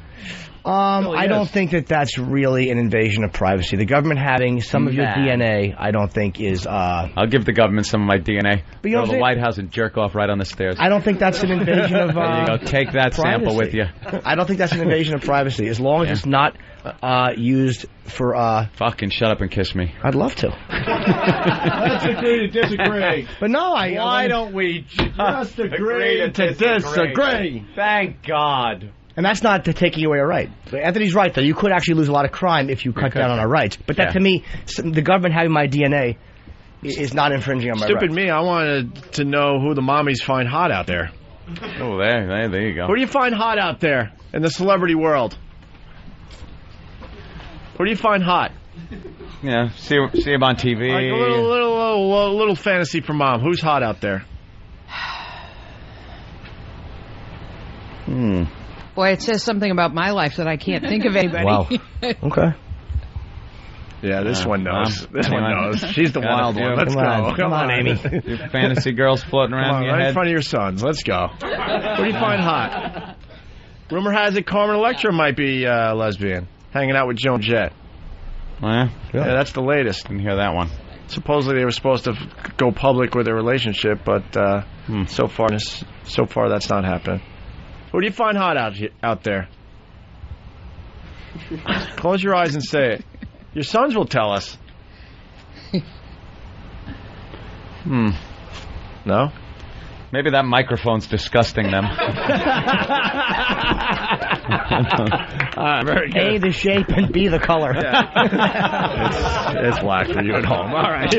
I don't think that that's really an invasion of privacy. The government having some of your DNA, I don't think is... I'll give the government some of my DNA. But you know go to the White House and jerk off right on the stairs. I don't think that's an invasion of there you go. Take that privacy. sample with you. I don't think that's an invasion of privacy, as long as it's not used for... Fucking shut up and kiss me. I'd love to. Let's agree to disagree. But no, Why don't we just agree to disagree? Thank God. And that's not to taking away a right. Anthony's right, though. You could actually lose a lot of crime if you cut down on our rights. But that, to me, the government having my DNA is not infringing on my rights. Stupid me. I wanted to know who the mommies find hot out there. Oh, there you go. Who do you find hot out there in the celebrity world? Who do you find hot? Yeah, see him on TV. Like a little fantasy for Mom. Who's hot out there? Boy, it says something about my life that I can't think of anybody. Wow. Okay. Yeah, this one knows. This one knows. She's the wild one. Let's go. Come on, Amy. Your fantasy girls floating around your right head. in front of your sons. Let's go. Who do you find hot? Rumor has it Carmen Electra might be lesbian, hanging out with Joan Jett. Yeah, that's the latest. Didn't hear that one. Supposedly they were supposed to go public with their relationship, but so far that's not happening. Who do you find hot out there? Close your eyes and say it. Your sons will tell us. No? Maybe that microphone's disgusting them. Very good. A, the shape, and B, the color. It's black for you at home. All right.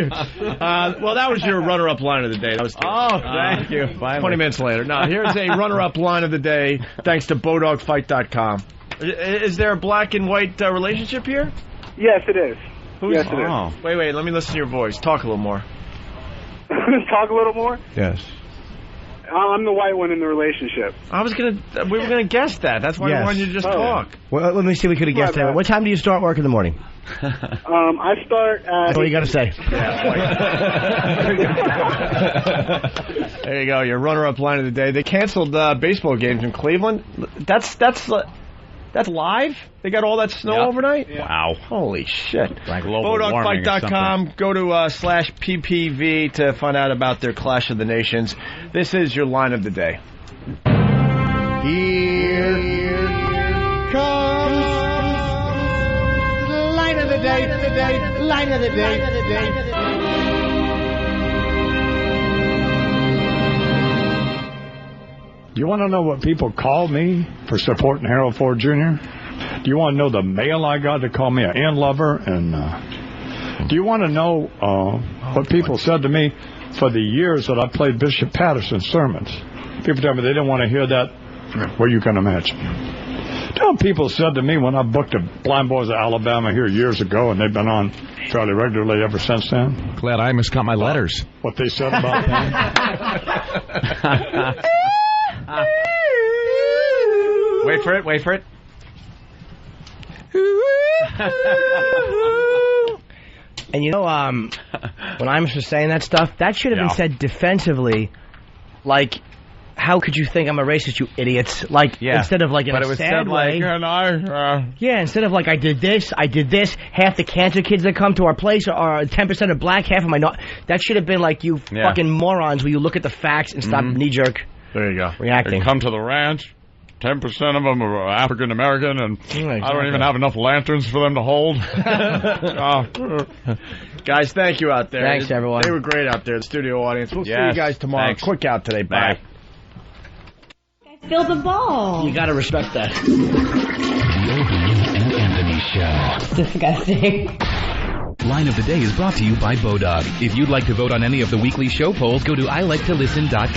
Well, that was your runner-up line of the day. That was thank you. 20 minutes later. Now, here's a runner-up line of the day, thanks to BowDogFight.com. Is there a black and white relationship here? Yes, it is. Yes, it is. Wait, let me listen to your voice. Talk a little more. Talk a little more? Yes. I'm the white one in the relationship. We were gonna guess that. That's why I wanted you to just talk. Well, let me see if we could have guessed that. What time do you start work in the morning? I start at... That's all you got to say. There you go. Your runner-up line of the day. They canceled baseball games in Cleveland. That's live? They got all that snow overnight? Yeah. Wow. Holy shit. Like BowDogFight.com. Go to /PPV to find out about their Clash of the Nations. This is your line of the day. Here comes the line of the day, line of the day. You want to know what people call me for supporting Harold Ford Jr.? Do you want to know the mail I got to call me an end lover? And do you want to know what people said to me for the years that I played Bishop Patterson's sermons? People tell me they didn't want to hear that. Well, you can imagine. You know what people said to me when I booked the Blind Boys of Alabama here years ago, and they've been on fairly regularly ever since then? Glad I got my letters. What they said about that? Wait for it. And you know, when Imus was saying that stuff, that should have been said defensively. Like, how could you think I'm a racist, you idiots? Like, instead of like in a sad way. Instead of like I did this. Half the cancer kids that come to our place are 10% of black, half of my not. That should have been like, you fucking morons. Will you look at the facts and stop knee jerk? There you go. Reacting. They come to the ranch. 10% of them are African American, and I don't even have enough lanterns for them to hold. Guys, thank you out there. Thanks, everyone. They were great out there, the studio audience. We'll see you guys tomorrow. Thanks. Quick out today. Bye. Fill the ball. You gotta respect that. The Opie and Anthony Show. Disgusting. Line of the Day is brought to you by Bodog. If you'd like to vote on any of the weekly show polls, go to iliketolisten.com.